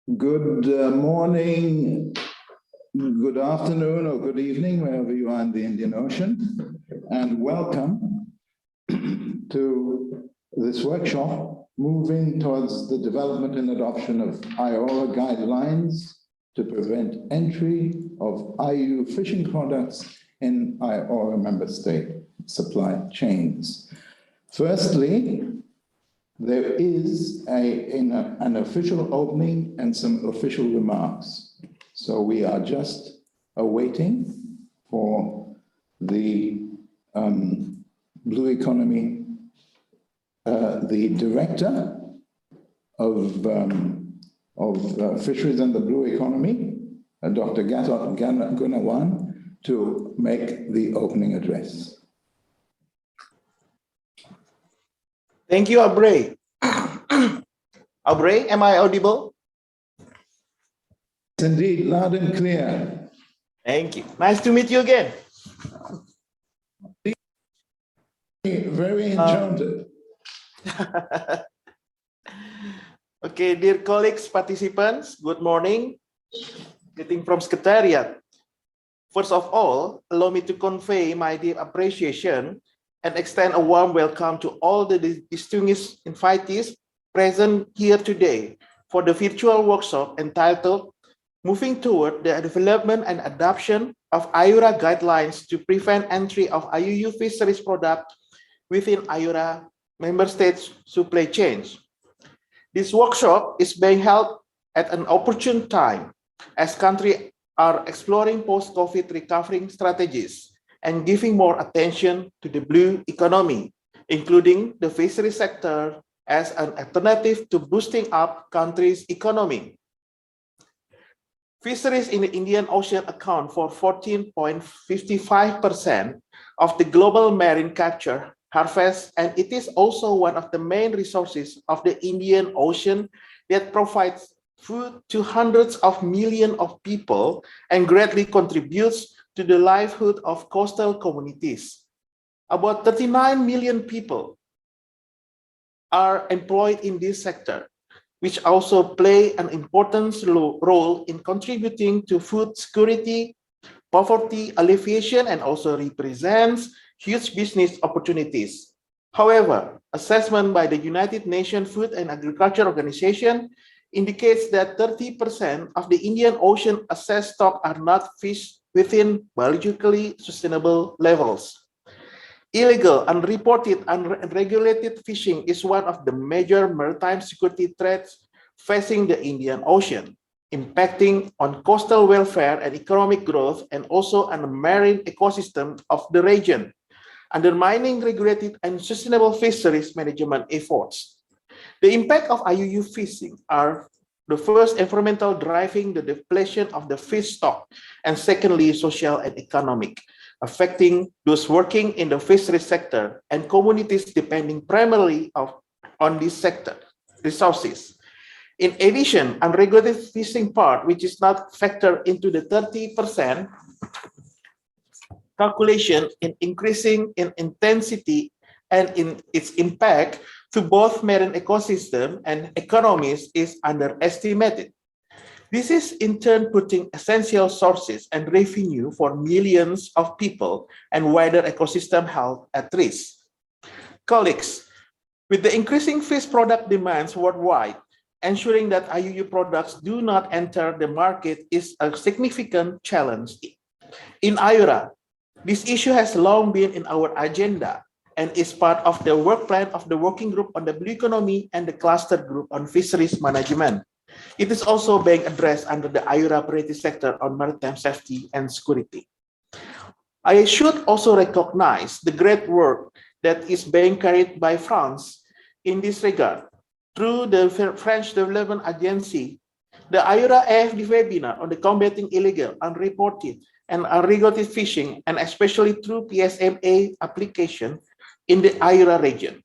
Good morning, good afternoon, or good evening, wherever you are in the Indian Ocean, and welcome to this workshop moving towards the development and adoption of IORA guidelines to prevent entry of IUU fishing products in IORA member state supply chains. Firstly, there is an official opening and some official remarks. So we are just awaiting for the Blue Economy, the director of Fisheries and the Blue Economy, Dr. Gunawan, to make the opening address. Thank you, Aubrey. Aubrey, am I audible? Indeed, loud and clear. Thank you. Nice to meet you again. Very enchanted. Okay, dear colleagues, participants, good morning. Greeting from Secretariat. First of all, allow me to convey my deep appreciation and extend a warm welcome to all the distinguished invitees present here today for the virtual workshop entitled Moving Toward the Development and Adoption of IORA Guidelines to Prevent Entry of IUU Fisheries Products within IORA Member States Supply Chains. This workshop is being held at an opportune time as countries are exploring post-COVID recovery strategies and giving more attention to the blue economy, including the fishery sector as an alternative to boosting up countries' economy. Fisheries in the Indian Ocean account for 14.55% of the global marine capture harvest, and it is also one of the main resources of the Indian Ocean that provides food to hundreds of millions of people and greatly contributes to the livelihood of coastal communities. About 39 million people are employed in this sector, which also play an important role in contributing to food security, poverty alleviation, and also represents huge business opportunities. However, assessment by the United Nations Food and Agriculture Organization indicates that 30% of the Indian Ocean assessed stock are not fished within biologically sustainable levels. Illegal, unreported, unregulated fishing is one of the major maritime security threats facing the Indian Ocean, impacting on coastal welfare and economic growth and also on the marine ecosystem of the region, undermining regulated and sustainable fisheries management efforts. The impact of IUU fishing are the first, environmental, driving the depletion of the fish stock, and secondly, social and economic, affecting those working in the fishery sector and communities depending primarily on this sector resources. In addition, unregulated fishing part, which is not factored into the 30% calculation, in increasing in intensity and in its impact to both marine ecosystem and economies is underestimated. This is in turn putting essential sources and revenue for millions of people and wider ecosystem health at risk. Colleagues, with the increasing fish product demands worldwide, ensuring that IUU products do not enter the market is a significant challenge. In IORA, this issue has long been in our agenda and is part of the work plan of the Working Group on the Blue Economy and the Cluster Group on Fisheries Management. It is also being addressed under the IORA Priority Sector on Maritime Safety and Security. I should also recognize the great work that is being carried by France in this regard. Through the French Development Agency, the IORA AFD webinar on the combating illegal, unreported, and unregulated fishing, and especially through PSMA application in the IORA region,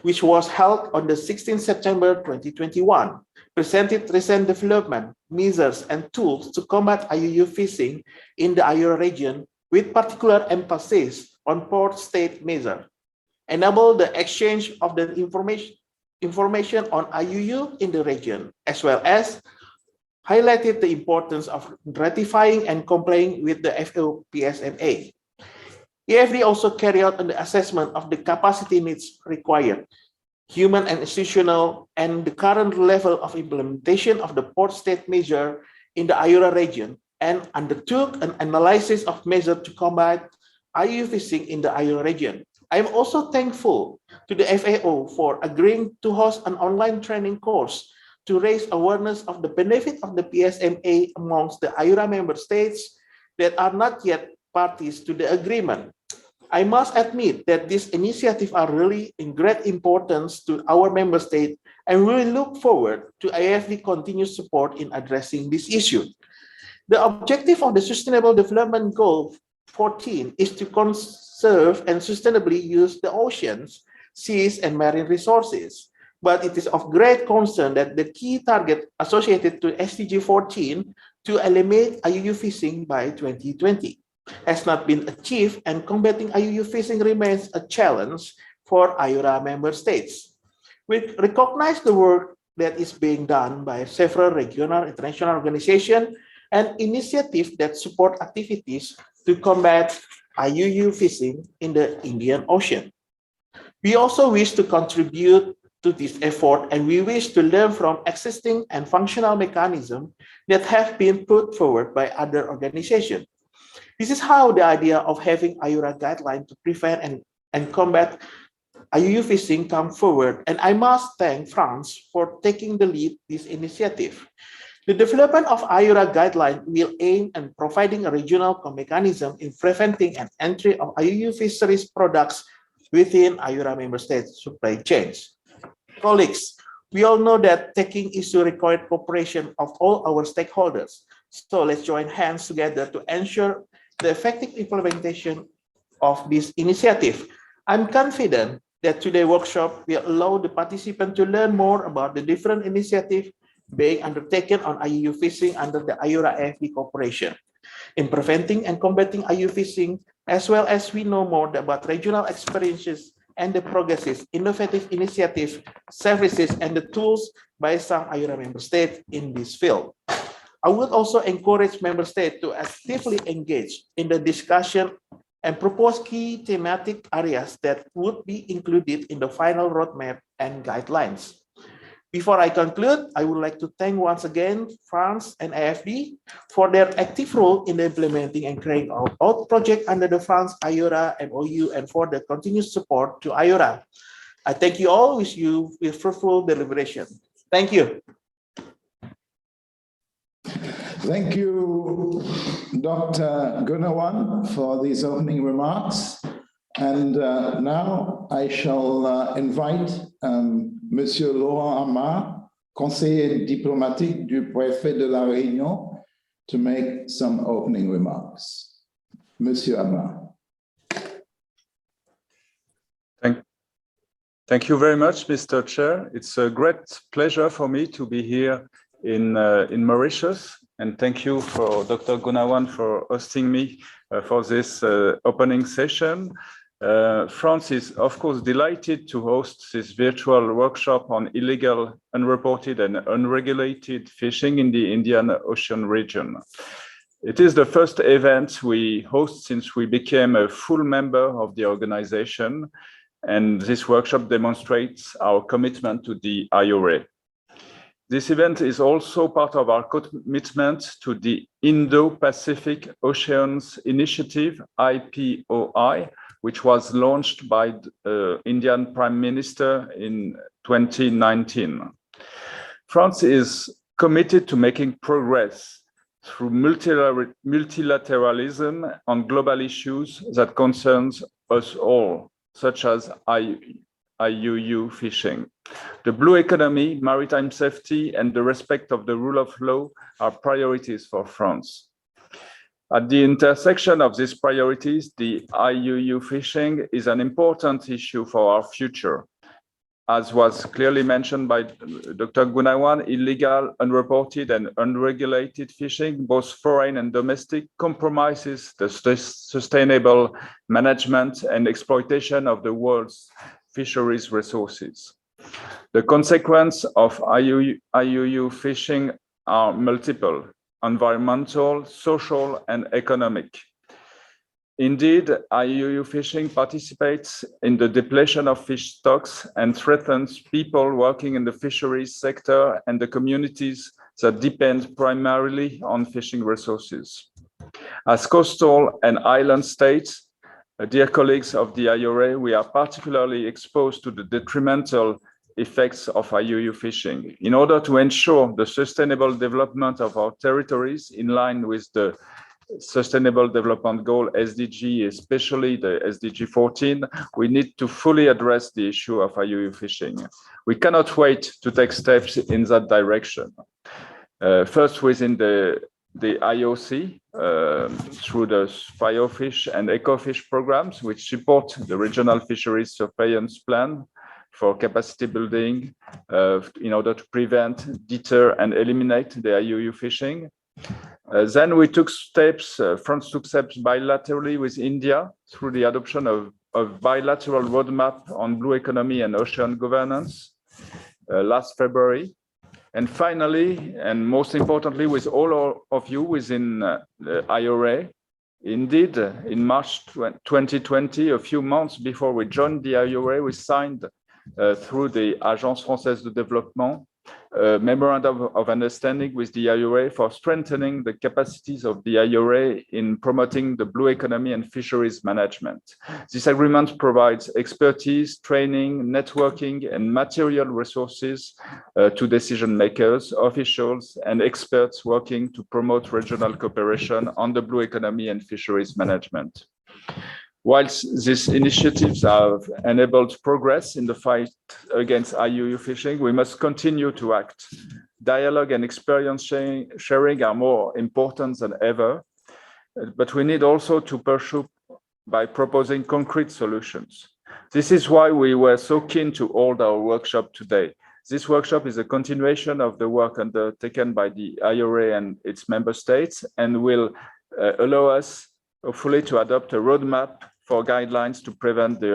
which was held on the 16th September 2021, presented recent development, measures, and tools to combat IUU fishing in the IORA region, with particular emphasis on port state measures, enable the exchange of the information on IUU in the region, as well as highlighted the importance of ratifying and complying with the FAO PSMA. AFD also carried out an assessment of the capacity needs required, human and institutional, and the current level of implementation of the port state measure in the IORA region, and undertook an analysis of measures to combat IUU fishing in the IORA region. I am also thankful to the FAO for agreeing to host an online training course to raise awareness of the benefit of the PSMA amongst the IORA member states that are not yet parties to the agreement. I must admit that these initiatives are really in great importance to our member state, and we look forward to AFD continued support in addressing this issue. The objective of the Sustainable Development Goal 14 is to conserve and sustainably use the oceans, seas, and marine resources. But it is of great concern that the key target associated to SDG 14 to eliminate IUU fishing by 2020 has not been achieved, and combating IUU fishing remains a challenge for IORA member states. We recognize the work that is being done by several regional international organizations and initiatives that support activities to combat IUU fishing in the Indian Ocean. We also wish to contribute to this effort, and we wish to learn from existing and functional mechanisms that have been put forward by other organizations. This is how the idea of having IORA guidelines to prevent and combat IUU fishing come forward, and I must thank France for taking the lead this initiative. The development of IORA guidelines will aim at providing a regional mechanism in preventing an entry of IUU fisheries products within IORA member states supply chains. Colleagues, we all know that taking issue requires cooperation of all our stakeholders. So let's join hands together to ensure the effective implementation of this initiative. I'm confident that today's workshop will allow the participants to learn more about the different initiatives being undertaken on IUU fishing under the IORA AFD cooperation in preventing and combating IUU fishing, as well as we know more about regional experiences and the progresses, innovative initiatives, services, and the tools by some IORA member states in this field. I would also encourage member states to actively engage in the discussion and propose key thematic areas that would be included in the final roadmap and guidelines. Before I conclude, I would like to thank once again France and AFD for their active role in implementing and carrying out projects under the France IORA MOU and for the continued support to IORA. I thank you all, wish you with fruitful deliberation. Thank you. Thank you, Dr. Gunawan, for these opening remarks. And now I shall invite Monsieur Laurent Amar, conseiller diplomatique du préfet de la Réunion, to make some opening remarks. Monsieur Amar. Thank you very much, Mr. Chair. It's a great pleasure for me to be here in Mauritius. And thank you for Dr. Gunawan for hosting me for this opening session. France is, of course, delighted to host this virtual workshop on illegal, unreported, and unregulated fishing in the Indian Ocean region. It is the first event we host since we became a full member of the organization, and this workshop demonstrates our commitment to the IORA. This event is also part of our commitment to the Indo-Pacific Oceans Initiative, IPOI, which was launched by the Indian Prime Minister in 2019. France is committed to making progress through multilateralism on global issues that concerns us all, such as IUU fishing. The blue economy, maritime safety, and the respect of the rule of law are priorities for France. At the intersection of these priorities, the IUU fishing is an important issue for our future. As was clearly mentioned by Dr. Gunawan, illegal, unreported, and unregulated fishing, both foreign and domestic, compromises the sustainable management and exploitation of the world's fisheries resources. The consequences of IUU fishing are multiple: environmental, social, and economic. Indeed, IUU fishing participates in the depletion of fish stocks and threatens people working in the fisheries sector and the communities that depend primarily on fishing resources. As coastal and island states, dear colleagues of the IORA, we are particularly exposed to the detrimental effects of IUU fishing. In order to ensure the sustainable development of our territories in line with the Sustainable Development Goal SDG, especially the SDG 14, we need to fully address the issue of IUU fishing. We cannot wait to take steps in that direction. First, within the IOC, through the Firefish and Ecofish programs, which support the regional fisheries surveillance plan for capacity building in order to prevent, deter, and eliminate the IUU fishing. Then we took steps, France took steps bilaterally with India through the adoption of a bilateral roadmap on blue economy and ocean governance last February. And finally, and most importantly, with all of you within the IORA, indeed, in March 2020, a few months before we joined the IORA, we signed through the Agence Française de Développement a memorandum of understanding with the IORA for strengthening the capacities of the IORA in promoting the blue economy and fisheries management. This agreement provides expertise, training, networking, and material resources to decision makers, officials, and experts working to promote regional cooperation on the blue economy and fisheries management. Whilst these initiatives have enabled progress in the fight against IUU fishing, we must continue to act. Dialogue and experience sharing are more important than ever, but we need also to pursue by proposing concrete solutions. This is why we were so keen to hold our workshop today. This workshop is a continuation of the work undertaken by the IORA and its member states and will allow us, hopefully, to adopt a roadmap for guidelines to prevent the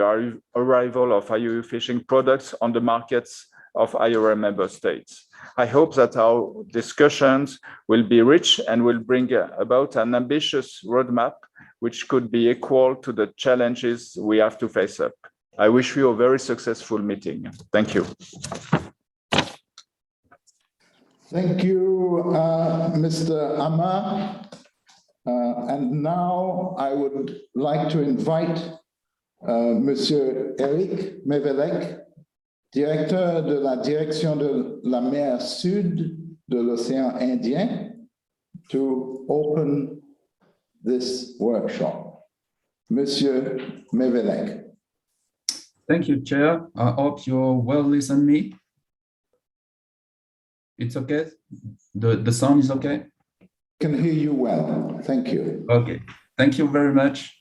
arrival of IUU fishing products on the markets of IORA member states. I hope that our discussions will be rich and will bring about an ambitious roadmap which could be equal to the challenges we have to face up. I wish you a very successful meeting. Thank you. Thank you, Mr. Amar. And now I would like to invite Monsieur Eric Mevelec, directeur de la direction de la mer Sud de l'océan Indien, to open this workshop. Monsieur Mevelec. Thank you, Chair. I hope you well listen me. It's okay? The sound is okay? Can hear you well. Thank you. Okay. Thank you very much.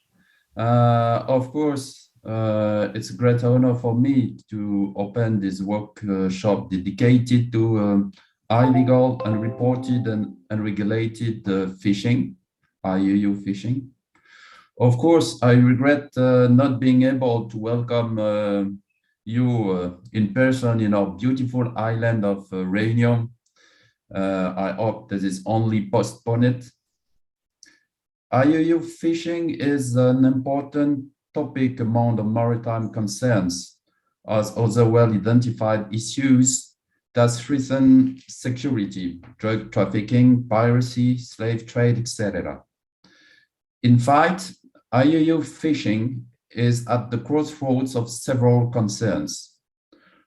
Of course, it's a great honor for me to open this workshop dedicated to illegal, unreported, and unregulated fishing, IUU fishing. Of course, I regret not being able to welcome you in person in our beautiful island of Réunion. I hope this is only postponed. IUU fishing is an important topic among the maritime concerns, as other well-identified issues that threaten security, drug trafficking, piracy, slave trade, etc. In fact, IUU fishing is at the crossroads of several concerns.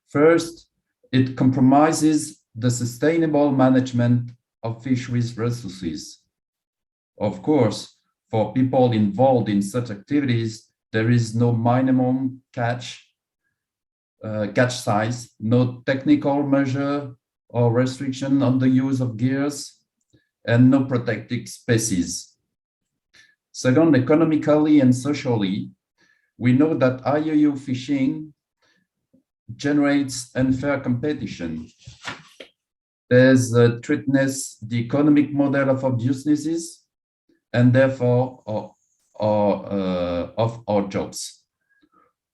First, it compromises the sustainable management of fisheries resources. Of course, for people involved in such activities, there is no minimum catch size, no technical measure or restriction on the use of gears, and no protected species. Second, economically and socially, we know that IUU fishing generates unfair competition. There's threatens the economic model of our businesses and therefore of our jobs.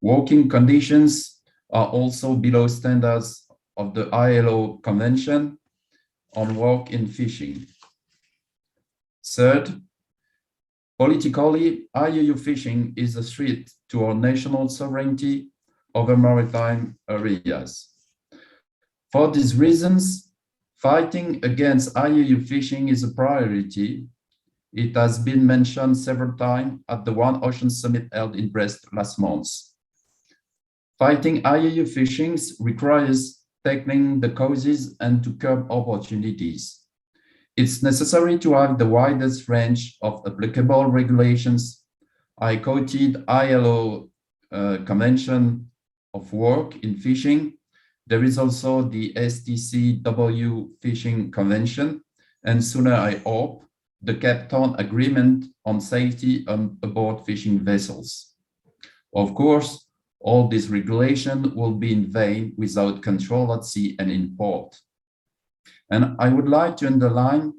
Working conditions are also below standards of the ILO convention, on work in fishing. Third, politically, IUU fishing is a threat to our national sovereignty over maritime areas. For these reasons, fighting against IUU fishing is a priority. It has been mentioned several times at the One Ocean Summit held in Brest last month. Fighting IUU fishing requires tackling the causes and to curb opportunities. It's necessary to have the widest range of applicable regulations. I quoted ILO Convention of Work in Fishing. There is also the STCW Fishing Convention, and sooner I hope, the Cape Town Agreement on Safety on Aboard Fishing Vessels. Of course, all this regulation will be in vain without control at sea and in port. And I would like to underline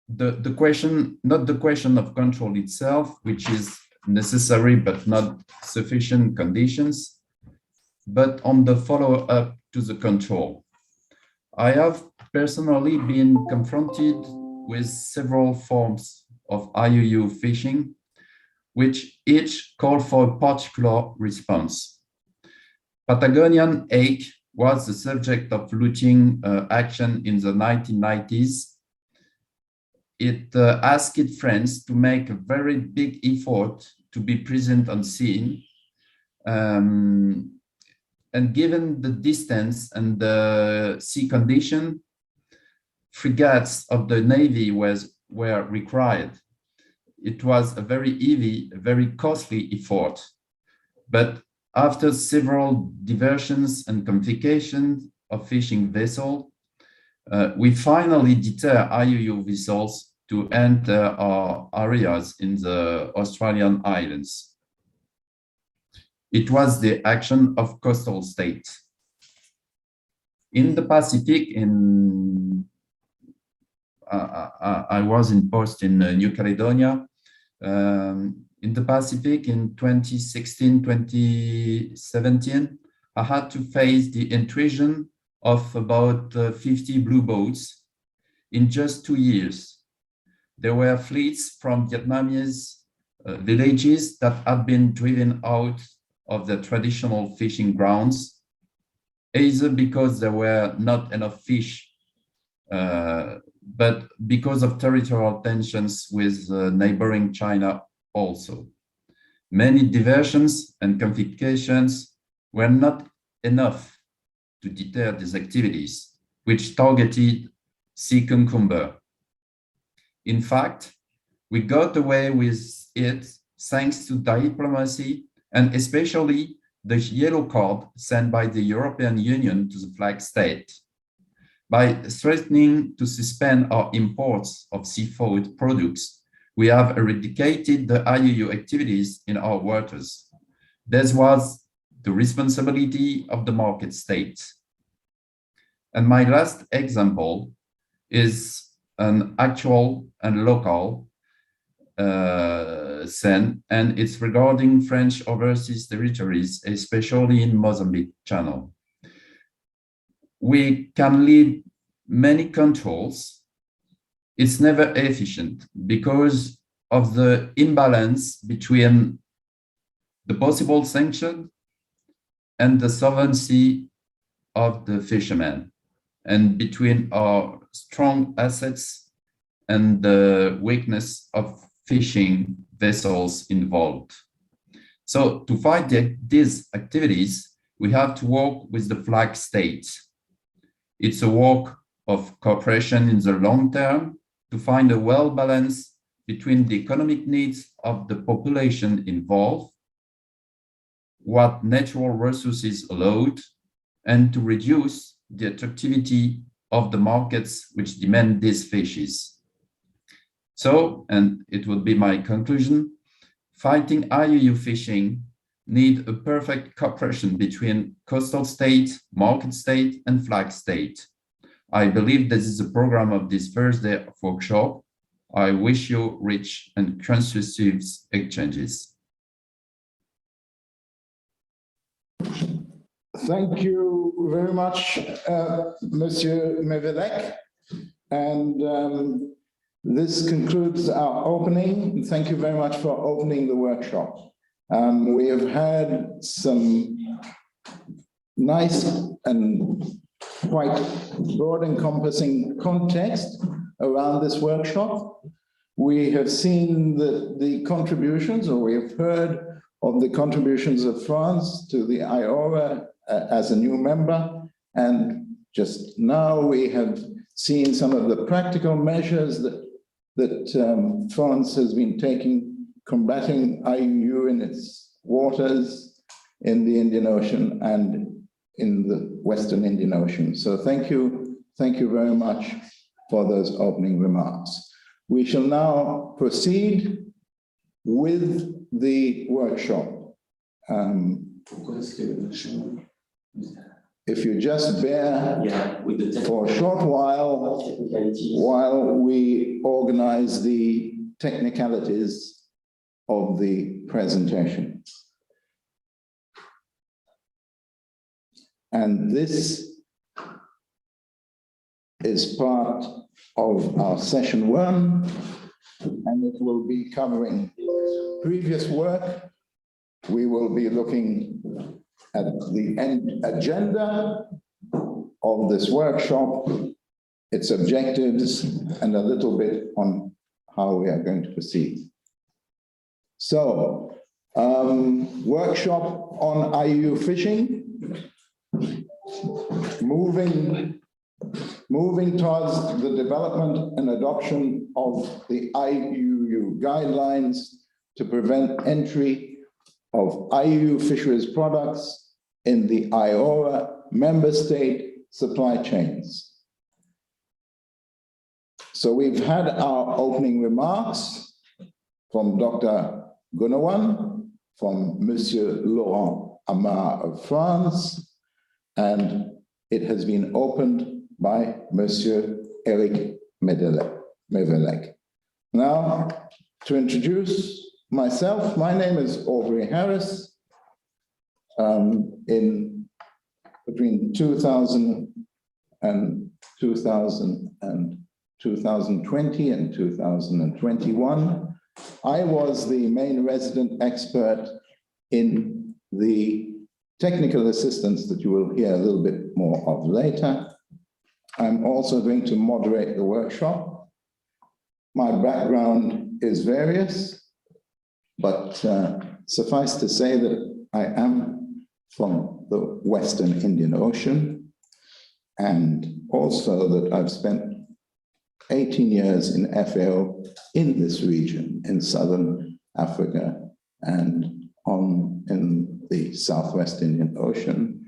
the question, not the question of control itself, which is necessary but not sufficient conditions, but on the follow-up to the control. I have personally been confronted with several forms of IUU fishing, which each call for a particular response. Patagonian hake was the subject of looting action in the 1990s. It asked its friends to make a very big effort to be present on scene. And given the distance and the sea condition, frigates of the Navy were required. It was a very heavy, a very costly effort. But after several diversions and confiscations of fishing vessels, we finally deter IUU vessels to enter our areas in the Australian islands. It was the action of coastal states. In the Pacific, I was in post in New Caledonia. In the Pacific in 2016, 2017, I had to face the intrusion of about 50 blue boats in just 2 years. There were fleets from Vietnamese villages that had been driven out of the traditional fishing grounds, either because there were not enough fish, but because of territorial tensions with neighboring China also. Many diversions and confiscations were not enough to deter these activities, which targeted sea cucumber. In fact, we got away with it thanks to diplomacy and especially the yellow card sent by the European Union to the flag state. By threatening to suspend our imports of seafood products, we have eradicated the IUU activities in our waters. This was the responsibility of the market state. And my last example is an actual and local scene, and it's regarding French overseas territories, especially in Mozambique Channel. We can lead many controls. It's never efficient because of the imbalance between the possible sanction and the sovereignty of the fishermen, and between our strong assets and the weakness of fishing vessels involved. So to fight these activities, we have to work with the flag states. It's a work of cooperation in the long term to find a well balance between the economic needs of the population involved, what natural resources allowed, and to reduce the attractivity of the markets which demand these fishes. So, and it will be my conclusion, fighting IUU fishing need a perfect cooperation between coastal state, market state, and flag state. I believe this is the program of this Thursday workshop. I wish you rich and constructive exchanges. Thank you very much, Monsieur Mevelec. And this concludes our opening. Thank you very much for opening the workshop. We have had some nice and quite broad encompassing context around this workshop. We have seen the contributions, or we have heard of the contributions of France to the IORA as a new member. And just now we have seen some of the practical measures that France has been taking, combating IUU in its waters in the Indian Ocean and in the Western Indian Ocean. So thank you very much for those opening remarks. We shall now proceed with the workshop. If you just bear for a short while we organize the technicalities of the presentation. And this is part of our session 1, and it will be covering previous work. We will be looking at the end agenda of this workshop, its objectives, and a little bit on how we are going to proceed. So, workshop on IUU fishing, moving towards the development and adoption of the IUU guidelines to prevent entry of IUU fisheries products in the IORA member state supply chains. So we've had our opening remarks from Dr. Gunawan, from Monsieur Laurent Amar of France, and it has been opened by Monsieur Eric Mevelec. Now, to introduce myself, my name is Aubrey Harris. Between 2020 and 2021, I was the main resident expert in the technical assistance that you will hear a little bit more of later. I'm also going to moderate the workshop. My background is various, but suffice to say that I am from the Western Indian Ocean, and also that I've spent 18 years in FAO in this region, in Southern Africa and in the Southwest Indian Ocean,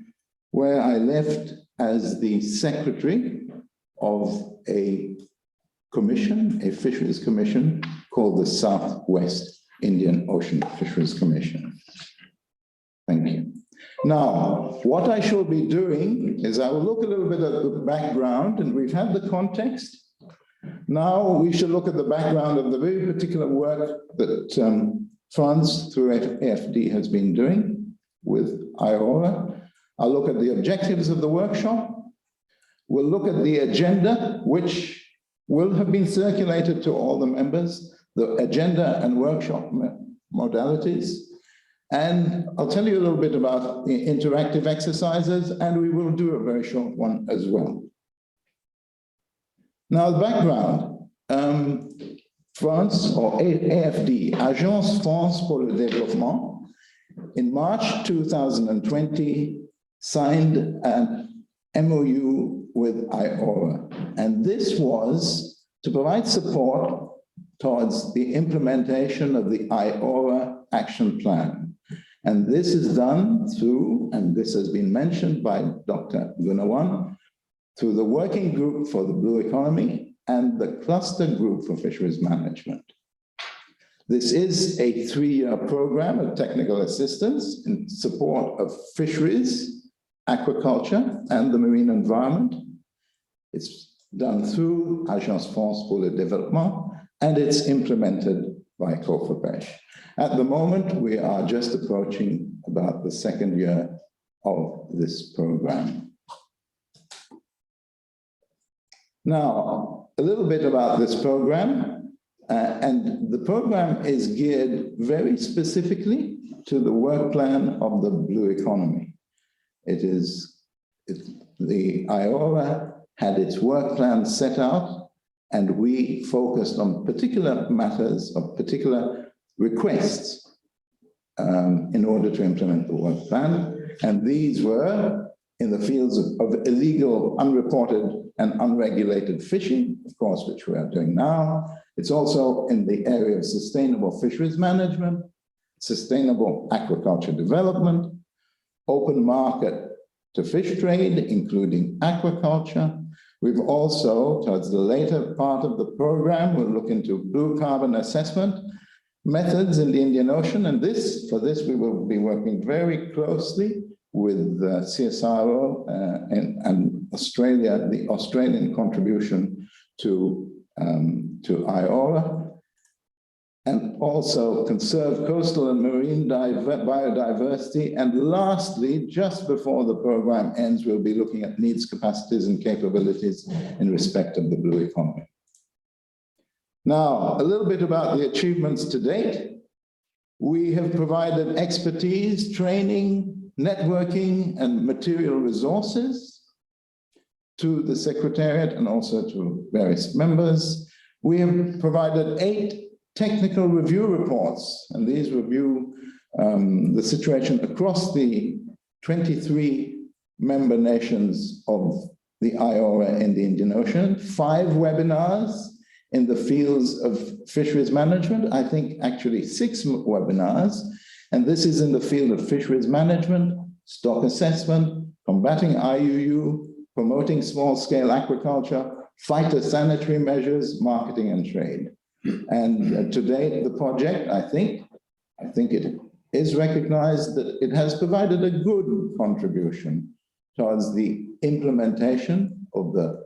where I left as the secretary of a commission, a fisheries commission called the Southwest Indian Ocean Fisheries Commission. Thank you. Now, what I shall be doing is I will look a little bit at the background, and we've had the context. Now we shall look at the background of the very particular work that France through AFD has been doing with IORA. I'll look at the objectives of the workshop. We'll look at the agenda, which will have been circulated to all the members, the agenda and workshop modalities. And I'll tell you a little bit about the interactive exercises, and we will do a very short one as well. Now, the background, France, or AFD, Agence France pour le Développement, in March 2020, signed an MOU with IORA. And this was to provide support towards the implementation of the IORA action plan. And this is done through, and this has been mentioned by Dr. Gunawan, through the Working Group for the Blue Economy and the Cluster Group for Fisheries Management. This is a 3-year program of technical assistance in support of fisheries, aquaculture, and the marine environment. It's done through Agence France pour le Développement, and it's implemented by COFREPECHE. At the moment, we are just approaching about the 2nd year of this program. Now, a little bit about this program, and the program is geared very specifically to the work plan of the blue economy. The IORA had its work plan set out, and we focused on particular matters of particular requests in order to implement the work plan. And these were in the fields of illegal, unreported, and unregulated fishing, of course, which we are doing now. It's also in the area of sustainable fisheries management, sustainable aquaculture development, open market to fish trade, including aquaculture. We've also, towards the later part of the program, we'll look into blue carbon assessment methods in the Indian Ocean. And for this, we will be working very closely with CSIRO and Australia, the Australian contribution to IORA, and also conserve coastal and marine biodiversity. And lastly, just before the program ends, we'll be looking at needs, capacities, and capabilities in respect of the blue economy. Now, a little bit about the achievements to date. We have provided expertise, training, networking, and material resources to the Secretariat and also to various members. We have provided 8 technical review reports, and these review the situation across the 23 member nations of the IORA in the Indian Ocean, 5 webinars in the fields of fisheries management, I think actually 6 webinars, and this is in the field of fisheries management, stock assessment, combating IUU, promoting small-scale aquaculture, phytosanitary measures, marketing and trade. And to date, the project, I think it is recognized that it has provided a good contribution towards the implementation of the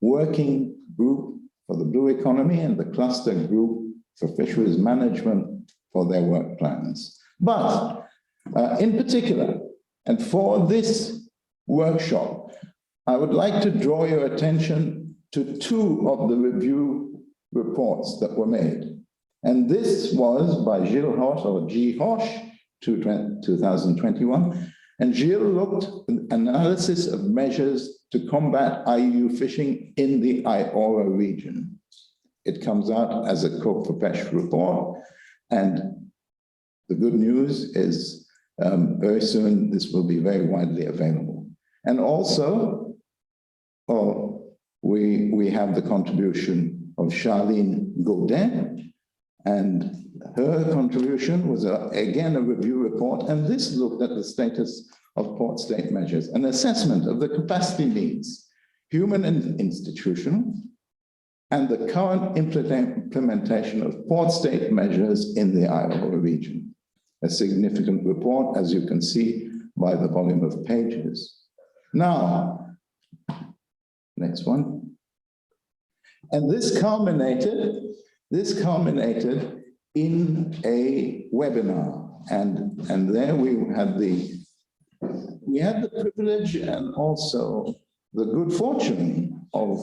working group for the blue economy and the cluster group for fisheries management for their work plans. But in particular, and for this workshop, I would like to draw your attention to 2 of the review reports that were made. And this was by Gilles Hosch, or G. Hosch, 2021. And Gilles looked at analysis of measures to combat IUU fishing in the IORA region. It comes out as a COFREPECHE report. And the good news is very soon this will be very widely available. And also, we have the contribution of Charlene Gaudin, and her contribution was again a review report, and this looked at the status of port state measures, an assessment of the capacity needs, human and institutional, and the current implementation of port state measures in the IORA region. A significant report, as you can see by the volume of pages. Now, next one. And this culminated in a webinar, and there we had the privilege and also the good fortune of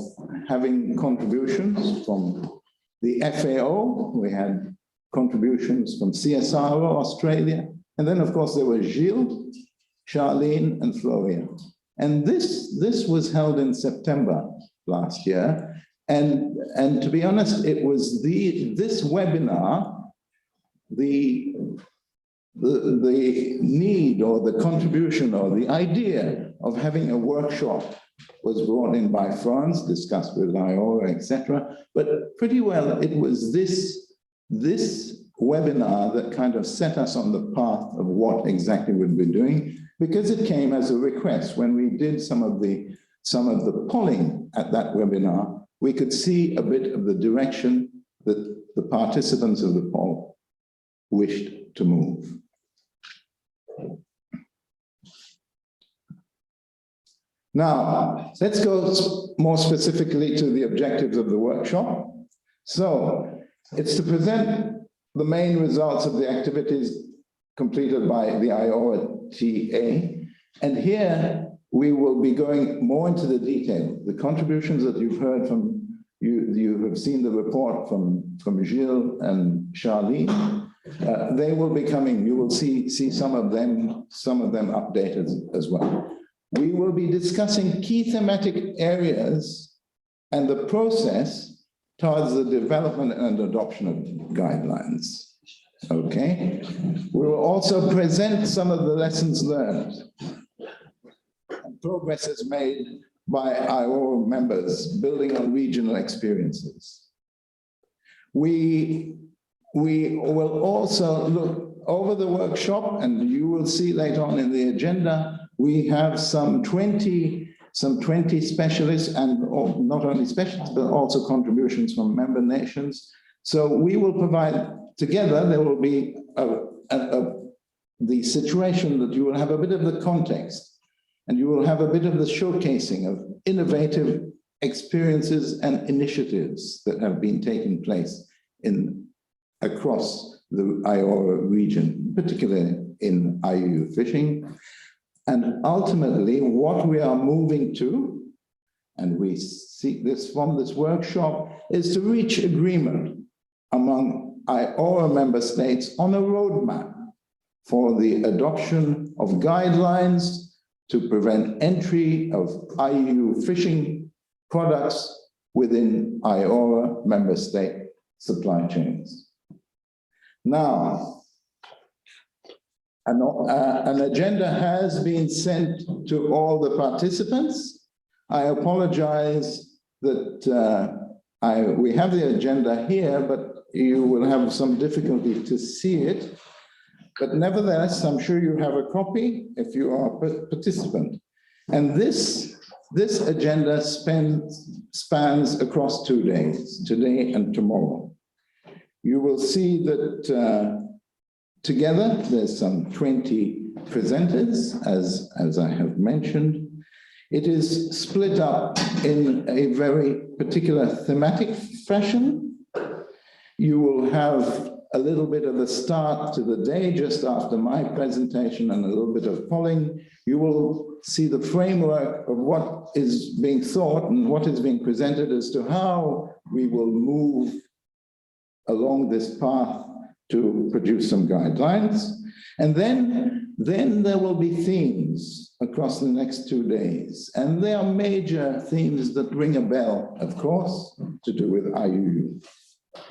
having contributions from the FAO. We had contributions from CSIRO Australia, and then of course there were Gilles, Charlene, and Florian. And this was held in September last year. And to be honest, it was this webinar, the need or the contribution or the idea of having a workshop was brought in by France, discussed with IORA, etc. But pretty well, it was this webinar that kind of set us on the path of what exactly we'd be doing, because it came as a request. When we did some of the polling at that webinar, we could see a bit of the direction that the participants of the poll wished to move. Now, let's go more specifically to the objectives of the workshop. So, it's to present the main results of the activities completed by the IORA TA And here we will be going more into the detail. The contributions that you've heard from, you have seen the report from Gilles and Charlene. They will be coming. You will see some of them updated as well. We will be discussing key thematic areas and the process towards the development and adoption of guidelines. Okay. We will also present some of the lessons learned and progresses made by IORA members building on regional experiences. We will also look over the workshop, and you will see later on in the agenda, we have some 20 specialists, and not only specialists, but also contributions from member nations. So we will provide together, there will be the situation that you will have a bit of the context, and you will have a bit of the showcasing of innovative experiences and initiatives that have been taking place across the IORA region, particularly in IUU fishing. And ultimately, what we are moving to, and we seek this from this workshop, is to reach agreement among IORA member states on a roadmap for the adoption of guidelines to prevent entry of IUU fishing products within IORA member state supply chains. Now, an agenda has been sent to all the participants. I apologize that we have the agenda here, but you will have some difficulty to see it. But nevertheless, I'm sure you have a copy if you are a participant. And this agenda spans across 2 days, today and tomorrow. You will see that together there's some 20 presenters, as I have mentioned. It is split up in a very particular thematic fashion. You will have a little bit of a start to the day just after my presentation and a little bit of polling. You will see the framework of what is being thought and what is being presented as to how we will move along this path to produce some guidelines. And then there will be themes across the next 2 days. And they are major themes that ring a bell, of course, to do with IUU.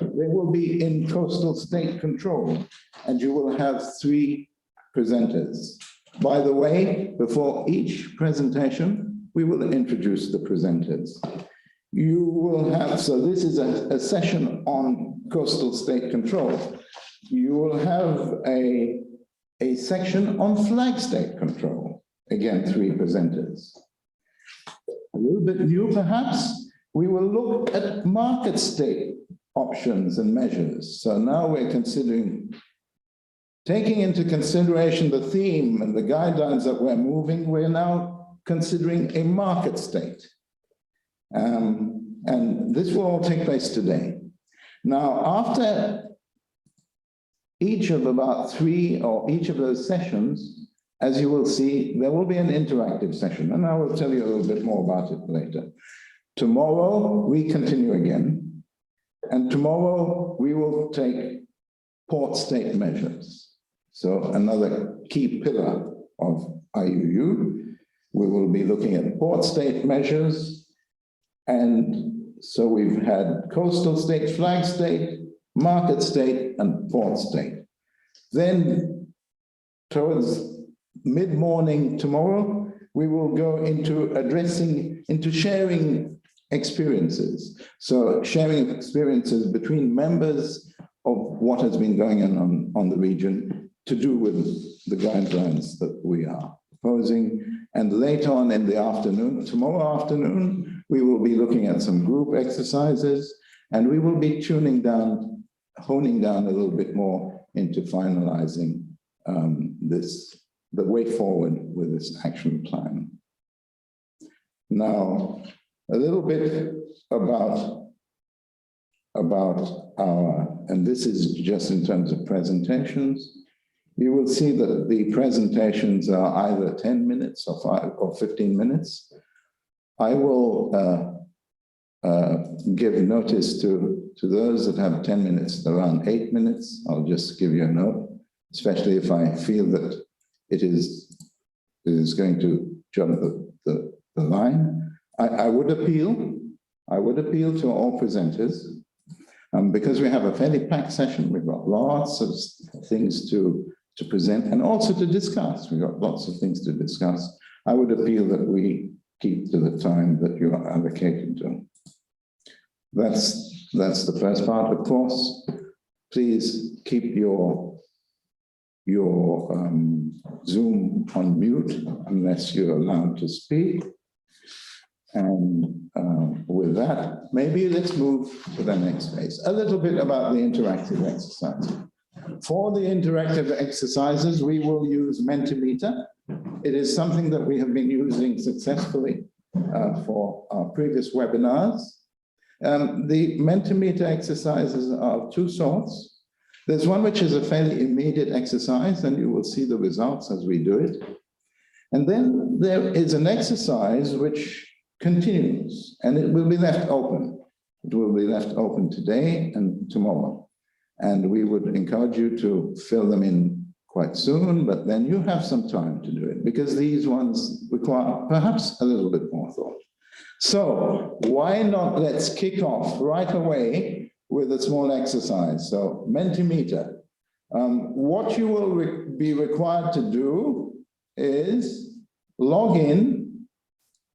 They will be in coastal state control, and you will have 3 presenters. By the way, before each presentation, we will introduce the presenters. You will have, so this is a session on coastal state control. You will have a section on flag state control. Again, 3 presenters. A little bit new, perhaps, we will look at market state options and measures. So now we're considering, taking into consideration the theme and the guidelines that we're moving, we're now considering a market state. And this will all take place today. Now, after each of about 3 or each of those sessions, as you will see, there will be an interactive session, and I will tell you a little bit more about it later. Tomorrow, we continue again. And tomorrow, we will take port state measures. So another key pillar of IUU, we will be looking at port state measures. And so we've had coastal state, flag state, market state, and port state. Then towards mid-morning tomorrow, we will go into sharing experiences. So sharing experiences between members of what has been going on the region to do with the guidelines that we are proposing. And later on in the afternoon, tomorrow afternoon, we will be looking at some group exercises, and we will be honing down a little bit more into finalizing the way forward with this action plan. Now, a little bit about our, and this is just in terms of presentations. You will see that the presentations are either 10 minutes or 5 or 15 minutes. I will give notice to those that have 10 minutes, around 8 minutes. I'll just give you a note, especially if I feel that it is going to jump the line. I would appeal to all presenters, because we have a fairly packed session. We've got lots of things to present and also to discuss. We've got lots of things to discuss. I would appeal that we keep to the time that you are allocated to. That's the first part. Of course, please keep your Zoom on mute unless you're allowed to speak. And with that, maybe let's move to the next phase. A little bit about the interactive exercise. For the interactive exercises, we will use Mentimeter. It is something that we have been using successfully for our previous webinars. The Mentimeter exercises are of two sorts. There's one which is a fairly immediate exercise, and you will see the results as we do it. And then there is an exercise which continues, and it will be left open. It will be left open today and tomorrow. And we would encourage you to fill them in quite soon, but then you have some time to do it, because these ones require perhaps a little bit more thought. So why not let's kick off right away with a small exercise. So Mentimeter. What you will be required to do is log in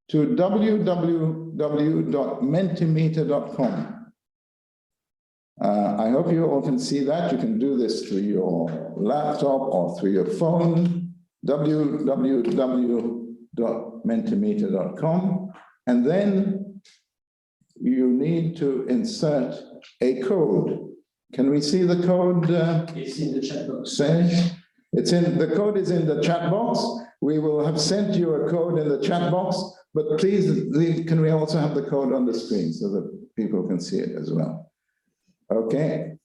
to www.mentimeter.com. I hope you all can see that. You can do this through your laptop or through your phone, www.mentimeter.com. And then you need to insert a code. Can we see the code? It's in the chat box. The code is in the chat box. We will have sent you a code in the chat box, but please, can we also have the code on the screen so that people can see it as well? Okay.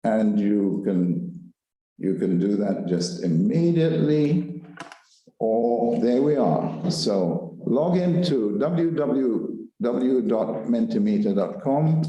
And you can do that just immediately. Or there we are. So log into www.mentimeter.com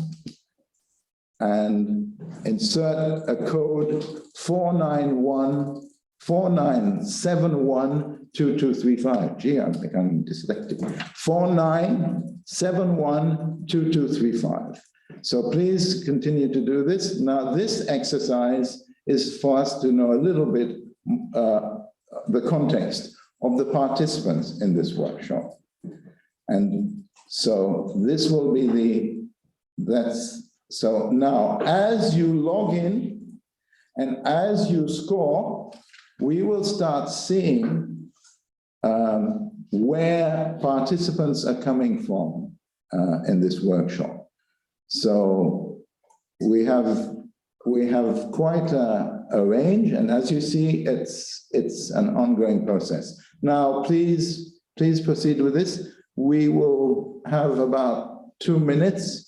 and insert a code 49712235. Gee, I'm becoming dyslexic. 49712235. So please continue to do this. Now, this exercise is for us to know a little bit the context of the participants in this workshop. And so this will be so now as you log in and as you score, we will start seeing where participants are coming from in this workshop. So we have quite a range, and as you see, it's an ongoing process. Now, please proceed with this. We will have about 2 minutes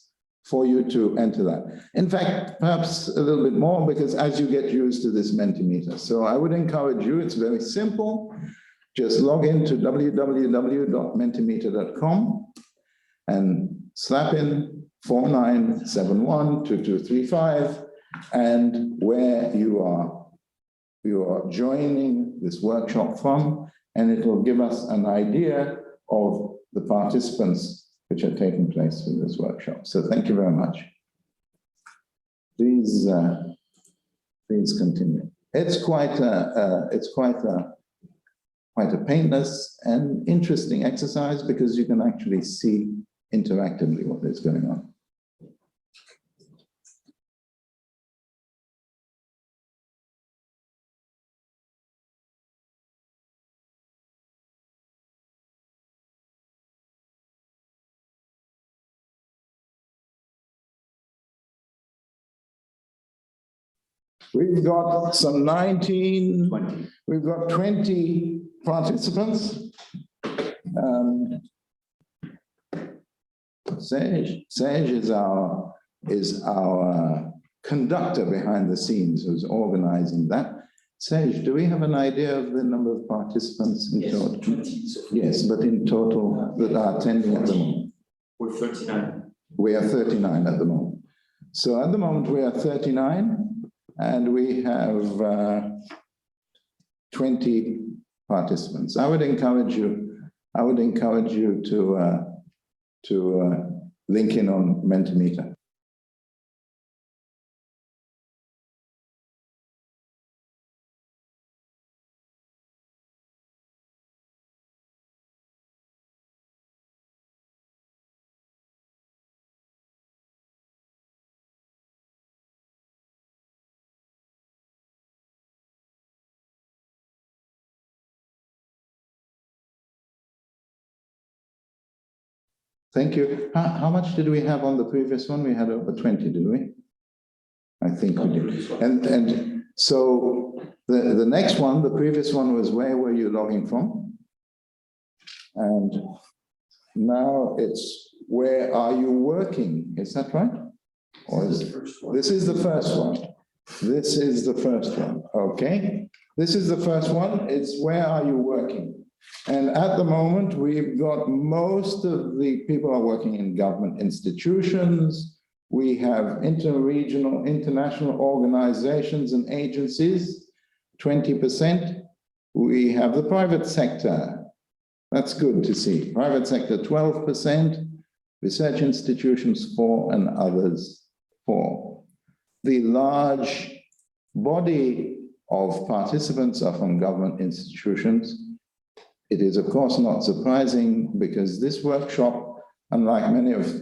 for you to enter that. In fact, perhaps a little bit more, because as you get used to this Mentimeter. So I would encourage you, it's very simple. Just log into www.mentimeter.com and slap in 49712235 and where you are joining this workshop from, and it will give us an idea of the participants which are taking place in this workshop. So thank you very much. Please continue. It's quite a painless and interesting exercise, because you can actually see interactively what is going on. We've got some 19, 20. We've got 20 participants. Serge is our conductor behind the scenes, who's organizing that. Sage, do we have an idea of the number of participants in total? 20. Yes, but in total that are attending at the moment? We're 39. We are 39 at the moment. So at the moment we are 39 and we have 20 participants. I would encourage you to link in on Mentimeter. Thank you. How much did we have on the previous one? We had over 20, did we? I think we did. And so the next one, the previous one was where were you logging from? And now it's where are you working? Is that right? Or this is the first one. This is the first one. Okay. This is the first one. It's where are you working? And at the moment, we've got most of the people are working in government institutions. We have interregional, international organizations and agencies, 20%. We have the private sector. That's good to see. Private sector, 12%. Research institutions, 4%, and others, 4%. The large body of participants are from government institutions. It is, of course, not surprising because this workshop, unlike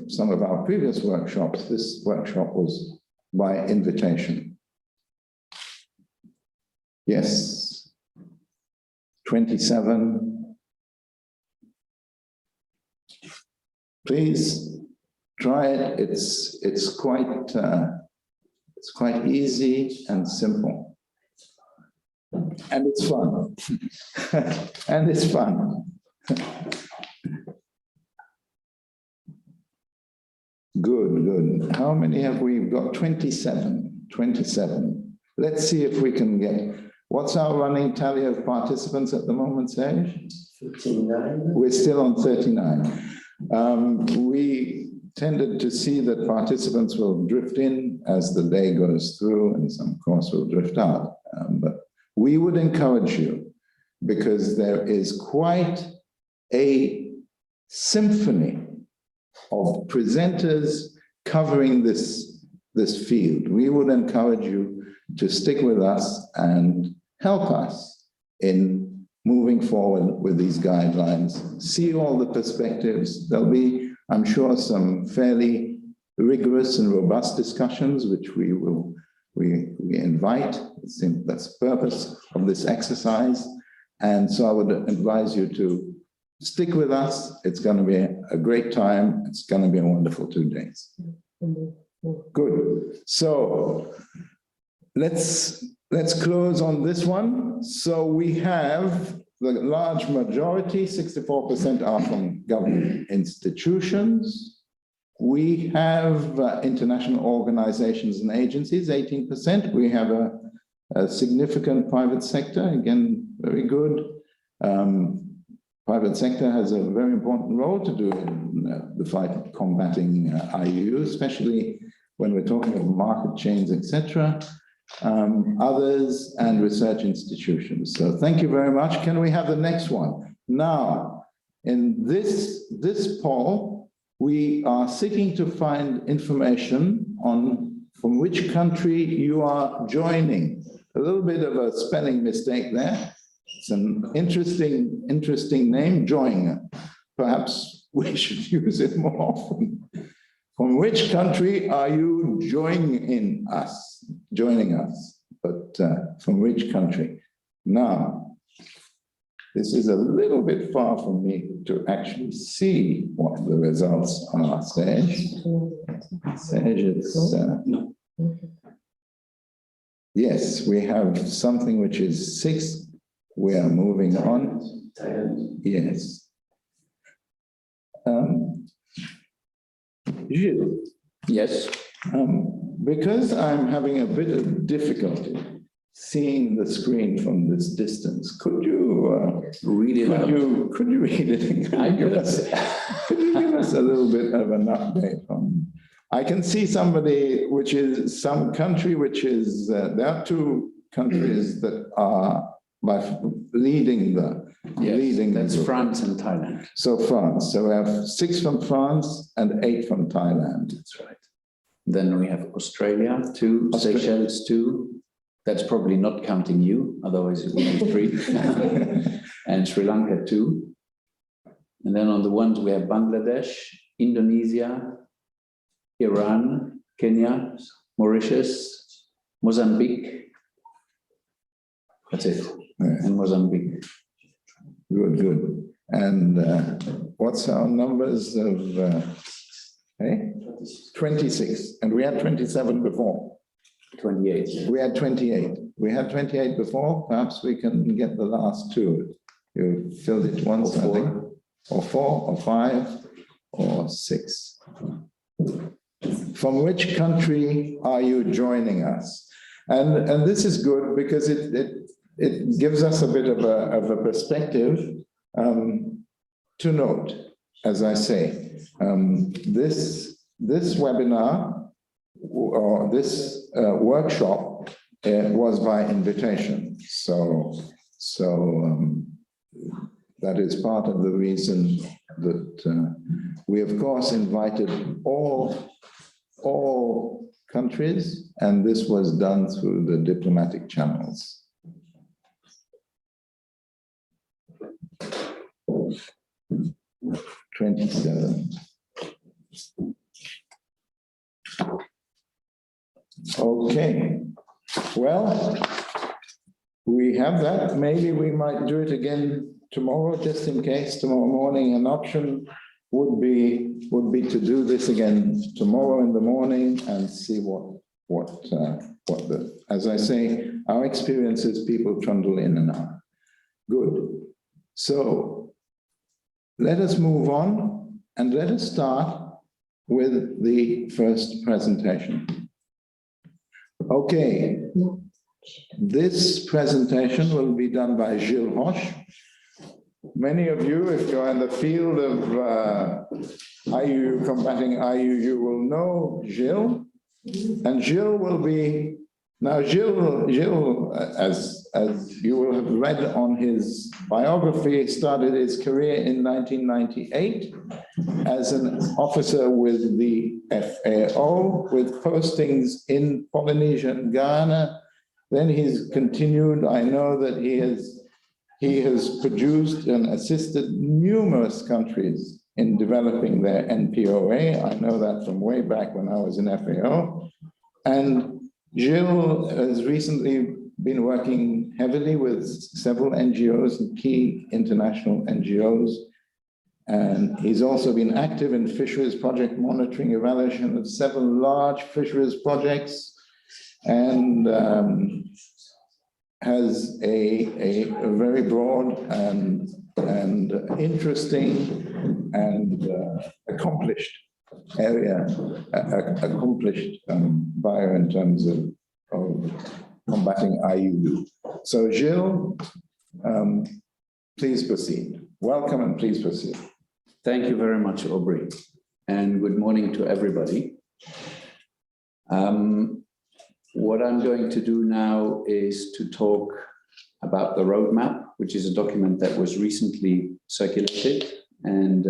some of our previous workshops, this workshop was by invitation. Yes, 27. Please try it. It's quite easy and simple. And it's fun. And it's fun. Good. How many have we got? 27. 27. Let's see if we can get. What's our running tally of participants at the moment, Sage? 39. We're still on 39. We tended to see that participants will drift in as the day goes through, and some, of course, will drift out. But we would encourage you, because there is quite a symphony of presenters covering this field. We would encourage you to stick with us and help us in moving forward with these guidelines. See all the perspectives. There'll be, I'm sure, some fairly rigorous and robust discussions, which we invite. That's the purpose of this exercise. And so I would advise you to stick with us. It's going to be a great time. It's going to be a wonderful 2 days. Good. So let's close on this one. So we have the large majority, 64% are from government institutions. We have international organizations and agencies, 18%. We have a significant private sector, again, very good. Private sector has a very important role to do in the fight of combating IUU, especially when we're talking of market chains, etc. Others and research institutions. So thank you very much. Can we have the next one? Now, in this poll, we are seeking to find information on from which country you are joining. A little bit of a spelling mistake there. It's an interesting name, join. Perhaps we should use it more often. From which country are you joining us? But from which country? Now, this is a little bit far from me to actually see what the results are. Sage, it's, yes, we have something which is 6. We are moving on. Yes. Gilles. Yes. Because I'm having a bit of difficulty seeing the screen from this distance. Could you Read it out. could you read it? Could you give us a little bit of an update on? I can see somebody, which is some country, which is there are two countries that are leading the That's group. France and Thailand. So France. So we have 6 from France and 8 from Thailand. That's right. Then we have Australia, 2, Seychelles, 2. That's probably not counting you, otherwise it would be 3. And Sri Lanka, 2. And then on the ones we have Bangladesh, Indonesia, Iran, Kenya, Mauritius, Mozambique. That's it. Yeah. And Mozambique. Good, good. And what's our numbers of 26, and we had 27 before. 28. We had 28. We had 28 before. Perhaps we can get the last 2. You filled it once, I think, or 4, or 5, or 6. From which country are you joining us? And this is good because it gives us a bit of a perspective to note, as I say, this webinar or this workshop was by invitation. So that is part of the reason that we, of course, invited all countries, and this was done through the diplomatic channels. '27. Okay, well, we have that. Maybe we might do it again tomorrow, just in case. Tomorrow morning, an option would be to do this again tomorrow in the morning and see as I say, our experience is people trundle in and out. Good. So let us move on and let us start with the first presentation. Okay, this presentation will be done by Gilles Hosch. Many of you, if you're in the field of IUU, combating IUU, will know Gilles. And Gilles will be, now Gilles, as you will have read on his biography, started his career in 1998 as an officer with the FAO, with postings in Polynesia and Guyana. Then he's continued. I know that he has produced and assisted numerous countries in developing their NPOA. I know that from way back when I was in FAO. And Gilles has recently been working heavily with several NGOs and key international NGOs. And he's also been active in fisheries project monitoring, evaluation of several large fisheries projects, and has a very broad and interesting and accomplished bio in terms of combating IUU. So Gilles, please proceed. Welcome and please proceed. Thank you very much, Aubrey, and good morning to everybody. What I'm going to do now is to talk about the roadmap, which is a document that was recently circulated, and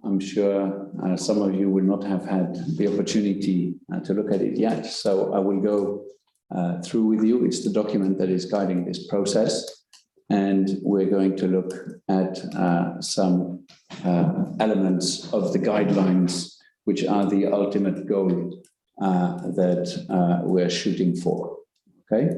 I'm sure some of you will not have had the opportunity to look at it yet, so I will go through with you. It's the document that is guiding this process, and we're going to look at some elements of the guidelines, which are the ultimate goal that we're shooting for, okay?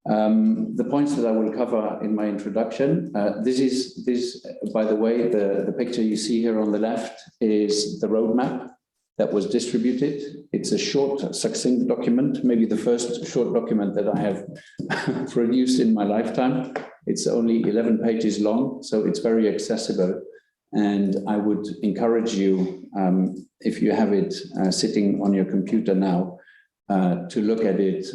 The points that I will cover in my introduction, this, by the way, the picture you see here on the left is the roadmap that was distributed. It's a short, succinct document, maybe the first short document that I have produced in my lifetime. It's only 11 pages long, so it's very accessible. And I would encourage you, if you have it sitting on your computer now, to look at it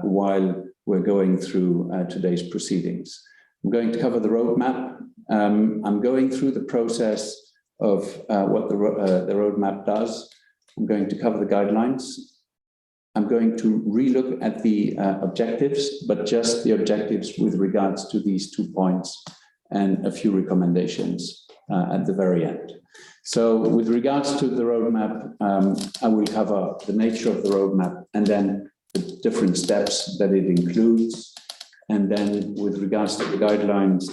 while we're going through today's proceedings. I'm going to cover the roadmap. I'm going through the process of what the roadmap does. I'm going to cover the guidelines. I'm going to relook at the objectives, but just the objectives with regards to these 2 points and a few recommendations at the very end. So with regards to the roadmap, I will cover the nature of the roadmap and then the different steps that it includes. And then with regards to the guidelines,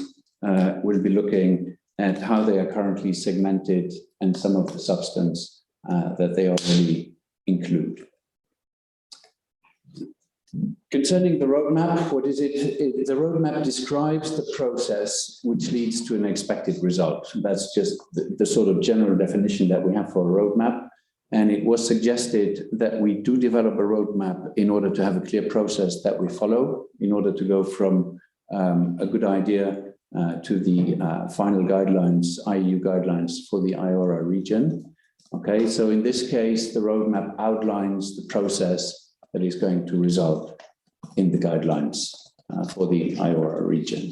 we'll be looking at how they are currently segmented and some of the substance that they already include. Concerning the roadmap, what is it? The roadmap describes the process which leads to an expected result. That's just the sort of general definition that we have for a roadmap. And it was suggested that we do develop a roadmap in order to have a clear process that we follow, in order to go from a good idea to the final guidelines, IUU guidelines for the IORA region. Okay, so in this case, the roadmap outlines the process that is going to result in the guidelines for the IORA region.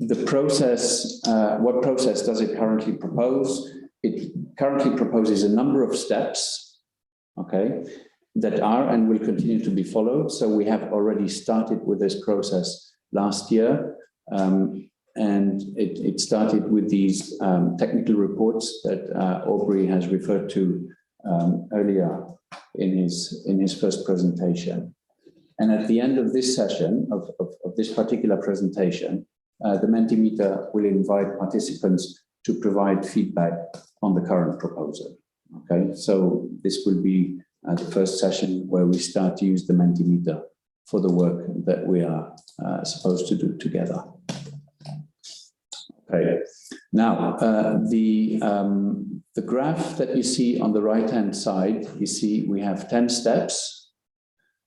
The process, what process does it currently propose? It currently proposes a number of steps, okay, that are and will continue to be followed. So we have already started with this process last year, and it started with these technical reports that Aubrey has referred to earlier in his first presentation. And at the end of this session, of this particular presentation, the Mentimeter will invite participants to provide feedback on the current proposal. Okay, so this will be the first session where we start to use the Mentimeter for the work that we are supposed to do together. Okay, now the graph that you see on the right-hand side, you see we have 10 steps,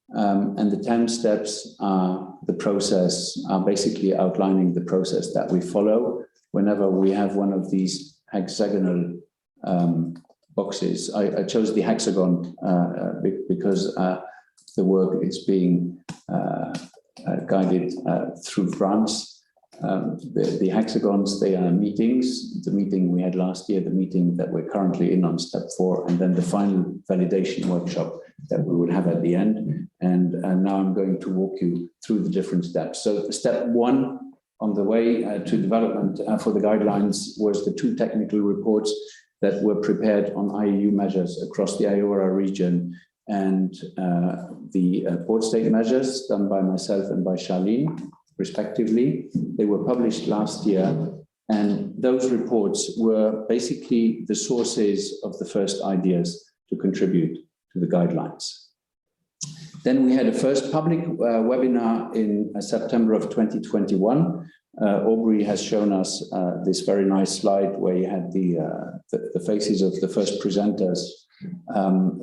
and the 10 steps are the process, are basically outlining the process that we follow whenever we have one of these hexagonal boxes. I chose the hexagon because the work is being guided through France. The hexagons, they are meetings, the meeting we had last year, the meeting that we're currently in on step 4, and then the final validation workshop that we will have at the end. And now I'm going to walk you through the different steps. So step 1 on the way to development for the guidelines was the 2 technical reports that were prepared on IUU measures across the IORA region and the port state measures done by myself and by Charlene, respectively. They were published last year, and those reports were basically the sources of the first ideas to contribute to the guidelines. Then we had a first public webinar in September of 2021. Aubrey has shown us this very nice slide where you had the faces of the first presenters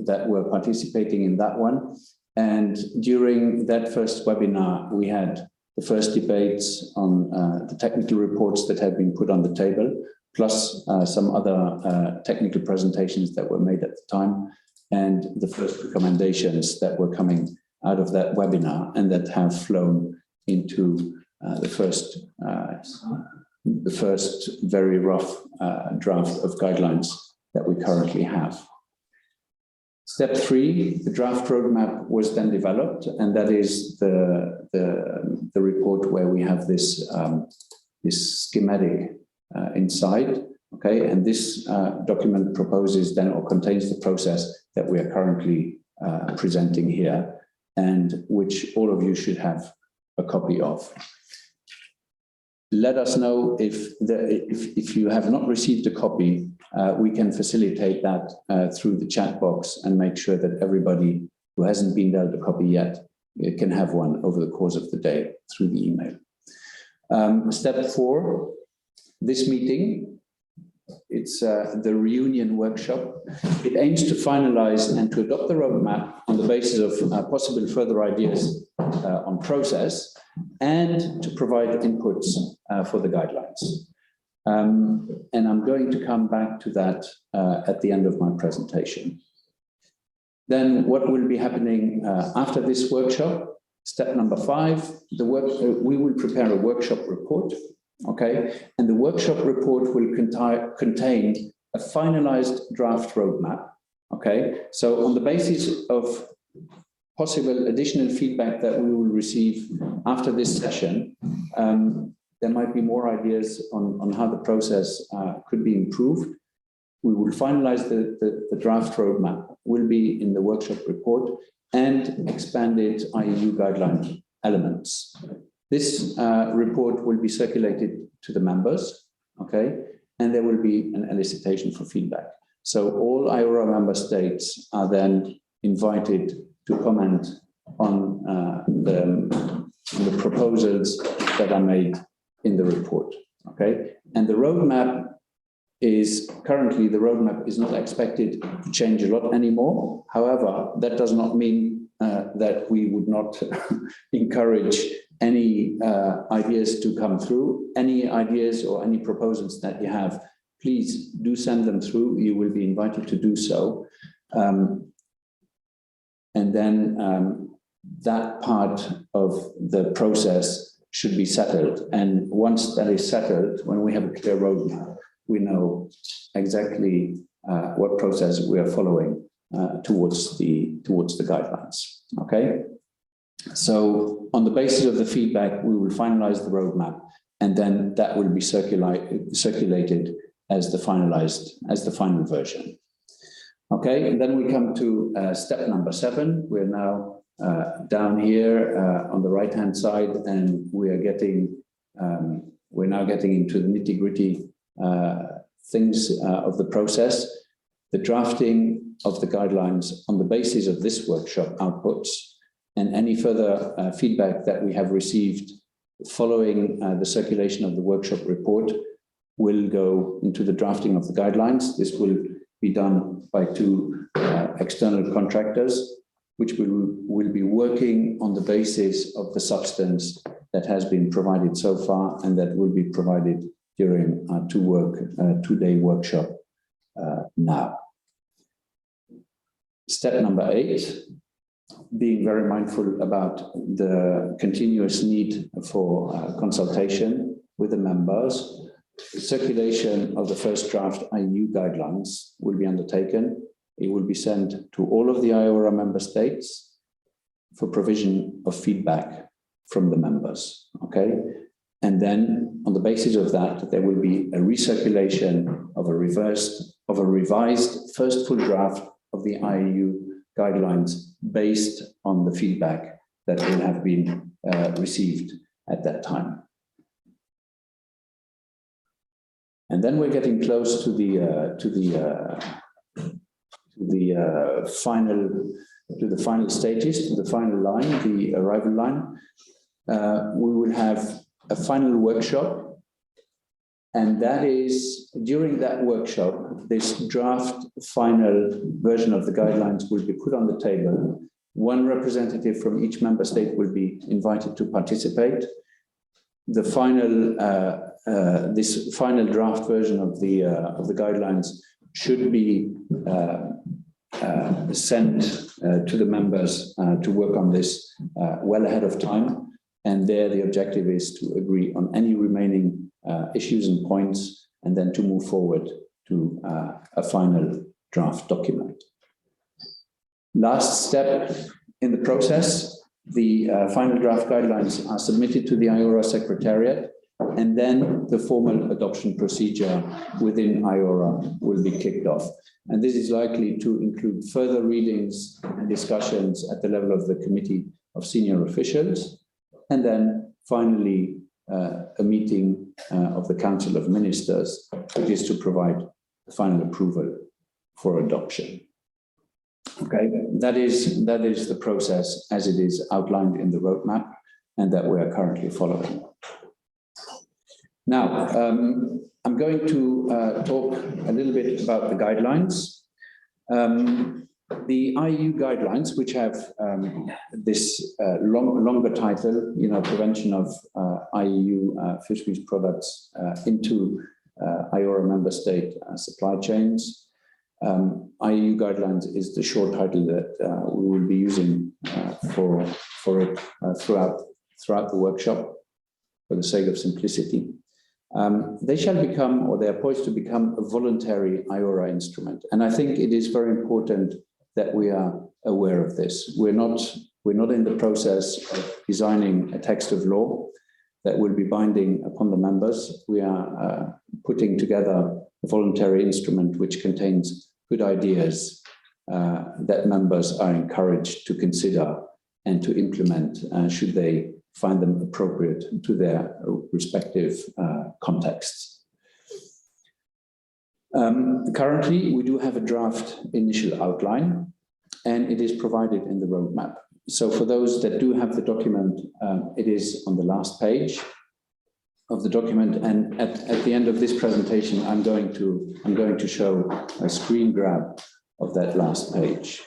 that were participating in that one. And during that first webinar, we had the first debates on the technical reports that had been put on the table, plus some other technical presentations that were made at the time, and the first recommendations that were coming out of that webinar and that have flown into the first very rough draft of guidelines that we currently have. Step 3, the draft roadmap was then developed, and that is the report where we have this schematic inside. Okay, and this document proposes then or contains the process that we are currently presenting here, and which all of you should have a copy of. Let us know if you have not received a copy. We can facilitate that through the chat box and make sure that everybody who hasn't been dealt a copy yet can have one over the course of the day through the email. Step 4, this meeting, it's the reunion workshop. It aims to finalize and to adopt the roadmap on the basis of possible further ideas on process and to provide inputs for the guidelines. And I'm going to come back to that at the end of my presentation. Then what will be happening after this workshop? Step number 5, we will prepare a workshop report, okay? And the workshop report will contain a finalized draft roadmap, okay? So on the basis of possible additional feedback that we will receive after this session, there might be more ideas on how the process could be improved. We will finalize the draft roadmap, will be in the workshop report, and expanded IUU guideline elements. This report will be circulated to the members, okay? And there will be an elicitation for feedback. So all IORA member states are then invited to comment on the proposals that are made in the report, okay? And the roadmap is currently, the roadmap is not expected to change a lot anymore. However, that does not mean that we would not encourage any ideas to come through. Any ideas or any proposals that you have, please do send them through. You will be invited to do so. And then that part of the process should be settled. And once that is settled, when we have a clear roadmap, we know exactly what process we are following towards the guidelines. Okay. So on the basis of the feedback, we will finalize the roadmap, and then that will be circulated as the final version. Okay, and then we come to step number 7. We're now down here on the right-hand side, and we are getting we're now getting into the nitty-gritty things of the process. The drafting of the guidelines on the basis of this workshop outputs, and any further feedback that we have received following the circulation of the workshop report will go into the drafting of the guidelines. This will be done by 2 external contractors, which will be working on the basis of the substance that has been provided so far, and that will be provided during our 2-day workshop now. Step number 8, being very mindful about the continuous need for consultation with the members. The circulation of the first draft IUU guidelines will be undertaken. It will be sent to all of the IORA member states for provision of feedback from the members, okay? And then on the basis of that, there will be a recirculation of a revised first full draft of the IUU guidelines based on the feedback that will have been received at that time. And then we're getting close to the final stages, to the final line, the arrival line. We will have a final workshop, and that is, during that workshop, this draft final version of the guidelines will be put on the table. One representative from each member state will be invited to participate. The final, this final draft version of the guidelines should be sent to the members to work on this well ahead of time. And there the objective is to agree on any remaining issues and points, and then to move forward to a final draft document. Last step in the process, the final draft guidelines are submitted to the IORA Secretariat, and then the formal adoption procedure within IORA will be kicked off. And this is likely to include further readings and discussions at the level of the Committee of Senior Officials, and then finally a meeting of the Council of Ministers, which is to provide the final approval for adoption. Okay, that is the process as it is outlined in the roadmap, and that we are currently following. Now, I'm going to talk a little bit about the guidelines. The IUU guidelines, which have this longer title, you know, prevention of IUU fisheries products into IORA member state supply chains. IUU guidelines is the short title that we will be using for it throughout the workshop for the sake of simplicity. They shall become, or they are poised to become, a voluntary IORA instrument. And I think it is very important that we are aware of this. We're not in the process of designing a text of law that will be binding upon the members. We are putting together a voluntary instrument which contains good ideas that members are encouraged to consider and to implement should they find them appropriate to their respective contexts. Currently, we do have a draft initial outline, and it is provided in the roadmap. So for those that do have the document, it is on the last page of the document, and at the end of this presentation, I'm going to show a screen grab of that last page.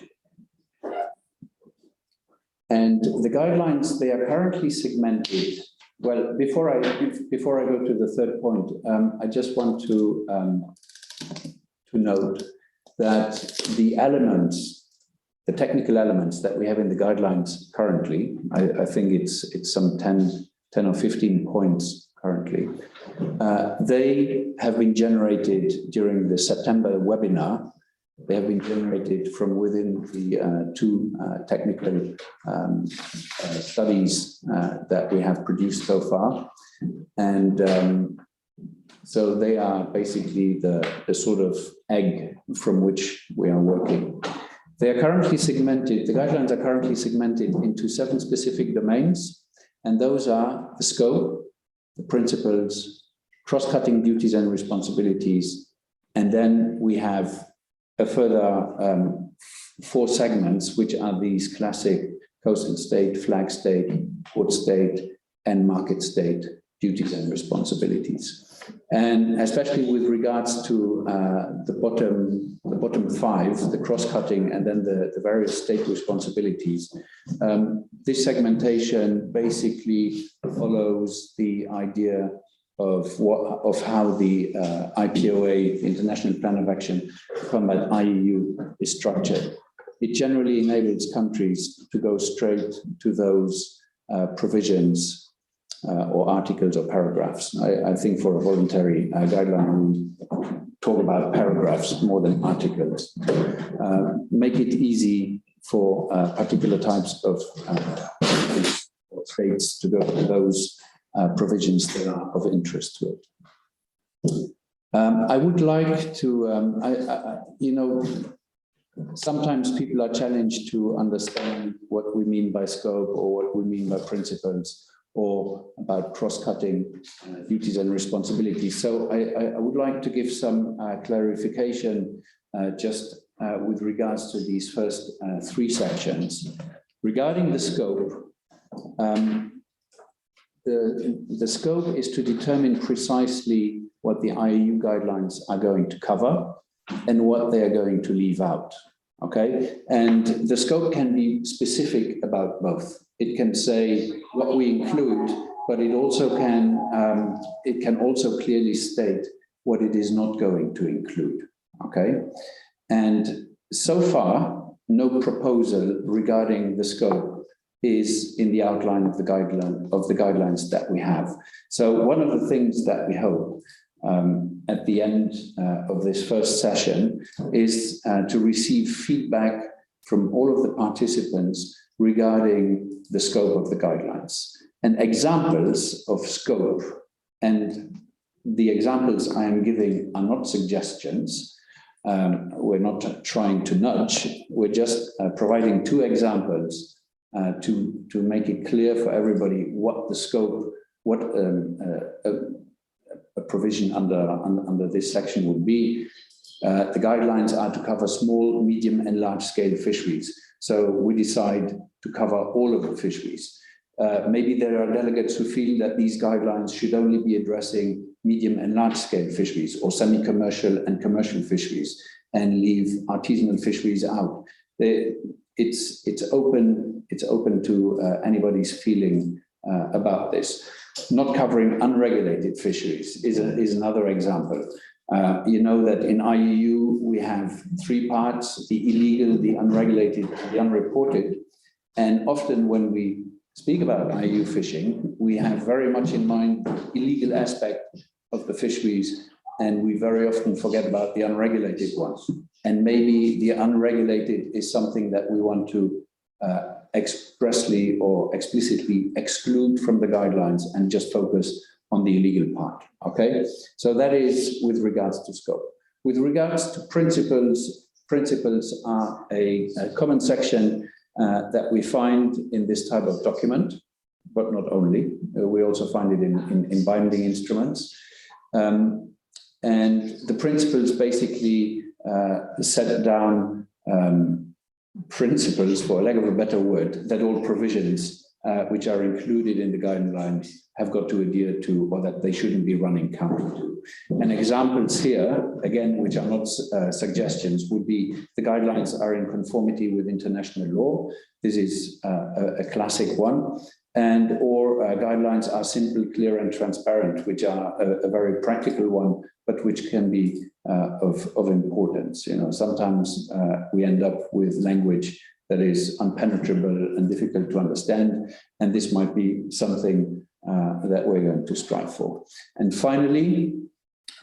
And the guidelines, they are currently segmented. Well, before I go to the third point, I just want to note that the elements, the technical elements that we have in the guidelines currently, I think it's some 10 or 15 points currently. They have been generated during the September webinar. They have been generated from within the two technical studies that we have produced so far. And so they are basically the sort of egg from which we are working. They are currently segmented, the guidelines are currently segmented into 7 specific domains, and those are the scope, the principles, cross-cutting duties and responsibilities, and then we have a further 4 segments, which are these classic coastal state, flag state, port state, and market state duties and responsibilities. And especially with regards to the bottom 5, the cross-cutting, and then the various state responsibilities, this segmentation basically follows the idea of how the IPOA, International Plan of Action to Combat IUU, is structured. It generally enables countries to go straight to those provisions or articles or paragraphs. I think for a voluntary guideline, we talk about paragraphs more than articles. Make it easy for particular types of states to go to those provisions that are of interest to it. I would like to, you know, sometimes people are challenged to understand what we mean by scope or what we mean by principles or about cross-cutting duties and responsibilities. So I would like to give some clarification just with regards to these first 3 sections. Regarding the scope, the scope is to determine precisely what the IUU guidelines are going to cover and what they are going to leave out, okay? And the scope can be specific about both. It can say what we include, but it also can also clearly state what it is not going to include, okay? And so far, no proposal regarding the scope is in the outline of the guidelines that we have. So one of the things that we hope at the end of this first session is to receive feedback from all of the participants regarding the scope of the guidelines and examples of scope. And the examples I am giving are not suggestions. We're not trying to nudge. We're just providing 2 examples to make it clear for everybody what the scope, what a provision under this section would be. The guidelines are to cover small, medium, and large-scale fisheries. So we decide to cover all of the fisheries. Maybe there are delegates who feel that these guidelines should only be addressing medium and large-scale fisheries or semi-commercial and commercial fisheries and leave artisanal fisheries out. It's open to anybody's feeling about this. Not covering unregulated fisheries is another example. You know that in IUU, we have three parts: the illegal, the unregulated, and the unreported. And often when we speak about IUU fishing, we have very much in mind the illegal aspect of the fisheries, and we very often forget about the unregulated ones. And maybe the unregulated is something that we want to expressly or explicitly exclude from the guidelines and just focus on the illegal part, okay? So that is with regards to scope. With regards to principles, principles are a common section that we find in this type of document, but not only. We also find it in binding instruments. And the principles basically set down principles, for lack of a better word, that all provisions which are included in the guidelines have got to adhere to, or that they shouldn't be running counter to. And examples here, again, which are not suggestions, would be the guidelines are in conformity with international law. This is a classic one. And or guidelines are simple, clear, and transparent, which are a very practical one, but which can be of importance. You know, sometimes we end up with language that is unpenetrable and difficult to understand, and this might be something that we're going to strive for. And finally,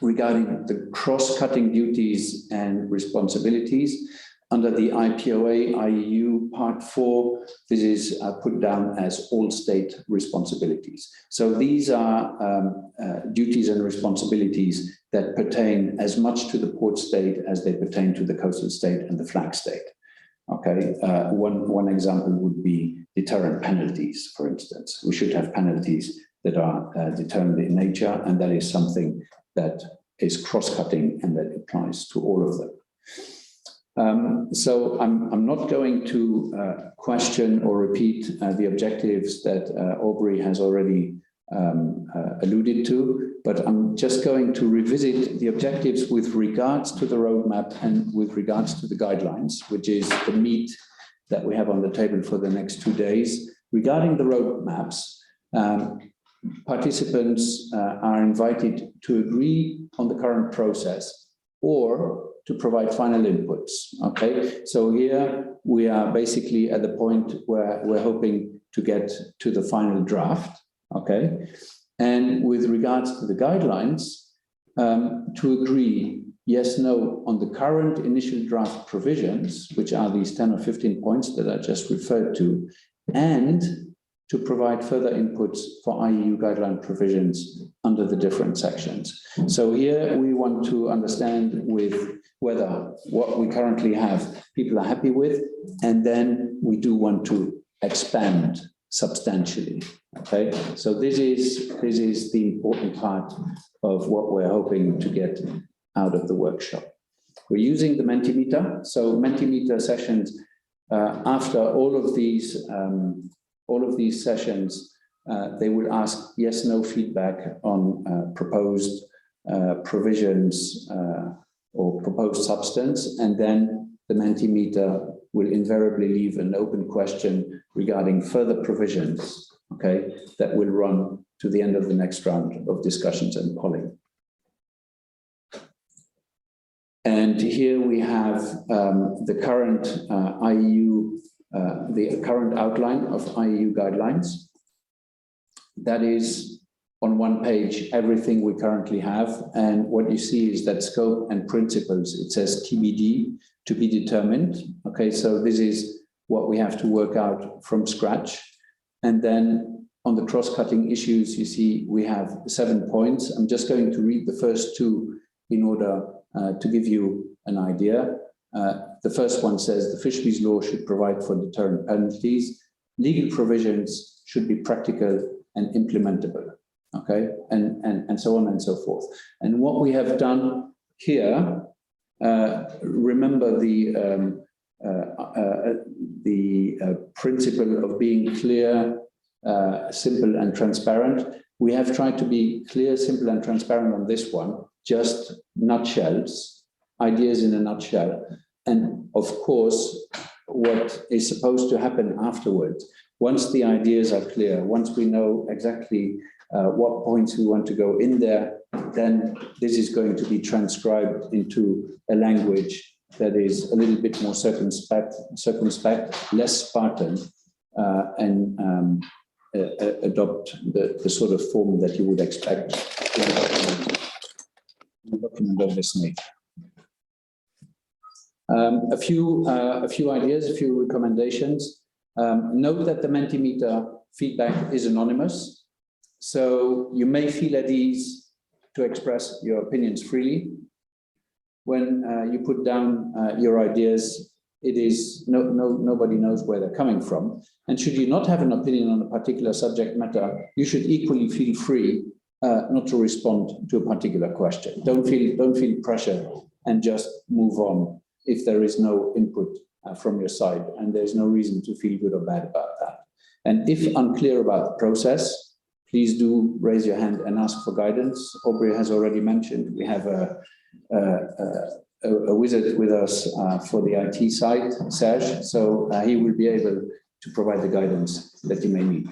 regarding the cross-cutting duties and responsibilities, under the IPOA IUU Part 4, this is put down as all state responsibilities. So these are duties and responsibilities that pertain as much to the port state as they pertain to the coastal state and the flag state. Okay, one example would be deterrent penalties, for instance. We should have penalties that are determined in nature, and that is something that is cross-cutting and that applies to all of them. So I'm not going to question or repeat the objectives that Aubrey has already alluded to, but I'm just going to revisit the objectives with regards to the roadmap and with regards to the guidelines, which is the meat that we have on the table for the next 2 days. Regarding the roadmaps, participants are invited to agree on the current process or to provide final inputs, okay? So here we are basically at the point where we're hoping to get to the final draft, okay? And with regards to the guidelines, to agree yes, no on the current initial draft provisions, which are these 10 or 15 points that I just referred to, and to provide further inputs for IUU guideline provisions under the different sections. So here we want to understand with whether what we currently have people are happy with, and then we do want to expand substantially, okay? So this is the important part of what we're hoping to get out of the workshop. We're using the Mentimeter. So Mentimeter sessions, after all of these sessions, they will ask yes, no feedback on proposed provisions or proposed substance, and then the Mentimeter will invariably leave an open question regarding further provisions, okay, that will run to the end of the next round of discussions and polling. And here we have the current IUU, the current outline of IUU guidelines. That is on one page, everything we currently have. And what you see is that scope and principles, it says TBD, to be determined. Okay, so this is what we have to work out from scratch. And then on the cross-cutting issues, you see we have 7 points. I'm just going to read the first 2 in order to give you an idea. The first one says the fisheries law should provide for deterrent penalties. Legal provisions should be practical and implementable, okay? And so on and so forth. And what we have done here, remember the principle of being clear, simple and transparent. We have tried to be clear, simple and transparent on this one, just nutshells, ideas in a nutshell. And of course, what is supposed to happen afterwards, once the ideas are clear, once we know exactly what points we want to go in there, then this is going to be transcribed into a language that is a little bit more circumspect, less Spartan, and adopt the sort of form that you would expect in a document of this nature. A few ideas, a few recommendations. Note that the Mentimeter feedback is anonymous, so you may feel at ease to express your opinions freely. When you put down your ideas, it is nobody knows where they're coming from. And should you not have an opinion on a particular subject matter, you should equally feel free not to respond to a particular question. Don't feel pressure and just move on if there is no input from your side, and there's no reason to feel good or bad about that. And if unclear about the process, please do raise your hand and ask for guidance. Aubrey has already mentioned we have a wizard with us for the IT side, Serge, so he will be able to provide the guidance that you may need.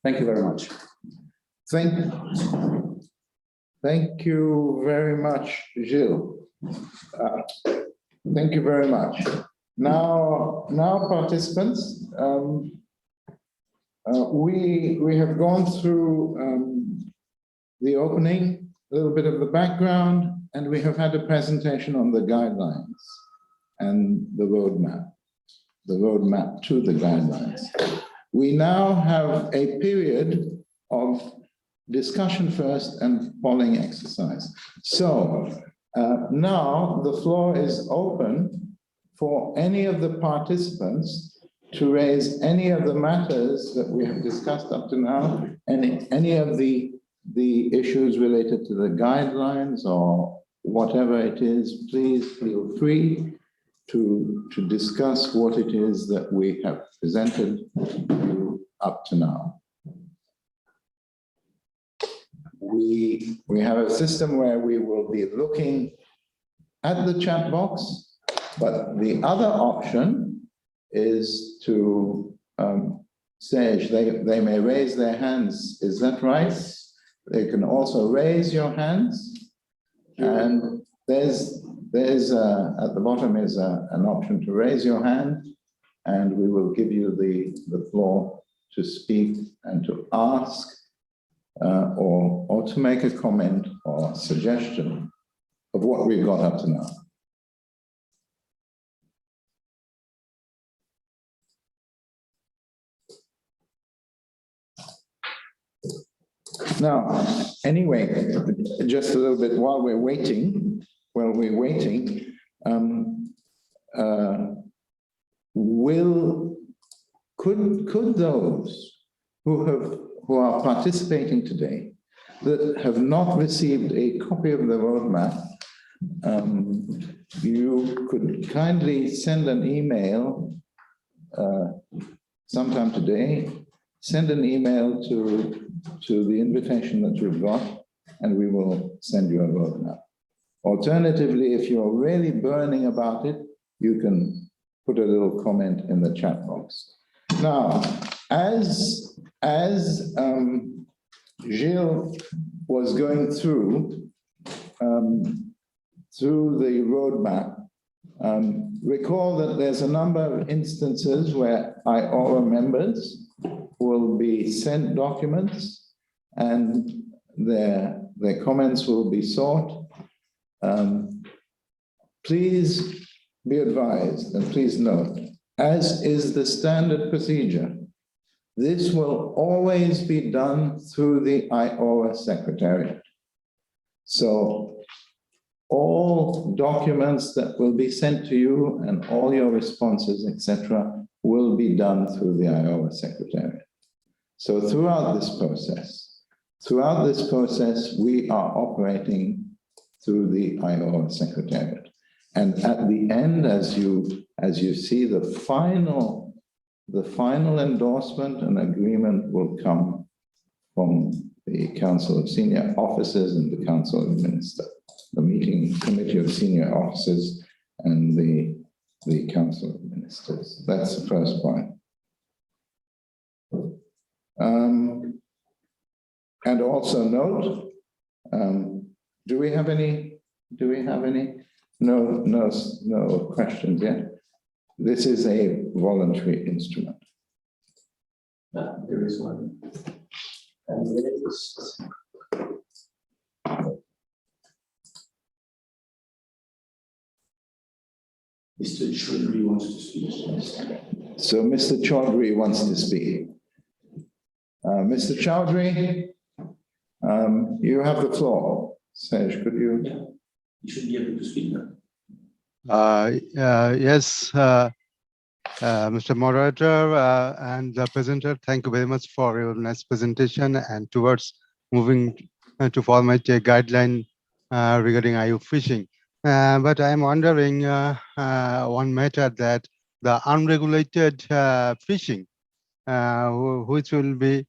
Thank you very much. Thank you very much, Gilles. Thank you very much. Now participants, we have gone through the opening, a little bit of the background, and we have had a presentation on the guidelines and the roadmap to the guidelines. We now have a period of discussion first and polling exercise. So now the floor is open for any of the participants to raise any of the matters that we have discussed up to now, and any of the issues related to the guidelines or whatever it is. Please feel free to discuss what it is that we have presented up to now. We have a system where we will be looking at the chat box, but the other option is to Sage, they may raise their hands. Is that right? They can also raise your hands, and there's at the bottom is an option to raise your hand, and we will give you the floor to speak and to ask or to make a comment or suggestion of what we've got up to now. Now, anyway, just a little bit while we're waiting, could those who are participating today that have not received a copy of the roadmap, you could kindly send an email sometime today. Send an email to the invitation that you've got, and we will send you a roadmap. Alternatively, if you're really burning about it, you can put a little comment in the chat box. Now, as Gilles was going through the roadmap, recall that there's a number of instances where IORA members will be sent documents and their comments will be sought. Please be advised, and please note, as is the standard procedure, this will always be done through the IORA Secretariat. So all documents that will be sent to you and all your responses, etc., will be done through the IORA Secretariat. So throughout this process, we are operating through the IORA Secretariat. And at the end, as you see, the final endorsement and agreement will come from the Council of Senior Officers and the Council of Ministers, the Committee of Senior Officers and the Council of Ministers. That's the first point. And also note do we have any? No questions yet. This is a voluntary instrument. There is one. And it's Mr. Chaudhry wants to speak. So Mr. Chaudhry wants to speak. Mr. Chaudhry, you have the floor. Serge, could you? Yeah, you should be able to speak now. Yes, Mr. Moderator and the presenter, thank you very much for your nice presentation and towards moving to format a guideline regarding IUU fishing. But I'm wondering one matter that the unregulated fishing, which will be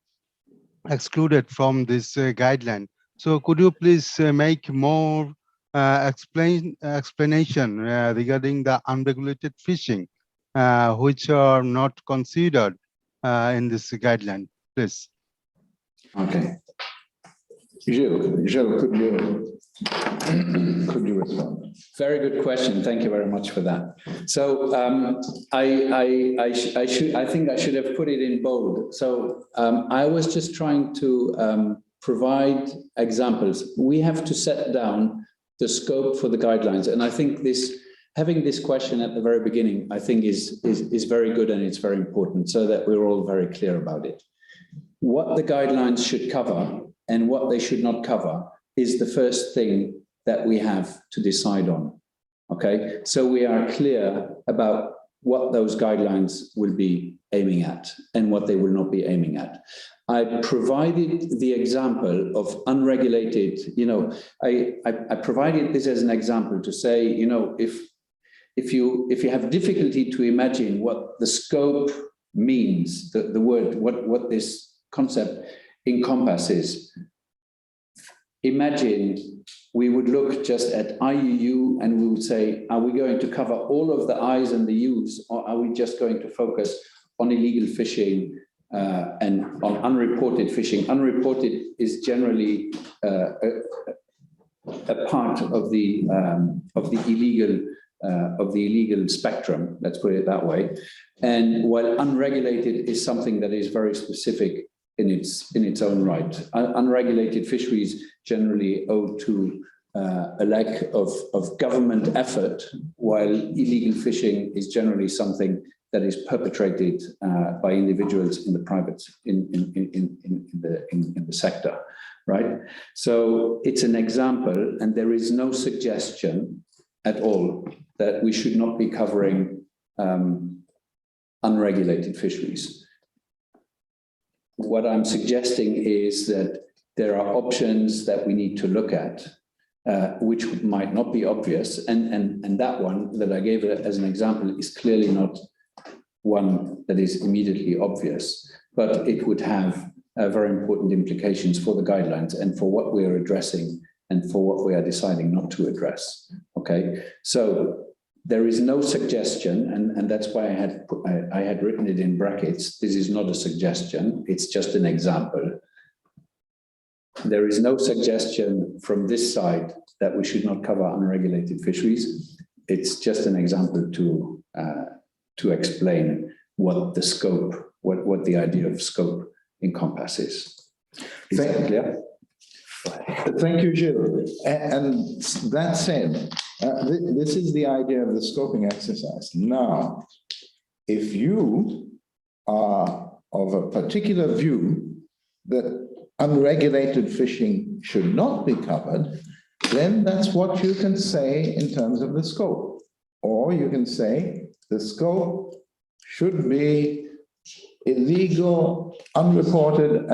excluded from this guideline. So could you please make more explanation regarding the unregulated fishing, which are not considered in this guideline, please? Okay. Gilles, could you respond? Very good question. Thank you very much for that. So I think I should have put it in bold. So I was just trying to provide examples. We have to set down the scope for the guidelines, and I think having this question at the very beginning, I think is very good, and it's very important, so that we're all very clear about it. What the guidelines should cover and what they should not cover is the first thing that we have to decide on. Okay, so we are clear about what those guidelines will be aiming at and what they will not be aiming at. I provided the example of unregulated, I provided this as an example to say, if you have difficulty to imagine what the scope means, the word, what this concept encompasses, imagine we would look just at IUU and we would say, are we going to cover all of the I's and the U's, or are we just going to focus on illegal fishing and on unreported fishing? Unreported is generally a part of the illegal spectrum, let's put it that way. And while unregulated is something that is very specific in its own right. Unregulated fisheries generally owe to a lack of government effort, while illegal fishing is generally something that is perpetrated by individuals in the private in the sector, right? So it's an example, and there is no suggestion at all that we should not be covering unregulated fisheries. What I'm suggesting is that there are options that we need to look at, which might not be obvious. And that one that I gave as an example is clearly not one that is immediately obvious, but it would have very important implications for the guidelines and for what we are addressing and for what we are deciding not to address. Okay, so there is no suggestion, and that's why I had written it in brackets. This is not a suggestion, it's just an example. There is no suggestion from this side that we should not cover unregulated fisheries. It's just an example to explain what the scope, what the idea of scope encompasses. Is that clear? Thank you, Gilles. And that said, this is the idea of the scoping exercise. Now, if you are of a particular view that unregulated fishing should not be covered, then that's what you can say in terms of the scope. Or you can say the scope should be illegal, unreported,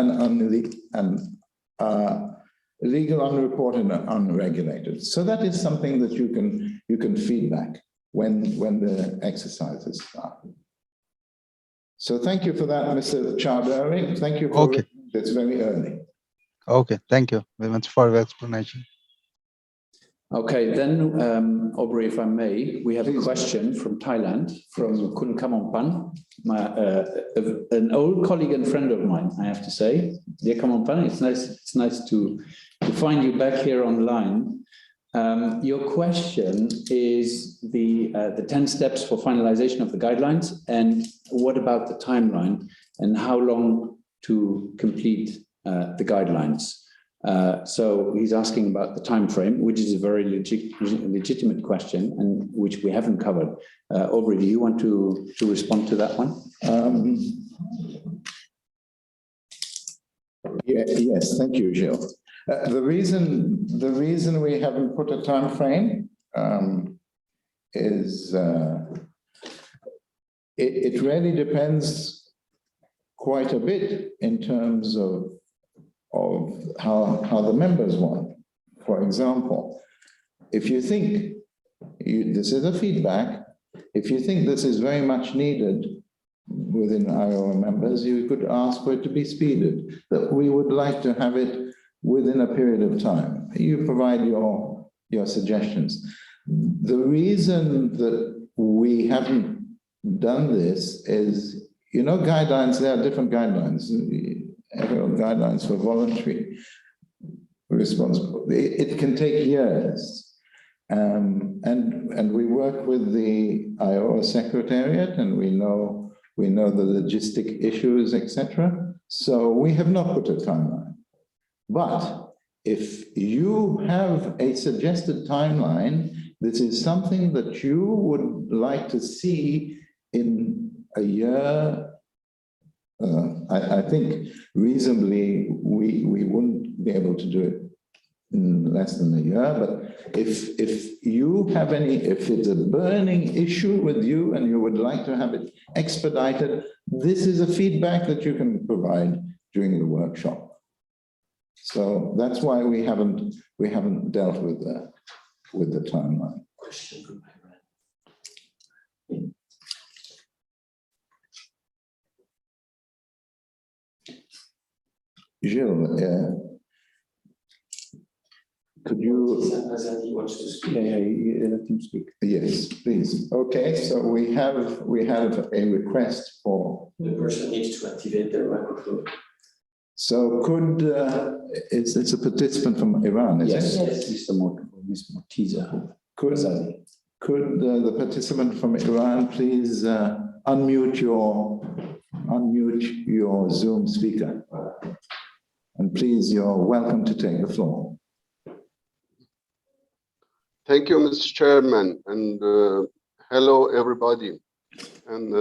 illegal, unreported, and unregulated. So that is something that you can feedback when the exercises start. So thank you for that, Mr. Chaudhary. Thank you for Okay. It's very early. Okay, thank you very much for your explanation. Okay, then, Aubrey, if I may, we have a question from Thailand, from Kun Kamongpan, an old colleague and friend of mine, I have to say. Dear Kamongpan, it's nice to find you back here online. Your question is the 10 steps for finalization of the guidelines, and what about the timeline and how long to complete the guidelines? So he's asking about the time frame, which is a very legitimate question and which we haven't covered. Aubrey, do you want to respond to that one? Yes, thank you, Gilles. The reason we haven't put a time frame is it really depends quite a bit in terms of how the members want. For example, if you think this is a feedback, if you think this is very much needed within IORA members, you could ask for it to be speeded, that we would like to have it within a period of time. You provide your suggestions. The reason that we haven't done this is, you know, guidelines, there are different guidelines. Guidelines for voluntary responsibility. It can take years. And we work with the IORA Secretariat, and we know the logistic issues, etc. So we have not put a timeline. But if you have a suggested timeline, this is something that you would like to see in a year. I think reasonably we wouldn't be able to do it in less than a year, but if you have if it's a burning issue with you and you would like to have it expedited, this is a feedback that you can provide during the workshop. So that's why we haven't dealt with the timeline. Question from Iran. Gilles, could you? Azadi wants to speak. Yeah, let him speak. Yes, please. Okay, so we have a request for. The person needs to activate their microphone. So could it's a participant from Iran, is it? Yes, Ms. Mortiza. Could the participant from Iran please unmute your Zoom speaker? And please, you're welcome to take the floor. Thank you, Mr. Chairman, and hello, everybody. And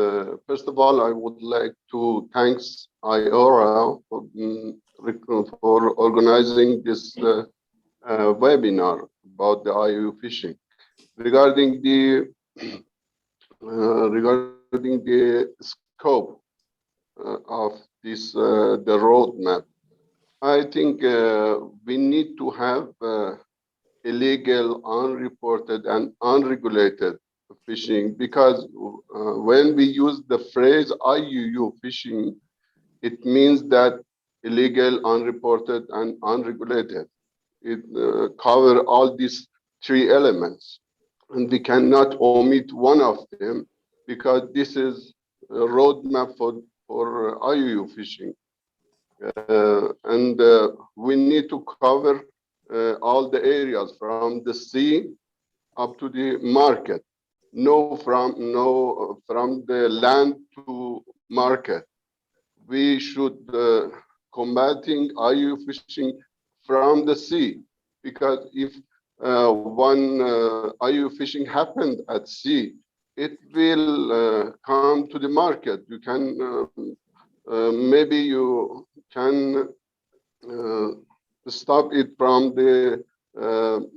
first of all, I would like to thank IORA for organizing this webinar about the IUU fishing. Regarding the scope of this the roadmap, I think we need to have illegal, unreported, and unregulated fishing, because when we use the phrase IUU fishing, it means that illegal, unreported, and unregulated. It covers all these three elements, and we cannot omit one of them because this is a roadmap for IUU fishing. And we need to cover all the areas from the sea up to the market. From the land to market. We should combating IUU fishing from the sea, because if one IUU fishing happened at sea, it will come to the market. You can maybe you can stop it from the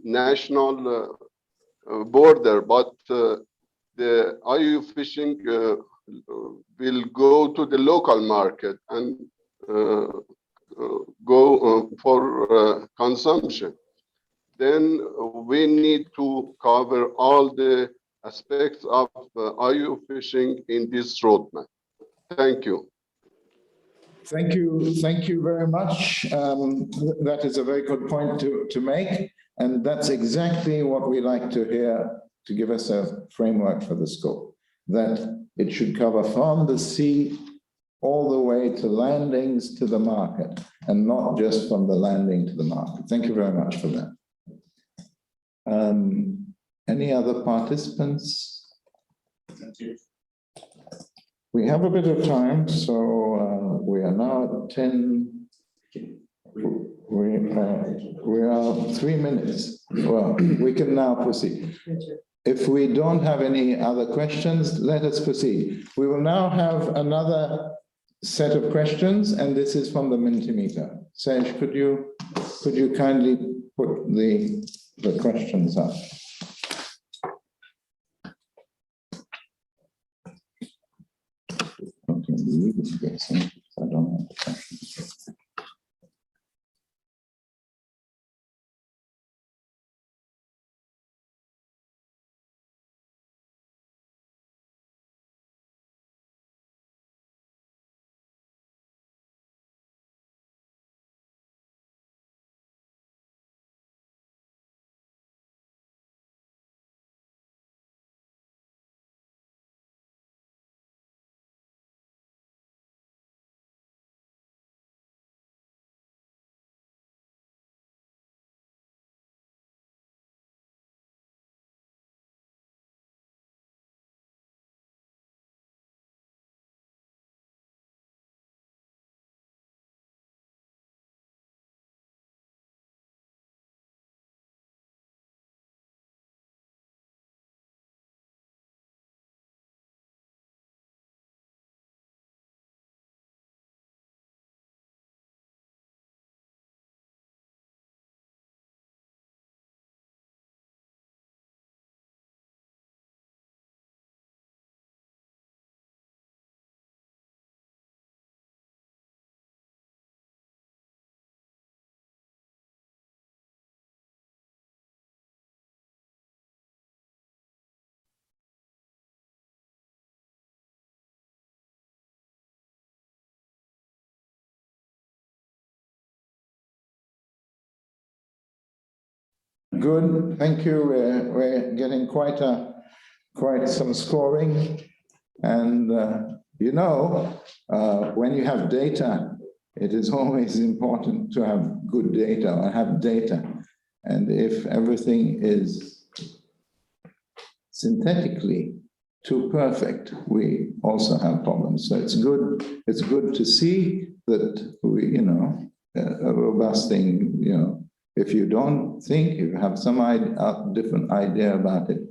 national border, but the IUU fishing will go to the local market and go for consumption. Then we need to cover all the aspects of IUU fishing in this roadmap. Thank you. Thank you very much. That is a very good point to make. And that's exactly what we like to hear to give us a framework for the scope, that it should cover from the sea all the way to landings to the market, and not just from the landing to the market. Thank you very much for that. Any other participants? Thank you. We have a bit of time, so we are now at 10. We are 3 minutes. Well, we can now proceed. If we don't have any other questions, let us proceed. We will now have another set of questions, and this is from the Mentimeter. Sage, could you kindly put the questions up? I don't have the questions. Good, thank you. We're getting quite some scoring, and when you have data, it is always important to have good data or have data. And if everything is synthetically too perfect, we also have problems. So it's good to see that we, a robust thing, if you don't think, you have some different idea about it,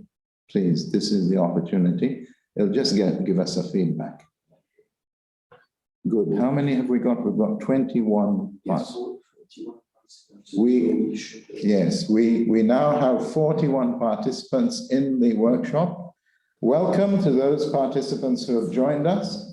please, this is the opportunity. It'll just give us a feedback. Good. How many have we got? We've got 21. Yes. We now have 41 participants in the workshop. Welcome to those participants who have joined us.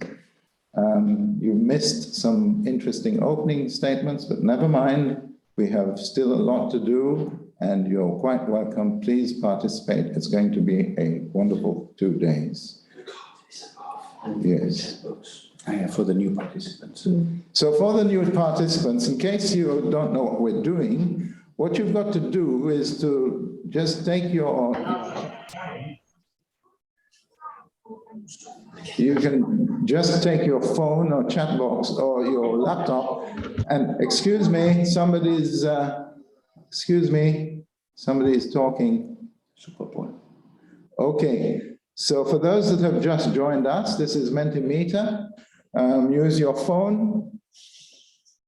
You missed some interesting opening statements, but never mind. We have still a lot to do, and you're quite welcome. Please participate. It's going to be a wonderful 2 days. Yes. For the new participants. So for the new participants, in case you don't know what we're doing, what you've got to do is to just take your... You can just take your phone or chat box or your laptop and, excuse me, somebody's talking. Okay, so for those that have just joined us, this is Mentimeter. Use your phone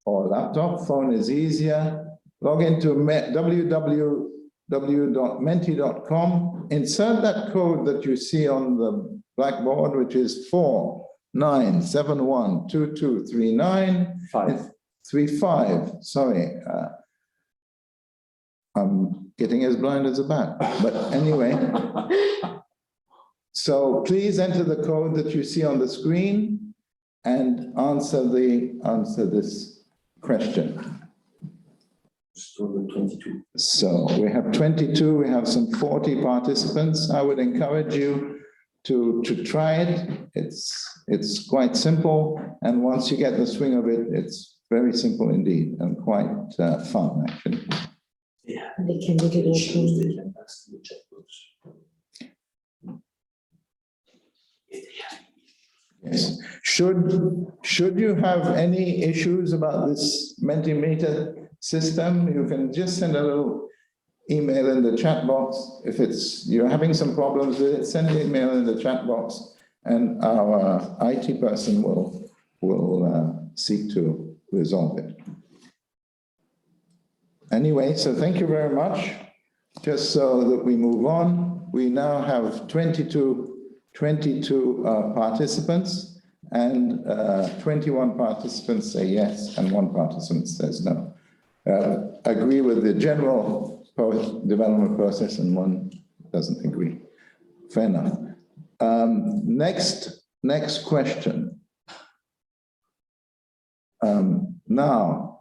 or laptop. Phone is easier. Log into www.menti.com. Insert that code that you see on the blackboard, which is 4971223935. Sorry, I'm getting as blind as a bat. But anyway, so please enter the code that you see on the screen and answer this question. 22. So we have 22. We have some 40 participants. I would encourage you to try it. It's quite simple, and once you get the swing of it, it's very simple indeed and quite fun actually. They can do the Issues they open. can ask in the chat box. Yes. Should you have any issues about this Mentimeter system, you can just send a little email in the chat box. If you're having some problems with it, send an email in the chat box, and our IT person will seek to resolve it. Anyway, so thank you very much. Just so that we move on, we now have 22 participants, and 21 participants say yes, and 1 participant says no. Agree with the general development process, and 1 doesn't agree. Fair enough. Next question. Now,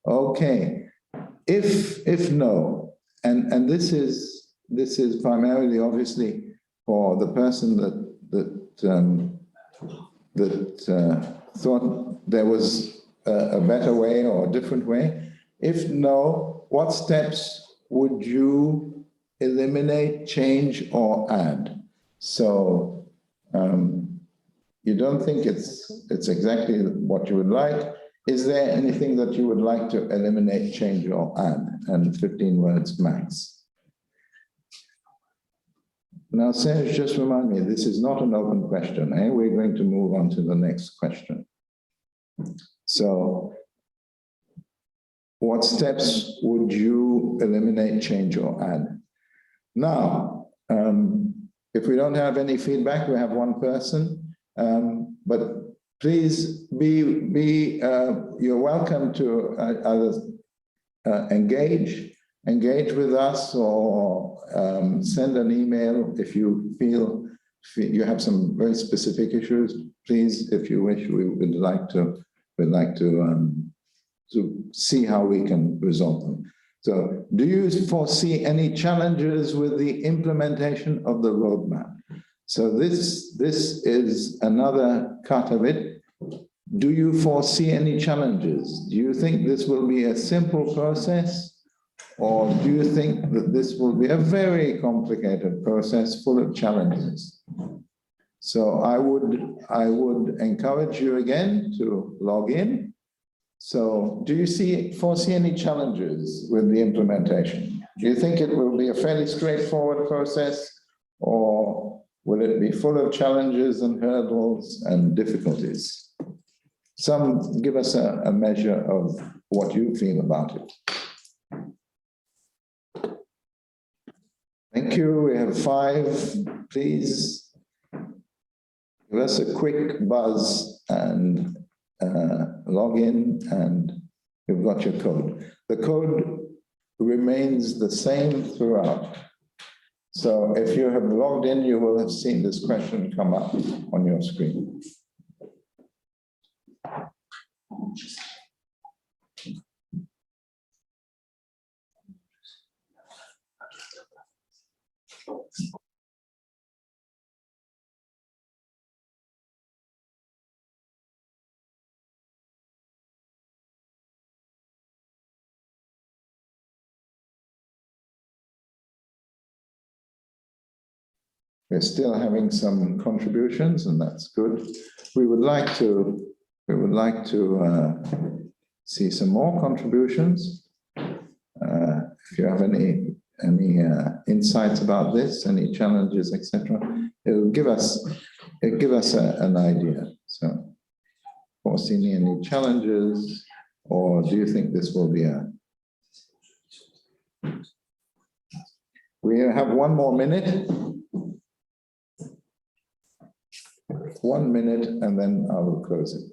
okay, if no, and this is primarily obviously for the person that thought there was a better way or a different way. If no, what steps would you eliminate, change, or add? So you don't think it's exactly what you would like. Is there anything that you would like to eliminate, change, or add? And 15 words max. Now, Serge, just remind me, this is not an open question, eh? We're going to move on to the next question. So, what steps would you eliminate, change, or add? Now, if we don't have any feedback, we have 1 person, but please you're welcome to either engage with us, or send an email if you feel you have some very specific issues. Please, if you wish, we would like to see how we can resolve them. So, do you foresee any challenges with the implementation of the roadmap? So this is another cut of it. Do you foresee any challenges? Do you think this will be a simple process? Or do you think that this will be a very complicated process full of challenges? So I would encourage you again to log in. So do you foresee any challenges with the implementation? Do you think it will be a fairly straightforward process, or will it be full of challenges and hurdles and difficulties? Some give us a measure of what you feel about it. Thank you. We have 5. Please give us a quick buzz and log in, and you've got your code. The code remains the same throughout. So if you have logged in, you will have seen this question come up on your screen. We're still having some contributions, and that's good. We would like to see some more contributions. If you have any insights about this, any challenges, etc., it'll give us an idea. So, foresee any challenges, or do you think this will be a? We have 1 more minute. 1 minute, and then I will close it.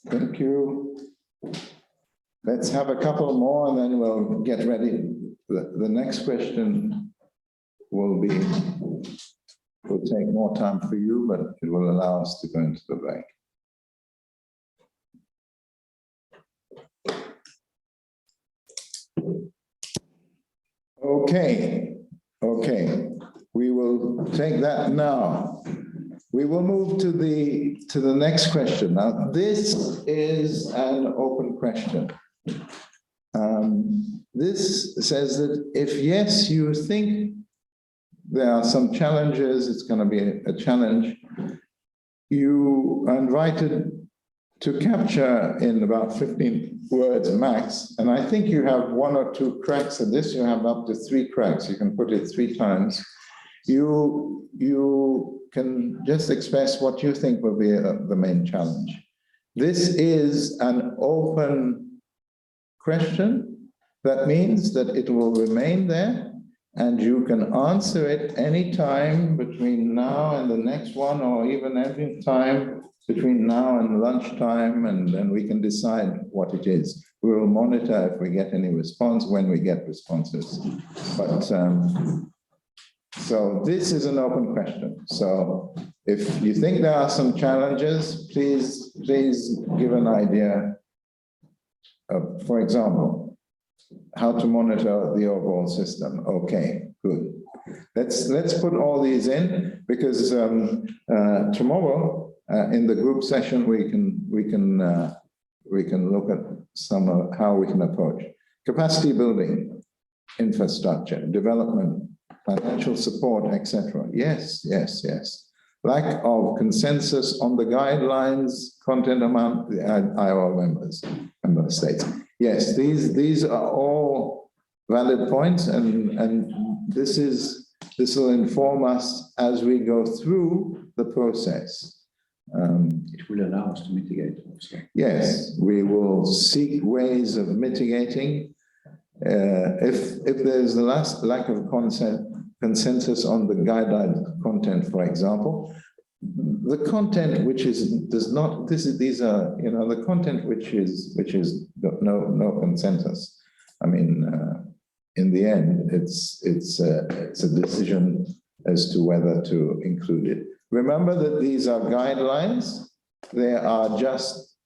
Thank you. Let's have a couple more and then we'll get ready. The next question will take more time for you, but it will allow us to go into the break. Okay, we will take that now. We will move to the next question. Now, this is an open question. This says that if yes, you think there are some challenges, it's going to be a challenge, you are invited to capture in about 15 words max, and I think you have 1 or 2 cracks at this. You have up to 3 cracks. You can put it 3 times. You can just express what you think will be the main challenge. This is an open question. That means that it will remain there, and you can answer it any time between now and the next one, or even every time between now and lunchtime, and then we can decide what it is. We will monitor if we get any response, when we get responses. But so this is an open question. So if you think there are some challenges, please give an idea of, for example, how to monitor the overall system. Okay, good. Let's put all these in, because tomorrow in the group session we can look at some of how we can approach capacity building, infrastructure development, financial support, etc. Yes. Lack of consensus on the guidelines, content amount, the IORA member states. Yes, these are all valid points, and this will inform us as we go through the process. It will allow us to mitigate also. Yes, we will seek ways of mitigating. If there's the lack of consensus on the guideline content, for example, the content which the content which is no consensus. I mean, in the end, it's a decision as to whether to include it. Remember that these are guidelines. They are just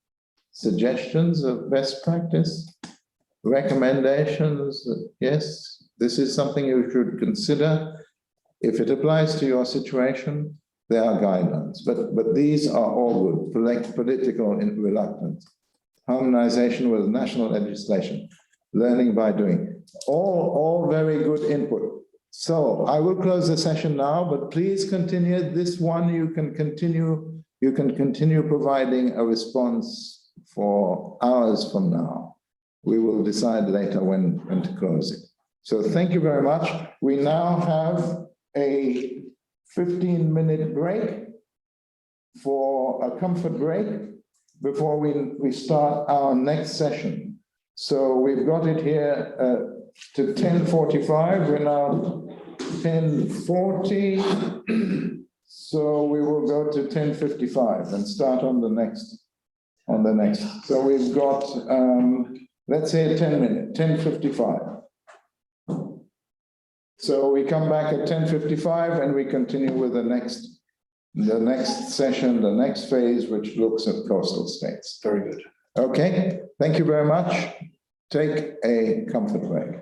suggestions of best practice, recommendations. Yes, this is something you should consider. If it applies to your situation, there are guidelines, but these are all good. Political reluctance, harmonization with national legislation, learning by doing, all very good input. So I will close the session now, but please continue. This one you can continue providing a response for hours from now. We will decide later when to close it. So thank you very much. We now have a 15-minute break for a comfort break before we start our next session. So we've got it here to 10:45. We're now 10:40. So we will go to 10:55 and start on the next. So we've got, let's say 10 minutes, 10:55. So we come back at 10:55 and we continue with the next session, the next phase, which looks at coastal states. Very good. Okay, thank you very much. Take a comfort break.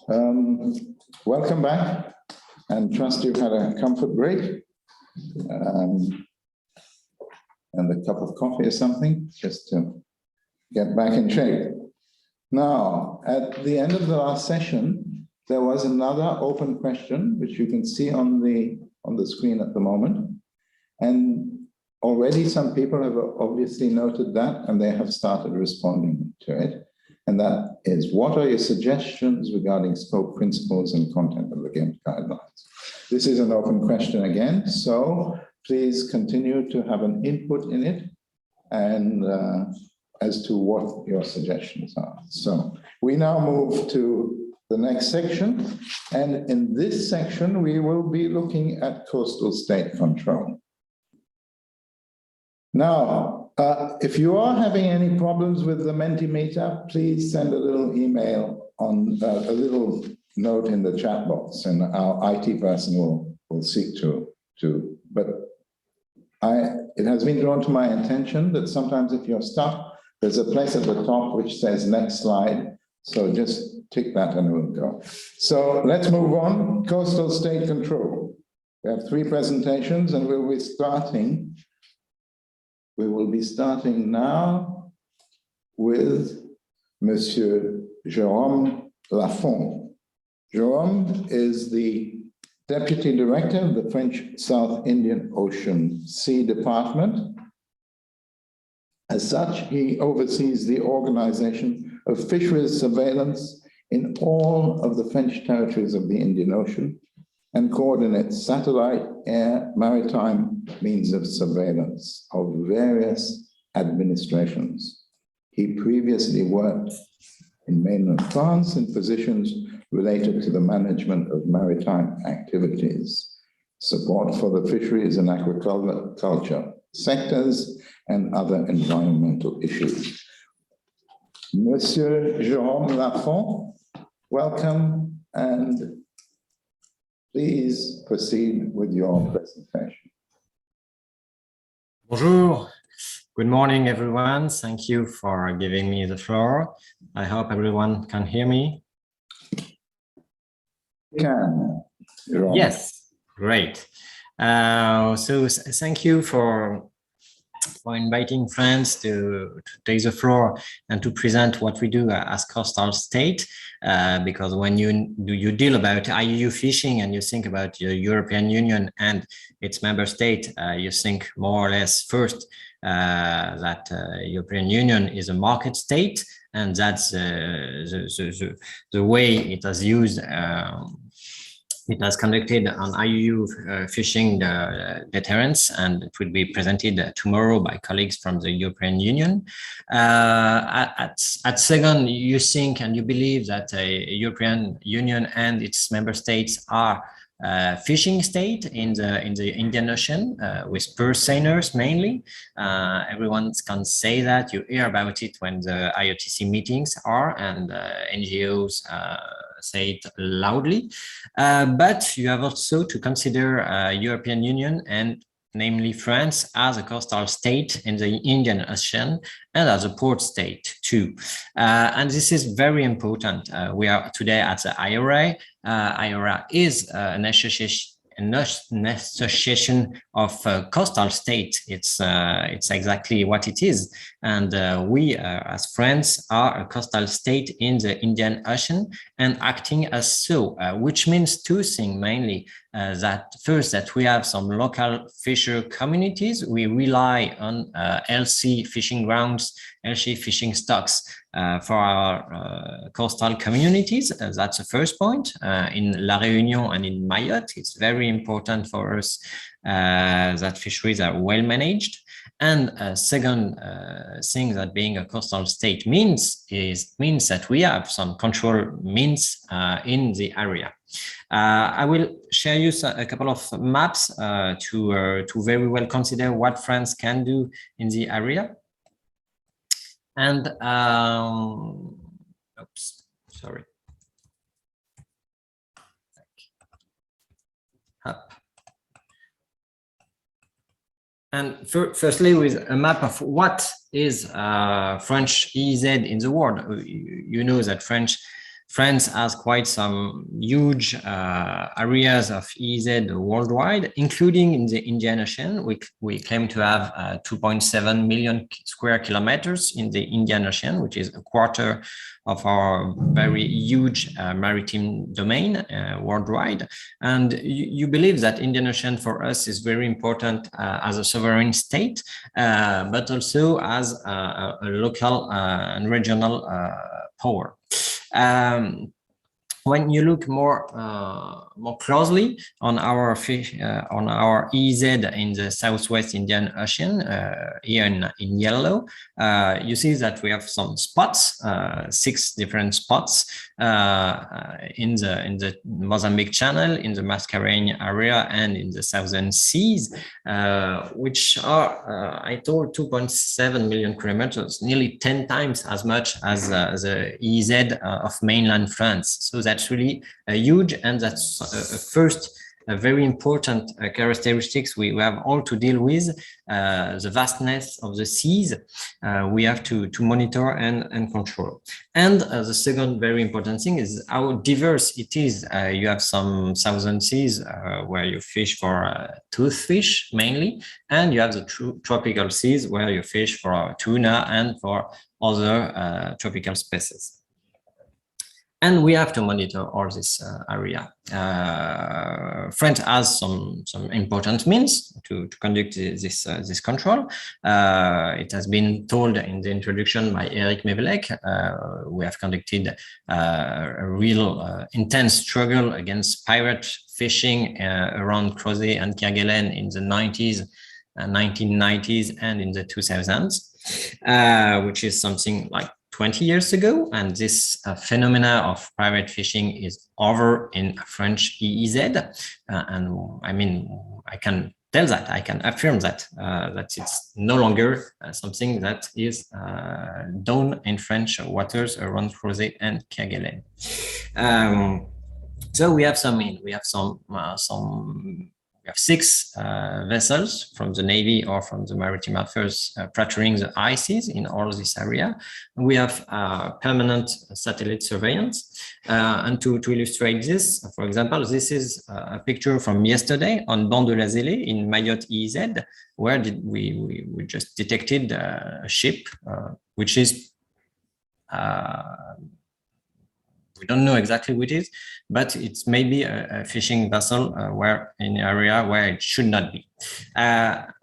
Welcome back, and trust you've had a comfort break and a cup of coffee or something, just to get back in shape. Now, at the end of the last session, there was another open question, which you can see on the screen at the moment. And already some people have obviously noted that, and they have started responding to it. And that is, what are your suggestions regarding scope, principles, and content of the GAME guidelines? This is an open question again, so please continue to have an input in it and as to what your suggestions are. So we now move to the next section. And in this section, we will be looking at coastal state control. Now, if you are having any problems with the Mentimeter, please send a little email on a little note in the chat box, and our IT person will seek to. But it has been drawn to my attention that sometimes if you're stuck, there's a place at the top which says next slide. So just tick that and we'll go. So let's move on. Coastal state control. We have 3 presentations, and we will be starting now with Monsieur Jérôme Lafon. Jérôme is the Deputy Director of the French South Indian Ocean Sea Department. As such, he oversees the organization of fisheries surveillance in all of the French territories of the Indian Ocean and coordinates satellite, air, maritime means of surveillance of various administrations. He previously worked in mainland France in positions related to the management of maritime activities, support for the fisheries and aquaculture sectors, and other environmental issues. Monsieur Jérôme Lafon, welcome, and please proceed with your presentation. Bonjour. Good morning, everyone. Thank you for giving me the floor. I hope everyone can hear me. Can. Jérôme. Yes, great. So thank you for inviting friends to take the floor and to present what we do as coastal state, because when you deal about IUU fishing and you think about the European Union and its member state, you think more or less first that European Union is a market state, and that's the way it has used it has conducted on IUU fishing deterrence, and it will be presented tomorrow by colleagues from the European Union. At second, you think and you believe that a European Union and its member states are fishing state in the Indian Ocean with purseaners mainly. Everyone can say that. You hear about it when the IOTC meetings are, and NGOs say it loudly. But you have also to consider European Union and namely France as a coastal state in the Indian Ocean and as a port state too. And this is very important. We are today at the IORA. IORA is an association of coastal states. It's exactly what it is. And we, as France, are a coastal state in the Indian Ocean and acting as so, which means 2 things mainly. That first, that we have some local fisher communities. We rely on LC fishing grounds, LC fishing stocks for our coastal communities. That's the first point. In La Réunion and in Mayotte, it's very important for us that fisheries are well managed. And second thing that being a coastal state means that we have some control means in the area. I will share you a couple of maps to very well consider what France can do in the area. And oops, sorry. Up. And firstly, with a map of what is French EEZ in the world. You know that French France has quite some huge areas of EEZ worldwide, including in the Indian Ocean. We claim to have 2.7 million square kilometers in the Indian Ocean, which is a quarter of our very huge maritime domain worldwide. And you believe that Indian Ocean for us is very important as a sovereign state, but also as a local and regional power. When you look more closely on our EEZ in the Southwest Indian Ocean, here in yellow, you see that we have some spots, 6 different spots in the Mozambique Channel, in the Mascareignes area, and in the Southern Seas, which are, I told, 2.7 million kilometers, nearly 10 times as much as the EEZ of mainland France. So that's really huge, and that's first a very important characteristics we have all to deal with, the vastness of the seas we have to monitor and control. And the second very important thing is how diverse it is. You have some southern seas where you fish for toothfish mainly, and you have the tropical seas where you fish for tuna and for other tropical species. And we have to monitor all this area. France has some important means to conduct this control. It has been told in the introduction by Eric Mevelec. We have conducted a real intense struggle against pirate fishing around Crozet and Kerguelen in the 90s, 1990s, and in the 2000s, which is something like 20 years ago, and this phenomena of pirate fishing is over in French EEZ, and I mean, I can tell that, I can affirm that, that it's no longer something that is done in French waters around Crozet and Kerguelen. So we have we have 6 vessels from the Navy or from the Maritime Affairs patrolling the ICs in all this area. We have permanent satellite surveillance. And to illustrate this, for example, this is a picture from yesterday on Banc de la Zélée in Mayotte EEZ, where we just detected a ship, which is we don't know exactly what it is, but it's maybe a fishing vessel where in an area where it should not be.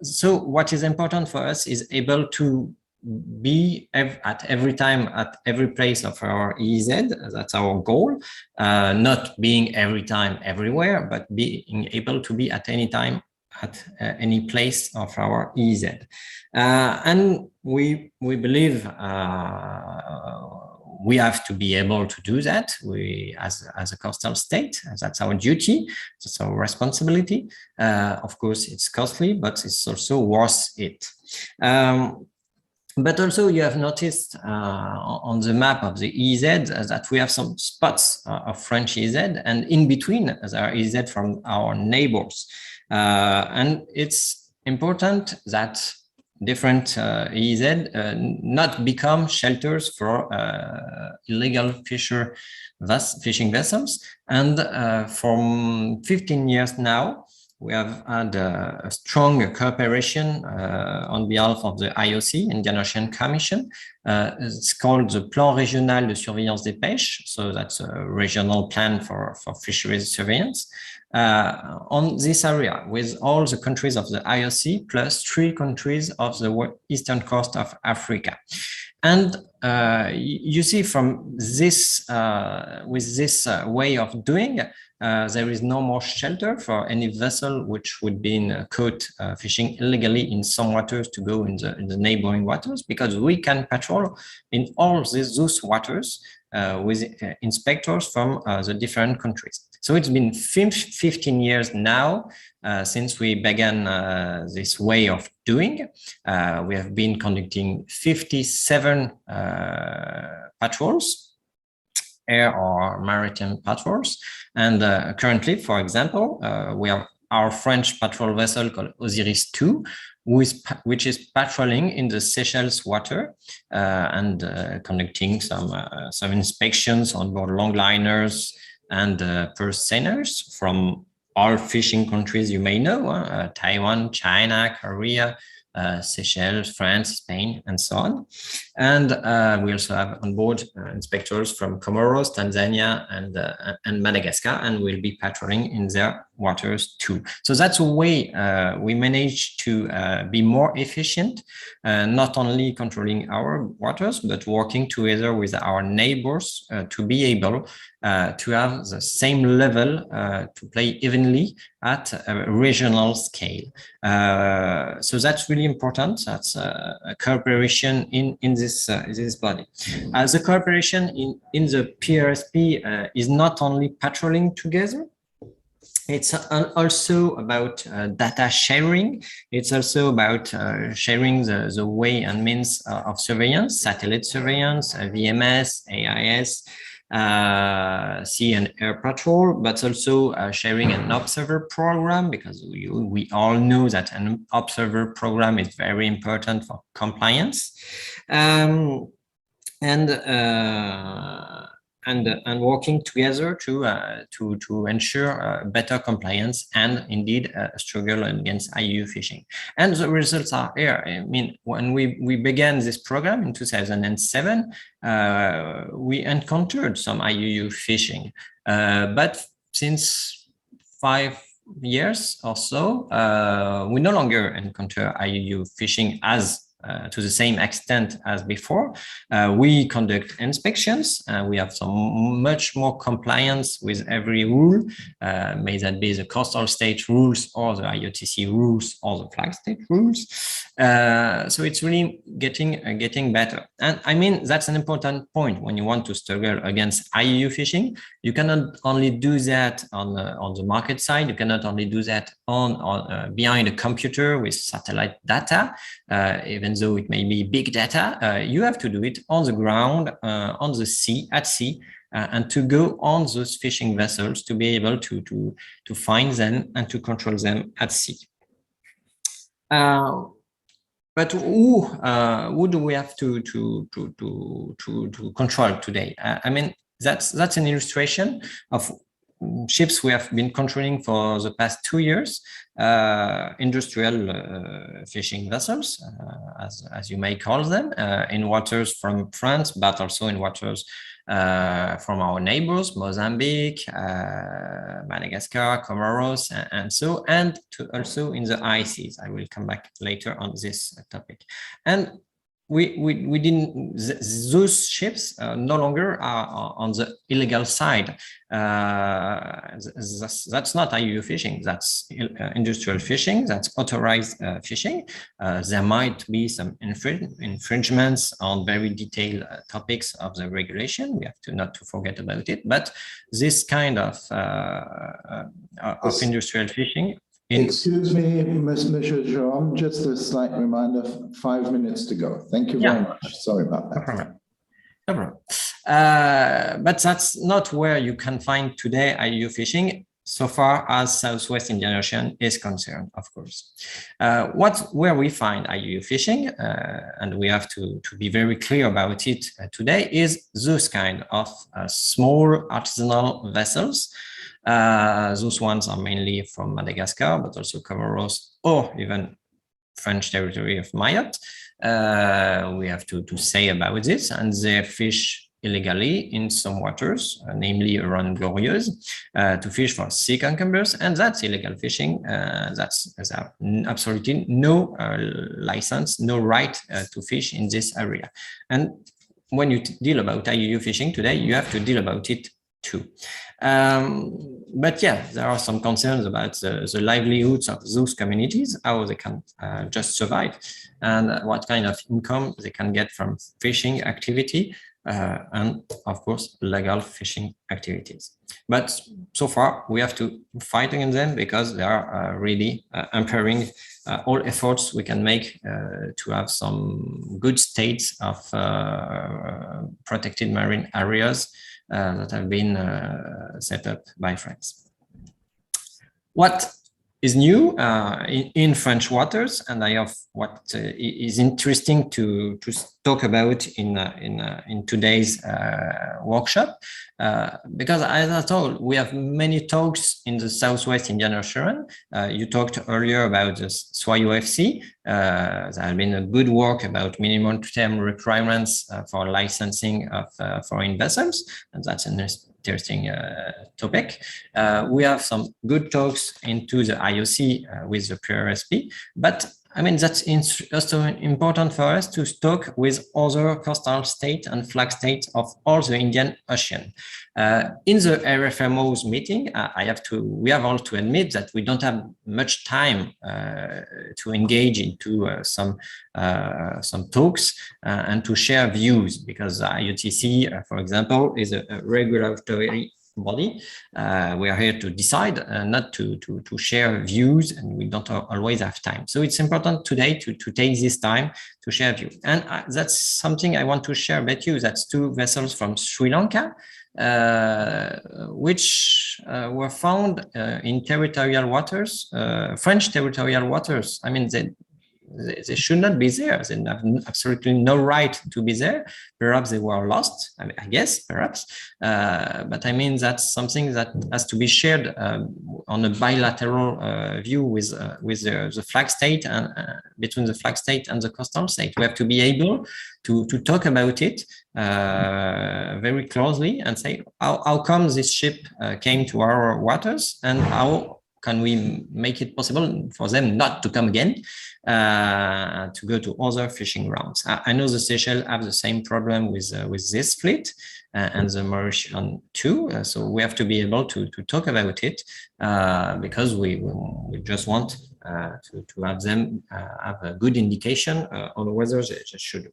So what is important for us is able to be at every time, at every place of our EEZ. That's our goal. Not being every time everywhere, but being able to be at any time at any place of our EEZ. And we believe we have to be able to do that. We, as a coastal state, that's our duty, that's our responsibility. Of course, it's costly, but it's also worth it. But also you have noticed on the map of the EEZ that we have some spots of French EEZ, and in between there are EEZ from our neighbors. And it's important that different EEZ not become shelters for illegal fishing vessels. And from 15 years now, we have had a strong cooperation on behalf of the IOC, Indian Ocean Commission. It's called the Plan Régional de Surveillance des Pêches. So that's a regional plan for fisheries surveillance on this area with all the countries of the IOC plus 3 countries of the eastern coast of Africa. And you see from this, with this way of doing, there is no more shelter for any vessel which would be caught fishing illegally in some waters to go in the neighboring waters, because we can patrol in all those waters with inspectors from the different countries. So it's been 15 years now since we began this way of doing. We have been conducting 57 patrols, air or maritime patrols. And currently, for example, we have our French patrol vessel called Osiris 2, which is patrolling in the Seychelles water and conducting some inspections on board longliners and purse seiners from all fishing countries you may know, Taiwan, China, Korea, Seychelles, France, Spain, and so on. And we also have on board inspectors from Comoros, Tanzania, and Madagascar, and we'll be patrolling in their waters too. So that's a way we manage to be more efficient, not only controlling our waters, but working together with our neighbors to be able to have the same level to play evenly at a regional scale. So that's really important. That's a cooperation in this body. The cooperation in the PRSP is not only patrolling together. It's also about data sharing. It's also about sharing the way and means of surveillance, satellite surveillance, VMS, AIS, sea and air patrol, but also sharing an observer program, because we all know that an observer program is very important for compliance. And working together to ensure better compliance and indeed a struggle against IUU fishing. And the results are here. I mean, when we began this program in 2007, we encountered some IUU fishing, but since 5 years or so, we no longer encounter IUU fishing as to the same extent as before. We conduct inspections. We have some much more compliance with every rule, may that be the coastal state rules or the IOTC rules or the flag state rules. So it's really getting better. And I mean, that's an important point when you want to struggle against IUU fishing. You cannot only do that on the market side. You cannot only do that on behind a computer with satellite data, even though it may be big data. You have to do it on the ground, on the sea, at sea, and to go on those fishing vessels to be able to find them and to control them at sea. But who do we have to control today? I mean, that's an illustration of ships we have been controlling for the past 2 years, industrial fishing vessels, as you may call them, in waters from France, but also in waters from our neighbors, Mozambique, Madagascar, Comoros, and also in the high seas. I will come back later on this topic. And we didn't, those ships no longer are on the illegal side. That's not IUU fishing, that's industrial fishing, that's authorized fishing. There might be some infringements on very detailed topics of the regulation. We have to not to forget about it, but this kind of industrial fishing. Excuse me, Monsieur Jérôme, just a slight reminder, 5 minutes to go. Thank you very much. Sorry about that. No problem. But that's not where you can find today IUU fishing, so far as Southwest Indian Ocean is concerned, of course. Where we find IUU fishing, and we have to be very clear about it today, is those kind of small artisanal vessels. Those ones are mainly from Madagascar, but also Comoros or even French territory of Mayotte. We have to say about this, and they fish illegally in some waters, namely around Glorieuse, to fish for sea cucumbers, and that's illegal fishing. That's absolutely no license, no right to fish in this area. And when you deal about IUU fishing today, you have to deal about it too. But yeah, there are some concerns about the livelihoods of those communities, how they can just survive, and what kind of income they can get from fishing activity, and of course, legal fishing activities. But so far, we have to fight against them because they are really impairing all efforts we can make to have some good states of protected marine areas that have been set up by France. What is new in French waters, and I have what is interesting to talk about in today's workshop, because as I told, we have many talks in the Southwest Indian Ocean. You talked earlier about the SWI-OFC. There has been a good work about minimum term requirements for licensing of foreign vessels, and that's an interesting topic. We have some good talks into the IOC with the PRSP, but I mean, that's also important for us to talk with other coastal states and flag states of all the Indian Ocean. In the RFMO's meeting, we have all to admit that we don't have much time to engage into some talks and to share views, because IOTC, for example, is a regulatory body. We are here to decide, not to share views, and we don't always have time. So it's important today to take this time to share views. And that's something I want to share with you. That's 2 vessels from Sri Lanka, which were found in territorial waters, French territorial waters. I mean, they should not be there. They have absolutely no right to be there. Perhaps they were lost, I guess, perhaps. But I mean, that's something that has to be shared on a bilateral view with the flag state and between the flag state and the coastal state. We have to be able to talk about it very closely and say, how come this ship came to our waters, and how can we make it possible for them not to come again, to go to other fishing grounds? I know the Seychelles have the same problem with this fleet and the Mauritian too. So we have to be able to talk about it because we just want to have them have a good indication on whether they should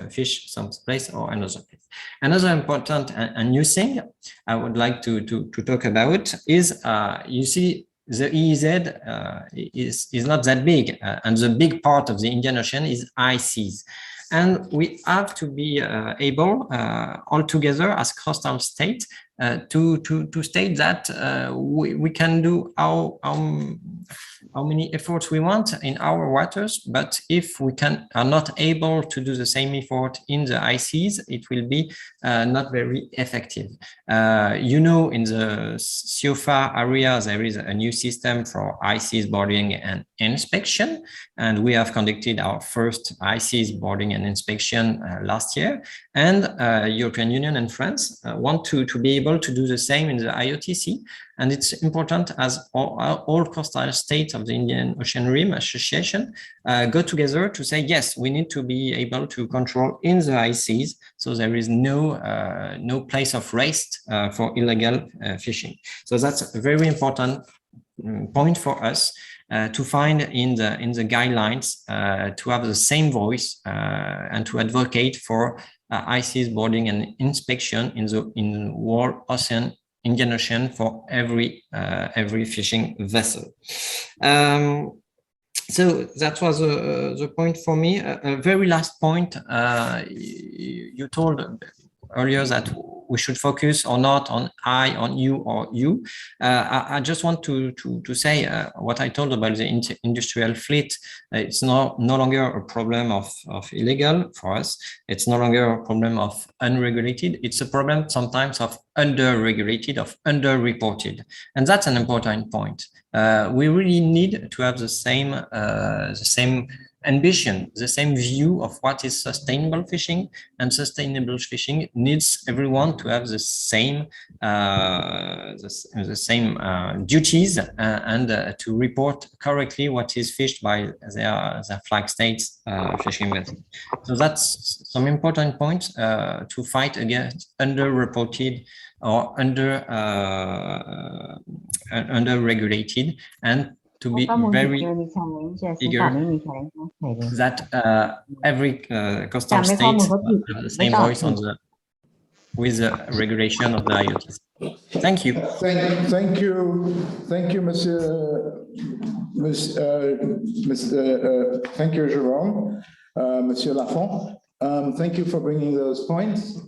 fish some place or another place. Another important and new thing I would like to talk about is, you see, the EEZ is not that big, and the big part of the Indian Ocean is high seas. And we have to be able, all together as coastal state, to state that we can do how many efforts we want in our waters, but if we are not able to do the same effort in the high seas, it will be not very effective. You know, in the COFA area, there is a new system for high seas boarding and inspection, and we have conducted our first high seas boarding and inspection last year. And European Union and France want to be able to do the same in the IOTC. And it's important, as all coastal states of the Indian Ocean Rim Association go together to say, yes, we need to be able to control in the high seas, so there is no place of rest for illegal fishing. So that's a very important point for us to find in the guidelines, to have the same voice and to advocate for high seas boarding and inspection in world ocean, Indian Ocean, for every fishing vessel. So that was the point for me. A very last point, you told earlier that we should focus or not on I, on you, or you. I just want to say what I told about the industrial fleet. It's no longer a problem of illegal for us. It's no longer a problem of unregulated. It's a problem sometimes of under-regulated, of under-reported. And that's an important point. We really need to have the same ambition, the same view of what is sustainable fishing, and sustainable fishing needs everyone to have the same duties and to report correctly what is fished by their flag states fishing vessels. So that's some important points to fight against under-reported or under-regulated, and to be very eager that every coastal state have the same voice with the regulation of the IOTC. Thank you. Thank you, Monsieur. Thank you, Jérôme, Monsieur Lafon. Thank you for bringing those points.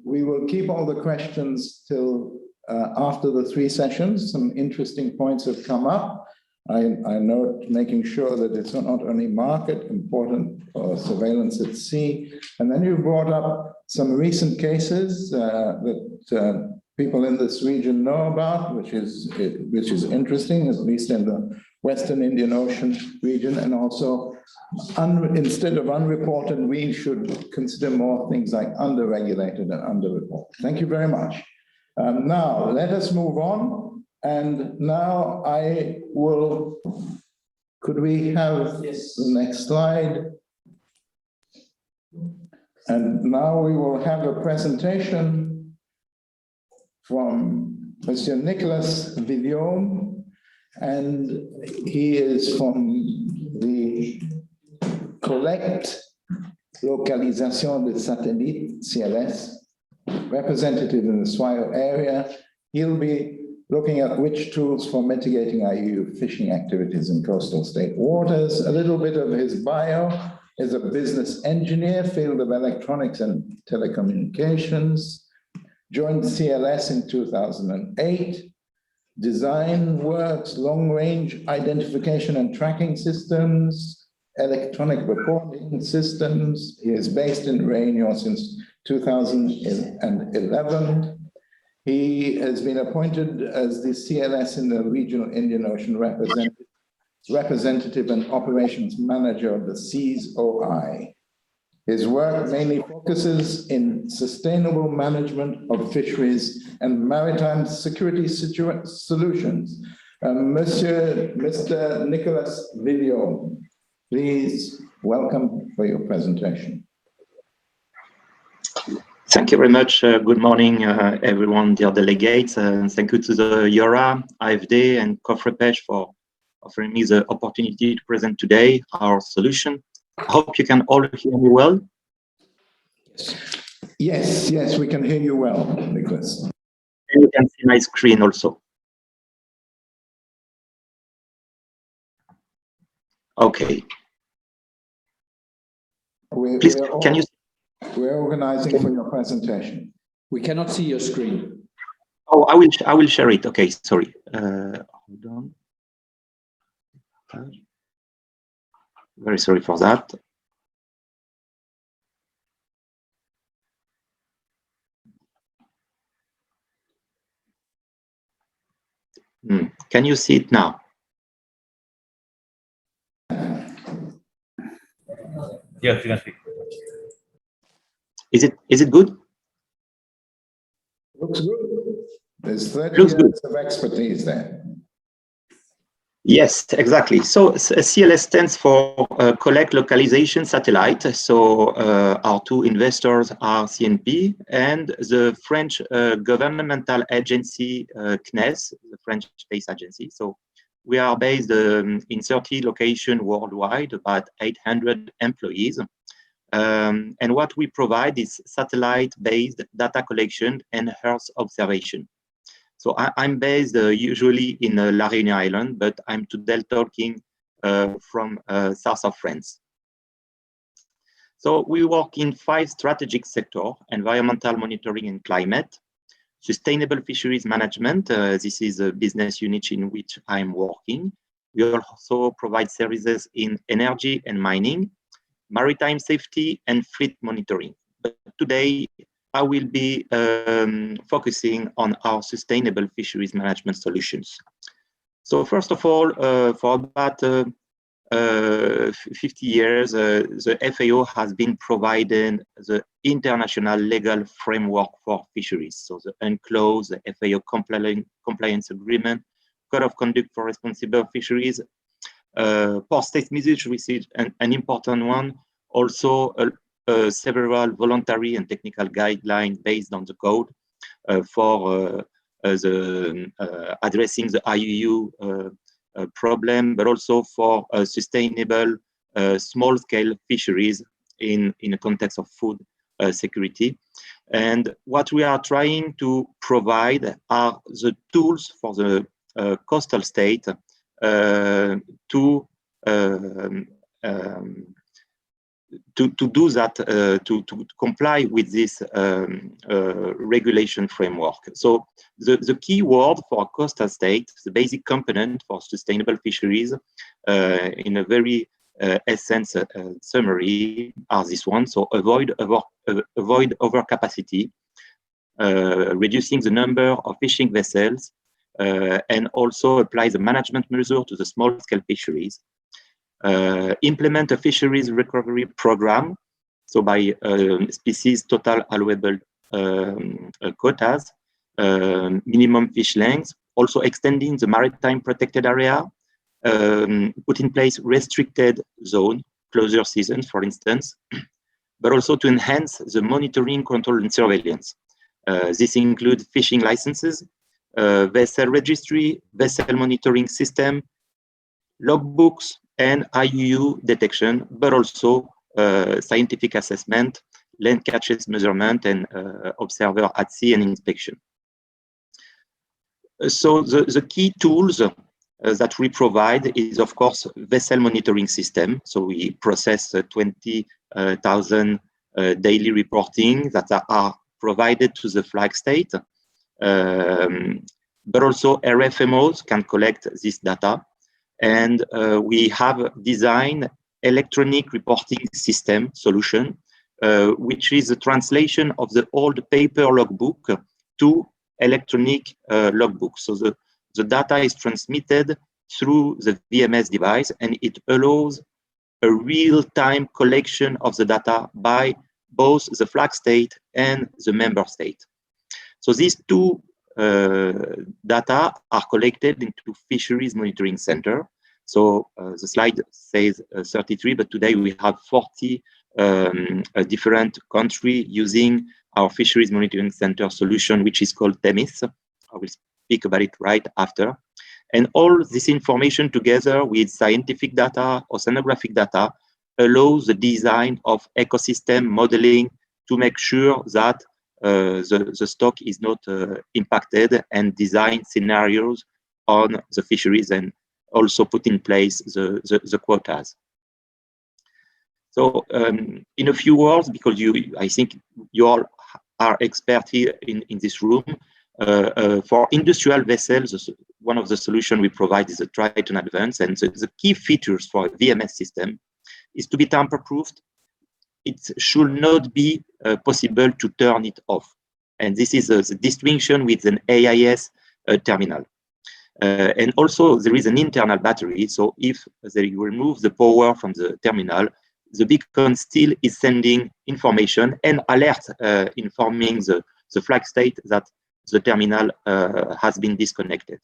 We will keep all the questions till after the 3 sessions. Some interesting points have come up. I note making sure that it's not only market important or surveillance at sea. And then you brought up some recent cases that people in this region know about, which is interesting, at least in the Western Indian Ocean region. And also, instead of unreported, we should consider more things like underregulated and underreported. Thank you very much. Now, let us move on. And now I will, could we have the next slide? And now we will have a presentation from Monsieur Nicolas Vuillemin, and he is from the Collecte Localisation de Satellite, CLS, representative in the SWIO area. He'll be looking at which tools for mitigating IUU fishing activities in coastal state waters. A little bit of his bio: is a business engineer, field of electronics and telecommunications, joined CLS in 2008, design works, long-range identification and tracking systems, electronic reporting systems. He is based in Réunion since 2011. He has been appointed as the CLS in the regional Indian Ocean representative and operations manager of the CCAMLR. His work mainly focuses in sustainable management of fisheries and maritime security solutions. Mr. Nicolas Vuillemin, please welcome for your presentation. Thank you very much. Good morning, everyone, dear delegates. Thank you to the IORA, AFD, and COFREPECHE for offering me the opportunity to present today our solution. I hope you can all hear me well. Yes, yes, we can hear you well, Nicolas. And you can see my screen also. Okay. Please, can you? We're organizing for your presentation. We cannot see your screen. Oh, I will share it. Okay, sorry. Hold on. Very sorry for that. Can you see it now? Yes, you can speak. Is it good? Looks good. There's 30 Looks years good. of expertise there. Yes, exactly. So CLS stands for Collect Localization Satellite. So our two investors are CNP and the French governmental agency CNES, the French Space Agency. So we are based in 30 locations worldwide, about 800 employees. And what we provide is satellite-based data collection and Earth observation. So I'm based usually in La Réunion Island, but I'm today talking from south of France. So we work in 5 strategic sectors: environmental monitoring and climate, sustainable fisheries management. This is a business unit in which I'm working. We also provide services in energy and mining, maritime safety, and fleet monitoring. But today, I will be focusing on our sustainable fisheries management solutions. So first of all, for about 50 years, the FAO has been providing the international legal framework for fisheries. So the UNCLOS, the FAO compliance agreement, Code of Conduct for Responsible Fisheries, port state measures, which is an important one. Also, several voluntary and technical guidelines based on the code for addressing the IUU problem, but also for sustainable small-scale fisheries in a context of food security. And what we are trying to provide are the tools for the coastal state to do that, to comply with this regulation framework. So the key word for a coastal state, the basic component for sustainable fisheries, in a very essence summary, are this one. So avoid overcapacity, reducing the number of fishing vessels, and also apply the management measure to the small-scale fisheries. Implement a fisheries recovery program, so by species total allowable quotas, minimum fish length, also extending the maritime protected area, put in place restricted zone, closure seasons, for instance, but also to enhance the monitoring, control, and surveillance. This includes fishing licenses, vessel registry, vessel monitoring system, logbooks, and IUU detection, but also scientific assessment, land catches measurement, and observer at sea and inspection. So the key tools that we provide is, of course, vessel monitoring system. So we process 20,000 daily reporting that are provided to the flag state, but also RFMOs can collect this data. And we have designed electronic reporting system solution, which is a translation of the old paper logbook to electronic logbook. So the data is transmitted through the VMS device, and it allows a real-time collection of the data by both the flag state and the member state. So these two data are collected into fisheries monitoring center. So the slide says 33, but today we have 40 different countries using our fisheries monitoring center solution, which is called DMSOI. I will speak about it right after. And all this information together with scientific data, oceanographic data, allows the design of ecosystem modeling to make sure that the stock is not impacted, and design scenarios on the fisheries, and also put in place the quotas. So in a few words, because I think you all are experts here in this room, for industrial vessels, one of the solutions we provide is a Triton Advance, and the key features for a VMS system is to be tamper-proofed. It should not be possible to turn it off. And this is the distinction with an AIS terminal. And also there is an internal battery. So if they remove the power from the terminal, the beacon still is sending information and alert informing the flag state that the terminal has been disconnected.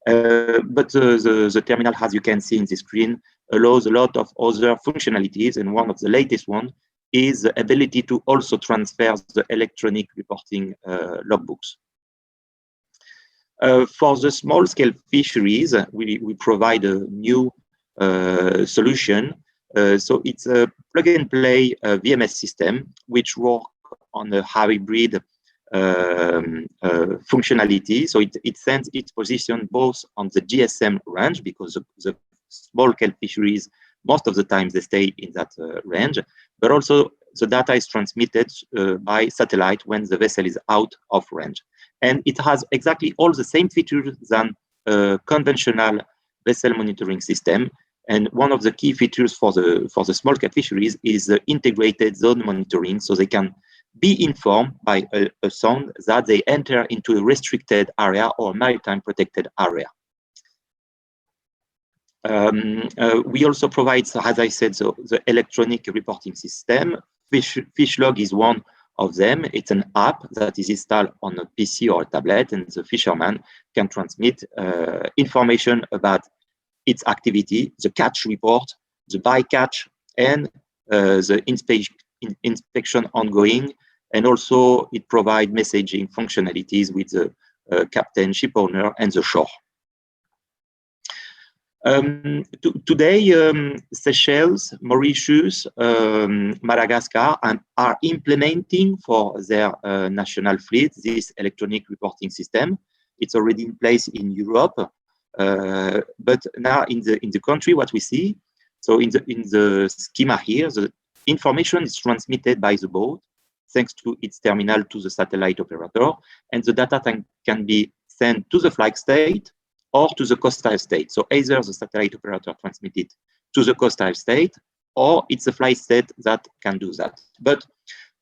But the terminal, as you can see in the screen, allows a lot of other functionalities, and one of the latest one is the ability to also transfer the electronic reporting logbooks. For the small-scale fisheries, we provide a new solution. So it's a plug-and-play VMS system, which works on a hybrid functionality. So it sends its position both on the GSM range, because the small-scale fisheries, most of the time they stay in that range, but also the data is transmitted by satellite when the vessel is out of range. And it has exactly all the same features than a conventional vessel monitoring system. And one of the key features for the small-scale fisheries is the integrated zone monitoring, so they can be informed by a sound that they enter into a restricted area or maritime protected area. We also provide, as I said, the electronic reporting system. Fishlog is one of them. It's an app that is installed on a PC or a tablet, and the fisherman can transmit information about its activity, the catch report, the bycatch, and the inspection ongoing. And also it provides messaging functionalities with the captain, ship owner, and the shore. Today, Seychelles, Mauritius, Madagascar are implementing for their national fleet this electronic reporting system. It's already in place in Europe, but now in the country, what we see, so in the schema here, information is transmitted by the boat thanks to its terminal to the satellite operator, and the data can be sent to the flag state or to the coastal state. So either the satellite operator transmits it to the coastal state, or it's the flag state that can do that. But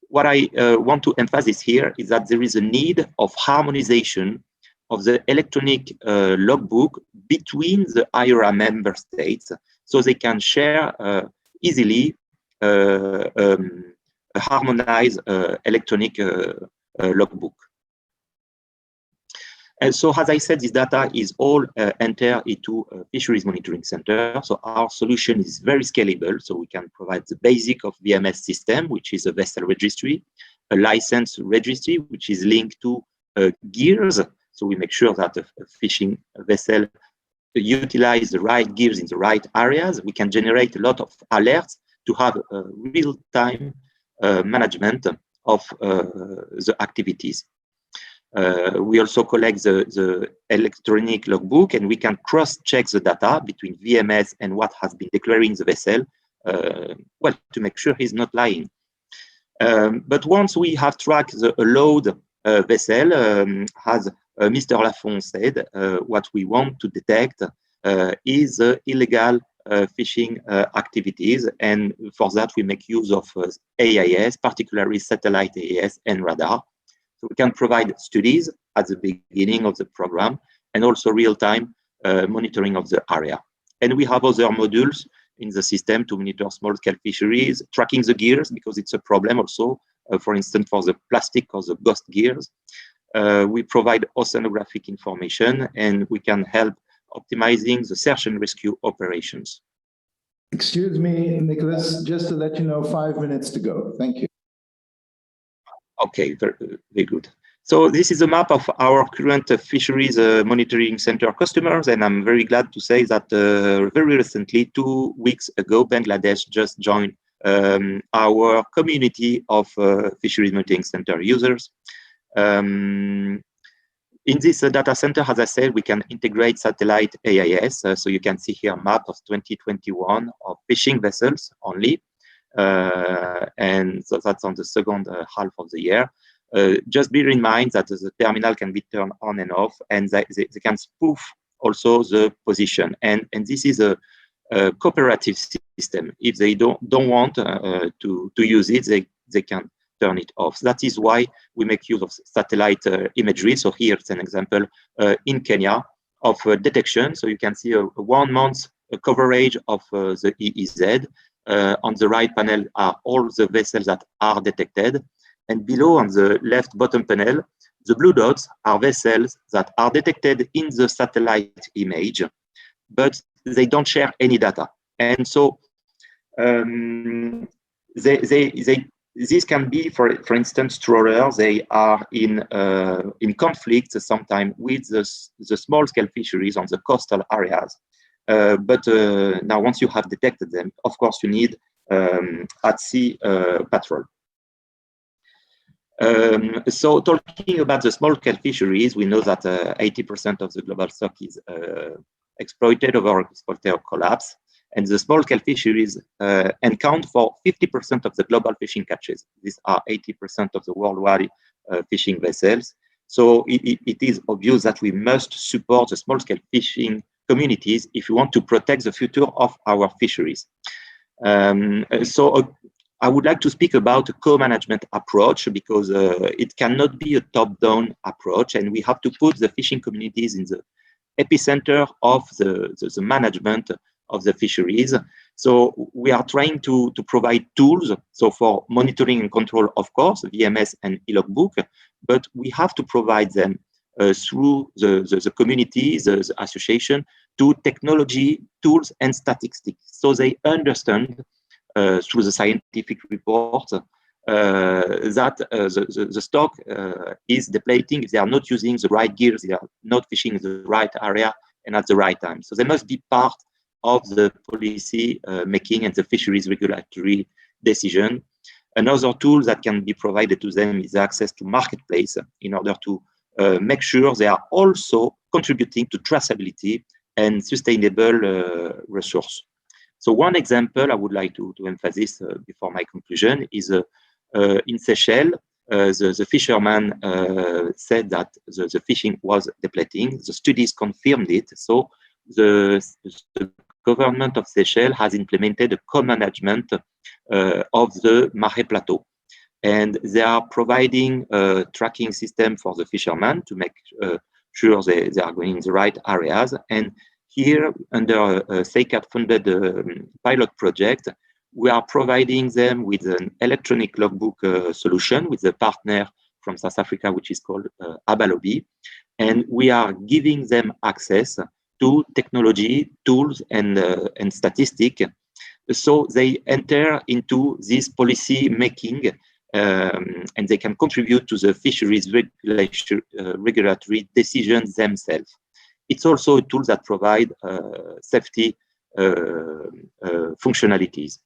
what I want to emphasize here is that there is a need of harmonization of the electronic logbook between the IORA member states, so they can share easily a harmonized electronic logbook. And so, as I said, this data is all entered into a fisheries monitoring center. So our solution is very scalable. So we can provide the basic of VMS system, which is a vessel registry, a license registry, which is linked to gears. So we make sure that a fishing vessel utilize the right gears in the right areas. We can generate a lot of alerts to have a real-time management of the activities. We also collect the electronic logbook, and we can cross-check the data between VMS and what has been declaring the vessel, well, to make sure he's not lying. But once we have tracked the load vessel, as Mr. Lafon said, what we want to detect is illegal fishing activities, and for that we make use of AIS, particularly satellite AIS and radar. So we can provide studies at the beginning of the program and also real-time monitoring of the area. And we have other modules in the system to monitor small-scale fisheries, tracking the gears, because it's a problem also, for instance, for the plastic or the ghost gears. We provide oceanographic information, and we can help optimizing the search and rescue operations. Excuse me, Nicolas, just to let you know, 5 minutes to go. Thank you. Okay, very good. So this is a map of our current fisheries monitoring center customers, and I'm very glad to say that very recently, 2 weeks ago, Bangladesh just joined our community of fisheries monitoring center users. In this data center, as I said, we can integrate satellite AIS. So you can see here a map of 2021 of fishing vessels only. And so that's on the second half of the year. Just bear in mind that the terminal can be turned on and off, and they can spoof also the position. And this is a cooperative system. If they don't want to use it, they can turn it off. That is why we make use of satellite imagery. So here it's an example in Kenya of detection. So you can see a 1 month coverage of the EEZ. On the right panel are all the vessels that are detected. And below on the left bottom panel, the blue dots are vessels that are detected in the satellite image, but they don't share any data. And so this can be, for instance, trawlers. They are in conflict sometimes with the small-scale fisheries on the coastal areas. But now, once you have detected them, of course, you need at-sea patrol. So talking about the small-scale fisheries, we know that 80% of the global stock is exploited over exploiter collapse, and the small-scale fisheries account for 50% of the global fishing catches. These are 80% of the worldwide fishing vessels. So it is obvious that we must support the small-scale fishing communities if we want to protect the future of our fisheries. So I would like to speak about a co-management approach, because it cannot be a top-down approach, and we have to put the fishing communities in the epicenter of the management of the fisheries. So we are trying to provide tools, so for monitoring and control, of course, VMS and e-logbook, but we have to provide them through the communities, the association, to technology, tools, and statistics, so they understand through the scientific report that the stock is depleting if they are not using the right gears, they are not fishing in the right area and at the right time. So they must be part of the policy making and the fisheries regulatory decision. Another tool that can be provided to them is access to marketplace in order to make sure they are also contributing to traceability and sustainable resource. So one example I would like to emphasize before my conclusion is in Seychelles, the fisherman said that the fishing was depleting. The studies confirmed it. So the government of Seychelles has implemented a co-management of the MARE plateau. And they are providing a tracking system for the fishermen to make sure they are going in the right areas. And here, under a CCAT-funded pilot project, we are providing them with an electronic logbook solution with a partner from South Africa, which is called Abalobi. And we are giving them access to technology, tools, and statistics. So they enter into this policy making and they can contribute to the fisheries regulatory decisions themselves. It's also a tool that provides safety functionalities.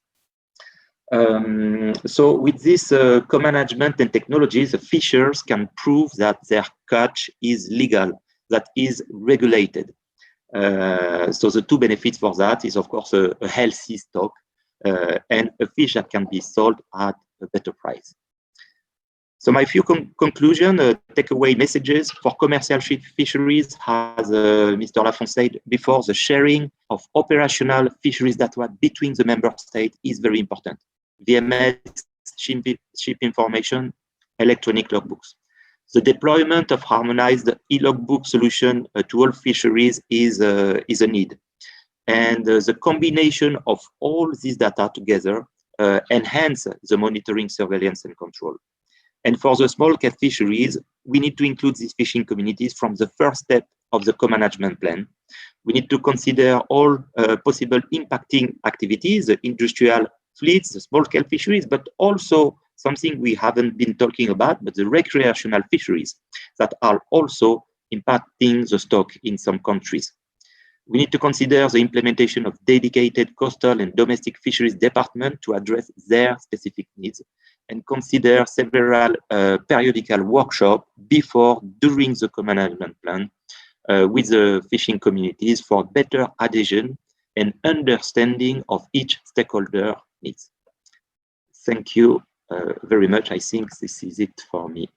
So with this co-management and technologies, the fishers can prove that their catch is legal, that is regulated. So the two benefits for that is, of course, a healthy stock and a fish that can be sold at a better price. So my few conclusion, takeaway messages for commercial fisheries, as Mr. Lafon said before, the sharing of operational fisheries data between the member states is very important. VMS, ship information, electronic logbooks. The deployment of harmonized e-logbook solution to all fisheries is a need. And the combination of all these data together enhance the monitoring, surveillance, and control. And for the small-scale fisheries, we need to include these fishing communities from the first step of the co-management plan. We need to consider all possible impacting activities, the industrial fleets, the small-scale fisheries, but also something we haven't been talking about, but the recreational fisheries that are also impacting the stock in some countries. We need to consider the implementation of dedicated coastal and domestic fisheries department to address their specific needs, and consider several periodical workshops before, during the co-management plan with the fishing communities for better adhesion and understanding of each stakeholder needs. Thank you very much. I think this is it for me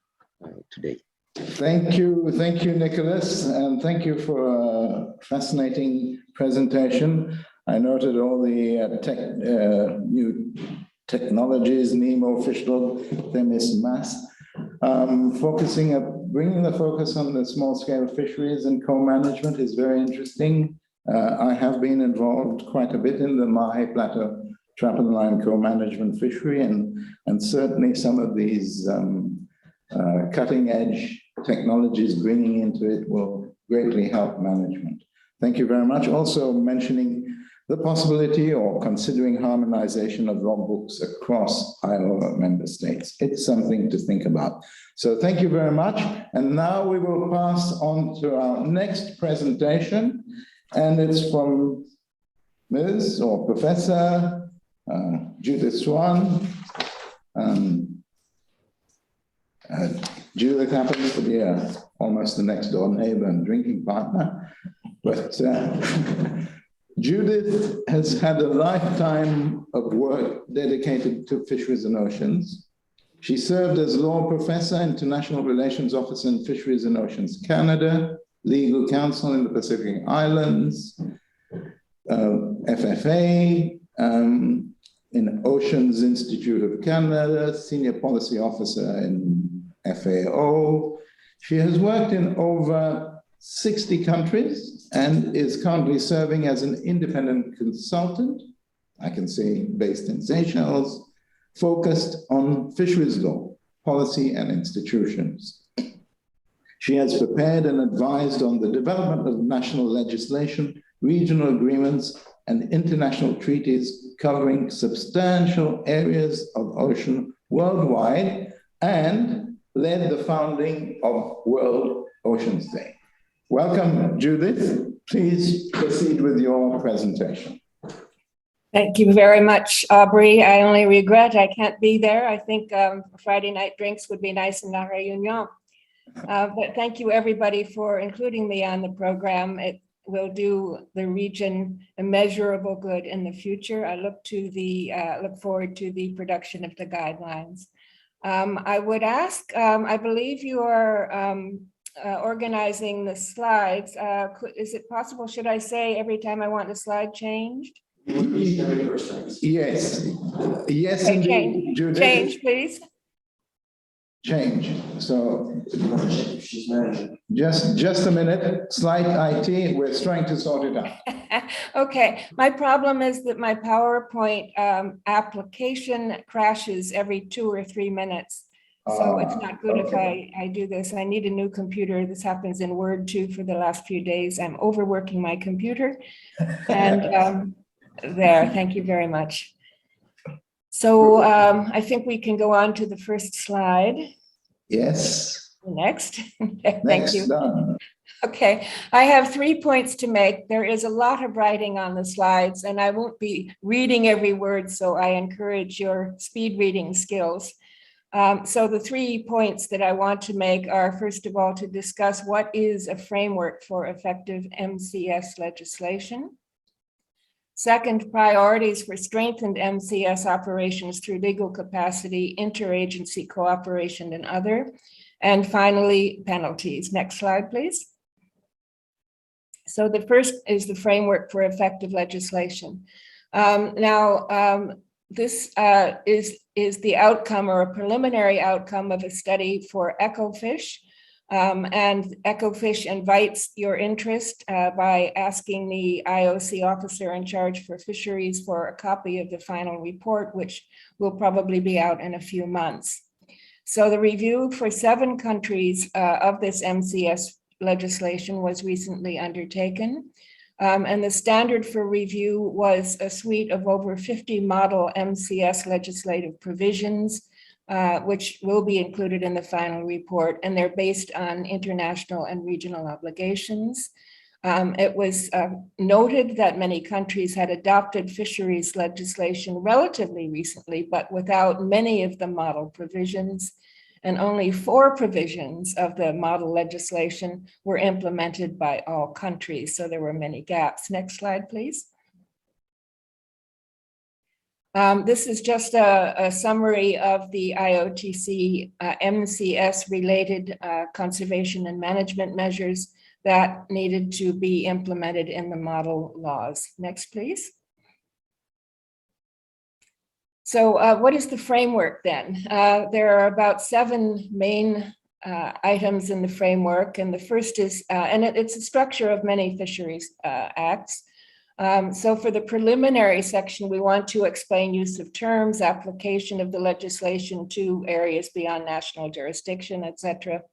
today. Thank you, Nicolas, and thank you for a fascinating presentation. I noted all the new technologies, Nemo, Fishlog, Themis, Mass, bringing the focus on the small-scale fisheries and co-management is very interesting. I have been involved quite a bit in the Mahe Plateau trap and line co-management fishery, and certainly some of these cutting-edge technologies bringing into it will greatly help management. Thank you very much. Also mentioning the possibility or considering harmonization of logbooks across IORA member states. It's something to think about. So thank you very much. And now we will pass on to our next presentation, and it's from Ms. or Professor Judith Swan. Judith happens to be almost the next door neighbor and drinking partner, but Judith has had a lifetime of work dedicated to fisheries and oceans. She served as law professor, international relations officer in Fisheries and Oceans Canada, legal counsel in the Pacific Islands, FFA, in Oceans Institute of Canada, senior policy officer in FAO. She has worked in over 60 countries and is currently serving as an independent consultant, I can say based in Seychelles, focused on fisheries law, policy, and institutions. She has prepared and advised on the development of national legislation, regional agreements, and international treaties covering substantial areas of ocean worldwide, and led the founding of World Oceans Day. Welcome, Judith. Please proceed with your presentation. Thank you very much, Aubrey. I only regret I can't be there. I think Friday night drinks would be nice in La Réunion. But thank you, everybody, for including me on the program. will do the region immeasurable good in the future. I look forward to the production of the guidelines. I would ask, I believe you are organizing the slides. Is it possible, should I say every time I want the slide changed? Yes, yes, Okay, indeed, Judith. Change, please. Change. So just a minute. Slide IT. We're trying to sort it out. Okay, my problem is that my PowerPoint application crashes every 2 or 3 minutes. So it's not good if I do this. I need a new computer. This happens in Word too for the last few days. I'm overworking my computer. And there, thank you very much. So I think we can go on to the first slide. Yes. Next. Thank Next, you. done. Okay, I have 3 points to make. There is a lot of writing on the slides and I won't be reading every word, so I encourage your speed reading skills. So the 3 points that I want to make are, first of all, to discuss what is a framework for effective MCS legislation. Second, priorities for strengthened MCS operations through legal capacity, interagency cooperation, and other. And finally, penalties. Next slide, please. So the first is the framework for effective legislation. This is the outcome or a preliminary outcome of a study for EcoFish. And EcoFish invites your interest by asking the IOC officer in charge for fisheries for a copy of the final report, which will probably be out in a few months. So the review for 7 countries of this MCS legislation was recently undertaken. And the standard for review was a suite of over 50 model MCS legislative provisions, which will be included in the final report, and they're based on international and regional obligations. It was noted that many countries had adopted fisheries legislation relatively recently, but without many of the model provisions, and only 4 provisions of the model legislation were implemented by all countries, so there were many gaps. Next slide, please. This is just a summary of the IOTC MCS related conservation and management measures that needed to be implemented in the model laws. Next, please. So what is the framework then? There are about 7 main items in the framework, and the first is, and it's a structure of many fisheries acts. So for the preliminary section, we want to explain use of terms, application of the legislation to areas beyond national jurisdiction, etc.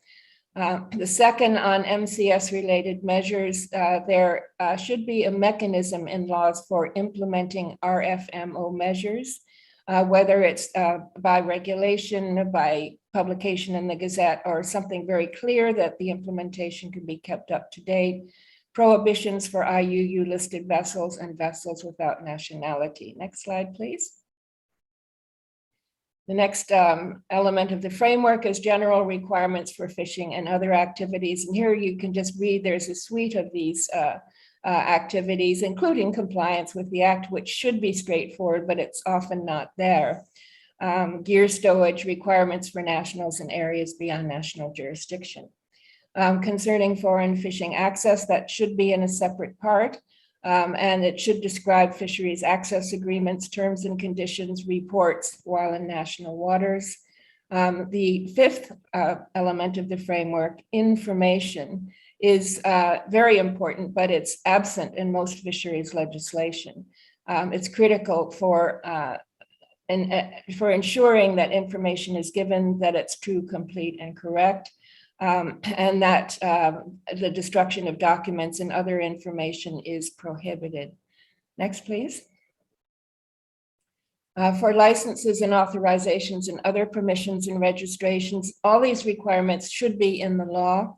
The second on MCS related measures, there should be a mechanism in laws for implementing RFMO measures, whether it's by regulation, by publication in the Gazette, or something very clear that the implementation can be kept up to date. Prohibitions for IUU listed vessels and vessels without nationality. Next slide, please. The next element of the framework is general requirements for fishing and other activities. And here you can just read, there's a suite of these activities, including compliance with the Act, which should be straightforward, but it's often not there. Gear stowage, requirements for nationals in areas beyond national jurisdiction. Concerning foreign fishing access, that should be in a separate part, and it should describe fisheries access agreements, terms and conditions, reports while in national waters. The 5th element of the framework, information, is very important, but it's absent in most fisheries legislation. It's critical for ensuring that information is given, that it's true, complete, and correct. And that the destruction of documents and other information is prohibited. Next, please. For licenses and authorizations and other permissions and registrations, all these requirements should be in the law.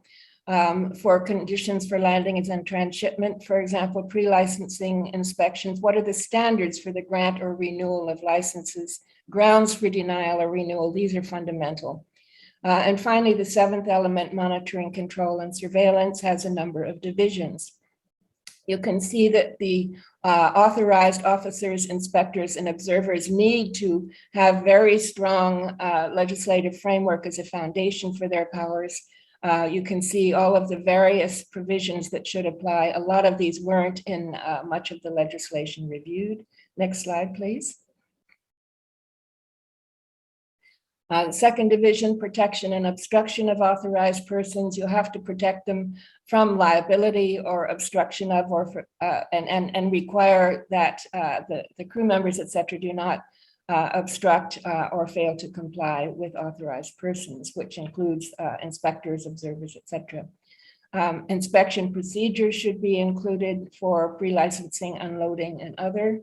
For conditions for landings and transshipment, for example, pre-licensing inspections, what are the standards for the grant or renewal of licenses, grounds for denial or renewal? These are fundamental. And finally, the 7th element, monitoring, control, and surveillance, has a number of divisions. You can see that the authorized officers, inspectors, and observers need to have very strong legislative framework as a foundation for their powers. You can see all of the various provisions that should apply. A lot of these weren't in much of the legislation reviewed. Next slide, please. Second division, protection and obstruction of authorized persons. You have to protect them from liability or obstruction of, or and require that the crew members, et cetera, do not obstruct or fail to comply with authorized persons, which includes inspectors, observers, et cetera. Inspection procedures should be included for pre-licensing, unloading, and other.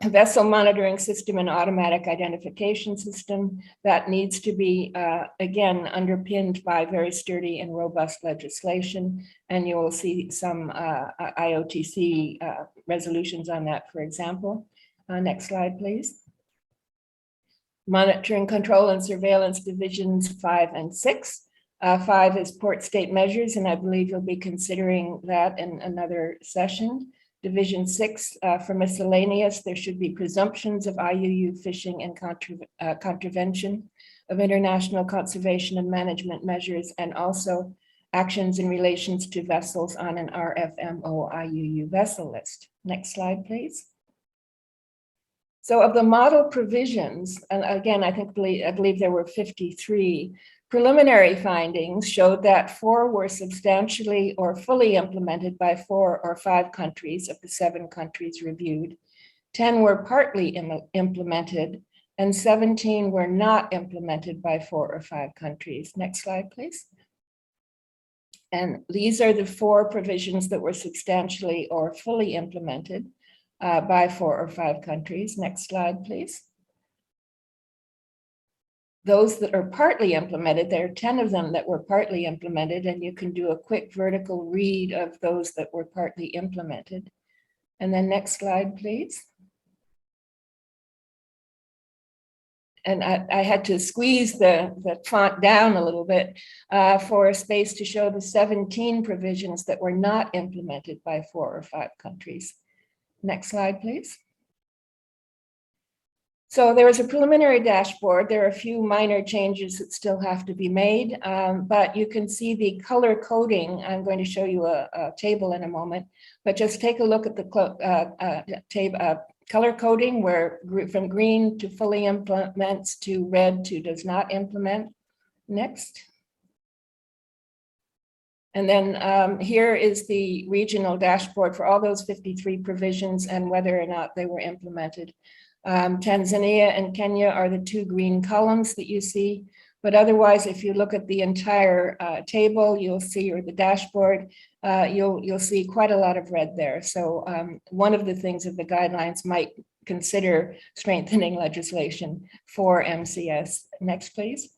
Vessel monitoring system and automatic identification system that needs to be, again, underpinned by very sturdy and robust legislation. And you will see some IOTC resolutions on that, for example. Next slide, please. Monitoring, control, and surveillance divisions 5 and 6. 5 is port state measures, and I believe you'll be considering that in another session. Division 6, for miscellaneous, there should be presumptions of IUU fishing and contravention of international conservation and management measures, and also actions in relations to vessels on an RFMO IUU vessel list. Next slide, please. So of the model provisions, and again, I believe there were 53, preliminary findings showed that 4 were substantially or fully implemented by 4 or 5 countries of the 7 countries reviewed. 10 were partly implemented, and 17 were not implemented by 4 or 5 countries. Next slide, please. And these are the 4 provisions that were substantially or fully implemented by 4 or 5 countries. Next slide, please. Those that are partly implemented, there are 10 of them that were partly implemented, and you can do a quick vertical read of those that were partly implemented. And then next slide, please. And I had to squeeze the font down a little bit for a space to show the 17 provisions that were not implemented by 4 or 5 countries. Next slide, please. So there is a preliminary dashboard. There are a few minor changes that still have to be made, but you can see the color coding. I'm going to show you a table in a moment, but just take a look at the color coding where from green to fully implements to red to does not implement. Next. And then here is the regional dashboard for all those 53 provisions and whether or not they were implemented. Tanzania and Kenya are the 2 green columns that you see, but otherwise, if you look at the entire table, you'll see, or the dashboard, you'll see quite a lot of red there. So one of the things that the guidelines might consider strengthening legislation for MCS. Next, please.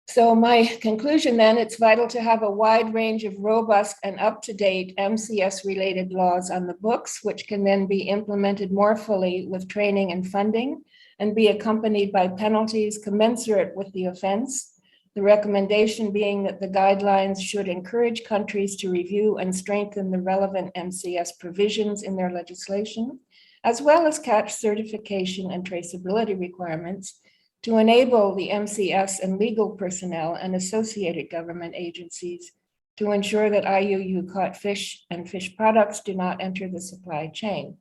So my conclusion then, it's vital to have a wide range of robust and up-to-date MCS-related laws on the books, which can then be implemented more fully with training and funding and be accompanied by penalties commensurate with the offense. The recommendation being that the guidelines should encourage countries to review and strengthen the relevant MCS provisions in their legislation, as well as catch certification and traceability requirements to enable the MCS and legal personnel and associated government agencies to ensure that IUU caught fish and fish products do not enter the supply chain.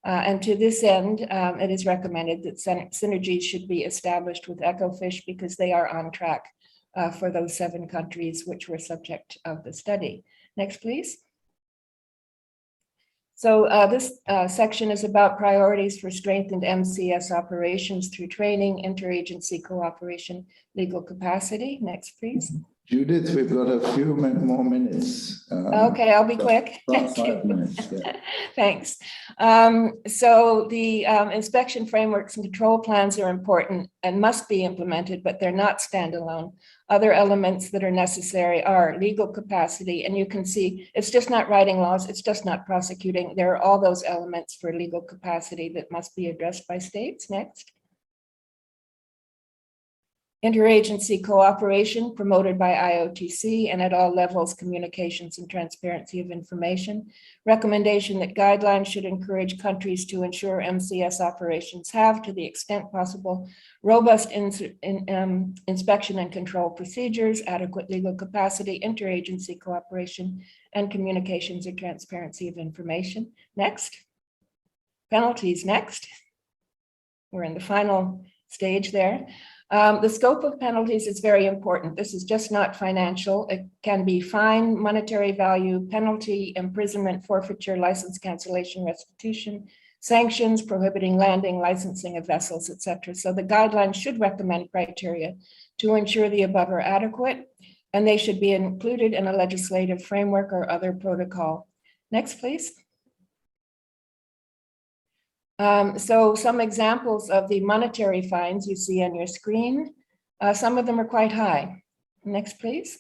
And to this end, it is recommended that synergies should be established with EcoFish because they are on track for those 7 countries which were subject of the study. Next, please. So this section is about priorities for strengthened MCS operations through training, interagency cooperation, legal capacity. Next, please. Judith, we've got a few more minutes. Okay, I'll be quick. About 5 minutes. Yeah. Thanks. So the inspection frameworks and control plans are important and must be implemented, but they're not standalone. Other elements that are necessary are legal capacity, and you can see it's just not writing laws, it's just not prosecuting. There are all those elements for legal capacity that must be addressed by states. Next. interagency cooperation promoted by IOTC and at all levels, communications and transparency of information. Recommendation that guidelines should encourage countries to ensure MCS operations have, to the extent possible, robust inspection and control procedures, adequate legal capacity, interagency cooperation, and communications or transparency of information. Next. Penalties next. We're in the final stage there. The scope of penalties is very important. This is just not financial. It can be fine, monetary value, penalty, imprisonment, forfeiture, license cancellation, restitution, sanctions, prohibiting landing, licensing of vessels, etc. So the guidelines should recommend criteria to ensure the above are adequate, and they should be included in a legislative framework or other protocol. Next, please. So some examples of the monetary fines you see on your screen. Some of them are quite high. Next, please.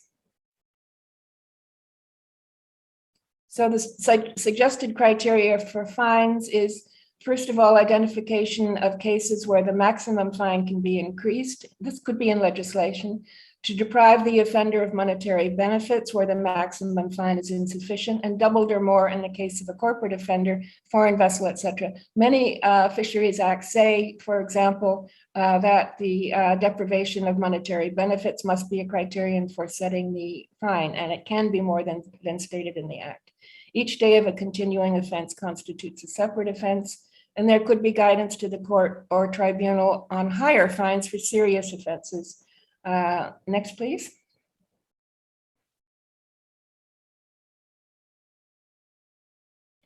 So the suggested criteria for fines is, first of all, identification of cases where the maximum fine can be increased. This could be in legislation. To deprive the offender of monetary benefits where the maximum fine is insufficient, and doubled or more in the case of a corporate offender, foreign vessel, etc. Many fisheries acts say, for example, that the deprivation of monetary benefits must be a criterion for setting the fine, and it can be more than stated in the act. Each day of a continuing offense constitutes a separate offense, and there could be guidance to the court or tribunal on higher fines for serious offenses. Next, please.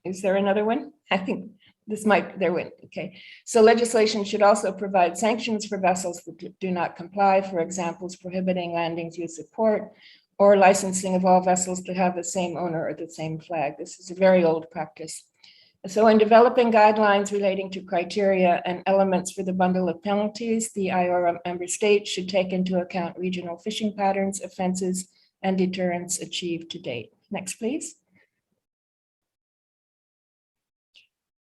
Is there another one? I think this might, there went, okay. So legislation should also provide sanctions for vessels that do not comply, for examples prohibiting landings, use of port, or licensing of all vessels to have the same owner or the same flag. This is a very old practice. So in developing guidelines relating to criteria and elements for the bundle of penalties, the IORA member states should take into account regional fishing patterns, offenses, and deterrence achieved to date. Next, please.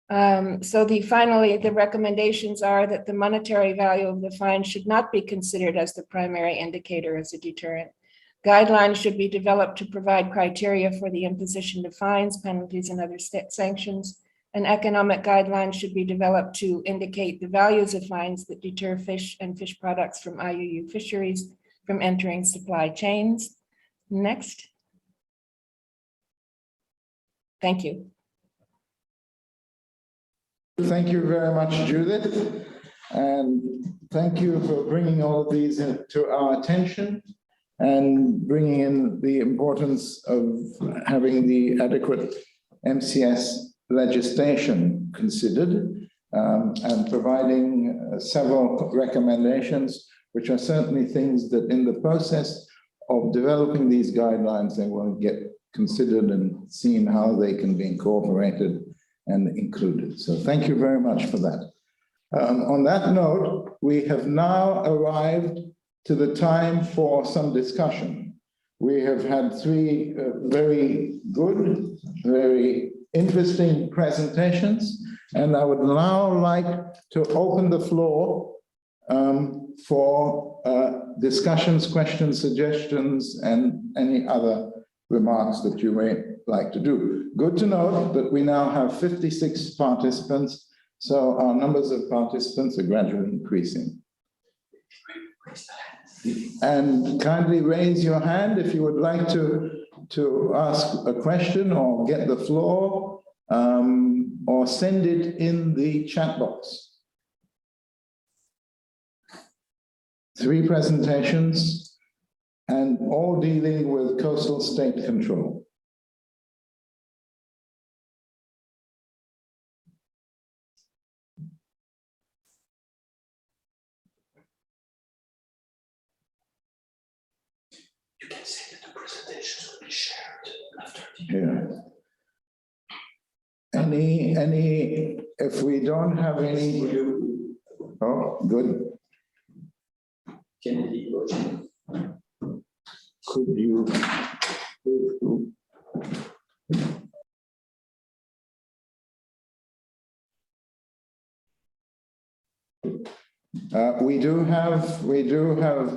Finally, the recommendations are that the monetary value of the fine should not be considered as the primary indicator as a deterrent. Guidelines should be developed to provide criteria for the imposition of fines, penalties, and other sanctions. And economic guidelines should be developed to indicate the values of fines that deter fish and fish products from IUU fisheries from entering supply chains. Next. Thank you. Thank you very much, Judith. And thank you for bringing all of these to our attention and bringing in the importance of having the adequate MCS legislation considered and providing several recommendations, which are certainly things that in the process of developing these guidelines, they will get considered and seen how they can be incorporated and included. So thank you very much for that. On that note, we have now arrived to the time for some discussion. We have had three very good, very interesting presentations, and I would now like to open the floor for discussions, questions, suggestions, and any other remarks that you may like to do. Good to know that we now have 56 participants, so our numbers of participants are gradually increasing. And kindly raise your hand if you would like to ask a question or get the floor, or send it in the chat box. 3 presentations, and all dealing with coastal state control. You can say that the presentations will be shared after. Yeah. Any, if we don't have any, oh, good. Could you? We do have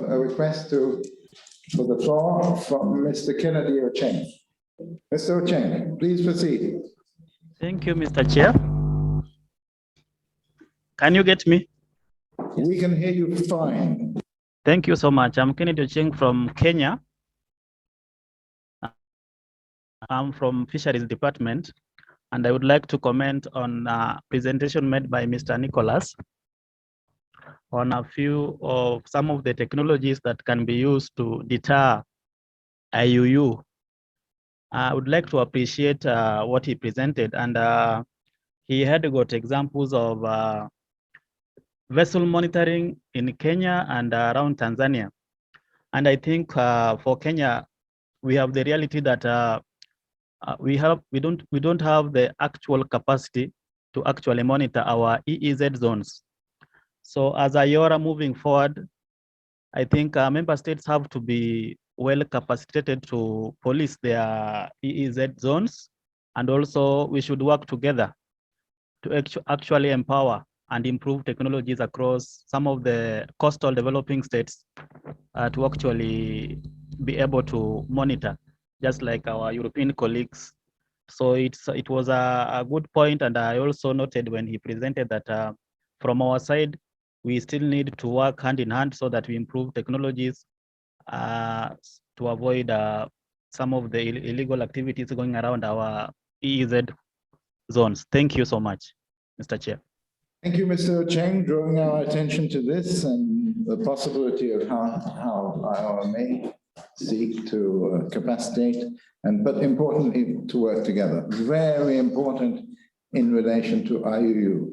a request for the floor from Mr. Kennedy Ocheng. Mr. Ocheng, please proceed. Thank you, Mr. Chair. Can you get me? We can hear you fine. Thank you so much. I'm Kennedy Ocheng from Kenya. I'm from Fisheries Department, and I would like to comment on a presentation made by Mr. Nicolas on a few of some of the technologies that can be used to deter IUU. I would like to appreciate what he presented, and he had got examples of vessel monitoring in Kenya and around Tanzania. And I think for Kenya, we have the reality that we don't have the actual capacity to actually monitor our EEZ zones. So as IORA moving forward, I think member states have to be well capacitated to police their EEZ zones, and also we should work together to actually empower and improve technologies across some of the coastal developing states to actually be able to monitor, just like our European colleagues. So it was a good point, and I also noted when he presented that from our side, we still need to work hand in hand so that we improve technologies to avoid some of the illegal activities going around our EEZ zones. Thank you so much, Mr. Chair. Thank you, Mr. Ocheng, drawing our attention to this and the possibility of how IORA may seek to capacitate, but importantly, to work together. Very important in relation to IUU.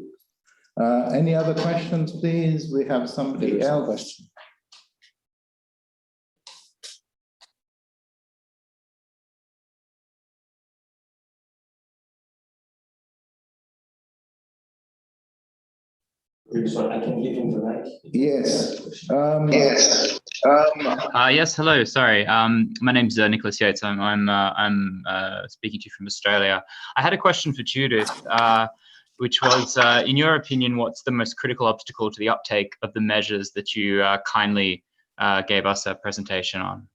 Any other questions, please? We have somebody else. I can give him the mic. Yes. Yes. Hello. Sorry. My name's Nicolas Yates. I'm speaking to you from Australia. I had a question for Judith, which was, in your opinion, what's the most critical obstacle to the uptake of the measures that you kindly gave us a presentation on?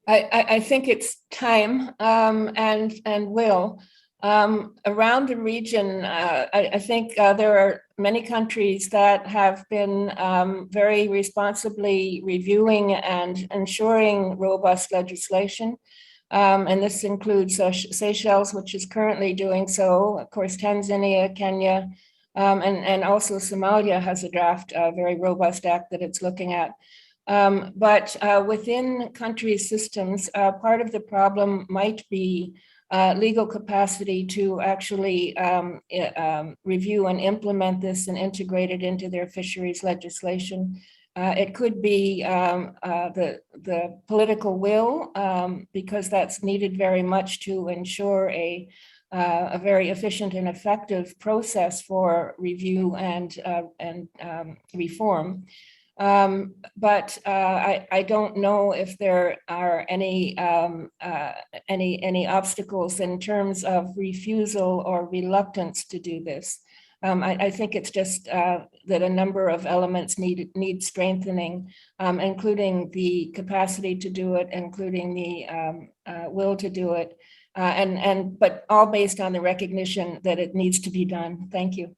I think it's time and will. Around the region, I think there are many countries that have been very responsibly reviewing and ensuring robust legislation. And this includes Seychelles, which is currently doing so. Of course, Tanzania, Kenya, and also Somalia has a draft, very robust act that it's looking at. But within country systems, part of the problem might be legal capacity to actually review and implement this and integrate it into their fisheries legislation. It could be the political will, because that's needed very much to ensure a very efficient and effective process for review and reform. But I don't know if there are any obstacles in terms of refusal or reluctance to do this. I think it's just that a number of elements need strengthening, including the capacity to do it, including the will to do it, but all based on the recognition that it needs to be done. Thank you.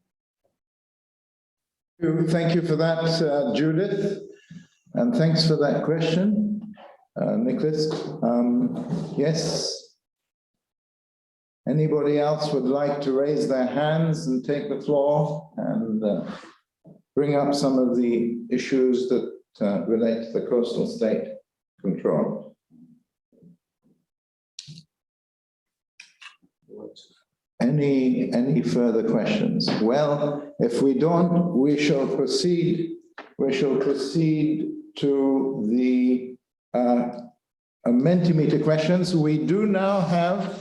Thank you for that, Judith, and thanks for that question, Nicholas. Yes. Anybody else would like to raise their hands and take the floor and bring up some of the issues that relate to the coastal state control? Any further questions? Well, if we don't, we shall proceed. We shall proceed to the Mentimeter questions. We do now have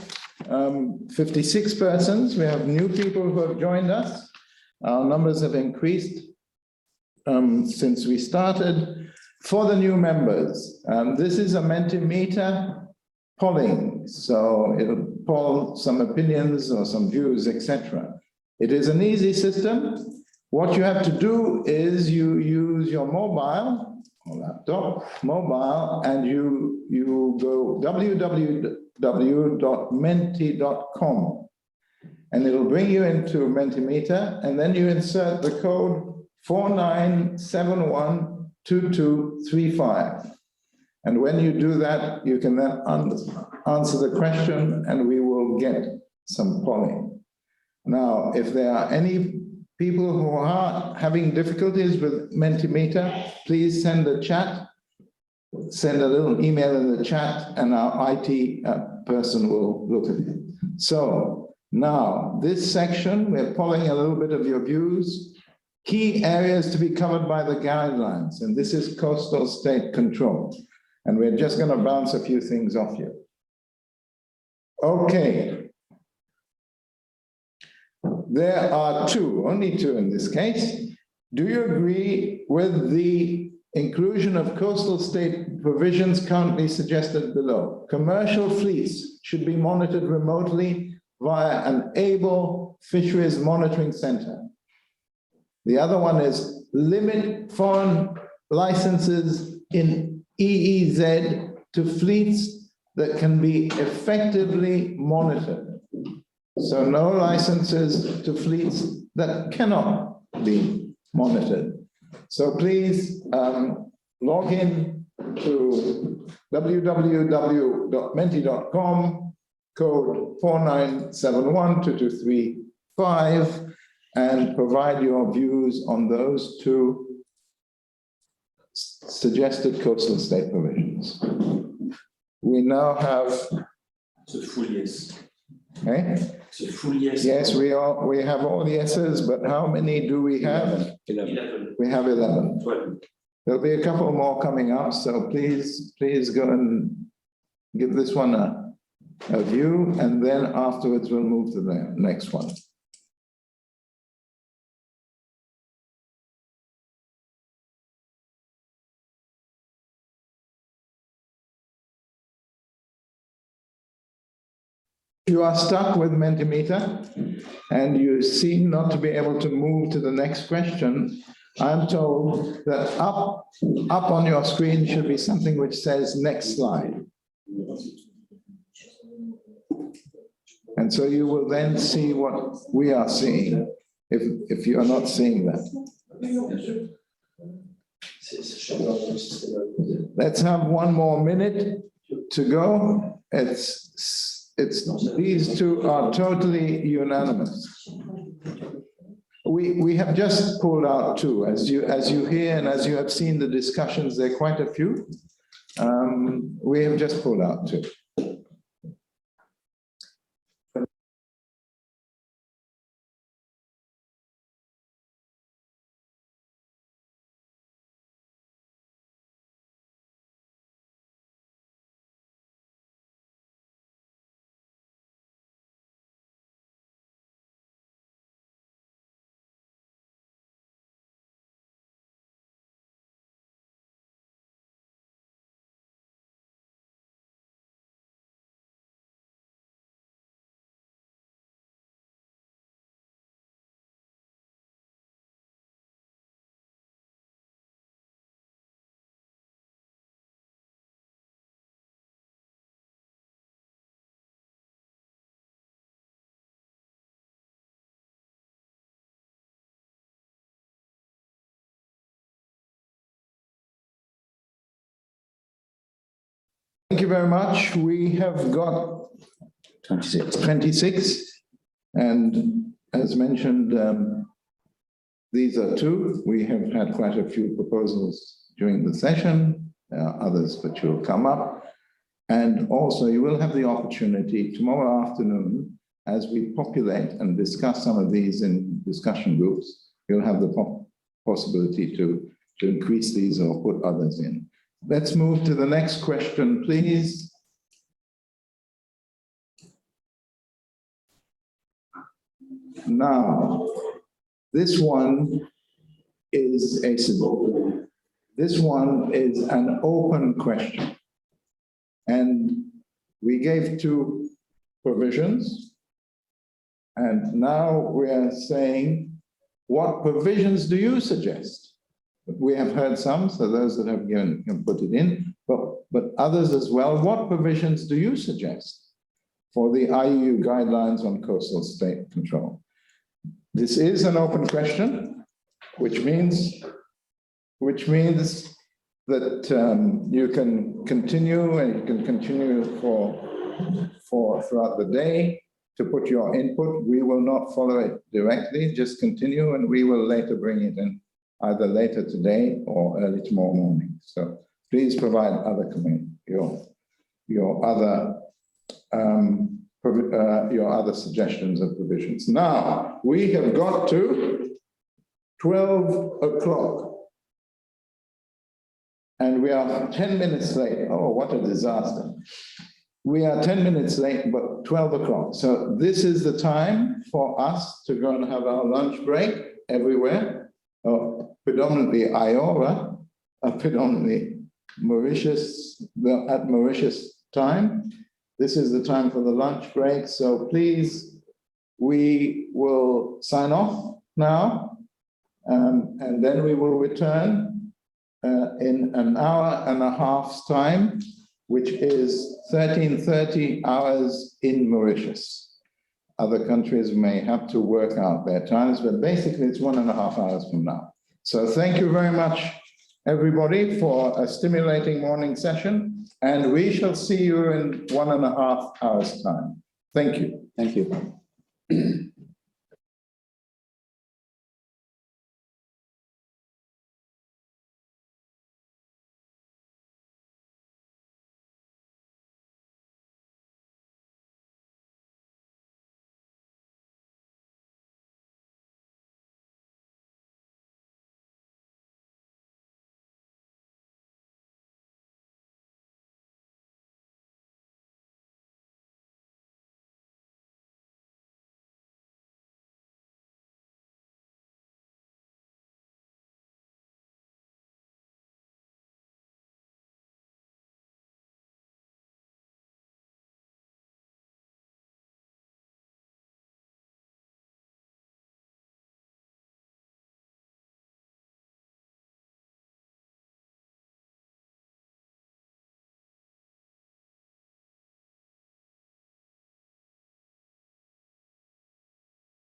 56 persons. We have new people who have joined us. Our numbers have increased since we started. For the new members, this is a Mentimeter polling, so it'll poll some opinions or some views, etc. It is an easy system. What you have to do is you use your mobile or laptop, mobile, and you go www.menti.com, and it'll bring you into Mentimeter, and then you insert the code 49712235. And when you do that, you can then answer the question, and we will get some polling. Now, if there are any people who are having difficulties with Mentimeter, please send a chat, send a little email in the chat, and our IT person will look at it. So now, this section, we're polling a little bit of your views. Key areas to be covered by the guidelines, and this is coastal state control. And we're just going to bounce a few things off you. Okay. There are only two in this case. Do you agree with the inclusion of coastal state provisions currently suggested below? Commercial fleets should be monitored remotely via an able fisheries monitoring center. The other one is limit foreign licenses in EEZ to fleets that can be effectively monitored. So no licenses to fleets that cannot be monitored. So please log in to www.menti.com, code 49712235, and provide your views on those two suggested coastal state provisions. We now have It's a full yes. Okay. It's a full yes. Yes, we have all the yeses, but how many do we have? 11. We have 11. 12. There'll be a couple more coming up, so please go and give this one a view, and then afterwards we'll move to the next one. You are stuck with Mentimeter and you seem not to be able to move to the next question. I'm told that up on your screen should be something which says next slide. And so you will then see what we are seeing if you are not seeing that. Let's have one more minute to go. These two are totally unanimous. We have just pulled out two, as you hear and as you have seen the discussions, there are quite a few. We have just pulled out two. Thank you very much. We have got 26, and as mentioned, these are two. We have had quite a few proposals during the session. There are others which will come up. And also you will have the opportunity tomorrow afternoon, as we populate and discuss some of these in discussion groups, you'll have the possibility to increase these or put others in. Let's move to the next question, please. Now, this one is this one is an open question. And we gave two provisions. And now we are saying what provisions do you suggest? We have heard some, so those that have given can put it in, but others as well. What provisions do you suggest for the IUU guidelines on coastal state control? This is an open question, which means that you can continue, and you can continue for throughout the day to put your input. We will not follow it directly, just continue, and we will later bring it in either later today or early tomorrow morning. So please provide other your other suggestions and provisions. Now we have got to 12 o'clock. And we are 10 minutes late. Oh, what a disaster. We are 10 minutes late, but 12 o'clock. So this is the time for us to go and have our lunch break everywhere. Predominantly IORA, predominantly Mauritius, at Mauritius time. This is the time for the lunch break. So please, we will sign off now, and then we will return in an hour and a half's time, which is 13:30 hours in Mauritius. Other countries may have to work out their times, but basically it's 1.5 hours from now. So thank you very much, everybody, for a stimulating morning session, and we shall see you in 1.5 hours' time. Thank you. Thank you.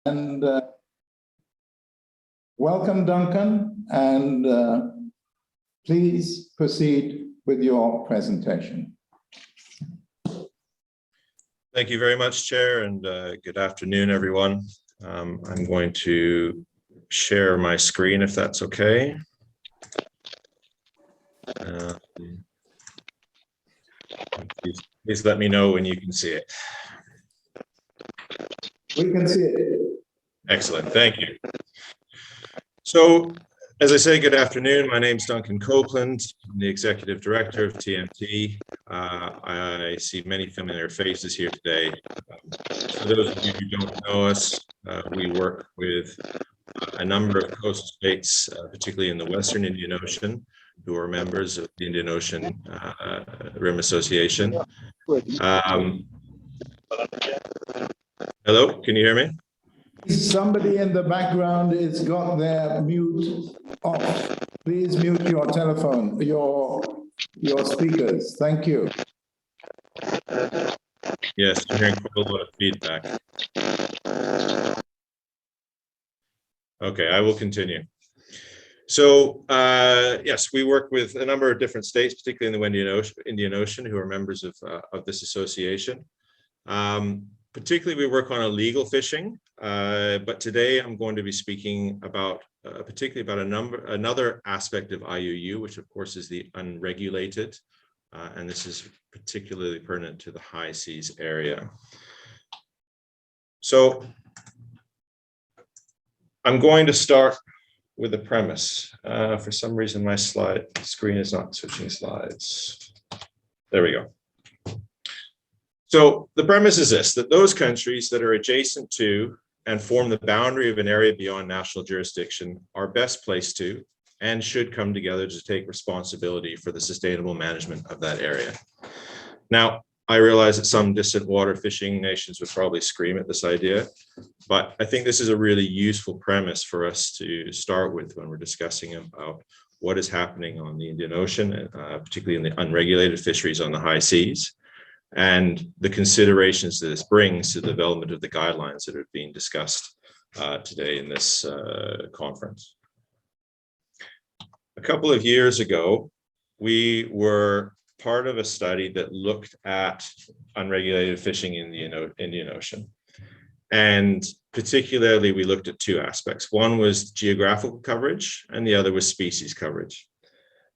And welcome, Duncan, and please proceed with your presentation. Thank you very much, Chair, and good afternoon, everyone. I'm going to share my screen, if that's okay. Please let me know when you can see it. We can see it. Excellent, thank you. So, as I say, good afternoon. My name is Duncan Copeland. I'm the Executive Director of TMT. I see many familiar faces here today. For those of you who don't know us, we work with a number of coastal states, particularly in the Western Indian Ocean, who are members of the Indian Ocean Rim Association. Hello, can you hear me? Somebody in the background has got their mute off. Please mute your telephone, your speakers. Thank you. Yes, I'm hearing quite a lot of feedback. Okay, I will continue. So, yes, we work with a number of different states, particularly in the Indian Ocean, who are members of this association. Particularly, we work on illegal fishing, but today I'm going to be speaking about particularly about another aspect of IUU, which of course is the unregulated, and this is particularly pertinent to the high seas area. So I'm going to start with a premise. For some reason, my screen is not switching slides. There we go. So the premise is this, that those countries that are adjacent to and form the boundary of an area beyond national jurisdiction are best placed to and should come together to take responsibility for the sustainable management of that area. Now, I realize that some distant water fishing nations would probably scream at this idea, but I think this is a really useful premise for us to start with when we're discussing about what is happening on the Indian Ocean, particularly in the unregulated fisheries on the high seas, and the considerations that this brings to the development of the guidelines that are being discussed today in this conference. A couple of years ago, we were part of a study that looked at unregulated fishing in the Indian Ocean. And particularly, we looked at two aspects. One was geographical coverage, and the other was species coverage.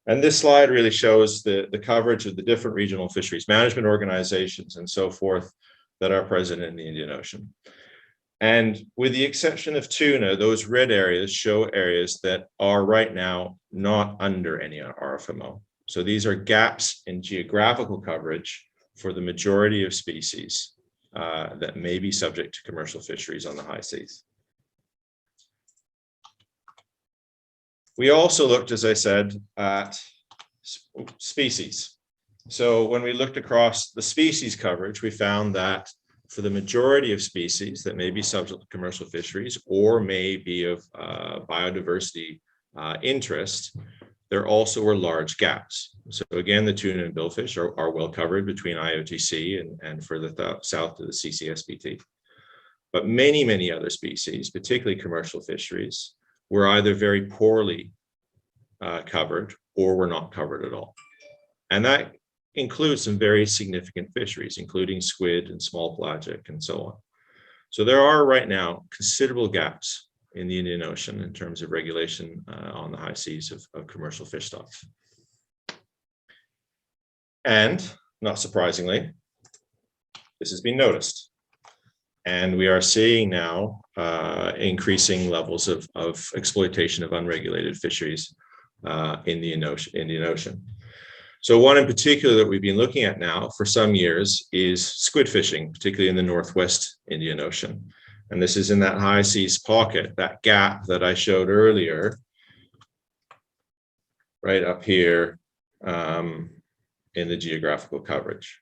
And this slide really shows the coverage of the different regional fisheries management organizations and so forth that are present in the Indian Ocean. And with the exception of tuna, those red areas show areas that are right now not under any RFMO. So these are gaps in geographical coverage for the majority of species that may be subject to commercial fisheries on the high seas. We also looked, as I said, at species. So when we looked across the species coverage, we found that for the majority of species that may be subject to commercial fisheries or may be of biodiversity interest, there also were large gaps. So again, the tuna and billfish are well covered between IOTC and further south to the CCSBT. But many, many other species, particularly commercial fisheries, were either very poorly covered or were not covered at all. And that includes some very significant fisheries, including squid and small pelagic and so on. So there are right now considerable gaps in the Indian Ocean in terms of regulation on the high seas of commercial fish stocks. And not surprisingly, this has been noticed. And we are seeing now increasing levels of exploitation of unregulated fisheries in the Indian Ocean. So one in particular that we've been looking at now for some years is squid fishing, particularly in the Northwest Indian Ocean. And this is in that high seas pocket, that gap that I showed earlier, right up here in the geographical coverage.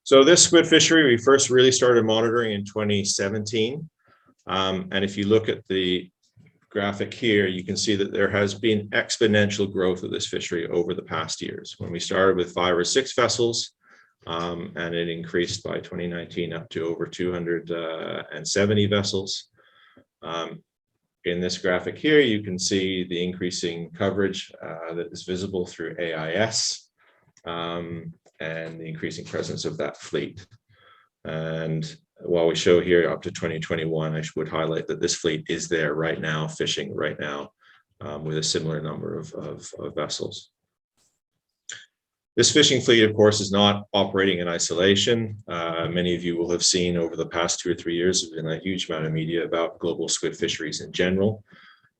So this squid fishery, we first really started monitoring in 2017. And if you look at the graphic here, you can see that there has been exponential growth of this fishery over the past years. When we started with 5 or 6 vessels, and it increased by 2019 up to over 270 vessels. In this graphic here, you can see the increasing coverage that is visible through AIS and the increasing presence of that fleet. And while we show here up to 2021, I would highlight that this fleet is there right now, fishing right now with a similar number of vessels. This fishing fleet, of course, is not operating in isolation. Many of you will have seen over the past 2 or 3 years, there's been a huge amount of media about global squid fisheries in general.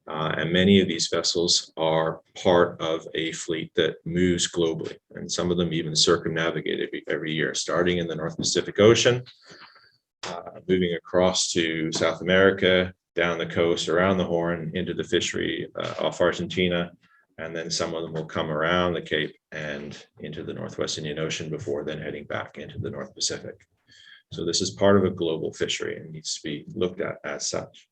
And many of these vessels are part of a fleet that moves globally. And some of them even circumnavigate every year, starting in the North Pacific Ocean, moving across to South America, down the coast, around the Horn, into the fishery off Argentina. And then some of them will come around the Cape and into the Northwest Indian Ocean before then heading back into the North Pacific. So this is part of a global fishery and needs to be looked at as such.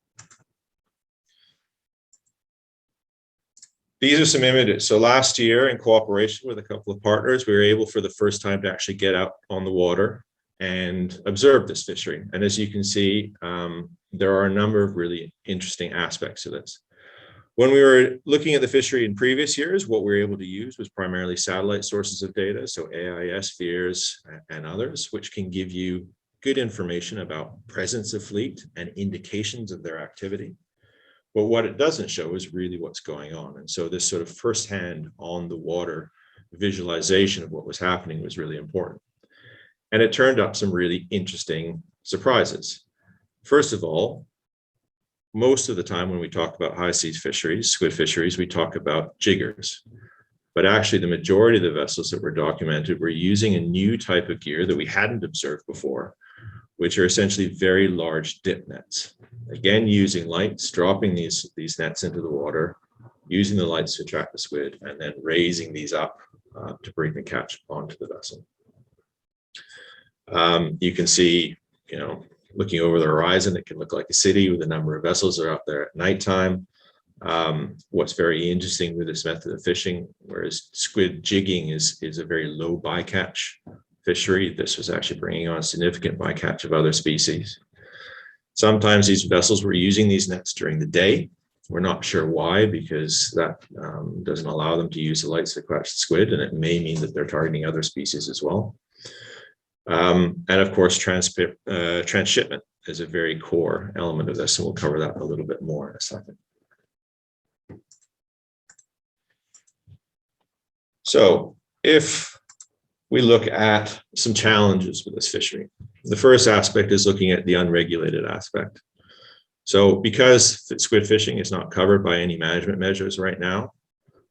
These are some images. So last year, in cooperation with a couple of partners, we were able for the first time to actually get out on the water and observe this fishery. And as you can see, there are a number of really interesting aspects to this. When we were looking at the fishery in previous years, what we were able to use was primarily satellite sources of data, so AIS, FEARS, and others, which can give you good information about presence of fleet and indications of their activity. But what it doesn't show is really what's going on. And so this sort of firsthand on the water visualization of what was happening was really important. And it turned up some really interesting surprises. First of all, most of the time when we talk about high seas fisheries, squid fisheries, we talk about jiggers. But actually the majority of the vessels that were documented were using a new type of gear that we hadn't observed before, which are essentially very large dip nets. Again, using lights, dropping these nets into the water, using the lights to attract the squid, and then raising these up to bring the catch onto the vessel. You can see, looking over the horizon, it can look like a city with a number of vessels that are out there at nighttime. What's very interesting with this method of fishing, whereas squid jigging is a very low bycatch fishery, this was actually bringing on significant bycatch of other species. Sometimes these vessels were using these nets during the day. We're not sure why, because that doesn't allow them to use the lights to catch the squid, and it may mean that they're targeting other species as well. And of course, transshipment is a very core element of this, and we'll cover that a little bit more in a second. So if we look at some challenges with this fishery, the first aspect is looking at the unregulated aspect. So because squid fishing is not covered by any management measures right now,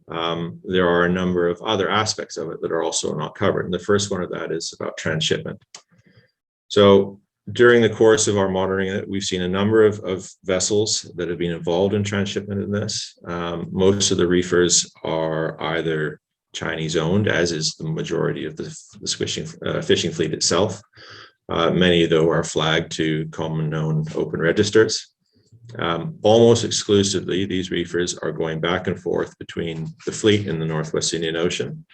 there are a number of other aspects of it that are also not covered. And the first one of that is about transshipment. So during the course of our monitoring, we've seen a number of vessels that have been involved in transshipment in this. Most of the reefers are either Chinese owned, as is the majority of the fishing fleet itself. Many, though, are flagged to common known open registers. Almost exclusively, these reefers are going back and forth between the fleet in the Northwest Indian Ocean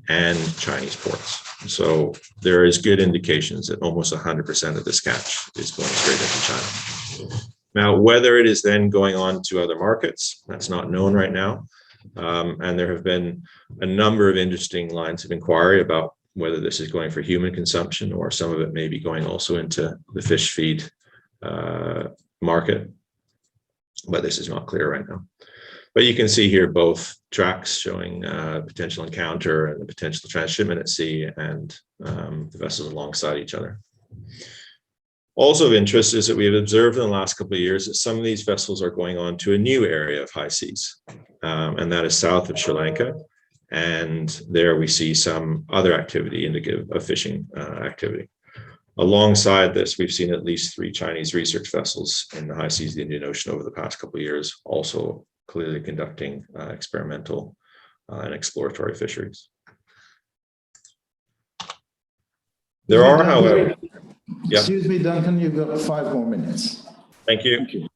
and Chinese ports. So there is good indications that almost 100% of this catch is going straight into China. Now, whether it is then going on to other markets, that's not known right now. And there have been a number of interesting lines of inquiry about whether this is going for human consumption or some of it may be going also into the fish feed market. But this is not clear right now. But you can see here both tracks showing potential encounter and the potential transshipment at sea, and the vessels alongside each other. Also of interest is that we have observed in the last couple of years that some of these vessels are going on to a new area of high seas, and that is south of Sri Lanka. And there we see some other activity indicative of fishing activity. Alongside this, we've seen at least 3 Chinese research vessels in the high seas of the Indian Ocean over the past couple of years, also clearly conducting experimental and exploratory fisheries. There are, however, excuse me, Duncan, you've got 5 more minutes. Thank you.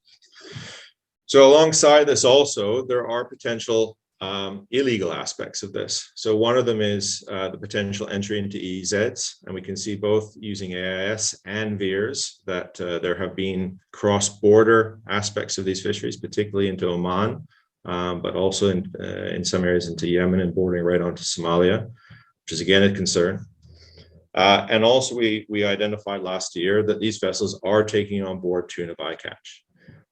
So alongside this also, there are potential illegal aspects of this. So one of them is the potential entry into EEZs, and we can see both using AIS and VEERS that there have been cross-border aspects of these fisheries, particularly into Oman, but also in some areas into Yemen and bordering right onto Somalia, which is again a concern. And also we identified last year that these vessels are taking on board tuna bycatch.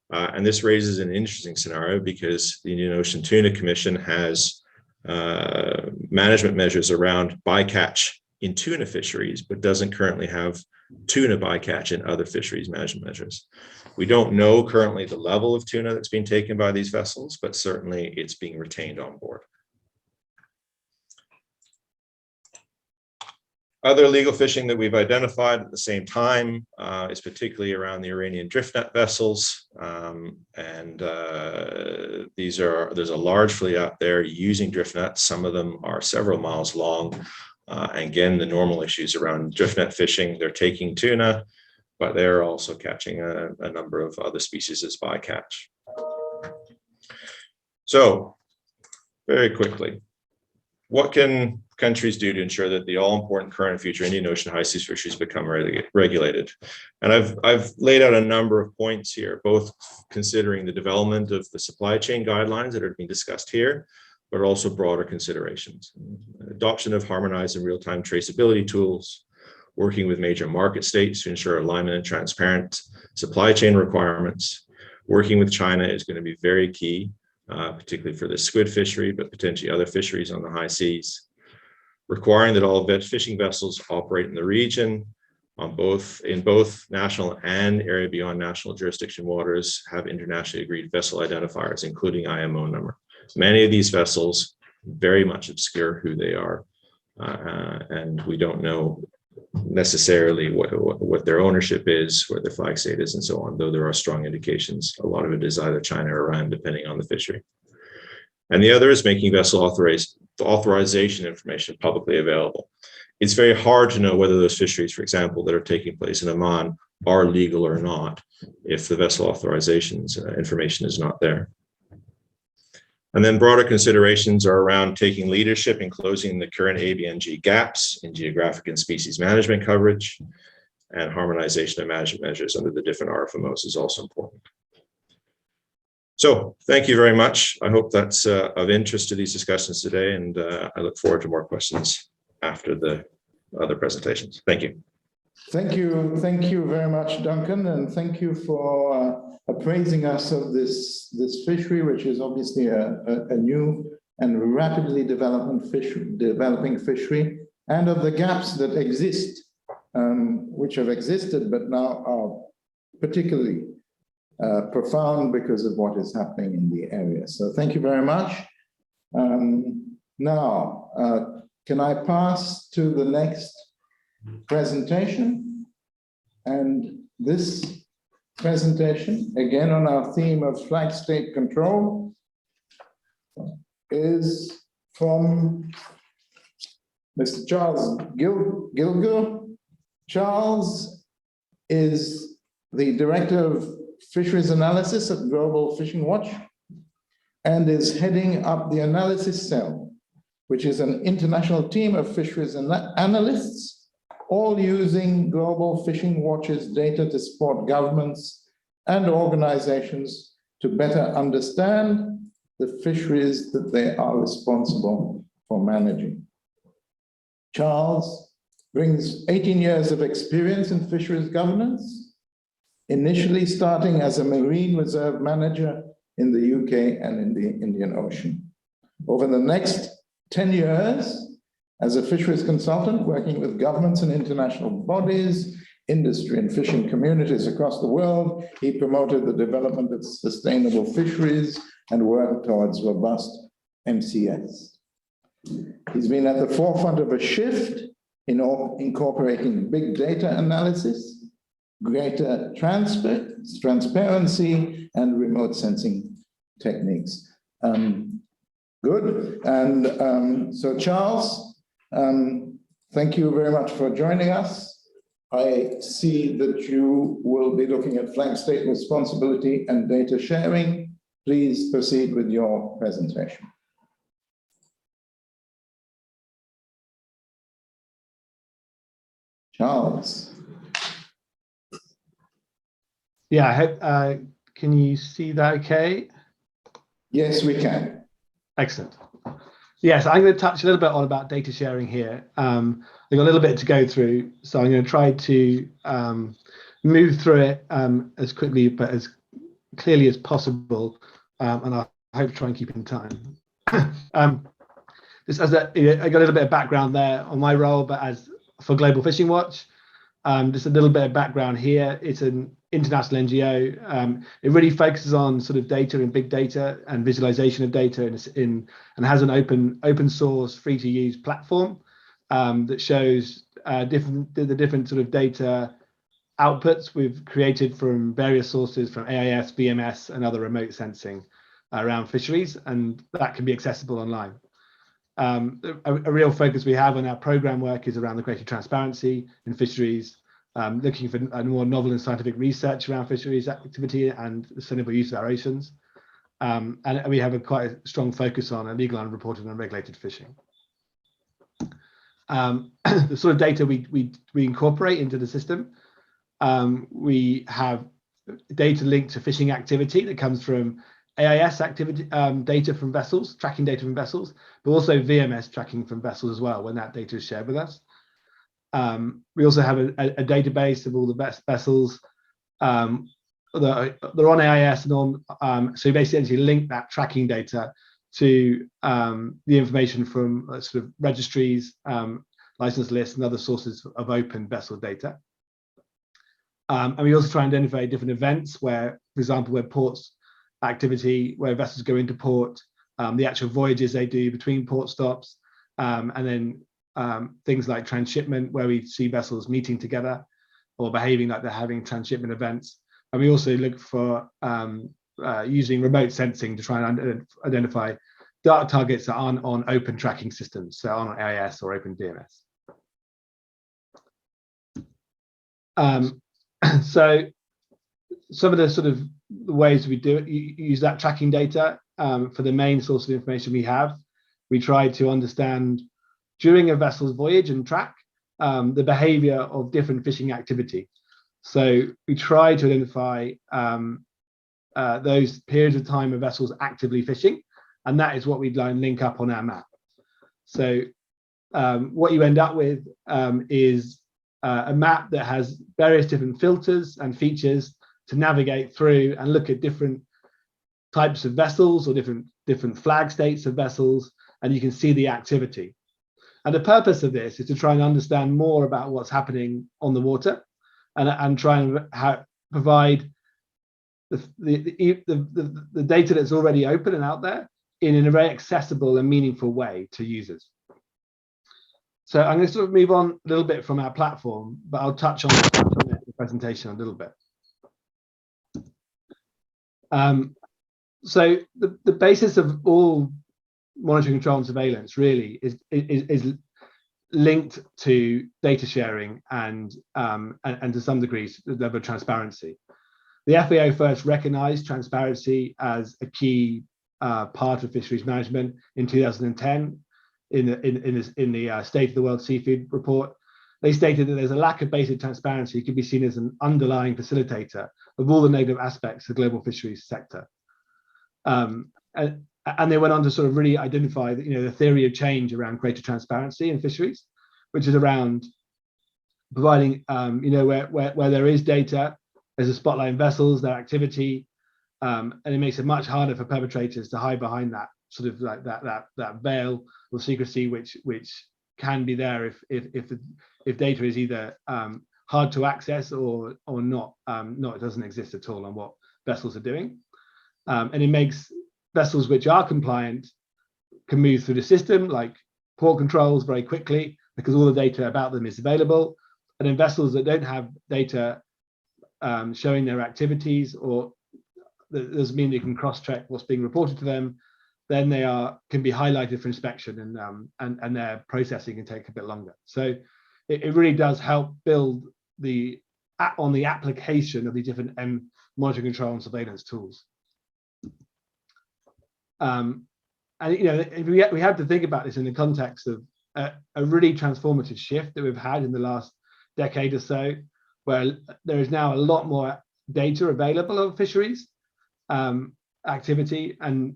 And this raises an interesting scenario because the Indian Ocean Tuna Commission has management measures around bycatch in tuna fisheries, but doesn't currently have tuna bycatch in other fisheries management measures. We don't know currently the level of tuna that's being taken by these vessels, but certainly it's being retained on board. Other legal fishing that we've identified at the same time is particularly around the Iranian drift net vessels. There's a large fleet out there using drift nets. Some of them are several miles long. Again, the normal issues around drift net fishing, they're taking tuna, but they're also catching a number of other species as bycatch. So very quickly, what can countries do to ensure that the all-important current and future Indian Ocean high seas fisheries become regulated? And I've laid out a number of points here, both considering the development of the supply chain guidelines that are being discussed here, but also broader considerations. Adoption of harmonized and real-time traceability tools, working with major market states to ensure alignment and transparent supply chain requirements. Working with China is going to be very key, particularly for the squid fishery, but potentially other fisheries on the high seas. Requiring that all fishing vessels operate in the region in both national and area beyond national jurisdiction waters have internationally agreed vessel identifiers, including IMO number. Many of these vessels very much obscure who they are, and we don't know necessarily what their ownership is, where their flag state is, and so on, though there are strong indications. A lot of it is either China or Iran, depending on the fishery. And the other is making vessel authorization information publicly available. It's very hard to know whether those fisheries, for example, that are taking place in Oman are legal or not if the vessel authorizations information is not there. And then broader considerations are around taking leadership in closing the current ABNG gaps in geographic and species management coverage, and harmonization of management measures under the different RFMOs is also important. So thank you very much. I hope that's of interest to these discussions today, and I look forward to more questions after the other presentations. Thank you. Thank you very much, Duncan, and thank you for appraising us of this fishery, which is obviously a new and rapidly developing fishery, and of the gaps that exist, which have existed but now are particularly profound because of what is happening in the area. So thank you very much. Now, can I pass to the next presentation? And this presentation, again on our theme of flag state control, is from Mr. Charles Kilgour. Charles is the Director of Fisheries Analysis at Global Fishing Watch and is heading up the Analysis Cell, which is an international team of fisheries analysts, all using Global Fishing Watch's data to support governments and organizations to better understand the fisheries that they are responsible for managing. Charles brings 18 years of experience in fisheries governance, initially starting as a marine reserve manager in the UK and in the Indian Ocean. Over the next 10 years, as a fisheries consultant working with governments and international bodies, industry and fishing communities across the world, he promoted the development of sustainable fisheries and worked towards robust MCS. He's been at the forefront of a shift in incorporating big data analysis, greater transparency, and remote sensing techniques. Good. And so Charles, thank you very much for joining us. I see that you will be looking at flag state responsibility and data sharing. Please proceed with your presentation. Charles. Yeah, I hope, can you see that okay? Yes, we can. Excellent. Yes, I'm going to touch a little bit on about data sharing here. I've got a little bit to go through, so I'm going to try to move through it as quickly but as clearly as possible, and I hope to try and keep in time. Just as I got a little bit of background there on my role, but for Global Fishing Watch, just a little bit of background here. It's an international NGO. It really focuses on sort of data and big data and visualization of data, and has an open source, free to use platform that shows the different sort of data outputs we've created from various sources, from AIS, BMS, and other remote sensing around fisheries, and that can be accessible online. A real focus we have on our program work is around the greater transparency in fisheries, looking for a more novel and scientific research around fisheries activity and sustainable use of our oceans. And we have quite a strong focus on illegal, unreported, and unregulated fishing. The sort of data we incorporate into the system, we have data linked to fishing activity that comes from AIS activity data from vessels, tracking data from vessels, but also VMS tracking from vessels as well when that data is shared with us. We also have a database of all the best vessels that are on AIS and on, so we basically link that tracking data to the information from sort of registries, license lists, and other sources of open vessel data. And we also try and identify different events where, for example, where ports activity, where vessels go into port, the actual voyages they do between port stops, and then things like transshipment, where we see vessels meeting together or behaving like they're having transshipment events. And we also look for using remote sensing to try and identify dark targets that aren't on open tracking systems, so on AIS or open DMS. So some of the sort of ways we do it, you use that tracking data for the main source of information we have. We try to understand during a vessel's voyage and track the behavior of different fishing activity. So we try to identify those periods of time a vessel's actively fishing, and that is what we'd link up on our map. So what you end up with is a map that has various different filters and features to navigate through and look at different types of vessels or different flag states of vessels, and you can see the activity. And the purpose of this is to try and understand more about what's happening on the water, and try and provide the data that's already open and out there in a very accessible and meaningful way to users. So I'm going to sort of move on a little bit from our platform, but I'll touch on the presentation a little bit. So the basis of all monitoring, control, and surveillance really is linked to data sharing and to some degrees the level of transparency. The FAO first recognized transparency as a key part of fisheries management in 2010 in the State of the World Seafood report. They stated that there's a lack of basic transparency could be seen as an underlying facilitator of all the negative aspects of the global fisheries sector. And they went on to sort of really identify that, the theory of change around greater transparency in fisheries, which is around providing, where there is data, there's a spotlight in vessels, their activity, and it makes it much harder for perpetrators to hide behind that sort of like that veil of secrecy, which can be there if data is either hard to access or not, it doesn't exist at all on what vessels are doing, and it makes vessels which are compliant can move through the system, like port controls, very quickly because all the data about them is available, and then vessels that don't have data showing their activities, or that doesn't mean they can cross-check what's being reported to them, then they can be highlighted for inspection, and their processing can take a bit longer. So it really does help build on the application of the different monitoring, control, and surveillance tools. And we have to think about this in the context of a really transformative shift that we've had in the last decade or so, where there is now a lot more data available of fisheries activity, and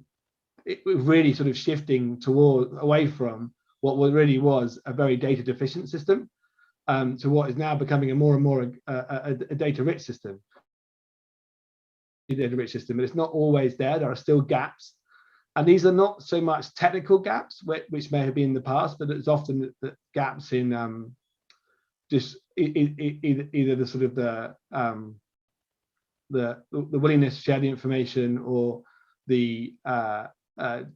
it was really sort of shifting away from what really was a very data deficient system to what is now becoming a more and more a data rich system. But it's not always there. There are still gaps. And these are not so much technical gaps, which may have been in the past, but it's often the gaps in just either the sort of the willingness to share the information, or the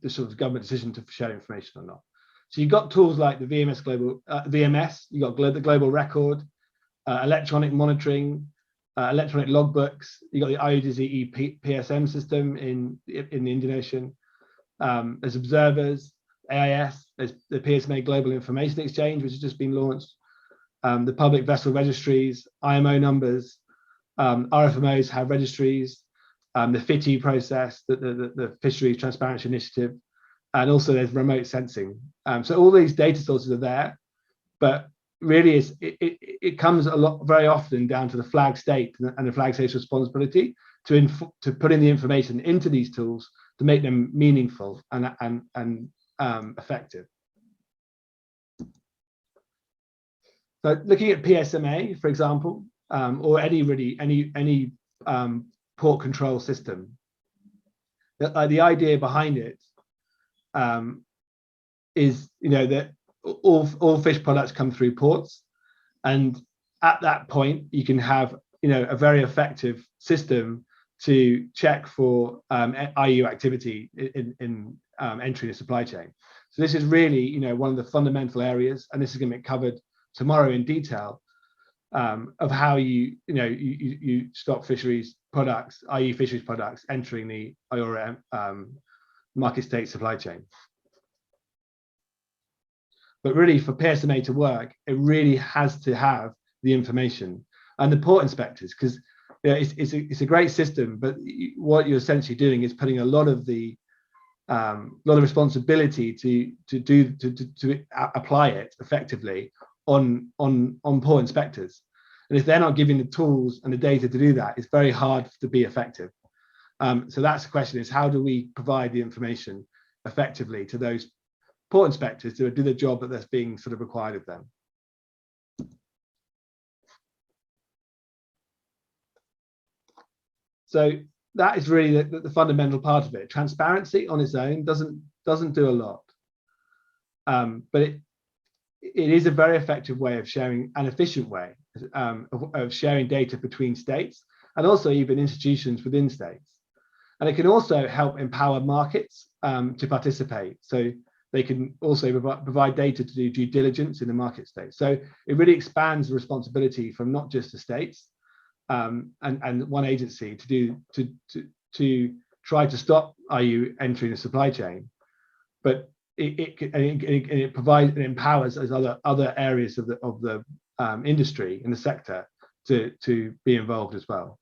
sort of government decision to share information or not. So you've got tools like the VMS, you've got the global record, electronic monitoring, electronic logbooks. You've got the IUU PSM system in the Indian Ocean. There's observers, AIS, there's the PSMA Global Information Exchange, which has just been launched, the public vessel registries, IMO numbers, RFMOs have registries, the FITI process, the Fisheries Transparency Initiative, and also there's remote sensing. So all these data sources are there, but really it comes very often down to the flag state and the flag state's responsibility to put in the information into these tools to make them meaningful and effective. So looking at PSMA, for example, or any port control system, the idea behind it is that all fish products come through ports, and at that point you can have a very effective system to check for IUU activity in entering the supply chain. So this is really one of the fundamental areas, and this is going to be covered tomorrow in detail, of how you stop fisheries products, i.e. fisheries products, entering the IORA market state supply chain. But really, for PSMA to work, it really has to have the information and the port inspectors, because it's a great system, but what you're essentially doing is putting a lot of the responsibility to apply it effectively on port inspectors. And if they're not giving the tools and the data to do that, it's very hard to be effective. So that's the question: is how do we provide the information effectively to those port inspectors to do the job that's being sort of required of them? So that is really the fundamental part of it. Transparency on its own doesn't do a lot, but it is a very effective way of sharing, an efficient way of sharing data between states and also even institutions within states. And it can also help empower markets to participate. So they can also provide data to do due diligence in the market state. So it really expands the responsibility from not just the states and one agency to try to stop IU entering the supply chain, but it provides and empowers those other areas of the industry in the sector to be involved as well.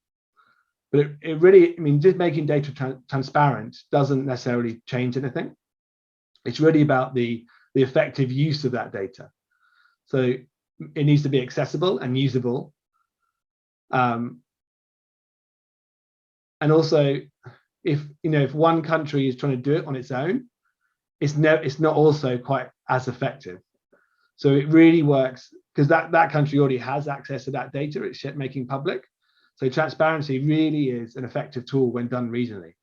But it really, I mean, just making data transparent doesn't necessarily change anything. It's really about the effective use of that data. So it needs to be accessible and usable. And also, if one country is trying to do it on its own, it's not also quite as effective. So it really works because that country already has access to that data. It's making public. So transparency really is an effective tool when done regionally.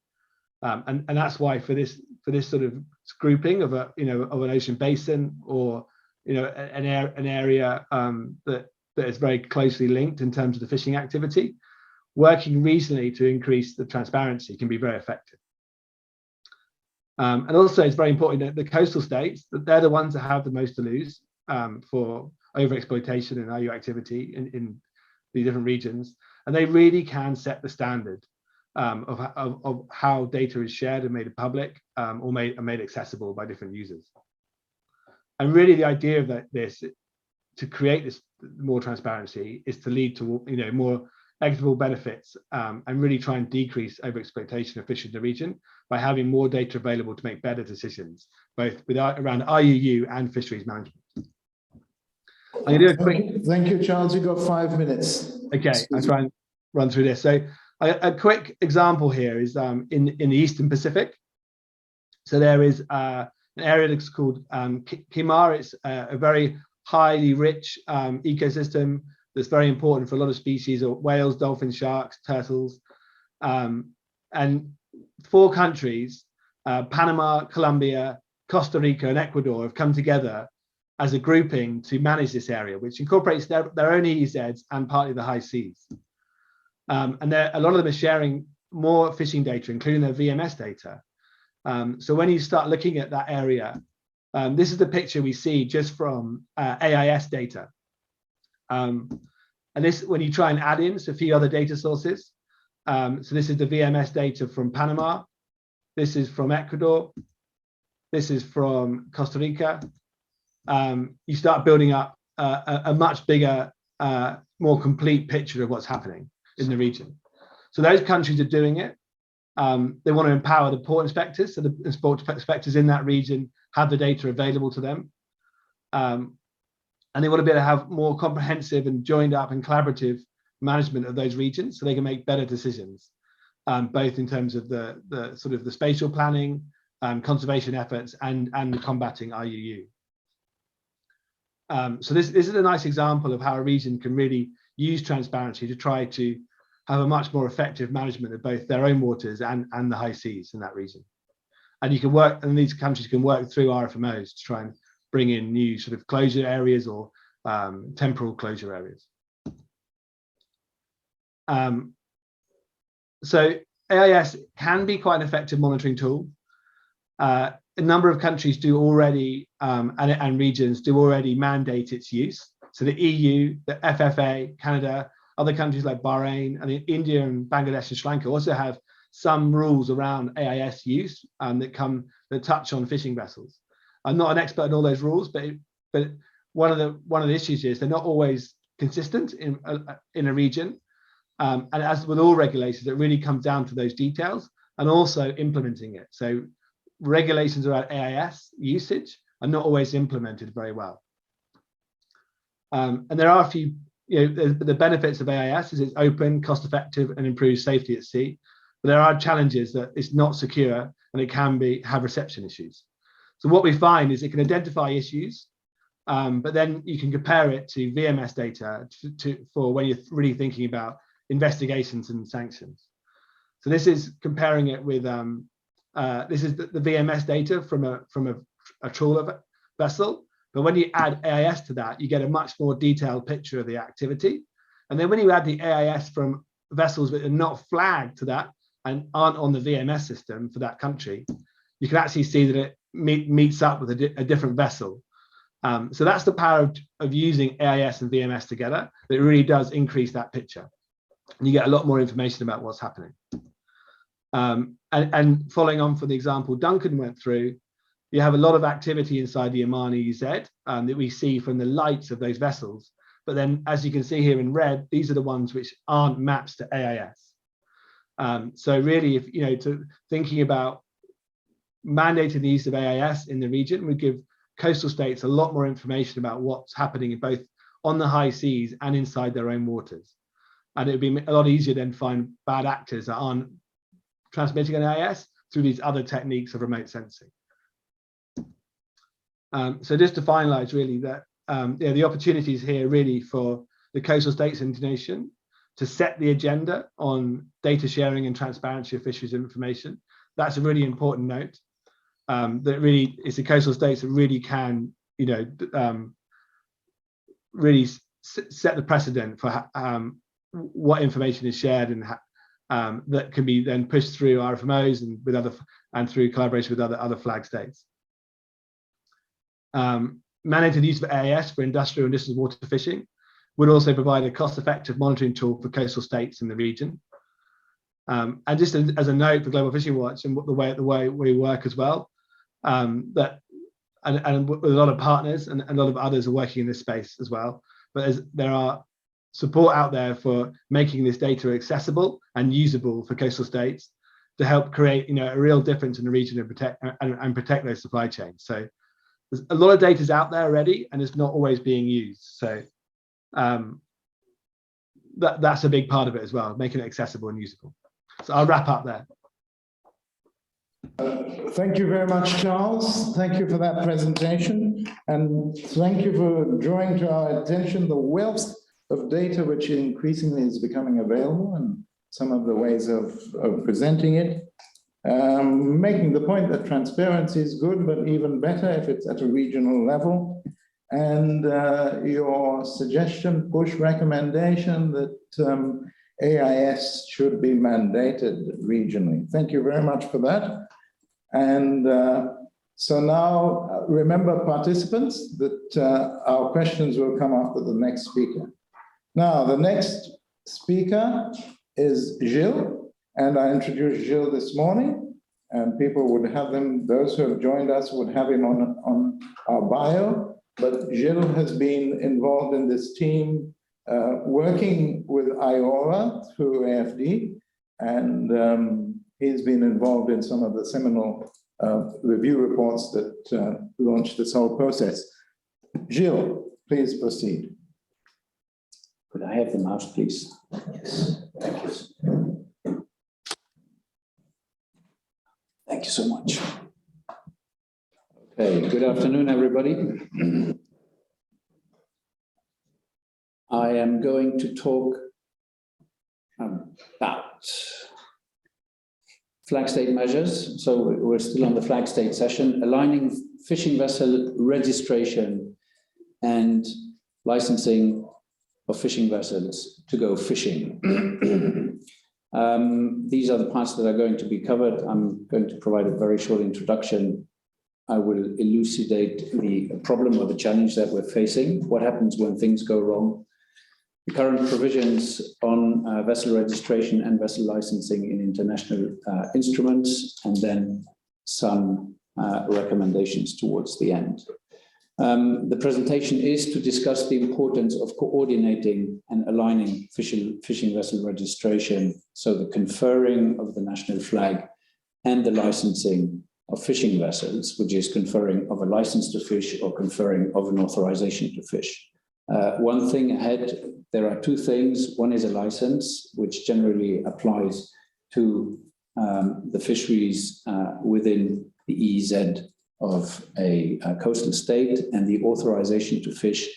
And that's why for this sort of grouping of an ocean basin or an area that is very closely linked in terms of the fishing activity, working regionally to increase the transparency can be very effective. And also it's very important that the coastal states, that they're the ones that have the most to lose for overexploitation and IU activity in the different regions, and they really can set the standard of how data is shared and made public or made accessible by different users. And really the idea of this, to create this more transparency, is to lead to more equitable benefits and really try and decrease overexploitation of fish in the region by having more data available to make better decisions, both around IUU and fisheries management. I'm going to do a quick... Thank you, Charles. You've got 5 minutes. Okay, I'll try and run through this. So a quick example here is in the Eastern Pacific. So there is an area that's called Kilgour. It's a very highly rich ecosystem that's very important for a lot of species of whales, dolphins, sharks, turtles. And 4 countries, Panama, Colombia, Costa Rica, and Ecuador, have come together as a grouping to manage this area, which incorporates their own EEZs and partly the high seas. And a lot of them are sharing more fishing data, including their VMS data. So when you start looking at that area, this is the picture we see just from AIS data. And this, when you try and add in a few other data sources, so this is the VMS data from Panama, this is from Ecuador, this is from Costa Rica. You start building up a much bigger, more complete picture of what's happening in the region. So those countries are doing it. They want to empower the port inspectors, so the port inspectors in that region have the data available to them. And they want to be able to have more comprehensive and joined up and collaborative management of those regions so they can make better decisions, both in terms of the sort of the spatial planning, conservation efforts, and the combating IUU. So this is a nice example of how a region can really use transparency to try to have a much more effective management of both their own waters and the high seas in that region. And you can work, and these countries can work through RFMOs to try and bring in new sort of closure areas or temporal closure areas. So AIS can be quite an effective monitoring tool. A number of countries do already, and regions do already mandate its use. So the EU, the FFA, Canada, other countries like Bahrain, and India and Bangladesh and Sri Lanka also have some rules around AIS use that touch on fishing vessels. I'm not an expert in all those rules, but one of the issues is they're not always consistent in a region. And as with all regulations, it really comes down to those details and also implementing it. So regulations around AIS usage are not always implemented very well. And there are a few, the benefits of AIS is it's open, cost effective, and improves safety at sea. But there are challenges that it's not secure and it can have reception issues. So what we find is it can identify issues, but then you can compare it to VMS data for when you're really thinking about investigations and sanctions. So this is comparing it with, this is the VMS data from a trawler vessel. But when you add AIS to that, you get a much more detailed picture of the activity. And then when you add the AIS from vessels that are not flagged to that and aren't on the VMS system for that country, you can actually see that it meets up with a different vessel. So that's the power of using AIS and VMS together. It really does increase that picture. And you get a lot more information about what's happening. And following on from the example Duncan went through, you have a lot of activity inside the Oman EEZ that we see from the lights of those vessels. But then, as you can see here in red, these are the ones which aren't maps to AIS. So really, if thinking about mandating the use of AIS in the region would give coastal states a lot more information about what's happening both on the high seas and inside their own waters. And it would be a lot easier then to find bad actors that aren't transmitting an AIS through these other techniques of remote sensing. So just to finalize really that the opportunities here really for the coastal states and nation to set the agenda on data sharing and transparency of fisheries information. That's a really important note. That really is the coastal states that really can, really set the precedent for what information is shared and that can be then pushed through RFMOs and through collaboration with other flag states. Managing the use of AIS for industrial and distance water fishing would also provide a cost-effective monitoring tool for coastal states in the region. And just as a note for Global Fishing Watch and the way we work as well, and with a lot of partners and a lot of others are working in this space as well. But there are support out there for making this data accessible and usable for coastal states to help create a real difference in the region and protect those supply chains. So there's a lot of data is out there already and it's not always being used. So that's a big part of it as well, making it accessible and usable. So I'll wrap up there. Thank you very much, Charles. Thank you for that presentation. And thank you for drawing to our attention the wealth of data which increasingly is becoming available and some of the ways of presenting it. Making the point that transparency is good, but even better if it's at a regional level. And your suggestion, push recommendation that AIS should be mandated regionally. Thank you very much for that. And so now remember participants that our questions will come after the next speaker. Now, the next speaker is Gilles. And I introduced Gilles this morning, and people would have him, those who have joined us would have him on our bio, but Gilles has been involved in this team working with IORA through AFD, and he's been involved in some of the seminal review reports that launched this whole process. Gilles, please proceed. Could I have the mouse, please? Yes, thank you. Thank you so much. Okay, good afternoon, everybody. I am going to talk about flag state measures. So we're still on the flag state session, aligning fishing vessel registration and licensing of fishing vessels to go fishing. These are the parts that are going to be covered. I'm going to provide a very short introduction. I will elucidate the problem or the challenge that we're facing, what happens when things go wrong, the current provisions on vessel registration and vessel licensing in international instruments, and then some recommendations towards the end. The presentation is to discuss the importance of coordinating and aligning fishing vessel registration, so the conferring of the national flag and the licensing of fishing vessels, which is conferring of a license to fish or conferring of an authorization to fish. One thing ahead, there are two things. One is a license, which generally applies to the fisheries within the EEZ of a coastal state, and the authorization to fish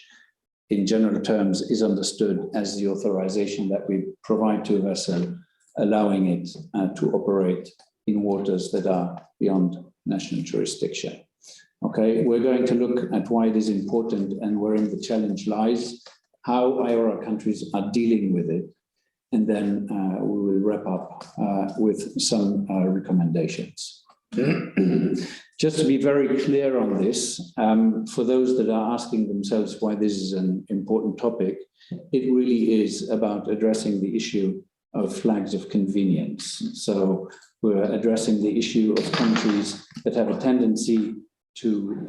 in general terms is understood as the authorization that we provide to a vessel, allowing it to operate in waters that are beyond national jurisdiction. Okay, we're going to look at why it is important and wherein the challenge lies, how IORA countries are dealing with it, and then we will wrap up with some recommendations. Just to be very clear on this, for those that are asking themselves why this is an important topic, it really is about addressing the issue of flags of convenience. So we're addressing the issue of countries that have a tendency to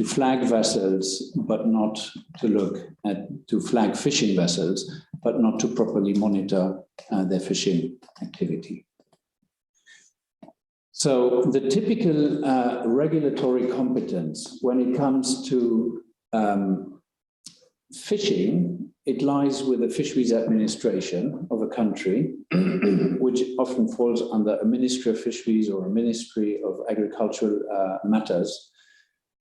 flag vessels, but not to flag fishing vessels, but not to properly monitor their fishing activity. So the typical regulatory competence when it comes to fishing, it lies with the fisheries administration of a country, which often falls under a Ministry of Fisheries or a Ministry of Agricultural Matters.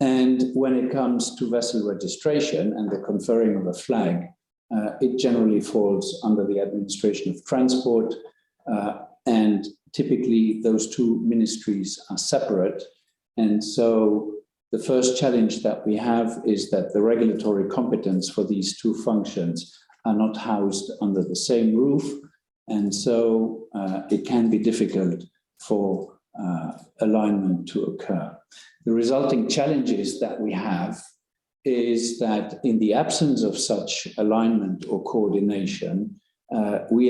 And when it comes to vessel registration and the conferring of a flag, it generally falls under the Administration of Transport, and typically those two ministries are separate. And so the first challenge that we have is that the regulatory competence for these two functions are not housed under the same roof. And so it can be difficult for alignment to occur. The resulting challenges that we have is that in the absence of such alignment or coordination, we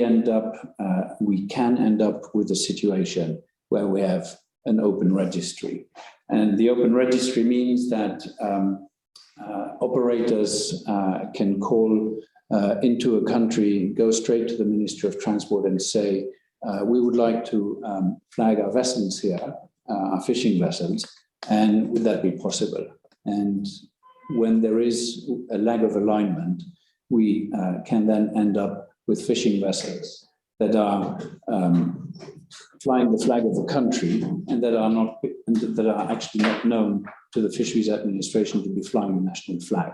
can end up with a situation where we have an open registry. And the open registry means that operators can call into a country, go straight to the Ministry of Transport and say, we would like to flag our vessels here, our fishing vessels, and would that be possible? And when there is a lack of alignment, we can then end up with fishing vessels that are flying the flag of the country and that are actually not known to the Fisheries Administration to be flying the national flag.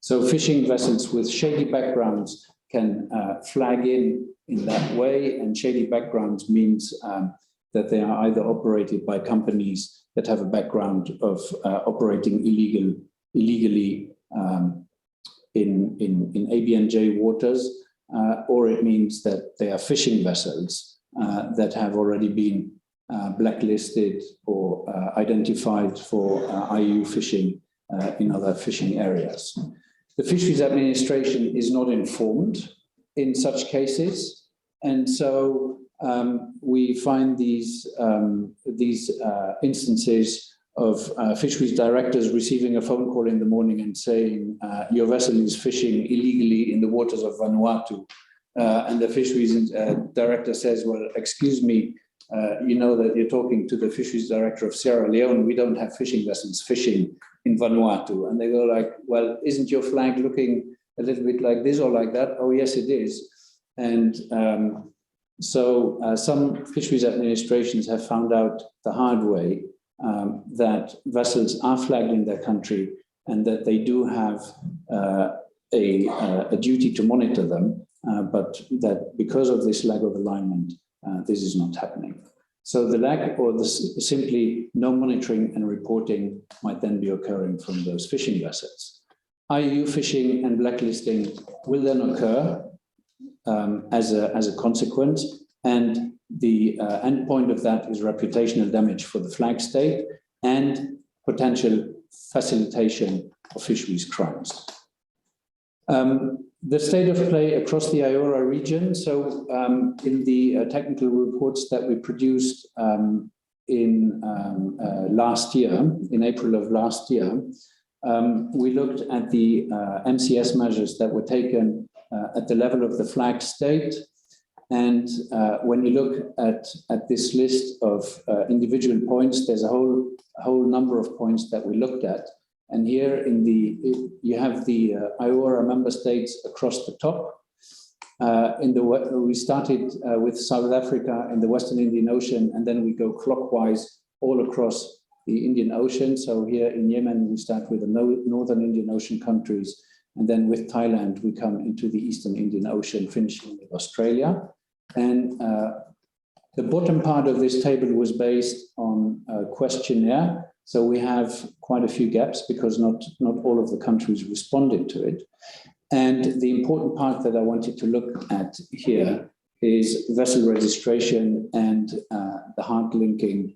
So fishing vessels with shady backgrounds can flag in that way, and shady backgrounds means that they are either operated by companies that have a background of operating illegally in ABNJ waters, or it means that they are fishing vessels that have already been blacklisted or identified for IUU fishing in other fishing areas. The Fisheries Administration is not informed in such cases, and so we find these instances of fisheries directors receiving a phone call in the morning and saying, your vessel is fishing illegally in the waters of Vanuatu. And the fisheries director says, well, excuse me, you know that you're talking to the fisheries director of Sierra Leone. We don't have fishing vessels fishing in Vanuatu. And they go like, well, isn't your flag looking a little bit like this or like that? Oh, yes, it is. And so some fisheries administrations have found out the hard way that vessels are flagged in their country and that they do have a duty to monitor them, but that because of this lack of alignment, this is not happening. So the lack or simply no monitoring and reporting might then be occurring from those fishing vessels. IUU fishing and blacklisting will then occur as a consequence, and the end point of that is reputational damage for the flag state and potential facilitation of fisheries crimes. The state of play across the IORA region. So in the technical reports that we produced in last year, in April of last year, we looked at the MCS measures that were taken at the level of the flag state. And when you look at this list of individual points, there's a whole number of points that we looked at. And here you have the IORA member states across the top. We started with South Africa in the Western Indian Ocean, and then we go clockwise all across the Indian Ocean. So here in Yemen, we start with the Northern Indian Ocean countries, and then with Thailand, we come into the Eastern Indian Ocean, finishing with Australia. And the bottom part of this table was based on a questionnaire. So we have quite a few gaps because not all of the countries responded to it. And the important part that I wanted to look at here is vessel registration and the hard linking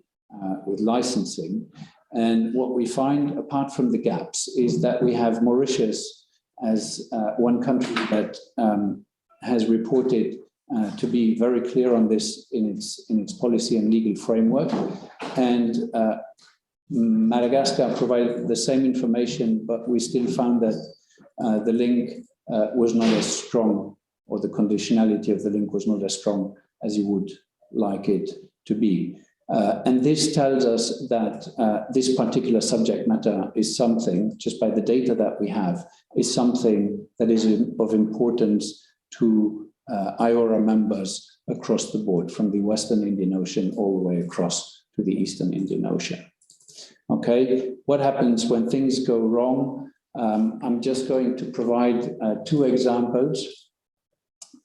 with licensing. And what we find, apart from the gaps, is that we have Mauritius as one country that has reported to be very clear on this in its policy and legal framework. And Madagascar provided the same information, but we still found that the link was not as strong, or the conditionality of the link was not as strong as you would like it to be. And this tells us that this particular subject matter is something, just by the data that we have, is something that is of importance to IORA members across the board, from the Western Indian Ocean all the way across to the Eastern Indian Ocean. Okay, what happens when things go wrong? I'm just going to provide two examples.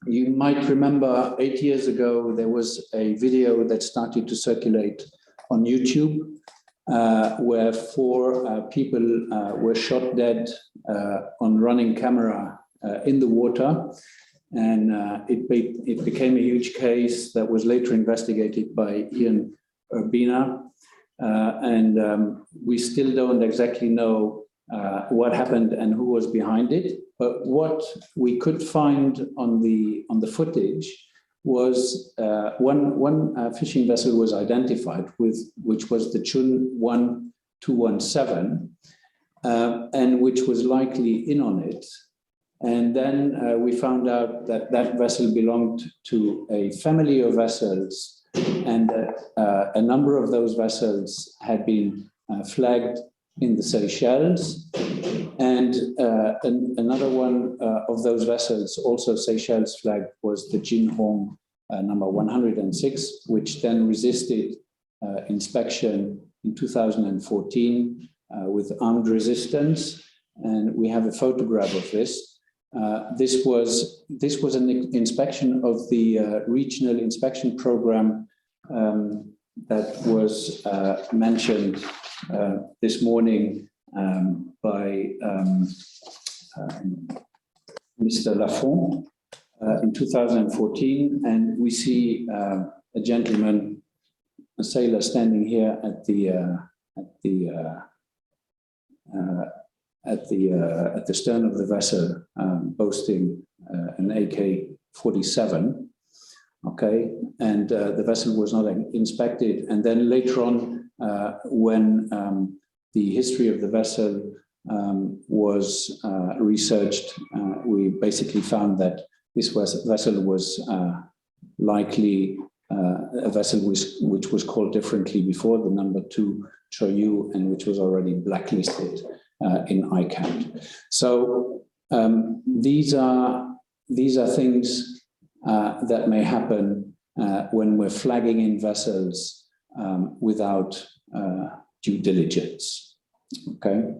You might remember 8 years ago, there was a video that started to circulate on YouTube where 4 people were shot dead on running camera in the water. And it became a huge case that was later investigated by Ian Urbina. And we still don't exactly know what happened and who was behind it. But what we could find on the footage was one fishing vessel was identified, which was the Chun 1217, and which was likely in on it. And then we found out that that vessel belonged to a family of vessels, and that a number of those vessels had been flagged in the Seychelles. And another one of those vessels, also Seychelles flagged, was the Jin Hong number 106, which then resisted inspection in 2014 with armed resistance. And we have a photograph of this. This was an inspection of the regional inspection program that was mentioned this morning by Mr. Lafon in 2014, and we see a gentleman, a sailor, standing here at the stern of the vessel, boasting an AK-47. Okay, and the vessel was not inspected. And then later on, when the history of the vessel was researched, we basically found that this vessel was likely a vessel which was called differently before, the number 2 Choyu, and which was already blacklisted in ICANN. So these are things that may happen when we're flagging in vessels without due diligence. Okay.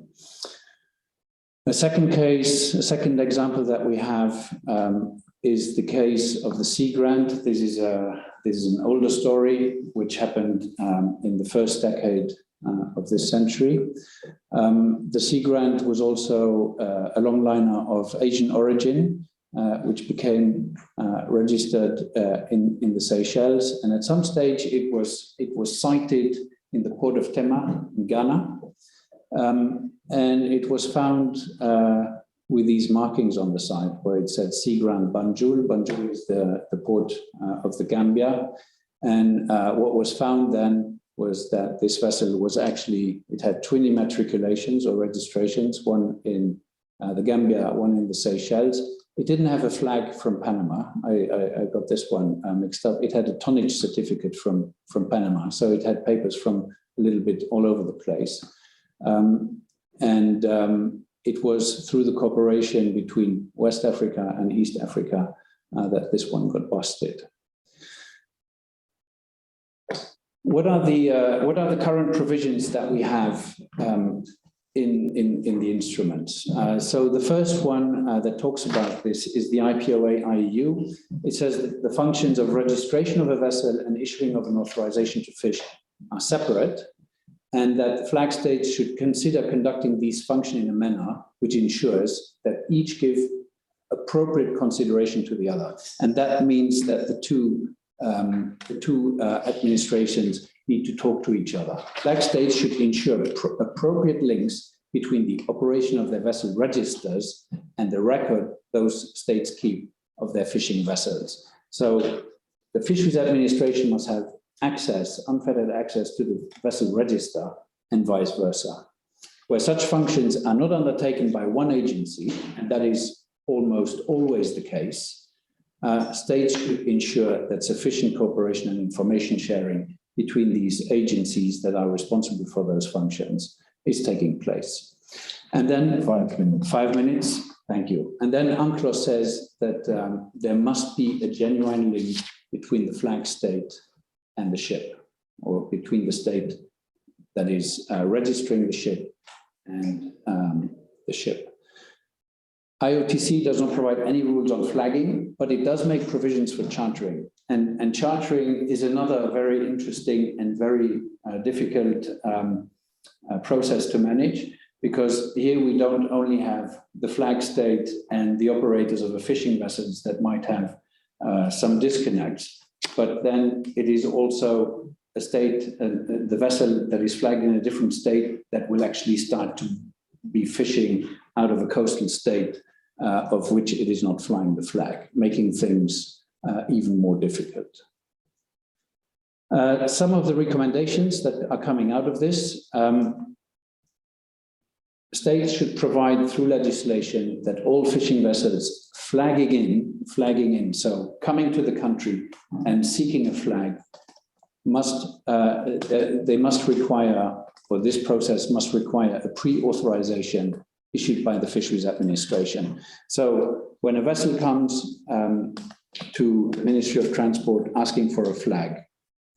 A second example that we have is the case of the Sea Grant. This is an older story which happened in the first decade of this century. The Sea Grant was also a longliner of Asian origin, which became registered in the Seychelles, and at some stage it was sighted in the port of Tema in Ghana, and it was found with these markings on the side where it said Seagrand Banjul. Banjul is the port of the Gambia. And what was found then was that this vessel was actually, it had twin immatriculations or registrations, one in the Gambia, one in the Seychelles. It didn't have a flag from Panama. I got this one mixed up. It had a tonnage certificate from Panama. So it had papers from a little bit all over the place. It was through the cooperation between West Africa and East Africa that this one got busted. What are the current provisions that we have in the instruments? So the first one that talks about this is the IPOA IUU. It says that the functions of registration of a vessel and issuing of an authorization to fish are separate, and that flag states should consider conducting these functions in a manner which ensures that each give appropriate consideration to the other. And that means that the two administrations need to talk to each other. Flag states should ensure appropriate links between the operation of their vessel registers and the record those states keep of their fishing vessels. So the Fisheries Administration must have access, unfettered access to the vessel register and vice versa. Where such functions are not undertaken by one agency, and that is almost always the case, states should ensure that sufficient cooperation and information sharing between these agencies that are responsible for those functions is taking place. And then 5 minutes. 5 minutes, thank you. And then UNCLOS says that there must be a genuine link between the flag state and the ship, or between the state that is registering the ship and the ship. IOTC does not provide any rules on flagging, but it does make provisions for chartering. And chartering is another very interesting and very difficult process to manage, because here we don't only have the flag state and the operators of the fishing vessels that might have some disconnects, but then it is also a state, the vessel that is flagged in a different state that will actually start to be fishing out of a coastal state of which it is not flying the flag, making things even more difficult. Some of the recommendations that are coming out of this, states should provide through legislation that all fishing vessels flagging in, so coming to the country and seeking a flag they must require, or this process must require, a pre-authorization issued by the Fisheries Administration. So when a vessel comes to the Ministry of Transport asking for a flag,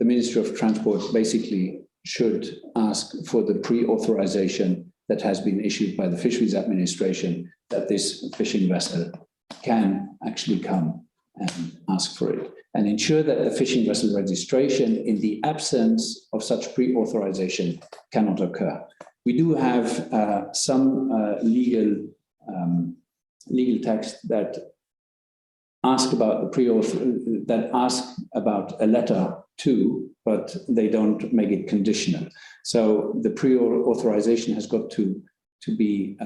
the Ministry of Transport basically should ask for the pre-authorization that has been issued by the Fisheries Administration that this fishing vessel can actually come and ask for it, and ensure that the fishing vessel registration in the absence of such pre-authorization cannot occur. We do have some legal text that ask about a letter to, but they don't make it conditional. So the pre-authorization has got to be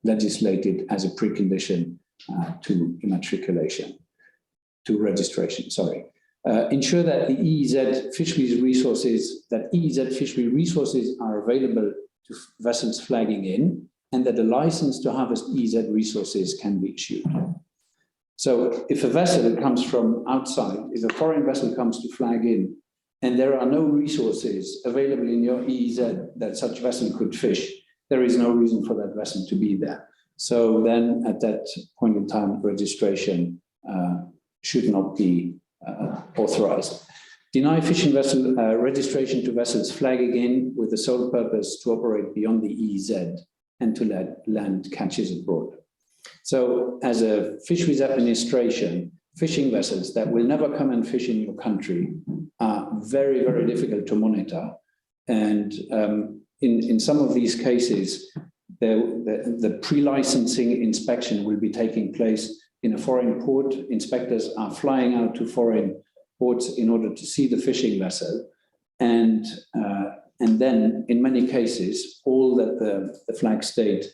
legislated as a precondition to immatriculation, to registration, sorry. Ensure that the EEZ fisheries resources, are available to vessels flagging in, and that a license to harvest EEZ resources can be issued. So if a vessel comes from outside, if a foreign vessel comes to flag in, and there are no resources available in your EEZ that such vessel could fish, there is no reason for that vessel to be there. So then at that point in time, registration should not be authorized. Deny fishing vessel registration to vessels flagging in with the sole purpose to operate beyond the EEZ and to land catches abroad. So as a Fisheries Administration, fishing vessels that will never come and fish in your country are very, very difficult to monitor. And in some of these cases, the pre-licensing inspection will be taking place in a foreign port. Inspectors are flying out to foreign ports in order to see the fishing vessel. And then in many cases, all that the flag state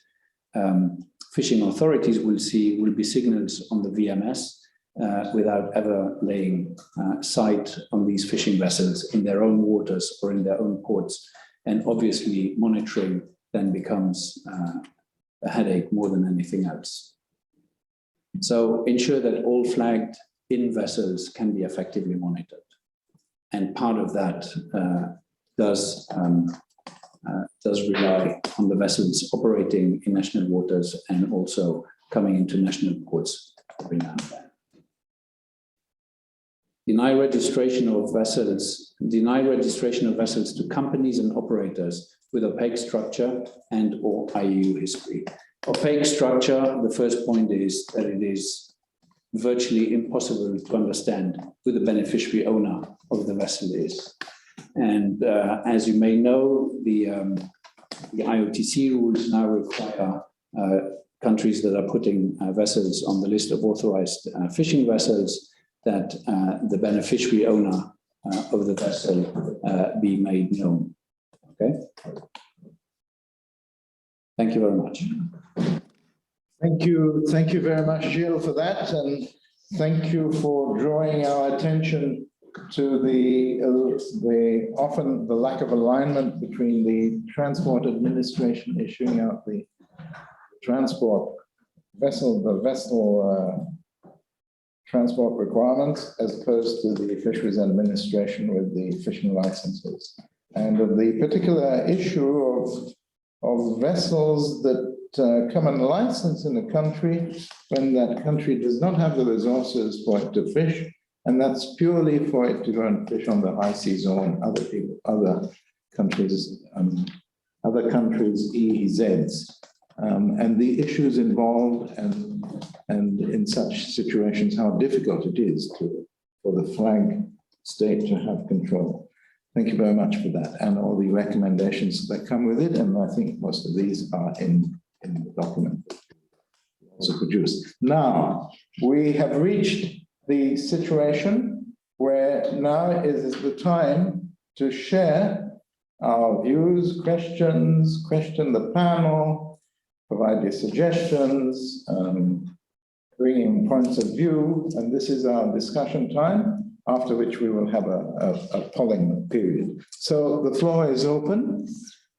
fishing authorities will see will be signals on the VMS without ever laying sight on these fishing vessels in their own waters or in their own ports. And obviously monitoring then becomes a headache more than anything else. So ensure that all flagged in vessels can be effectively monitored. And part of that does rely on the vessels operating in national waters and also coming into national ports every now and then. Deny registration of vessels to companies and operators with opaque structure and or IUU history. Opaque structure, the first point is that it is virtually impossible to understand who the beneficiary owner of the vessel is. And as you may know, the IOTC rules now require countries that are putting vessels on the list of authorized fishing vessels that the beneficiary owner of the vessel be made known. Okay. Thank you very much. Thank you very much, Gilles, for that, and thank you for drawing our attention to the often the lack of alignment between the Transport Administration issuing out the transport vessel, transport requirements, as opposed to the Fisheries Administration with the fishing licenses, and of the particular issue of vessels that come and license in a country when that country does not have the resources for it to fish, and that's purely for it to go and fish on the high seas or in other countries' EEZs. And the issues involved, and in such situations, how difficult it is for the flag state to have control. Thank you very much for that, and all the recommendations that come with it. And I think most of these are in the document also produced. Now, we have reached the situation where now is the time to share our views, question the panel, provide your suggestions, bring in points of view, and this is our discussion time, after which we will have a polling period. So the floor is open,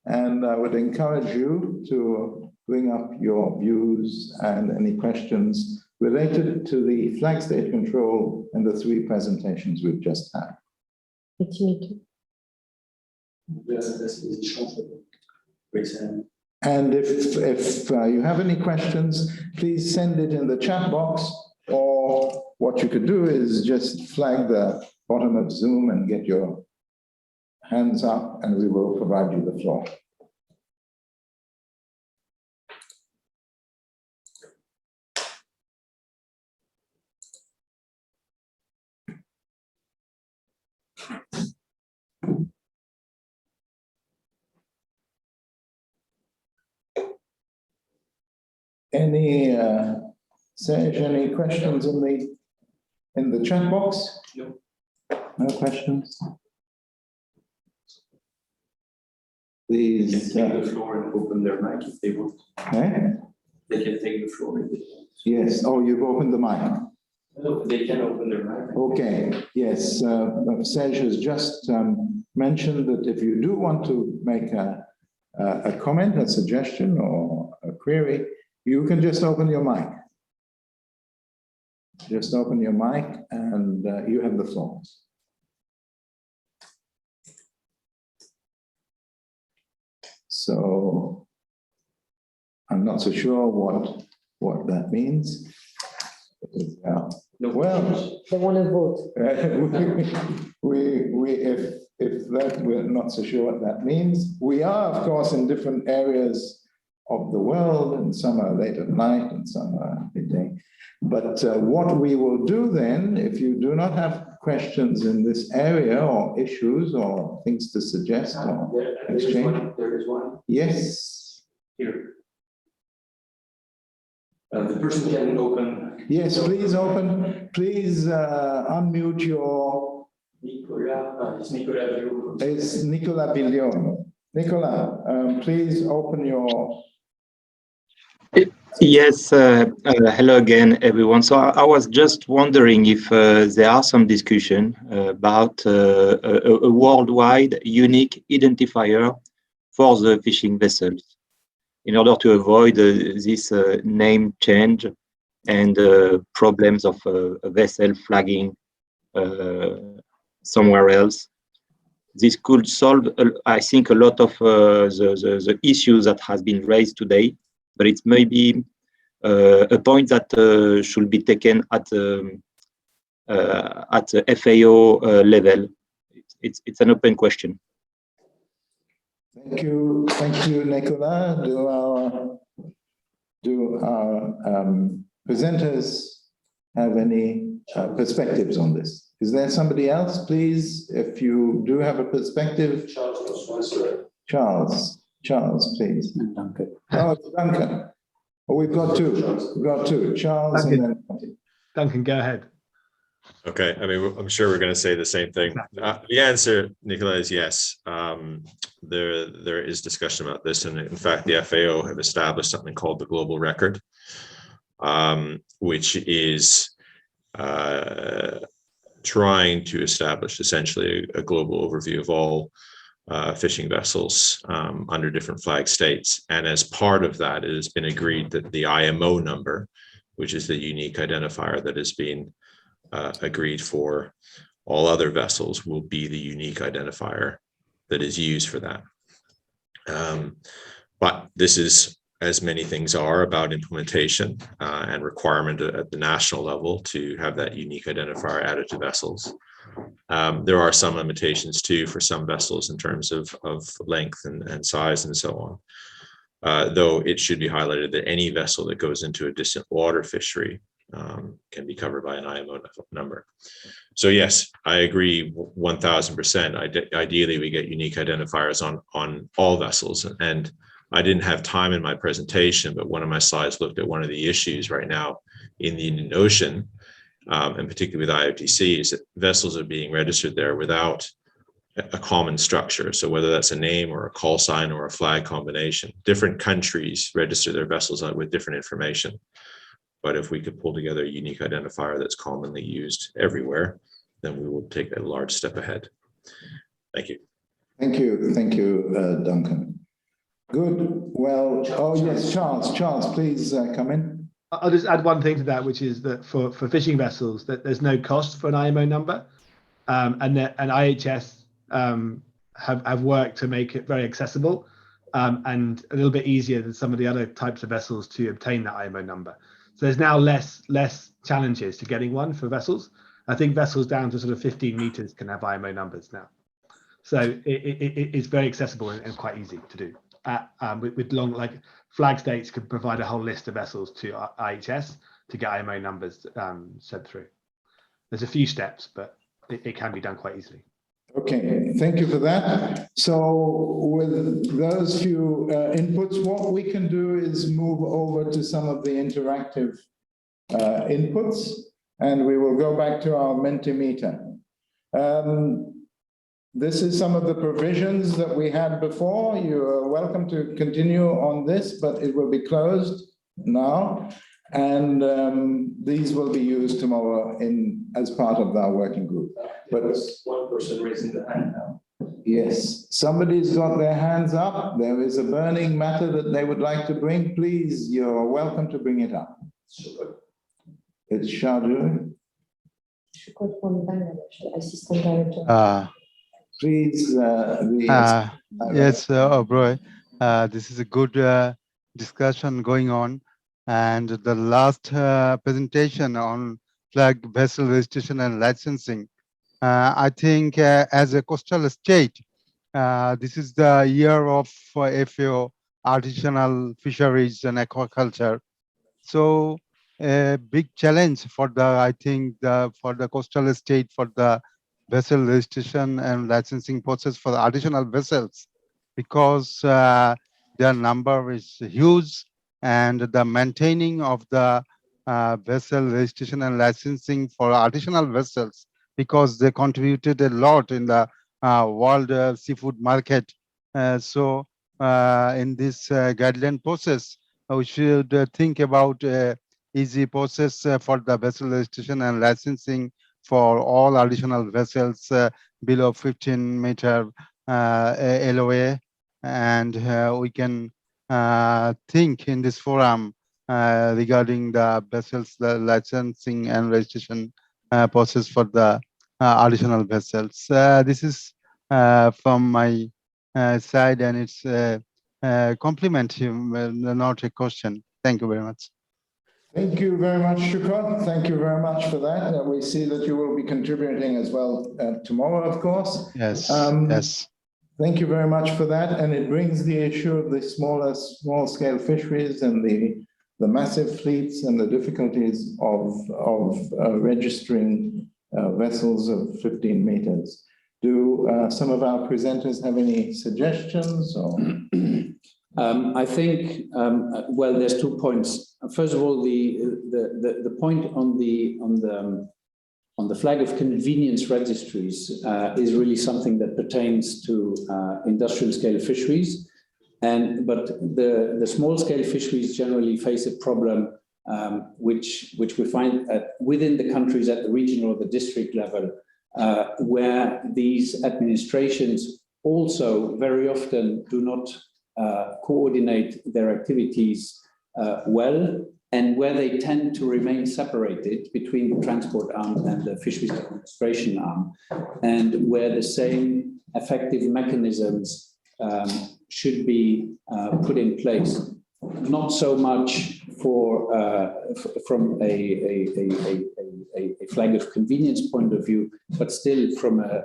and I would encourage you to bring up your views and any questions related to the flag state control and the three presentations we've just had. And if you have any questions, please send it in the chat box, or what you could do is just flag the bottom of Zoom and get your hands up, and we will provide you the floor. Any questions in the chat box? No. No questions? Please take the floor and open their mic if they want. Okay. They can take the floor if they want. Yes. Oh, you've opened the mic. No, they can open their mic. Okay. Yes. Serge has just mentioned that if you do want to make a comment, a suggestion, or a query, you can just open your mic. Just open your mic, and you have the floor. So I'm not so sure what that means. Well, they want to vote. If that we're not so sure what that means. We are, of course, in different areas of the world, and some are late at night and some are midday. But what we will do then, if you do not have questions in this area or issues or things to suggest or exchange. There is one. Yes. Here. The person can open. Yes, please open. Please unmute your. Nicolas. It's Nicolas Villon. It's Nicolas Villon. Nicolas, please open your. Yes, hello again, everyone. So I was just wondering if there are some discussion about a worldwide unique identifier for the fishing vessels in order to avoid this name change and problems of a vessel flagging somewhere else. This could solve, I think, a lot of the issues that has been raised today, but it's maybe a point that should be taken at the FAO level. It's an open question. Thank you, Nicolas. Do our presenters have any perspectives on this? Is there somebody else, please? If you do have a perspective, Charles, please. And Duncan. Oh, it's Duncan. Oh, we've got two. Charles Duncan. and then Duncan, go ahead. Okay, I mean, I'm sure we're going to say the same thing. The answer, Nicolas, is yes. There is discussion about this, and in fact, the FAO have established something called the global record, which is trying to establish essentially a global overview of all fishing vessels under different flag states. And as part of that, it has been agreed that the IMO number, which is the unique identifier that has been agreed for all other vessels, will be the unique identifier that is used for that. But this is, as many things are, about implementation and requirement at the national level to have that unique identifier added to vessels. There are some limitations too for some vessels in terms of length and size and so on. Though it should be highlighted that any vessel that goes into a distant water fishery can be covered by an IMO number. So yes, I agree 1000%. Ideally, we get unique identifiers on all vessels. And I didn't have time in my presentation, but one of my slides looked at one of the issues right now in the Indian Ocean, and particularly with IOTC, is that vessels are being registered there without a common structure. So whether that's a name or a call sign or a flag combination, different countries register their vessels with different information. But if we could pull together a unique identifier that's commonly used everywhere, then we will take a large step ahead. Thank you. Thank you, Duncan. Good. Well, oh yes, Charles, please come in. I'll just add one thing to that, which is that for fishing vessels, that there's no cost for an IMO number, and IHS have worked to make it very accessible and a little bit easier than some of the other types of vessels to obtain that IMO number. So there's now less challenges to getting one for vessels. I think vessels down to sort of 15 meters can have IMO numbers now. So it's very accessible and quite easy to do. With long, like flag states could provide a whole list of vessels to IHS to get IMO numbers sent through. There's a few steps, but it can be done quite easily. Okay, thank you for that. So with those few inputs, what we can do is move over to some of the interactive inputs, and we will go back to our Mentimeter. This is some of the provisions that we had before. You are welcome to continue on this, but it will be closed now. And these will be used tomorrow as part of our working group. But there's one person raising the hand now. Yes, somebody's got their hands up. There is a burning matter that they would like to bring. Please, you're welcome to bring it up. Sure. It's Shadu. Please, yes, Bro. This is a good discussion going on. And the last presentation on flag vessel registration and licensing, I think as a coastal state, this is the year of FAO, artisanal fisheries and aquaculture. So a big challenge for for the coastal state, for the vessel registration and licensing process for the artisanal vessels, because their number is huge. And the maintaining of the vessel registration and licensing for artisanal vessels, because they contributed a lot in the world seafood market. So in this guideline process, we should think about easy process for the vessel registration and licensing for all additional vessels below 15-meter LOA, and we can think in this forum regarding the vessels, the licensing and registration process for the additional vessels. This is from my side, and it's compliment, not a question. Thank you very much. Thank you very much, Shukran. Thank you very much for that. We see that you will be contributing as well tomorrow, of course. Yes, yes. Thank you very much for that. And it brings the issue of the small-scale fisheries and the massive fleets and the difficulties of registering vessels of 15 meters. Do some of our presenters have any suggestions? Or? I think, well, there's 2 points. First of all, the point on the flag of convenience registries is really something that pertains to industrial scale fisheries. But the small scale fisheries generally face a problem which we find within the countries at the regional or the district level, where these administrations also very often do not coordinate their activities well, and where they tend to remain separated between the transport arm and the fisheries administration arm, and where the same effective mechanisms should be put in place, not so much from a flag of convenience point of view, but still from a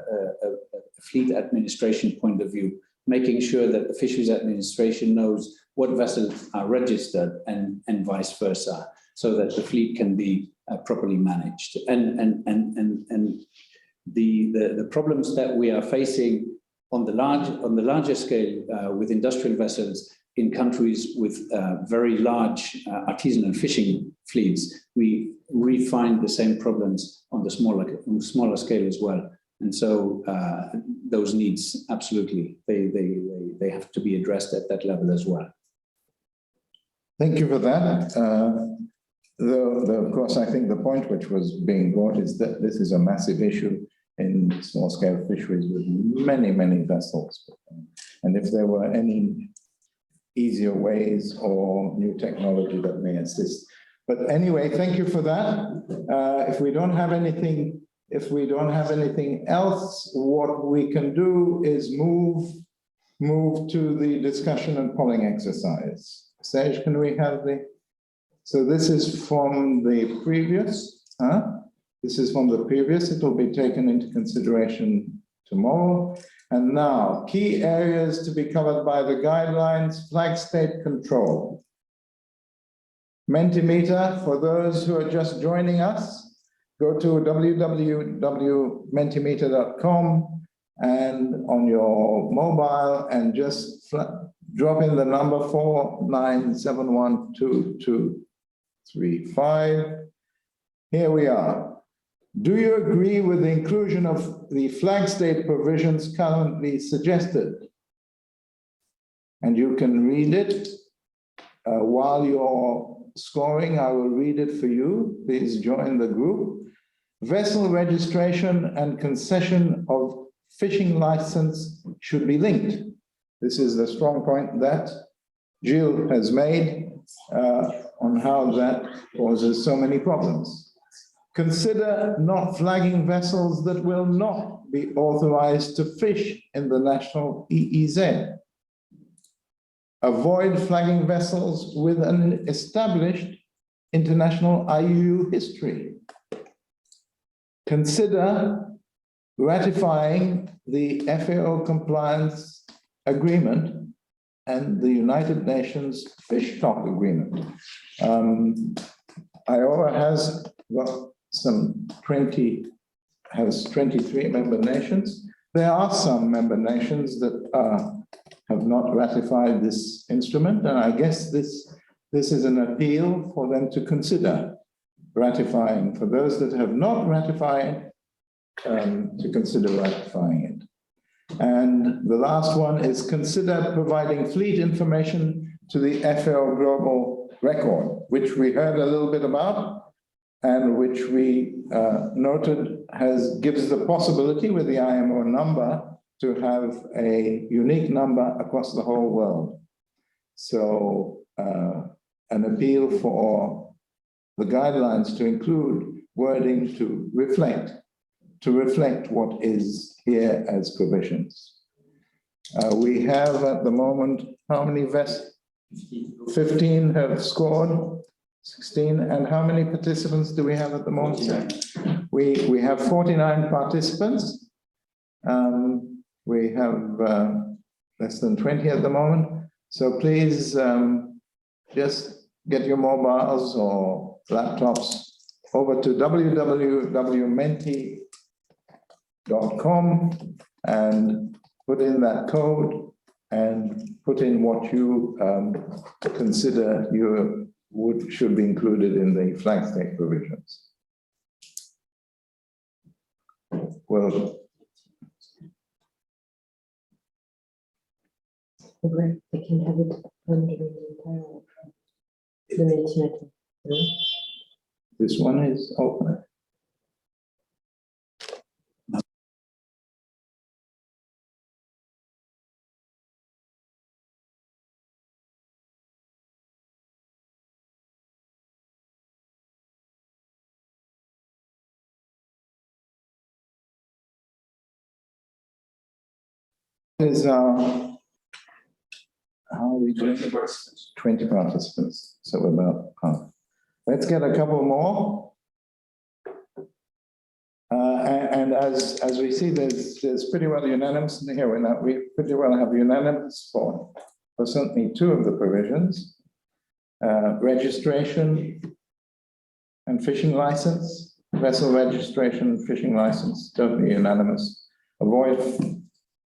fleet administration point of view, making sure that the fisheries administration knows what vessels are registered and vice versa, so that the fleet can be properly managed. And the problems that we are facing on the larger scale with industrial vessels in countries with very large artisanal fishing fleets, we find the same problems on the smaller scale as well. And so those needs, absolutely, they have to be addressed at that level as well. Thank you for that. Though, of course, I think the point which was being brought is that this is a massive issue in small-scale fisheries with many, many vessels. And if there were any easier ways or new technology that may assist. But anyway, thank you for that. If we don't have anything else, what we can do is move to the discussion and polling exercise. Sage, can we have so this is from the previous, This is from the previous, it will be taken into consideration tomorrow. And now, key areas to be covered by the guidelines, flag state control. Mentimeter, for those who are just joining us, go to www.mentimeter.com and on your mobile and just drop in the number 49712235. Here we are. Do you agree with the inclusion of the flag state provisions currently suggested? And you can read it while you're scoring. I will read it for you. Please join the group. Vessel registration and concession of fishing license should be linked. This is the strong point that Gilles has made on how that causes so many problems. Consider not flagging vessels that will not be authorized to fish in the national EEZ. Avoid flagging vessels with an established international IUU history. Consider ratifying the FAO compliance agreement and the United Nations Fish Stock Agreement. IORA has got some 23 member nations. There are some member nations that have not ratified this instrument, and I guess this is an appeal for them to consider ratifying. For those that have not ratified, to consider ratifying it. And the last one is consider providing fleet information to the FAO Global record, which we heard a little bit about and which we noted gives the possibility with the IMO number to have a unique number across the whole world. So an appeal for the guidelines to include wording to reflect what is here as provisions. We have at the moment, how many vessels? 15 have scored, 16, and how many participants do we have at the moment? We have 49 participants. We have less than 20 at the moment. So please just get your mobiles or laptops over to www.menti.com and put in that code and put in what you consider should be included in the flag state provisions. Well, they can have it on the entire this one is open. Is how are we doing? 20 participants, so about half. Let's get a couple more. And as we see, there's pretty well unanimous in here. We pretty well have unanimous for certainly 2 of the provisions. Registration and fishing license, vessel registration, fishing license, totally unanimous. Avoid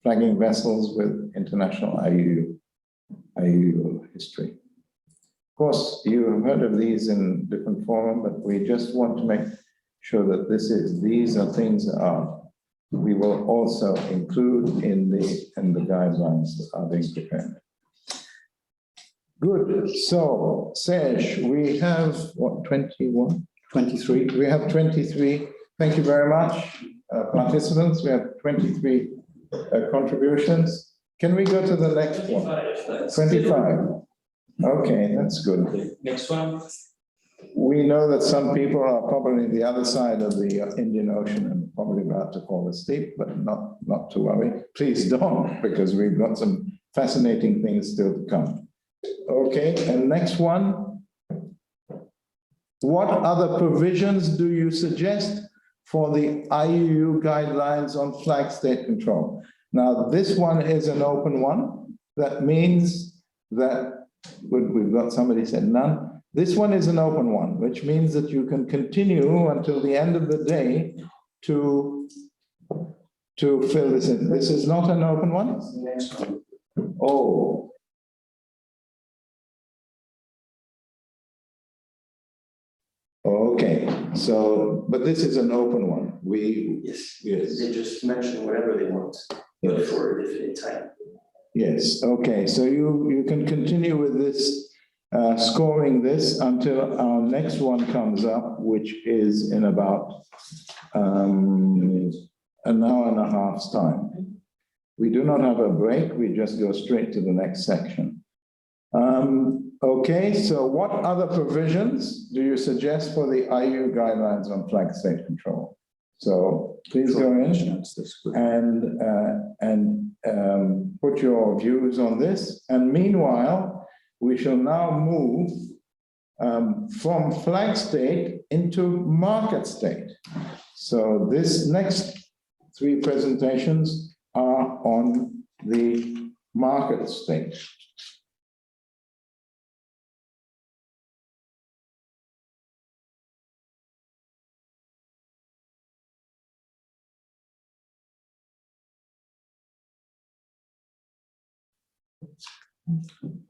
flagging vessels with international IUU history. Of course, you have heard of these in different form, but we just want to make sure that these are things that we will also include in the guidelines that are being prepared. Good. So, Serge, we have what, 21? 23. We have 23. Thank you very much, participants. We have 23 contributions. Can we go to the next one? 25. Okay, that's good. Next one. We know that some people are probably the other side of the Indian Ocean and probably about to fall asleep, but not to worry. Please don't, because we've got some fascinating things still to come. Okay, and next one. What other provisions do you suggest for the IUU guidelines on flag state control? Now, this one is an open one. That means that we've got somebody said none. This one is an open one, which means that you can continue until the end of the day to fill this in. This is not an open one? Next one. Oh. Okay, so, but this is an open one. Yes, they just mention whatever they want, but for a definite time. Yes, okay, so you can continue with this, scoring this until our next one comes up, which is in about an hour and a half's time. We do not have a break, we just go straight to the next section. Okay, so what other provisions do you suggest for the IUU guidelines on flag state control? So please go in and put your views on this. And meanwhile, we shall now move from flag state into market state. So this next 3 presentations are on the market state.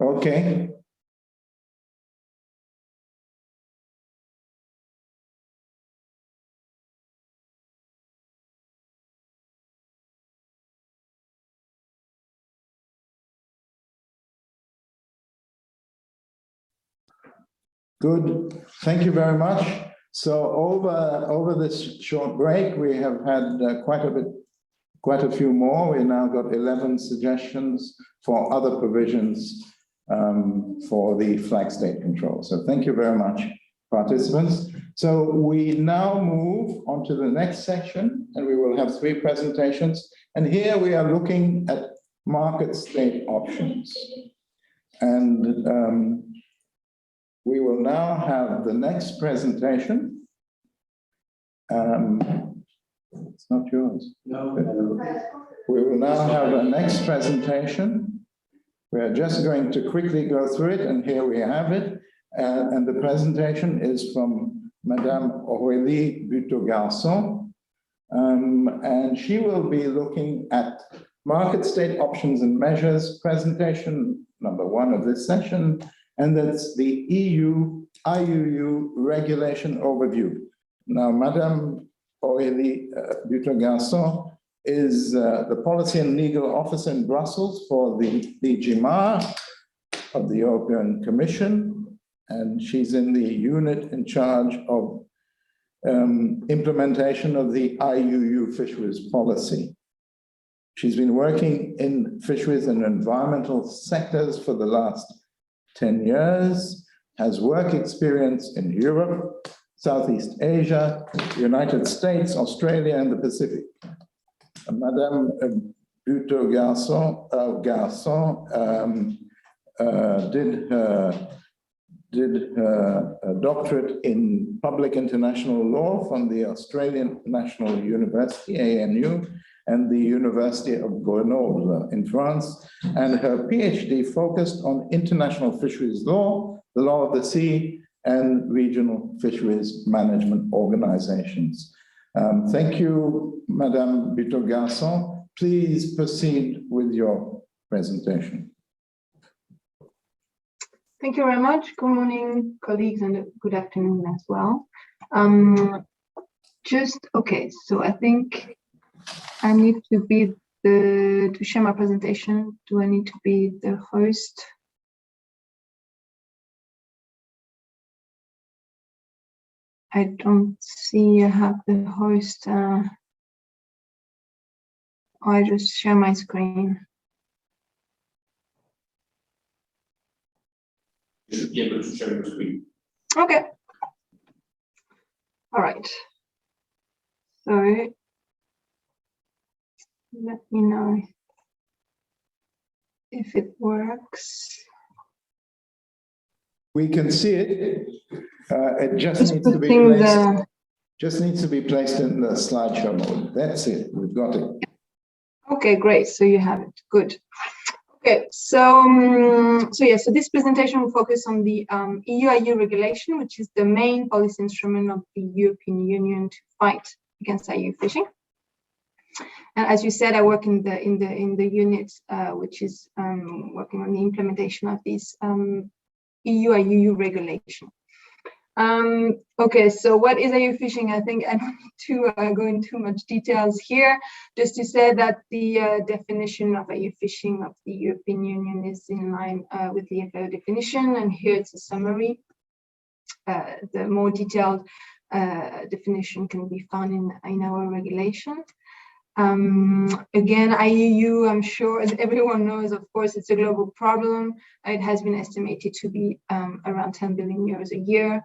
Okay. Good. Thank you very much. So over this short break, we have had quite a few more. We now got 11 suggestions for other provisions for the flag state control. So thank you very much, participants. So we now move on to the next section, and we will have 3 presentations. And here we are looking at market state options. And we will now have the next presentation. It's not yours. No. We will now have a next presentation. We are just going to quickly go through it, and here we have it. And the presentation is from Madame Aurélie Buthod-Garçon. And she will be looking at market state options and measures, presentation number 1 of this session. And that's the IUU regulation overview. Now, Madame Aurélie Buthod-Garçon is the Policy and Legal Officer in Brussels for the MARE of the European Commission, and she's in the unit in charge of implementation of the IUU fisheries policy. She's been working in fisheries and environmental sectors for the last 10 years, has work experience in Europe, Southeast Asia, United States, Australia, and the Pacific. Madame Buthod-Garçon did her doctorate in public international law from the Australian National University, ANU, and the University of Grenoble in France. And her PhD focused on international fisheries law, the law of the sea, and regional fisheries management organizations. Thank you, Madame Buthod-Garçon. Please proceed with your presentation. Thank you very much. Good morning, colleagues, and good afternoon as well. Okay, so I think I need to be to share my presentation. Do I need to be the host? I don't see I have the host. I just share my screen. You should be able to share your screen. Okay. All right. So let me know if it works. We can see it. It just needs to be placed. Just needs to be placed in the slideshow mode. That's it. We've got it. Okay, great. So you have it. Good. Okay. So so this presentation will focus on the EU regulation, which is the main policy instrument of the European Union to fight against IUU fishing. And as you said, I work in the unit which is working on the implementation of this EU regulation. Okay, so what is IUU fishing? I think I don't need to go into too much details here, just to say that the definition of IUU fishing of the European Union is in line with the FAO definition, and here it's a summary. The more detailed definition can be found in our regulation. Again, IUU, I'm sure as everyone knows, of course, it's a global problem. It has been estimated to be around 10 billion euros a year,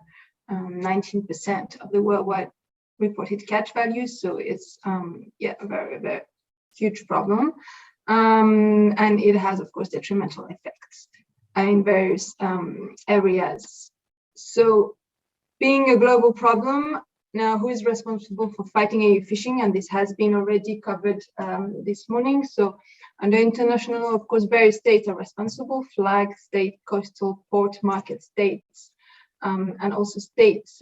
19% of the worldwide reported catch value. So it's a very, very huge problem. And it has, of course, detrimental effects in various areas. So being a global problem, now, who is responsible for fighting IUU fishing? And this has been already covered this morning. So under international, of course, various states are responsible: flag state, coastal, port, market states, and also states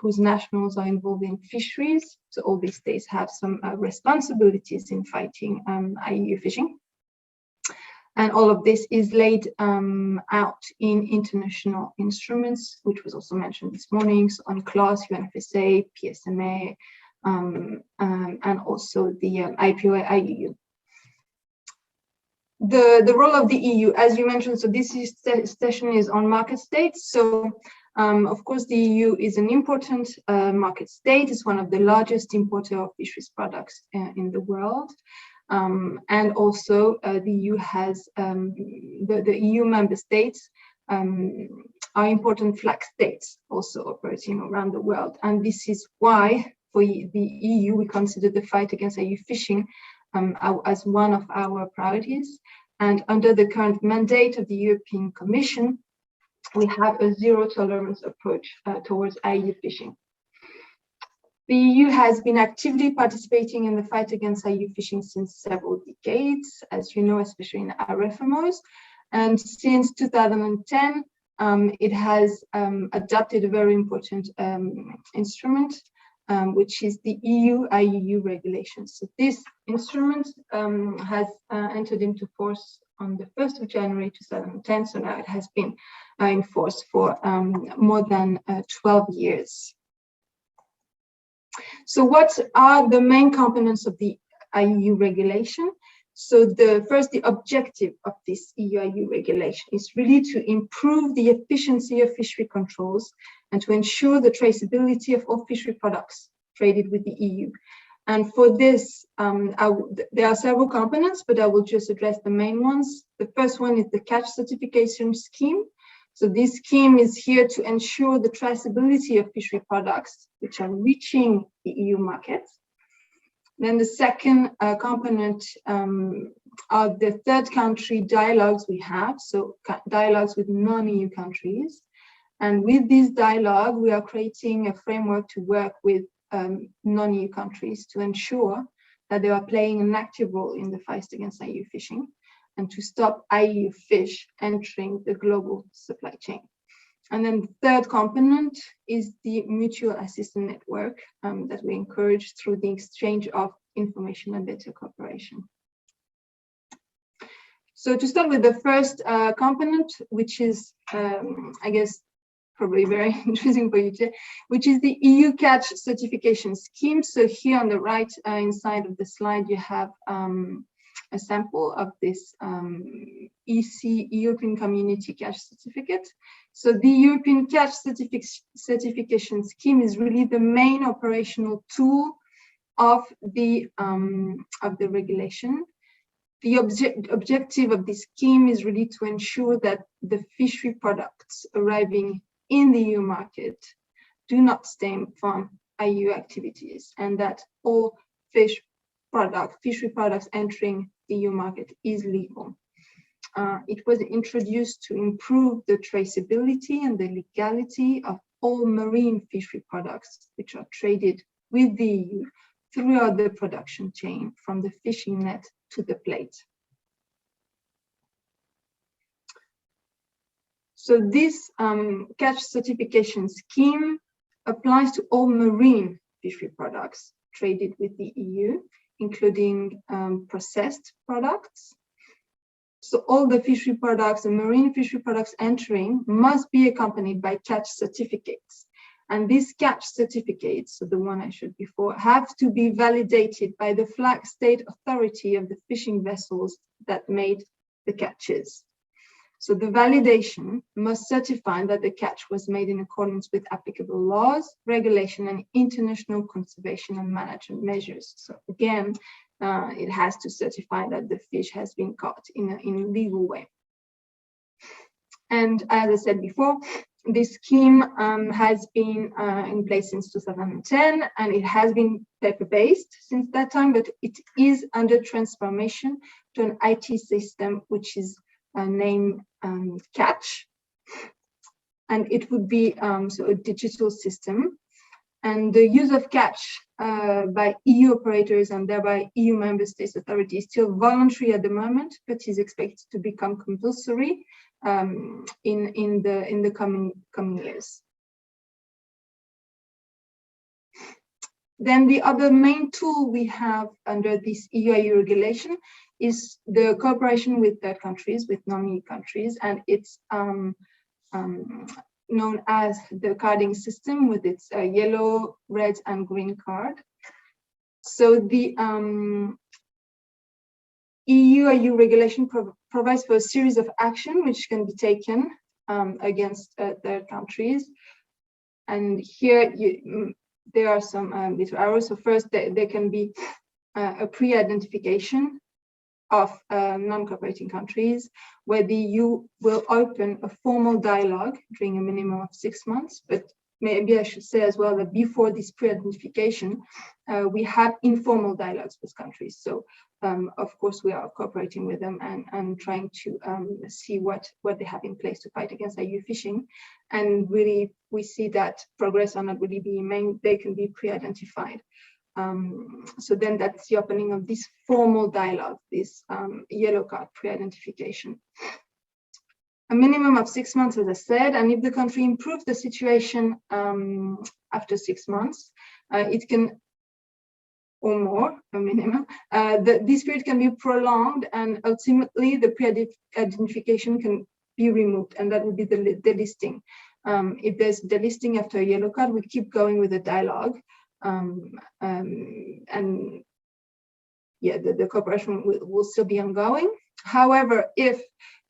whose nationals are involved in fisheries. So all these states have some responsibilities in fighting IUU fishing. And all of this is laid out in international instruments, which was also mentioned this morning, so UNCLOS, UNFSA, PSMA, and also the IPOA IUU. The role of the EU, as you mentioned, so this session is on market states. So Of course, the EU is an important market state. It's one of the largest importer of fisheries products in the world. And also the EU has, the EU member states are important flag states also operating around the world. And this is why for the EU, we consider the fight against IUU fishing as one of our priorities. And under the current mandate of the European Commission, we have a zero tolerance approach towards IUU fishing. The EU has been actively participating in the fight against IUU fishing since several decades, as you know, especially in RFMOs. And since 2010, it has adopted a very important instrument, which is the EU IUU regulations. So this instrument has entered into force on the 1st of January 2010. So now it has been in force for more than 12 years. So what are the main components of the IUU regulation? So the objective of this EU IUU regulation is really to improve the efficiency of fishery controls and to ensure the traceability of all fishery products traded with the EU. And for this, there are several components, but I will just address the main ones. The first one is the catch certification scheme. So this scheme is here to ensure the traceability of fishery products which are reaching the EU market. Then the second component are the third country dialogues we have, so dialogues with non-EU countries. And with this dialogue, we are creating a framework to work with non-EU countries to ensure that they are playing an active role in the fight against IUU fishing and to stop IUU fish entering the global supply chain. And then the third component is the mutual assistance network that we encourage through the exchange of information and better cooperation. So to start with the first component, which is, I guess, probably very interesting for you, which is the EU catch certification scheme. So here on the right inside of the slide, you have a sample of this EC, European Community Catch Certificate. So the European Catch Certification Scheme is really the main operational tool of the regulation. The objective of this scheme is really to ensure that the fishery products arriving in the EU market do not stem from IUU activities, and that all fishery products entering the EU market is legal. It was introduced to improve the traceability and the legality of all marine fishery products which are traded with the EU throughout the production chain, from the fishing net to the plate. So this catch certification scheme applies to all marine fishery products traded with the EU, including processed products. So all the fishery products and marine fishery products entering must be accompanied by catch certificates. And these catch certificates, so the one I showed before, have to be validated by the flag state authority of the fishing vessels that made the catches. So the validation must certify that the catch was made in accordance with applicable laws, regulation, and international conservation and management measures. So again, it has to certify that the fish has been caught in a legal way. And as I said before, this scheme has been in place since 2010, and it has been paper-based since that time, but it is under transformation to an IT system which is named Catch, and it would be so a digital system. And the use of Catch by EU operators and thereby EU member states authorities is still voluntary at the moment, but is expected to become compulsory in the coming years. Then the other main tool we have under this EU IUU regulation is the cooperation with third countries, with non-EU countries, and it's known as the carding system with its yellow, red, and green card. So the EU IUU regulation provides for a series of action which can be taken against third countries. And here there are some little arrows. So first, there can be a pre-identification of non-cooperating countries, where the EU will open a formal dialogue during a minimum of 6 months. But maybe I should say as well that before this pre-identification, we have informal dialogues with countries. So of course, we are cooperating with them and trying to see what they have in place to fight against IUU fishing. And really, we see that progress are not really being made. They can be pre-identified. So then that's the opening of this formal dialogue, this yellow card pre-identification. A minimum of 6 months, as I said, and if the country improves the situation after 6 months, it can, or more, a minimum, this period can be prolonged, and ultimately the pre-identification can be removed, and that would be the delisting. If there's delisting after a yellow card, we keep going with the dialogue. And yeah, the cooperation will still be ongoing. However, if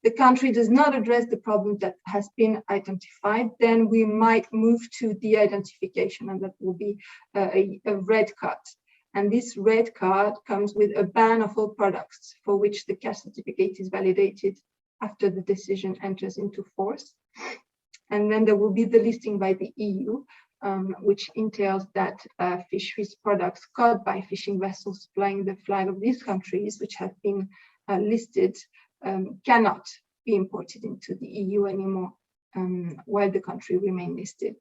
the country does not address the problem that has been identified, then we might move to de-identification, and that will be a red card. And this red card comes with a ban of all products for which the catch certificate is validated after the decision enters into force. And then there will be the listing by the EU, which entails that fisheries products caught by fishing vessels flying the flag of these countries, which have been listed, cannot be imported into the EU anymore while the country remains listed.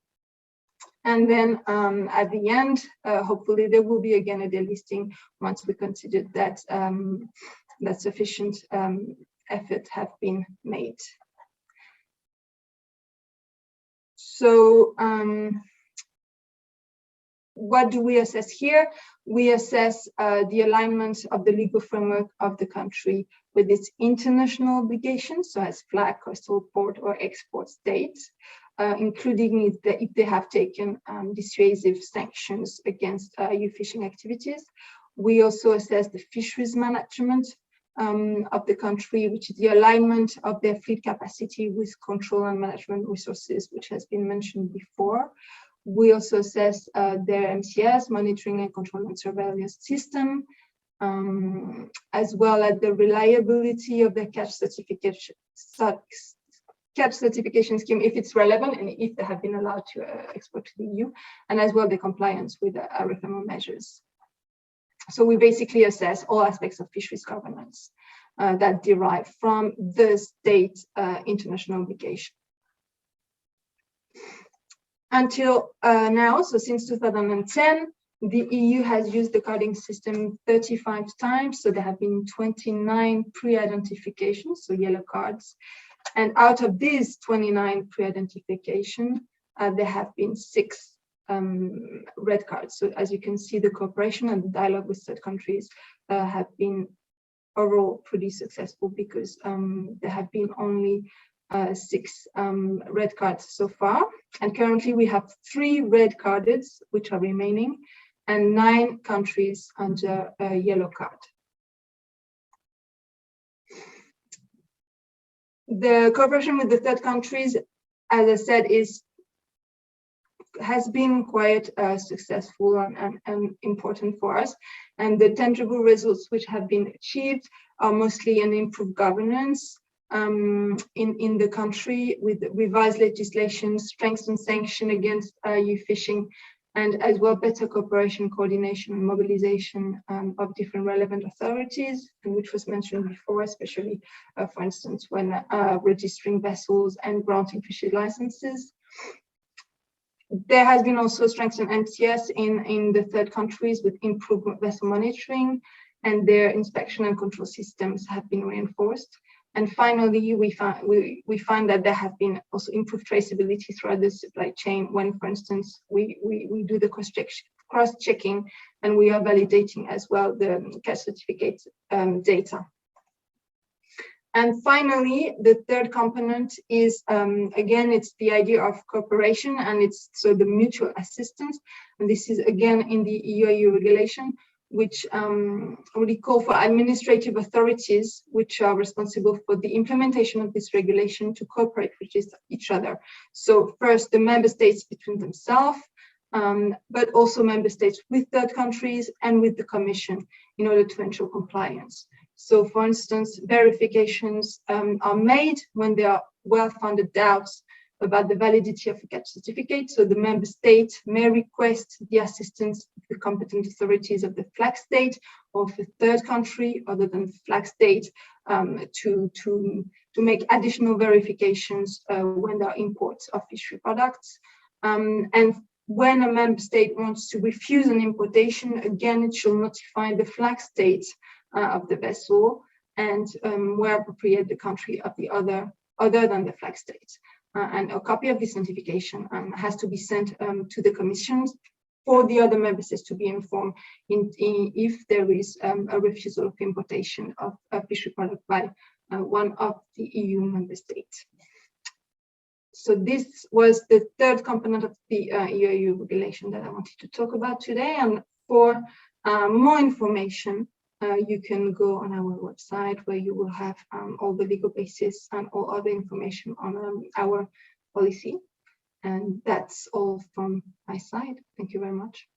And then at the end, hopefully there will be again a delisting once we consider that that sufficient effort have been made. So what do we assess here? We assess the alignment of the legal framework of the country with its international obligations, so as flag, coastal, port, or export states, including if they have taken dissuasive sanctions against IUU fishing activities. We also assess the fisheries management of the country, which is the alignment of their fleet capacity with control and management resources, which has been mentioned before. We also assess their MCS, monitoring and control and surveillance system, as well as the reliability of the catch certification scheme, if it's relevant and if they have been allowed to export to the EU, and as well the compliance with the RFMO measures. So we basically assess all aspects of fisheries governance that derive from the state international obligation. Until now, so since 2010, the EU has used the carding system 35 times. So there have been 29 pre-identifications, so yellow cards. And out of these 29 pre-identification, there have been 6 red cards. So as you can see, the cooperation and the dialogue with third countries have been overall pretty successful, because there have been only 6 red cards so far. And currently we have 3 red cardeds, which are remaining, and 9 countries under a yellow card. The cooperation with the third countries, as I said, has been quite successful and important for us. And the tangible results which have been achieved are mostly an improved governance in the country, with revised legislation, strengthened sanction against IUU fishing, and as well better cooperation, coordination, and mobilization of different relevant authorities, and which was mentioned before, especially, for instance, when registering vessels and granting fishery licenses. There has been also strengthened MCS in the third countries with improved vessel monitoring, and their inspection and control systems have been reinforced. And finally, we find that there have been also improved traceability throughout the supply chain when, for instance, we do the cross-checking and we are validating as well the catch certificate data. And finally, the third component is, again, it's the idea of cooperation, and it's so the mutual assistance. And this is again in the EU regulation, which really call for administrative authorities which are responsible for the implementation of this regulation to cooperate with each other. So first, the member states between themselves, but also member states with third countries and with the Commission in order to ensure compliance. So for instance, verifications are made when there are well-founded doubts about the validity of a catch certificate. So the member state may request the assistance of the competent authorities of the flag state or of a third country other than the flag state to make additional verifications when there are imports of fishery products. And when a member state wants to refuse an importation, again, it shall notify the flag state of the vessel and where appropriate, the country of the other than the flag state. And a copy of this notification has to be sent to the Commission for the other member states to be informed if there is a refusal of importation of a fishery product by one of the EU member states. So this was the third component of the IUU regulation that I wanted to talk about today. And for more information, you can go on our website where you will have all the legal basis and all other information on our policy. And that's all from my side. Thank you very much.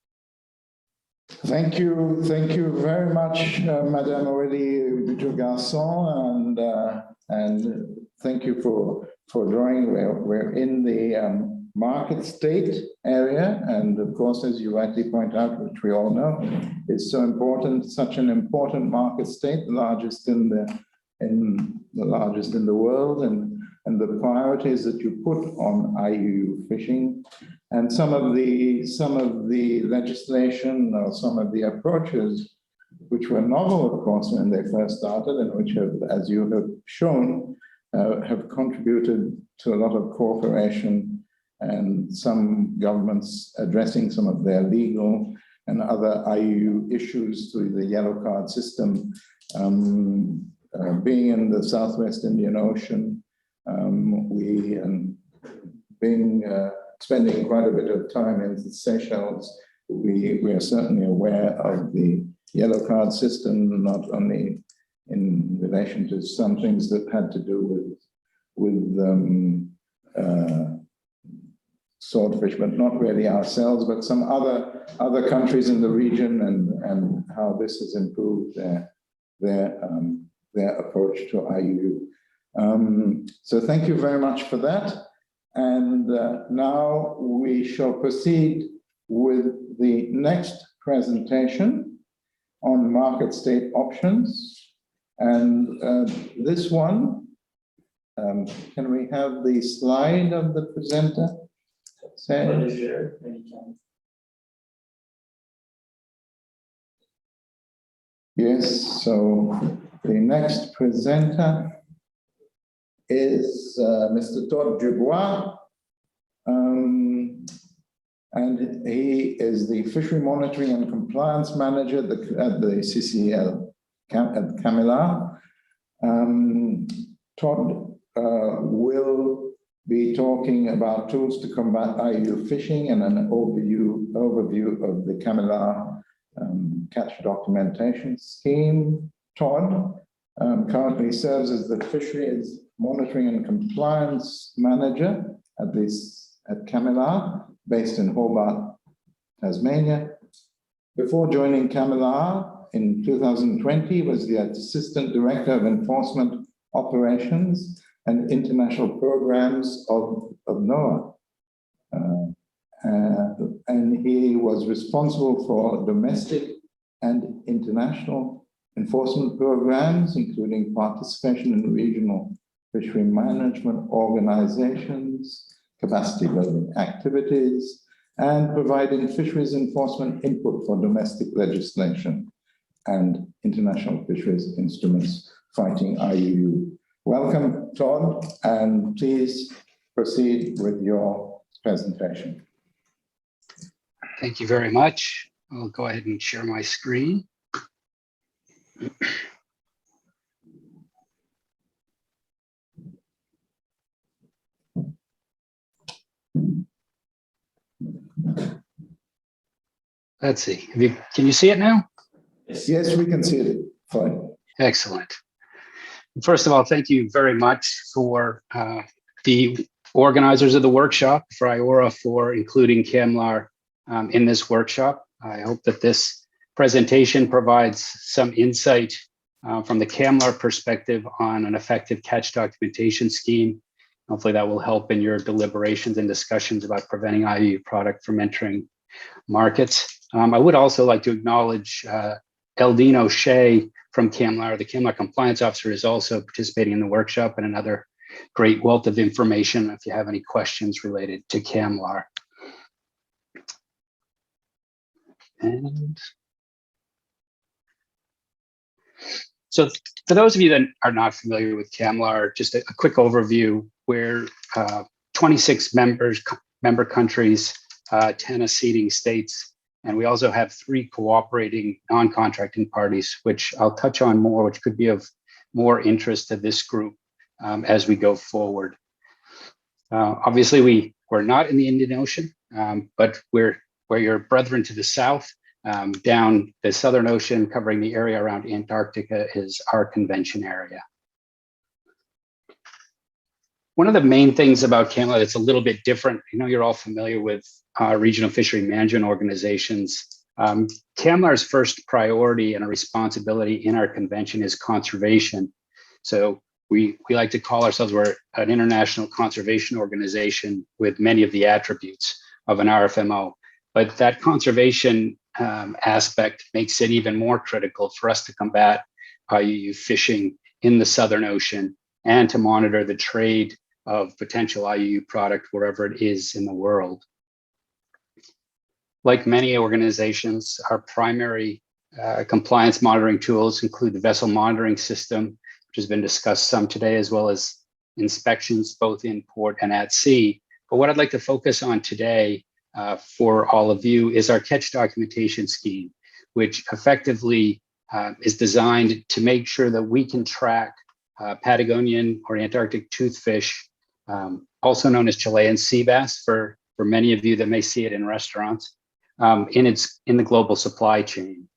Thank you very much, Madame Aurélie Buthod-Garçon, and thank you for drawing. We're in the market state area, and of course, as you rightly point out, which we all know, is so important, such an important market state, the largest in the world, and the priorities that you put on IUU fishing, and some of the legislation or some of the approaches, which were novel, of course, when they first started, and which have, as you have shown, have contributed to a lot of cooperation, and some governments addressing some of their legal and other IUU issues through the yellow card system. Being in the Southwest Indian Ocean, spending quite a bit of time in the Seychelles, we are certainly aware of the yellow card system, not only in relation to some things that had to do with swordfish, but not really ourselves, but some other countries in the region, and how this has improved their approach to IUU. So thank you very much for that. And now we shall proceed with the next presentation on market state options. And this one, can we have the slide of the presenter? Yes, so the next presenter is Mr. Todd Dubois, and he is the Fishery Monitoring and Compliance Manager at the CCAMLR. Todd will be talking about tools to combat IUU fishing and an overview of the CCAMLR catch documentation scheme. Todd currently serves as the Fisheries Monitoring and Compliance Manager at CCAMLR, based in Hobart, Tasmania. Before joining CCAMLR in 2020, was the Assistant Director of Enforcement Operations and International Programs of NOAA. And he was responsible for domestic and international enforcement programs, including participation in regional fishery management organizations, capacity building activities, and providing fisheries enforcement input for domestic legislation and international fisheries instruments fighting IUU. Welcome, Todd, and please proceed with your presentation. Thank you very much. I'll go ahead and share my screen. Let's see. Can you see it now? Yes, we can see it fine. Excellent. First of all, thank you very much for the organizers of the workshop, for IORA, for including CCAMLR in this workshop. I hope that this presentation provides some insight from the CCAMLR perspective on an effective catch documentation scheme. Hopefully that will help in your deliberations and discussions about preventing IUU product from entering markets. I would also like to acknowledge Eldino Shea from CCAMLR. The CCAMLR compliance officer is also participating in the workshop, and another great wealth of information if you have any questions related to CCAMLR. And so for those of you that are not familiar with CCAMLR, just a quick overview. We're 26 member countries, 10 acceding states, and we also have 3 cooperating non-contracting parties, which I'll touch on more, which could be of more interest to this group as we go forward. Obviously, we're not in the Indian Ocean, but we're your brethren to the south. Down the Southern Ocean, covering the area around Antarctica, is our convention area. One of the main things about CCAMLR that's a little bit different, I know you're all familiar with regional fishery management organizations. CCAMLR's first priority and a responsibility in our convention is conservation. So we like to call ourselves, we're an international conservation organization with many of the attributes of an RFMO. But that conservation aspect makes it even more critical for us to combat IUU fishing in the Southern Ocean and to monitor the trade of potential IUU product wherever it is in the world. Like many organizations, our primary compliance monitoring tools include the vessel monitoring system, which has been discussed some today, as well as inspections both in port and at sea. But what I'd like to focus on today for all of you is our catch documentation scheme, which effectively is designed to make sure that we can track Patagonian or Antarctic toothfish, also known as Chilean sea bass for many of you that may see it in restaurants, in the global supply chain.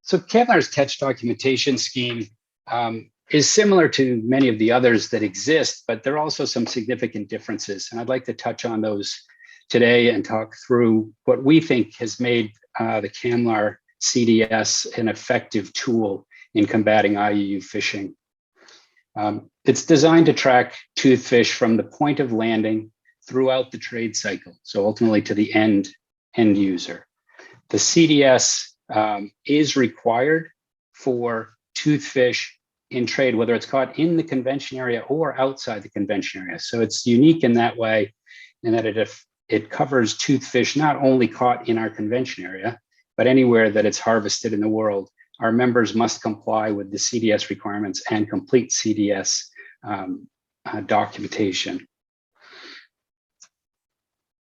So CCAMLR's catch documentation scheme is similar to many of the others that exist, but there are also some significant differences. And I'd like to touch on those today and talk through what we think has made the CCAMLR CDS an effective tool in combating IUU fishing. It's designed to track toothfish from the point of landing throughout the trade cycle, so ultimately to the end user. The CDS is required for toothfish in trade, whether it's caught in the convention area or outside the convention area. So it's unique in that way, in that it covers toothfish not only caught in our convention area, but anywhere that it's harvested in the world. Our members must comply with the CDS requirements and complete CDS documentation.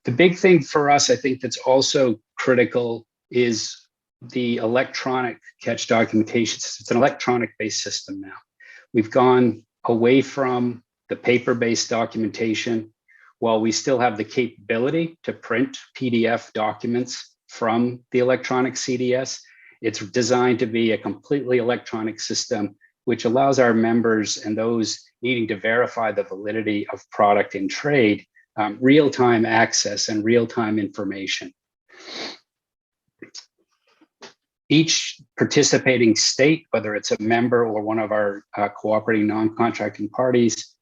The big thing for us, I think, that's also critical is the electronic catch documentation. It's an electronic-based system now. We've gone away from the paper-based documentation. While we still have the capability to print PDF documents from the electronic CDS, it's designed to be a completely electronic system, which allows our members and those needing to verify the validity of product in trade, real-time access and real-time information. Each participating state, whether it's a member or one of our cooperating non-contracting parties,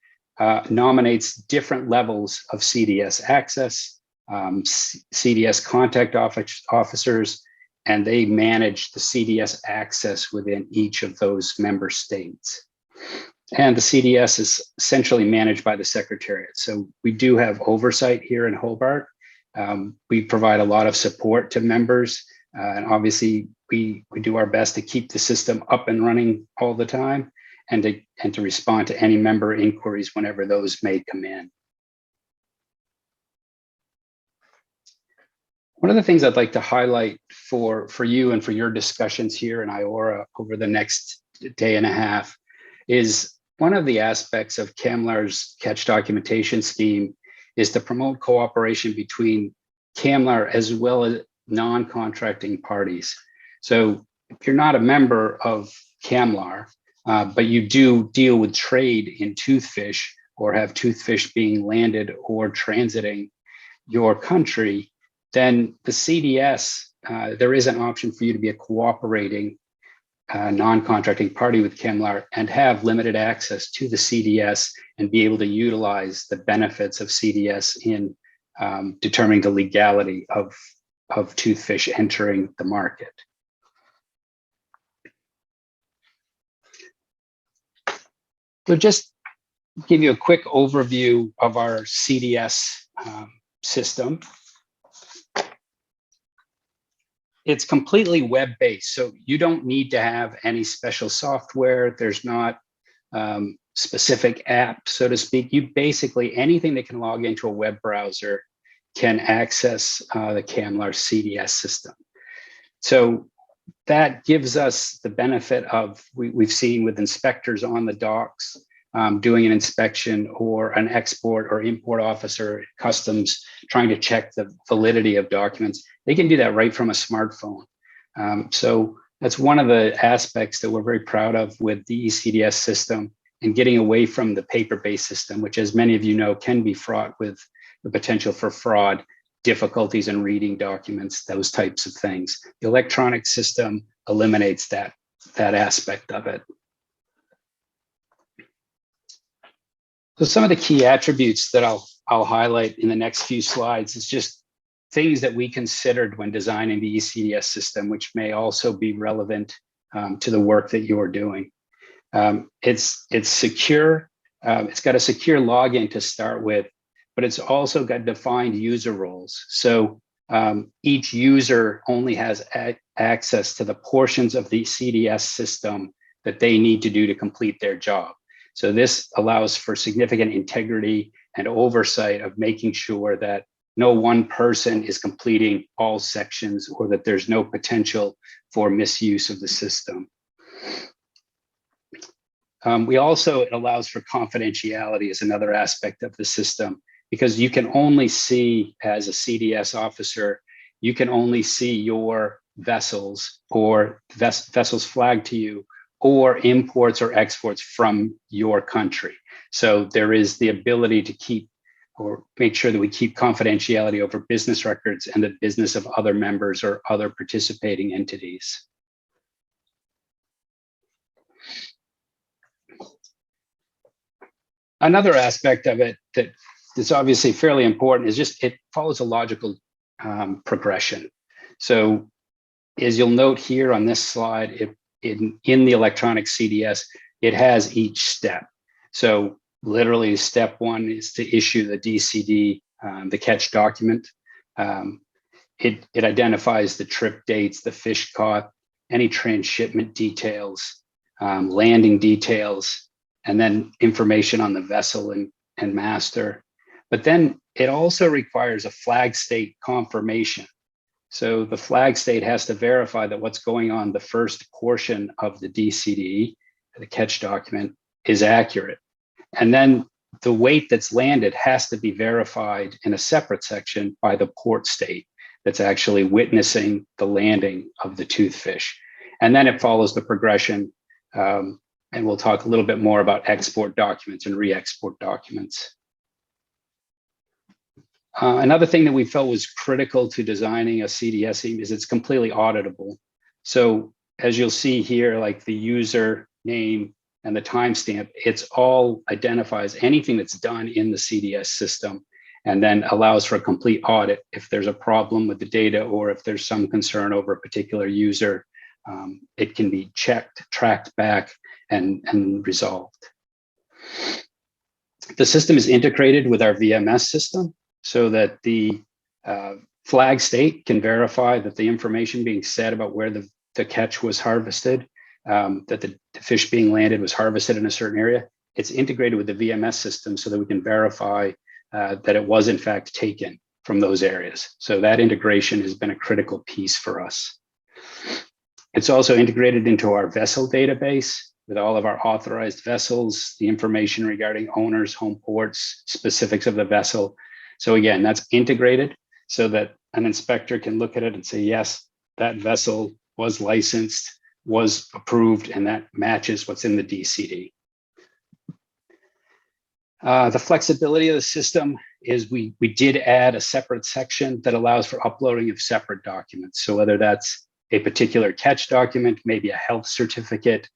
nominates different levels of CDS access, CDS contact officers, and they manage the CDS access within each of those member states. And the CDS is essentially managed by the Secretariat. So we do have oversight here in Hobart. We provide a lot of support to members. And obviously, we do our best to keep the system up and running all the time and to respond to any member inquiries whenever those may come in. One of the things I'd like to highlight for you and for your discussions here in IORA over the next day and a half is one of the aspects of CCAMLR's catch documentation scheme is to promote cooperation between CCAMLR as well as non-contracting parties. So if you're not a member of CCAMLR, but you do deal with trade in toothfish or have toothfish being landed or transiting your country, then the CDS, there is an option for you to be a cooperating non-contracting party with CCAMLR and have limited access to the CDS and be able to utilize the benefits of CDS in determining the legality of toothfish entering the market. So just give you a quick overview of our CDS system. It's completely web-based, so you don't need to have any special software. There's not specific app, so to speak. You basically, anything that can log into a web browser can access the CCAMLR CDS system. So that gives us the benefit of, we've seen with inspectors on the docks doing an inspection, or an export or import officer, customs, trying to check the validity of documents. They can do that right from a smartphone. So that's one of the aspects that we're very proud of with the eCDS system, and getting away from the paper-based system, which, as many of you know, can be fraught with the potential for fraud, difficulties in reading documents, those types of things. The electronic system eliminates that aspect of it. So some of the key attributes that I'll highlight in the next few slides is just things that we considered when designing the eCDS system, which may also be relevant to the work that you're doing. It's secure. It's got a secure login to start with, but it's also got defined user roles. So each user only has access to the portions of the CDS system that they need to do to complete their job. So this allows for significant integrity and oversight of making sure that no one person is completing all sections, or that there's no potential for misuse of the system. It allows for confidentiality as another aspect of the system, because you can only see, as a CDS officer, you can only see your vessels or vessels flagged to you, or imports or exports from your country. So there is the ability to keep, or make sure that we keep, confidentiality over business records and the business of other members or other participating entities. Another aspect of it that is obviously fairly important is just it follows a logical progression. So as you'll note here on this slide, in the electronic CDS, it has each step. So literally step one is to issue the DCD, the catch document. It identifies the trip dates, the fish caught, any transshipment details, landing details, and then information on the vessel and master. But then it also requires a flag state confirmation. So the flag state has to verify that what's going on the first portion of the DCD, the catch document, is accurate. And then the weight that's landed has to be verified in a separate section by the port state that's actually witnessing the landing of the toothfish. And then it follows the progression. And we'll talk a little bit more about export documents and re-export documents. Another thing that we felt was critical to designing a CDS is it's completely auditable. So as you'll see here, like the user name and the timestamp, it's all identifies anything that's done in the CDS system, and then allows for a complete audit if there's a problem with the data, or if there's some concern over a particular user, it can be checked, tracked back, and resolved. The system is integrated with our VMS system, so that the flag state can verify that the information being said about where the catch was harvested, that the fish being landed was harvested in a certain area. It's integrated with the VMS system so that we can verify that it was in fact taken from those areas. So that integration has been a critical piece for us. It's also integrated into our vessel database with all of our authorized vessels, the information regarding owners, home ports, specifics of the vessel. So again, that's integrated so that an inspector can look at it and say, yes, that vessel was licensed, was approved, and that matches what's in the DCD. The flexibility of the system is we did add a separate section that allows for uploading of separate documents. So whether that's a particular catch document, maybe a health certificate,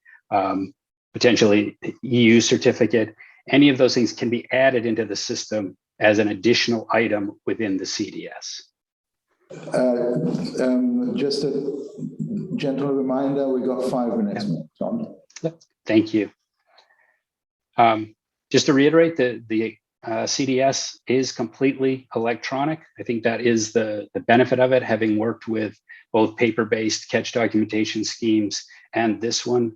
potentially EU certificate, any of those things can be added into the system as an additional item within the CDS. Just a gentle reminder, we got 5 minutes more, Tom. Thank you. Just to reiterate, the CDS is completely electronic. I think that is the benefit of it, having worked with both paper-based catch documentation schemes and this one.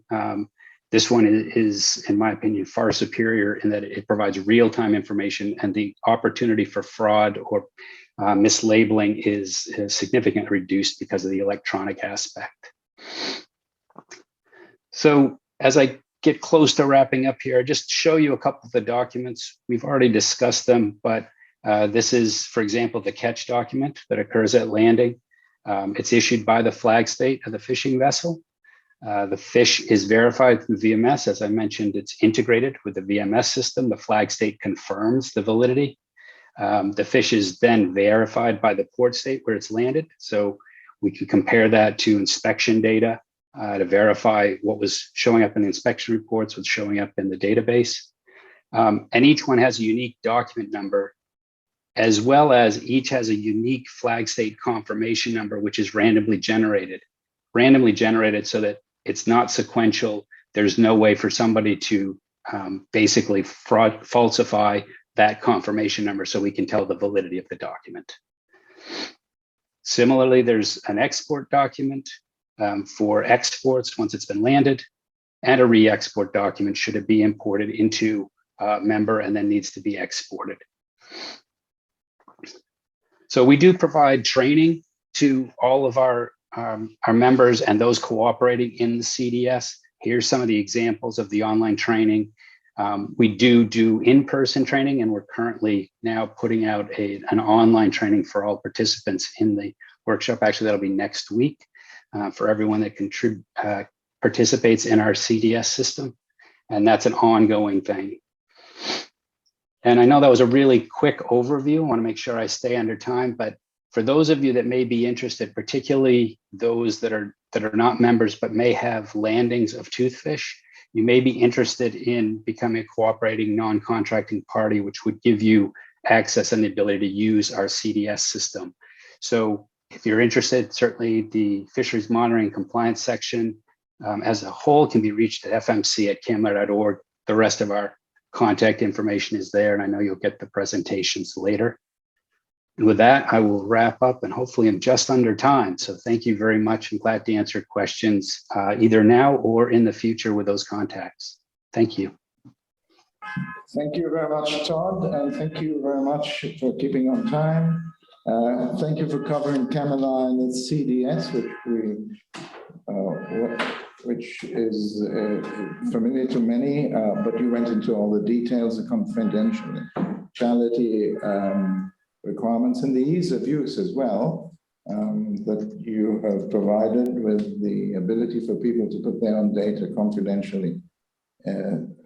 This one is, in my opinion, far superior in that it provides real-time information, and the opportunity for fraud or mislabeling is significantly reduced because of the electronic aspect. So as I get close to wrapping up here, just show you a couple of the documents. We've already discussed them, but this is, for example, the catch document that occurs at landing. It's issued by the flag state of the fishing vessel. The fish is verified through VMS. As I mentioned, it's integrated with the VMS system. The flag state confirms the validity. The fish is then verified by the port state where it's landed. So we can compare that to inspection data to verify what was showing up in the inspection reports, what's showing up in the database. And each one has a unique document number, as well as each has a unique flag state confirmation number, which is randomly generated so that it's not sequential. There's no way for somebody to basically falsify that confirmation number, so we can tell the validity of the document. Similarly, there's an export document for exports once it's been landed, and a re-export document should it be imported into a member and then needs to be exported. So we do provide training to all of our members and those cooperating in the CDS. Here's some of the examples of the online training. We do in-person training, and we're currently now putting out an online training for all participants in the workshop. Actually, that'll be next week for everyone that participates in our CDS system. And that's an ongoing thing. And I know that was a really quick overview. I want to make sure I stay under time, but for those of you that may be interested, particularly those that are not members but may have landings of toothfish, you may be interested in becoming a cooperating non-contracting party, which would give you access and the ability to use our CDS system. So if you're interested, certainly the fisheries monitoring and compliance section as a whole can be reached at fmc@camlr.org. The rest of our contact information is there, and I know you'll get the presentations later. And with that, I will wrap up, and hopefully I'm just under time. So thank you very much. I'm glad to answer questions either now or in the future with those contacts. Thank you. Thank you very much, Todd, and thank you very much for keeping on time. Thank you for covering CAMLR and its CDS, which is familiar to many, but you went into all the details, the confidentiality requirements and the ease of use as well, that you have provided with the ability for people to put their own data confidentially.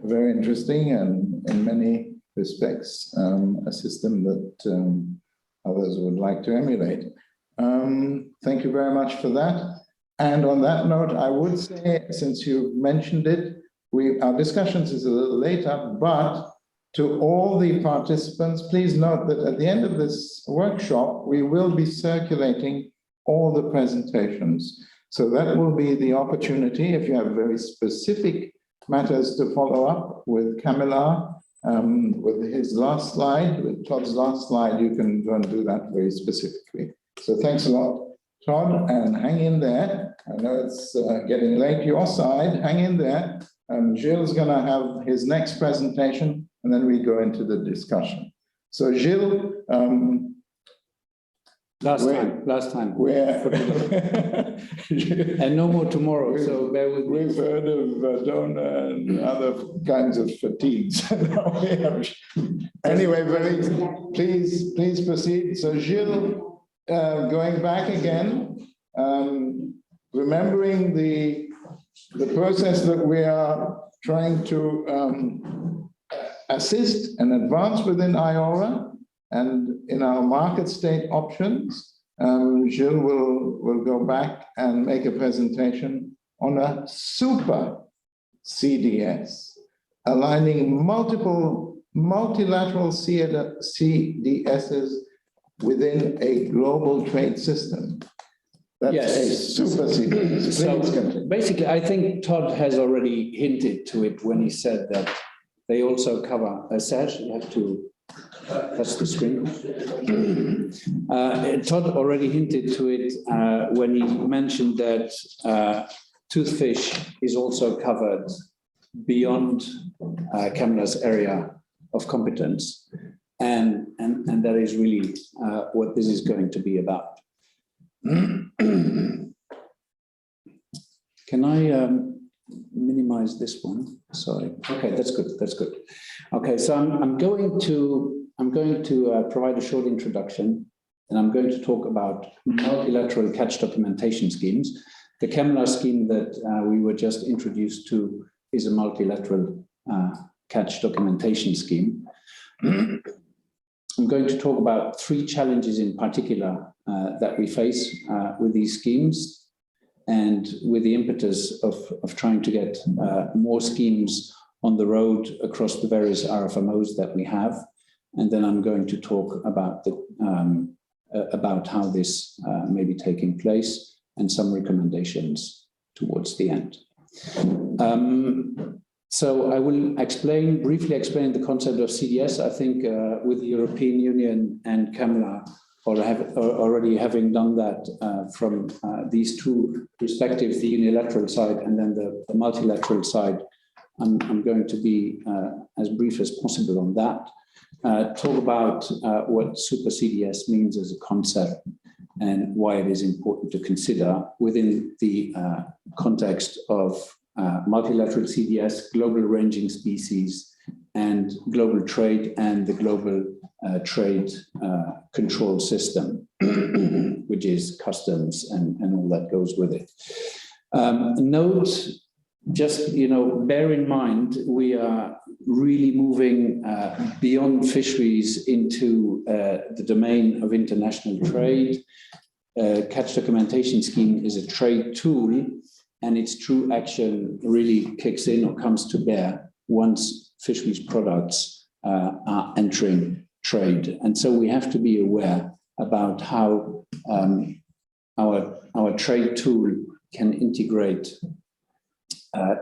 Very interesting, and in many respects, a system that others would like to emulate. Thank you very much for that. And on that note, I would say, since you mentioned it, our discussions is a little later, but to all the participants, please note that at the end of this workshop, we will be circulating all the presentations. So that will be the opportunity, if you have very specific matters to follow up with CAMLR, with his last slide, with Todd's last slide, you can go and do that very specifically. So thanks a lot, Todd, and hang in there. I know it's getting late your side, hang in there. Gilles is gonna have his next presentation, and then we go into the discussion. So Gilles, last time. And no more tomorrow, so bear with me. We've heard of donor and other kinds of fatigues. Anyway, please proceed. So Gilles going back again, remembering the process that we are trying to assist and advance within IORA and in our market state options, Gilles will go back and make a presentation on a super CDS, aligning multilateral CDSs within a global trade system. That's a super CDS. So basically, I think Todd has already hinted to it when he said that they also cover, Serge, you have to touch the screen. Todd already hinted to it when he mentioned that toothfish is also covered beyond CCAMLR's area of competence. And that is really what this is going to be about. Can I minimize this one? Sorry. Okay, that's good. That's good. Okay, so I'm going to provide a short introduction, and I'm going to talk about multilateral catch documentation schemes. The CCAMLR scheme that we were just introduced to is a multilateral catch documentation scheme. I'm going to talk about 3 challenges in particular that we face with these schemes, and with the impetus of trying to get more schemes on the road across the various RFMOs that we have. And then I'm going to talk about about how this may be taking place and some recommendations towards the end. So I will briefly explain the concept of CDS. I think with the European Union and CCAMLR already having done that from these 2 perspectives, the unilateral side and then the multilateral side, I'm going to be as brief as possible on that. Talk about what super CDS means as a concept and why it is important to consider within the context of multilateral CDS, global ranging species, and global trade and the global trade control system, which is customs and all that goes with it. Note, just bear in mind, we are really moving beyond fisheries into the domain of international trade. Catch documentation scheme is a trade tool, and its true action really kicks in or comes to bear once fisheries products are entering trade. And so we have to be aware about how our trade tool can integrate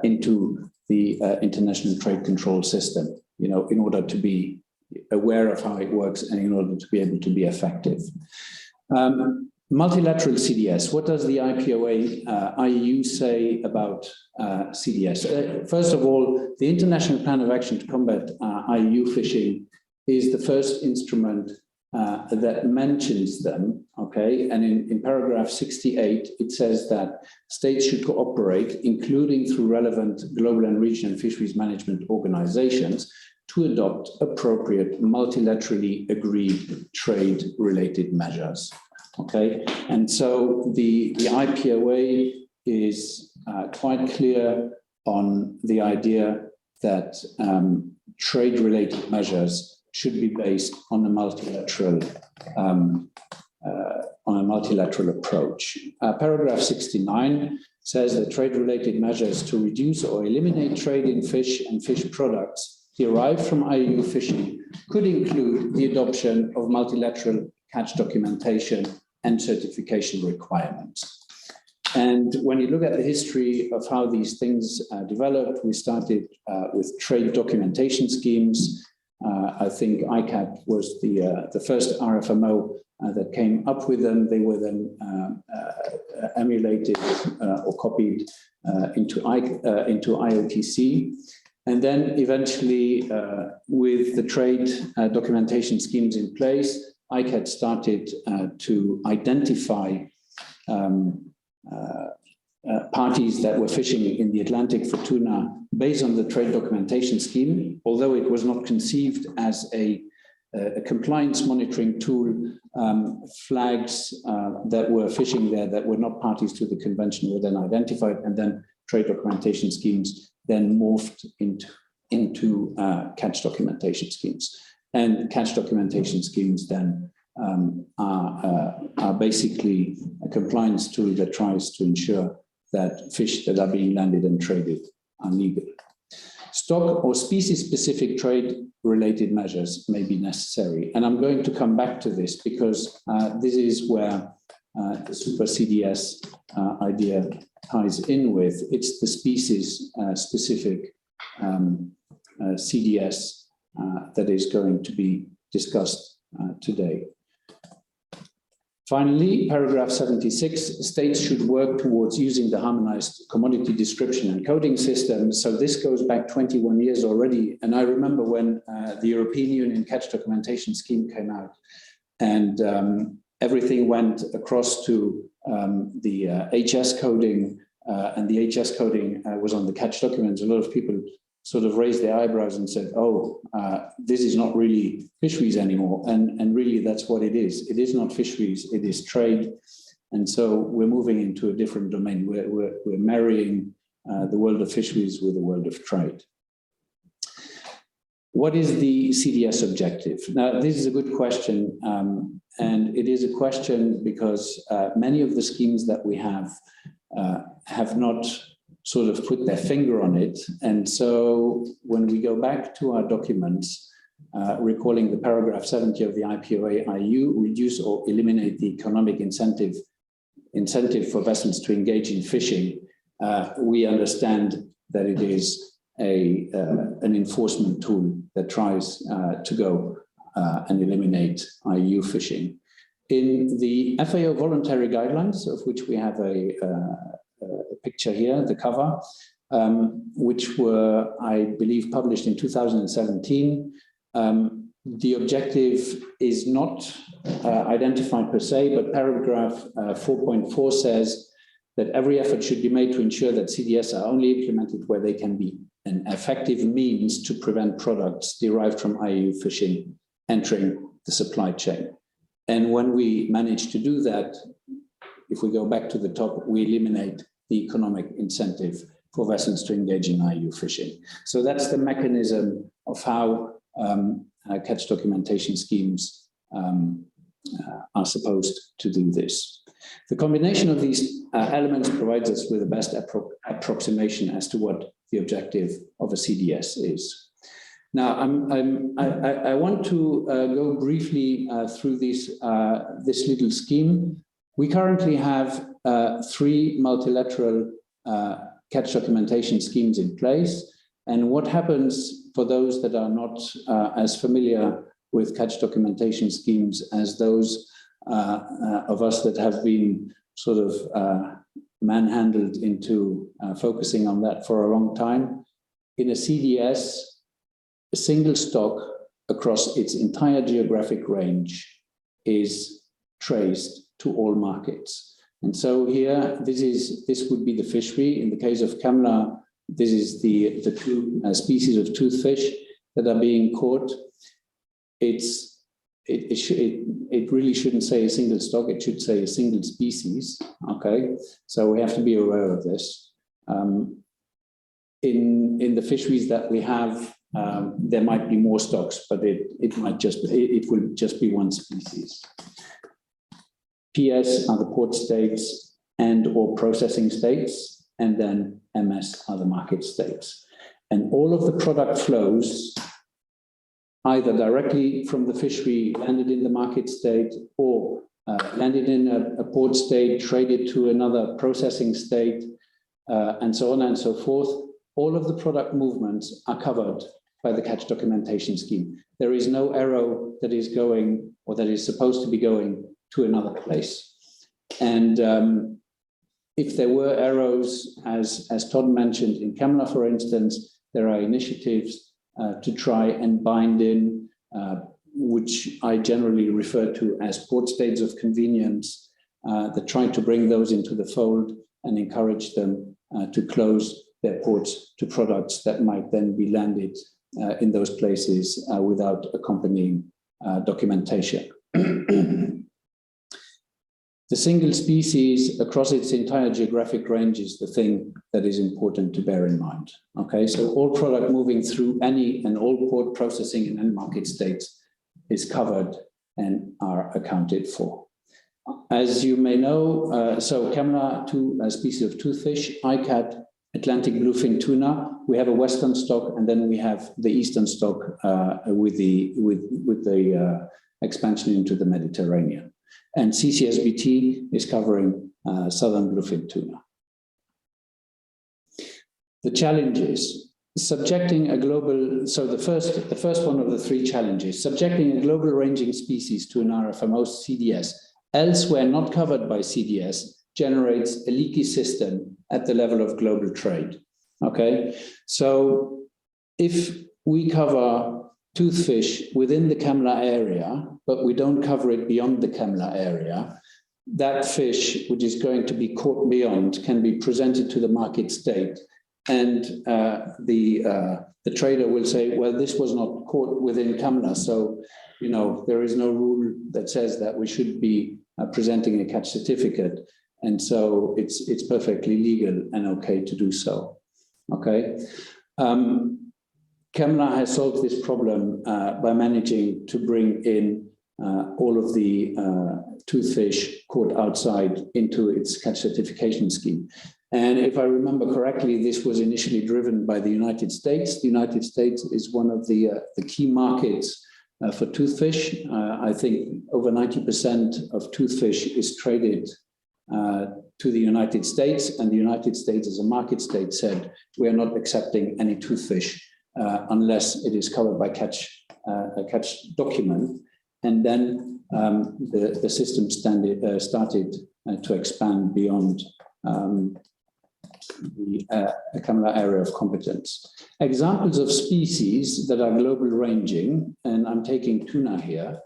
into the international trade control system, in order to be aware of how it works and in order to be able to be effective. Multilateral CDS, what does the IPOA IUU say about CDS? First of all, the International Plan of Action to Combat IUU fishing is the first instrument that mentions them, okay? And in paragraph 68, it says that states should cooperate, including through relevant global and regional fisheries management organizations, to adopt appropriate multilaterally agreed trade-related measures. Okay, and so the IPOA is quite clear on the idea that trade-related measures should be based on a multilateral approach. Paragraph 69 says that trade-related measures to reduce or eliminate trade in fish and fish products derived from IUU fishing could include the adoption of multilateral catch documentation and certification requirements. And when you look at the history of how these things developed, we started with trade documentation schemes. I think ICAP was the first RFMO that came up with them. They were then emulated or copied into IOTC. And then eventually, with the trade documentation schemes in place, ICAT started to identify parties that were fishing in the Atlantic for tuna based on the trade documentation scheme, although it was not conceived as a a compliance monitoring tool flags that were fishing there that were not parties to the convention were then identified, and then trade documentation schemes then morphed into catch documentation schemes. And catch documentation schemes then are basically a compliance tool that tries to ensure that fish that are being landed and traded are legal. Stock or species-specific trade-related measures may be necessary. And I'm going to come back to this because this is where the super CDS idea ties in with. It's the species-specific CDS that is going to be discussed today. Finally, paragraph 76 states should work towards using the harmonized commodity description and coding system. So this goes back 21 years already. And I remember when the European Union catch documentation scheme came out and everything went across to the HS coding and the HS coding was on the catch documents. A lot of people sort of raised their eyebrows and said, oh, this is not really fisheries anymore. And really that's what it is. It is not fisheries, it is trade. And so we're moving into a different domain. We're marrying the world of fisheries with the world of trade. What is the CDS objective? Now, this is a good question. And it is a question because many of the schemes that we have not sort of put their finger on it. And so when we go back to our documents, recalling the paragraph 70 of the IPOA IUU, reduce or eliminate the economic incentive for vessels to engage in fishing, we understand that it is an enforcement tool that tries to go and eliminate IUU fishing. In the FAO voluntary guidelines, of which we have a picture here, the cover, which were, I believe, published in 2017. The objective is not identified per se, but paragraph 4.4 says that every effort should be made to ensure that CDS are only implemented where they can be an effective means to prevent products derived from IUU fishing entering the supply chain. And when we manage to do that, if we go back to the top, we eliminate the economic incentive for vessels to engage in IUU fishing. So that's the mechanism of how catch documentation schemes are supposed to do this. The combination of these elements provides us with the best approximation as to what the objective of a CDS is. Now, I want to go briefly through this little scheme. We currently have 3 multilateral catch documentation schemes in place. And what happens for those that are not as familiar with catch documentation schemes as those of us that have been sort of manhandled into focusing on that for a long time, in a CDS, a single stock across its entire geographic range is traced to all markets. And so here, this would be the fishery. In the case of CCAMLR, this is the 2 species of toothfish that are being caught. It really shouldn't say a single stock, it should say a single species, okay? So we have to be aware of this. In the fisheries that we have, there might be more stocks, but it will just be one species. PS are the port states and or processing states, and then MS are the market states. And all of the product flows either directly from the fishery landed in the market state or landed in a port state, traded to another processing state, and so on and so forth. All of the product movements are covered by the catch documentation scheme. There is no arrow that is going or that is supposed to be going to another place. And if there were arrows, as Todd mentioned, in CCAMLR, for instance, there are initiatives to try and bind in, which I generally refer to as port states of convenience, that try to bring those into the fold and encourage them to close their ports to products that might then be landed in those places without accompanying documentation. The single species across its entire geographic range is the thing that is important to bear in mind. Okay, so all product moving through any and all port processing in end market states is covered and are accounted for. As you may know, so CAMLR, a species of toothfish, ICAT, Atlantic bluefin tuna. We have a western stock, and then we have the eastern stock with the expansion into the Mediterranean. And CCSBT is covering southern bluefin tuna. The challenges: subjecting a global. So the first one of the three challenges: subjecting a global ranging species to an RFMO CDS elsewhere not covered by CDS generates a leaky system at the level of global trade. Okay, so if we cover toothfish within the CAMLR area, but we don't cover it beyond the CAMLR area, that fish, which is going to be caught beyond, can be presented to the market state, and the trader will say, well, this was not caught within CAMLR, so there is no rule that says that we should be presenting a catch certificate, and so it's perfectly legal and okay to do so. Okay. CAMLR has solved this problem by managing to bring in all of the toothfish caught outside into its catch certification scheme. And if I remember correctly, this was initially driven by the United States. The United States is one of the key markets for toothfish. I think over 90% of toothfish is traded to the United States, and the United States as a market state said, we are not accepting any toothfish unless it is covered by a catch document. And then the system started to expand beyond the CAMLR area of competence. Examples of species that are global ranging, and I'm taking tuna here,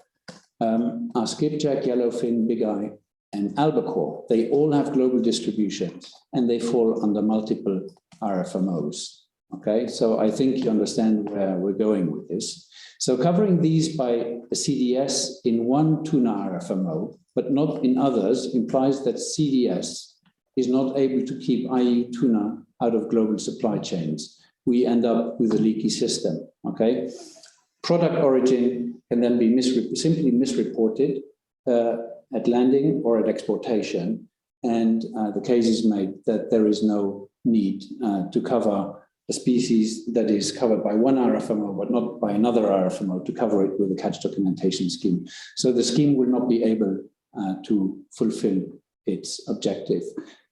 are skipjack, yellowfin, big eye, and albacore. They all have global distributions, and they fall under multiple RFMOs. Okay, so I think you understand where we're going with this. So covering these by a CDS in one tuna RFMO, but not in others, implies that CDS is not able to keep IU tuna out of global supply chains. We end up with a leaky system, okay? Product origin can then be simply misreported at landing or at exportation, and the case is made that there is no need to cover a species that is covered by one RFMO, but not by another RFMO, to cover it with a catch documentation scheme. So the scheme will not be able to fulfill its objective.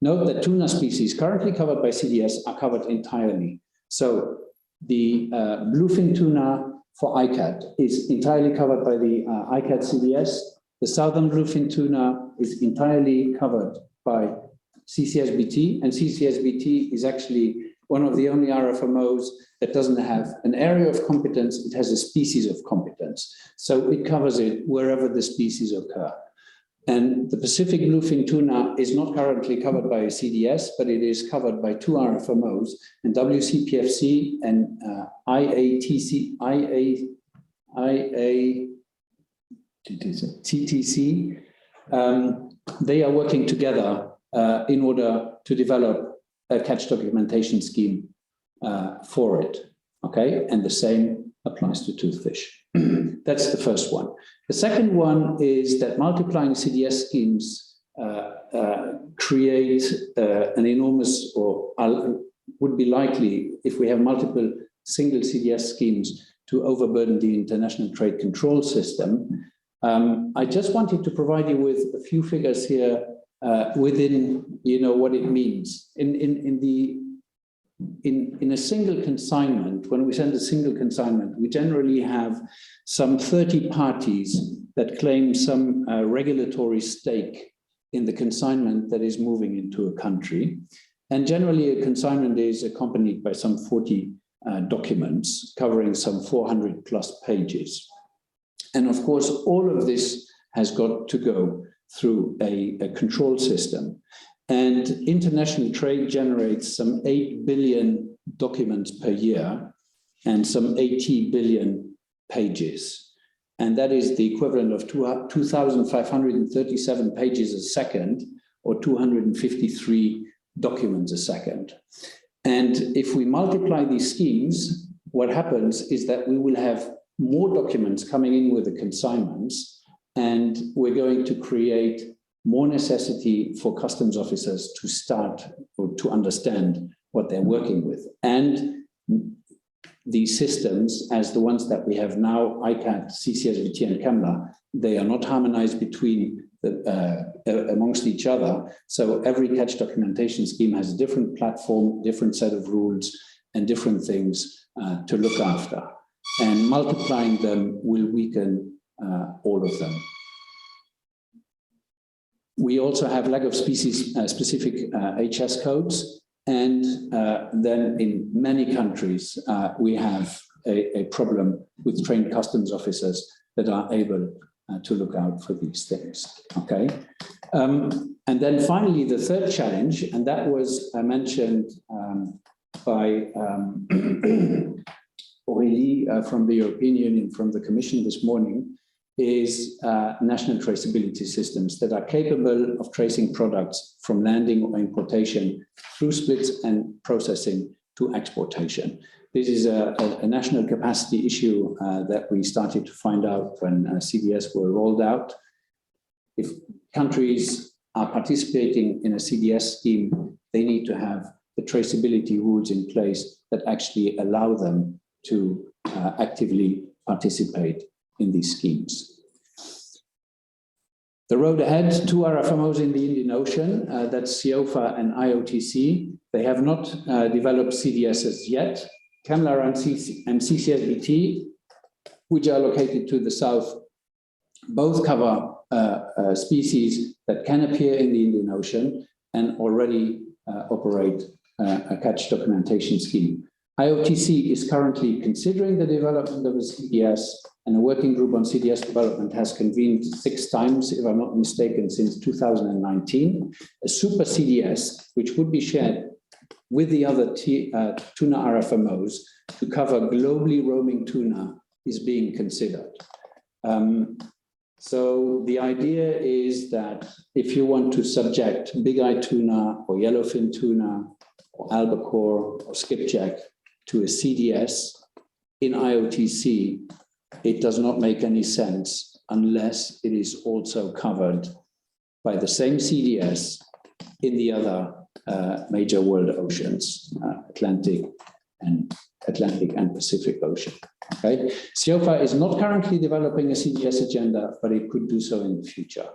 Note that tuna species currently covered by CDS are covered entirely. So the bluefin tuna for ICAT is entirely covered by the ICAT CDS. The southern bluefin tuna is entirely covered by CCSBT, and CCSBT is actually one of the only RFMOs that doesn't have an area of competence, it has a species of competence. So it covers it wherever the species occur. And the Pacific bluefin tuna is not currently covered by a CDS, but it is covered by two RFMOs, and WCPFC and TTC. They are working together in order to develop a catch documentation scheme for it, okay? And the same applies to toothfish. That's the first one. The second one is that multiplying CDS schemes create an enormous, or would be likely, if we have multiple single CDS schemes, to overburden the international trade control system. I just wanted to provide you with a few figures here within, what it means. In a single consignment, when we send a single consignment, we generally have some 30 parties that claim some regulatory stake in the consignment that is moving into a country. And generally a consignment is accompanied by some 40 documents covering some 400 plus pages. And of course, all of this has got to go through a control system. And international trade generates some 8 billion documents per year and some 80 billion pages. and that is the equivalent of 2,537 pages a second, or 253 documents a second. And if we multiply these schemes, what happens is that we will have more documents coming in with the consignments, and we're going to create more necessity for customs officers to start or to understand what they're working with. And these systems, as the ones that we have now, ICAT, CCSVT, and CAMLR, they are not harmonized between amongst each other. So every catch documentation scheme has a different platform, different set of rules, and different things to look after. And multiplying them will weaken all of them. We also have lack of species specific HS codes. And then in many countries, we have a problem with trained customs officers that are able to look out for these things, okay? And then finally, the third challenge, and that was mentioned by Aurélie from the European Union, from the Commission this morning, is national traceability systems that are capable of tracing products from landing or importation through splits and processing to exportation. This is a national capacity issue that we started to find out when CDS were rolled out. If countries are participating in a CDS scheme, they need to have the traceability rules in place that actually allow them to actively participate in these schemes. The road ahead, 2 RFMOs in the Indian Ocean, that's COFA and IOTC. They have not developed CDSs yet. CAMLR and CCSVT, which are located to the south, both cover species that can appear in the Indian Ocean and already operate a catch documentation scheme. IOTC is currently considering the development of a CDS, and a working group on CDS development has convened 6 times, if I'm not mistaken, since 2019. A super CDS, which would be shared with the other tuna RFMOs to cover globally roaming tuna, is being considered. So the idea is that if you want to subject big-eyed tuna or yellowfin tuna or albacore or skipjack to a CDS in IOTC, it does not make any sense unless it is also covered by the same CDS in the other major world oceans, Atlantic and Pacific Ocean. Okay, COFA is not currently developing a CDS agenda, but it could do so in the future.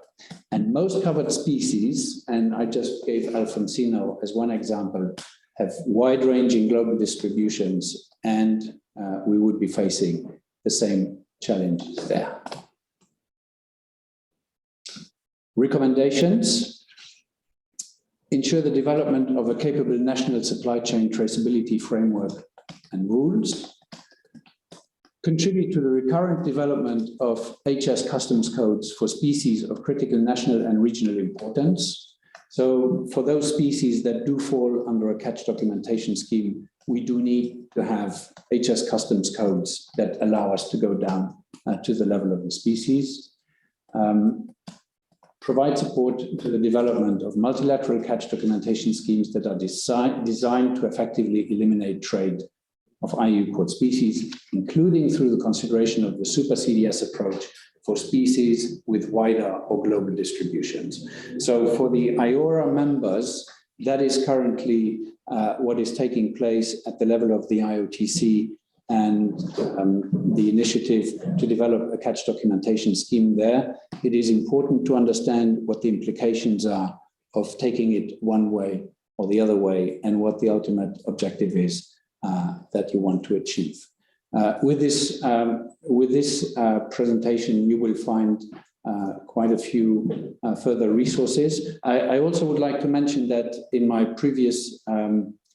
And most covered species, and I just gave Alfonsino as one example, have wide-ranging global distributions, and we would be facing the same challenges there. Recommendations: ensure the development of a capable national supply chain traceability framework and rules. Contribute to the recurrent development of HS customs codes for species of critical national and regional importance. So for those species that do fall under a catch documentation scheme, we do need to have HS customs codes that allow us to go down to the level of the species. Provide support to the development of multilateral catch documentation schemes that are designed to effectively eliminate trade of IUU caught species, including through the consideration of the super CDS approach for species with wider or global distributions. So for the IORA members, that is currently what is taking place at the level of the IOTC and the initiative to develop a catch documentation scheme there. It is important to understand what the implications are of taking it one way or the other way, and what the ultimate objective is that you want to achieve. With this presentation, you will find quite a few further resources. I also would like to mention that in my previous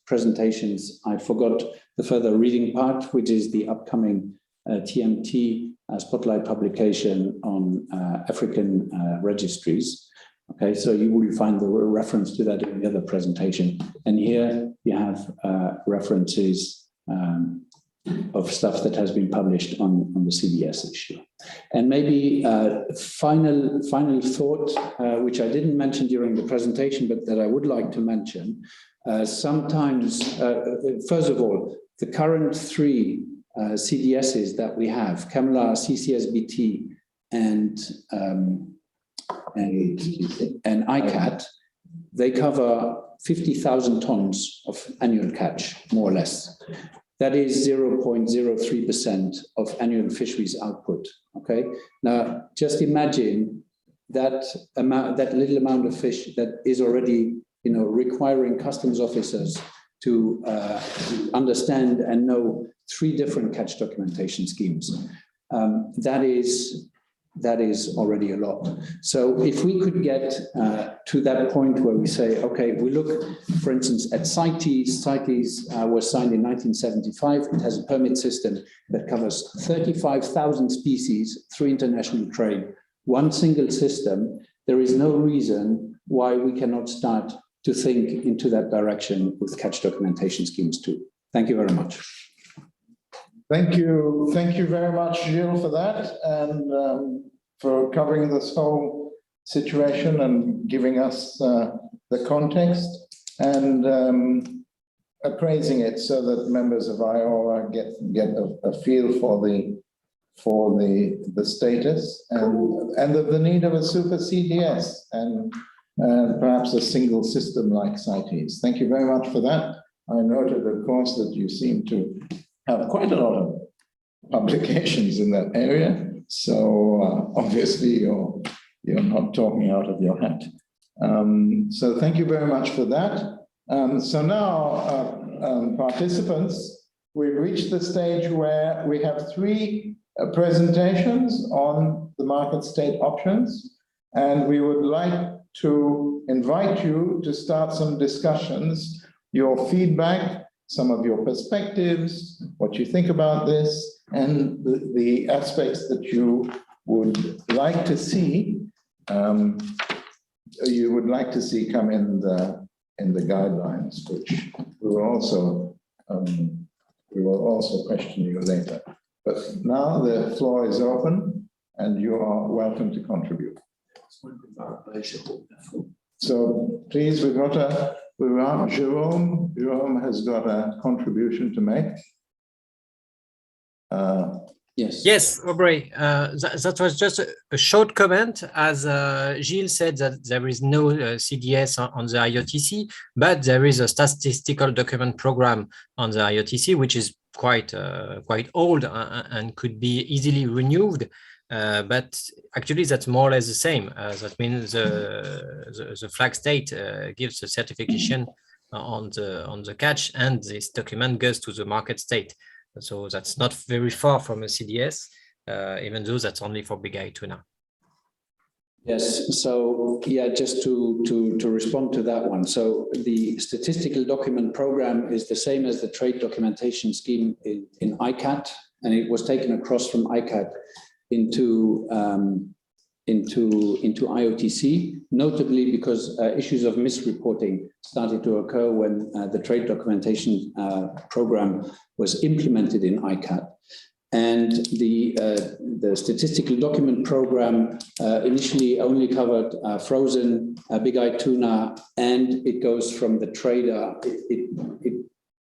presentations, I forgot the further reading part, which is the upcoming TMT spotlight publication on African registries. Okay, so you will find the reference to that in the other presentation. And here you have references stuff that has been published on the CDS issue. And maybe final thought, which I didn't mention during the presentation, but that I would like to mention. Sometimes, first of all, the current 3 CDSs that we have, CAMLR, CCSBT, and ICAT, they cover 50,000 tons of annual catch, more or less. That is 0.03% of annual fisheries output. Okay. Now, just imagine that amount, that little amount of fish that is already, requiring customs officers to understand and know 3 different catch documentation schemes. That is already a lot. So if we could get to that point where we say, okay, we look, for instance, at CITES. CITES was signed in 1975. It has a permit system that covers 35,000 species through international trade. One single system. There is no reason why we cannot start to think into that direction with catch documentation schemes too. Thank you very much. Thank you very much, Gilles, for that, and for covering this whole situation and giving us the context and appraising it so that members of IORA get a feel for the status and the need of a super CDS and perhaps a single system like CITES. Thank you very much for that. I noted, of course, that you seem to have quite a lot of publications in that area. So obviously you're not talking out of your hat. So thank you very much for that. So now, participants, we've reached the stage where we have 3 presentations on the market state options, and we would like to invite you to start some discussions, your feedback, some of your perspectives, what you think about this, and the aspects that you would like to see, come in the guidelines, which we will also question you later. But now the floor is open, and you are welcome to contribute. So please, we've got Jérôme. Jérôme has got a contribution to make. Yes. Yes, Aubrey. That was just a short comment, as Gilles said that there is no CDS on the IOTC, but there is a statistical document program on the IOTC, which is quite old and could be easily renewed. But actually, that's more or less the same. That means the flag state gives a certification on the catch, and this document goes to the market state. So that's not very far from a CDS, even though that's only for big eye tuna. Yes, so yeah, just to respond to that one. So the statistical document program is the same as the trade documentation scheme in ICAT, and it was taken across from ICAT into IOTC, notably because issues of misreporting started to occur when the trade documentation program was implemented in ICAT. And the statistical document program initially only covered frozen big-eyed tuna, and it goes from the trader.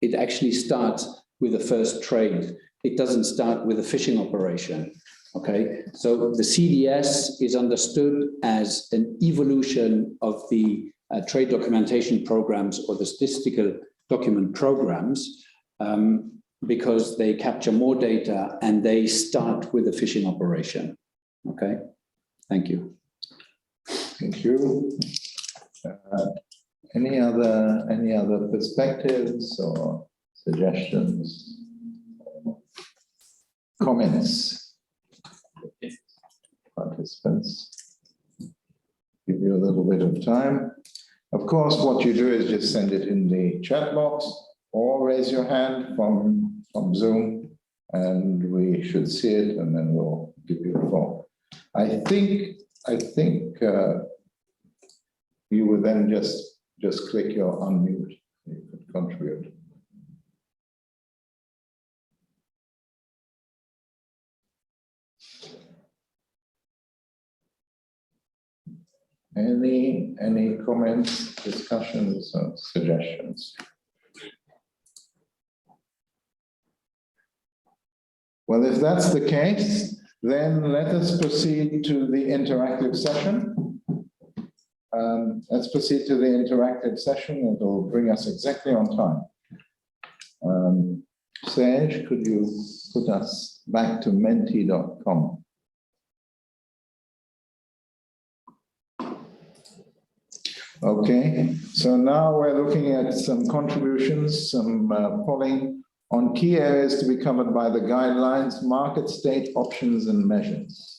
It actually starts with the first trade. It doesn't start with a fishing operation. Okay, so the CDS is understood as an evolution of the trade documentation programs or the statistical document programs, because they capture more data and they start with a fishing operation. Okay, thank you. Thank you. Any other perspectives or suggestions, comments? Participants, give you a little bit of time. Of course, what you do is just send it in the chat box or raise your hand from Zoom, and we should see it, and then we'll give you the floor. I think you would then just click your unmute. You could contribute. Any comments, discussions, or suggestions? Well, if that's the case, then let us proceed to the interactive session. Let's proceed to the interactive session. It will bring us exactly on time. Sage, could you put us back to menti.com? Okay, so now we're looking at some contributions, some polling on key areas to be covered by the guidelines, market state options and measures.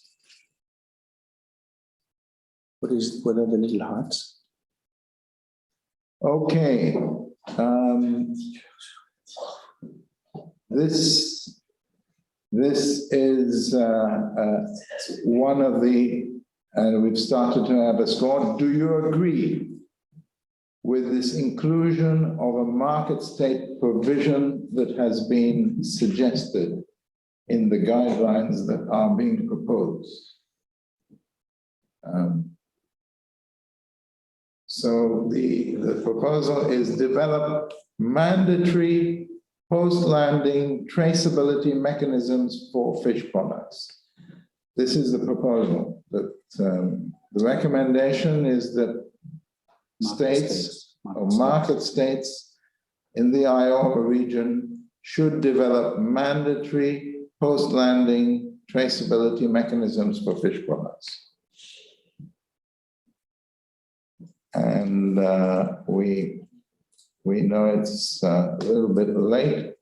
What are the little hearts? Okay. This is one of the, and we've started to have a score. Do you agree with this inclusion of a market state provision that has been suggested in the guidelines that are being proposed? So the proposal is develop mandatory post-landing traceability mechanisms for fish products. This is the proposal that the recommendation is that states or market states in the IORA region should develop mandatory post-landing traceability mechanisms for fish products. And we know it's a little bit late,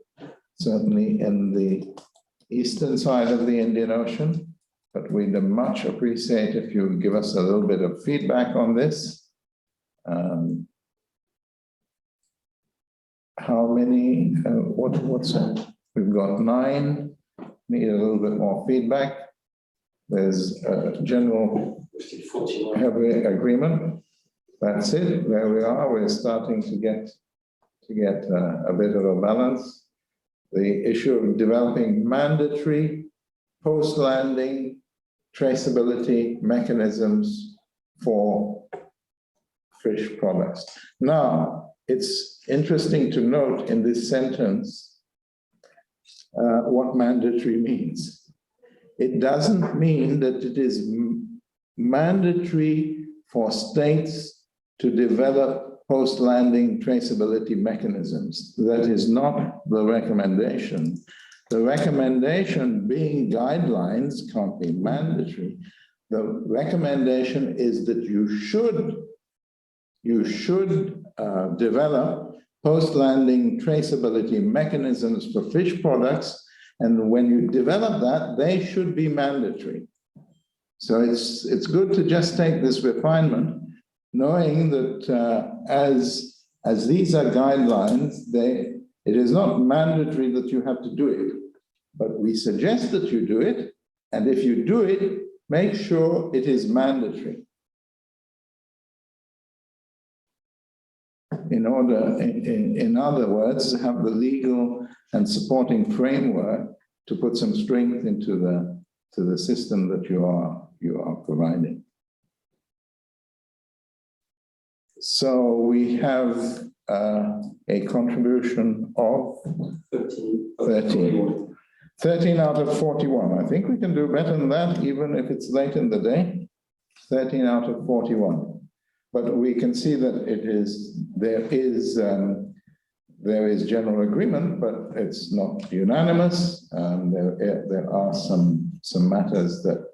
certainly in the eastern side of the Indian Ocean, but we'd much appreciate if you give us a little bit of feedback on this. How many, what's that? We've got 9, need a little bit more feedback. There's a general heavy agreement. That's it, there we are. We're starting to get a bit of a balance. The issue of developing mandatory post-landing traceability mechanisms for fish products. Now, it's interesting to note in this sentence what mandatory means. It doesn't mean that it is mandatory for states to develop post-landing traceability mechanisms. That is not the recommendation. The recommendation, being guidelines, can't be mandatory. The recommendation is that you should develop post-landing traceability mechanisms for fish products, and when you develop that, they should be mandatory. So it's good to just take this refinement, knowing that as these are guidelines, it is not mandatory that you have to do it, but we suggest that you do it, and if you do it, make sure it is mandatory. In order, in other words, have the legal and supporting framework to put some strength into the system that you are providing. So we have a contribution of 13. 13 out of 41. I think we can do better than that, even if it's late in the day. 13 out of 41. But we can see that there is general agreement, but it's not unanimous. There are some matters that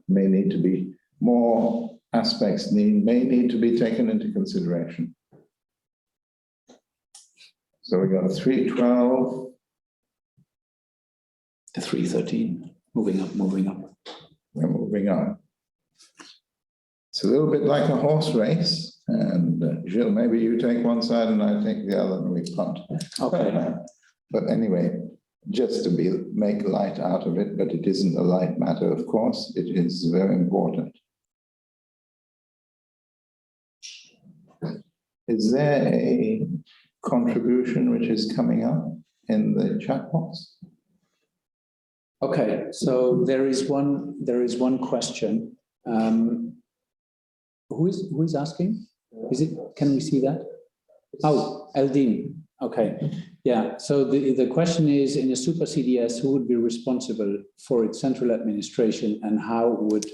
may need to be more aspects may need to be taken into consideration. So we got a 312. The 313, moving up. We're moving on. It's a little bit like a horse race, and Gilles, maybe you take one side and I take the other and we punt. Okay. But anyway, just to make light out of it, but it isn't a light matter, of course. It is very important. Is there a contribution which is coming up in the chat box? Okay, so there is one question. who is asking? Is it? Can we see that? Oh, Eldin. Okay. Yeah. So the question is, in a super CDS, who would be responsible for its central administration and how would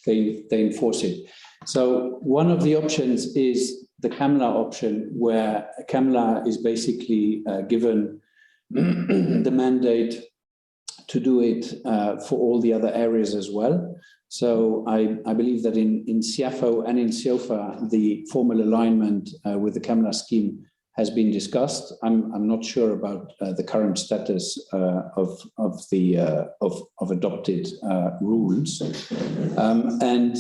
they enforce it? So one of the options is the CCAMLR option, where CCAMLR is basically given the mandate to do it for all the other areas as well. So I believe that in CIAFO and in CIOFA, the formal alignment with the CCAMLR scheme has been discussed. I'm not sure about the current status of adopted rules. And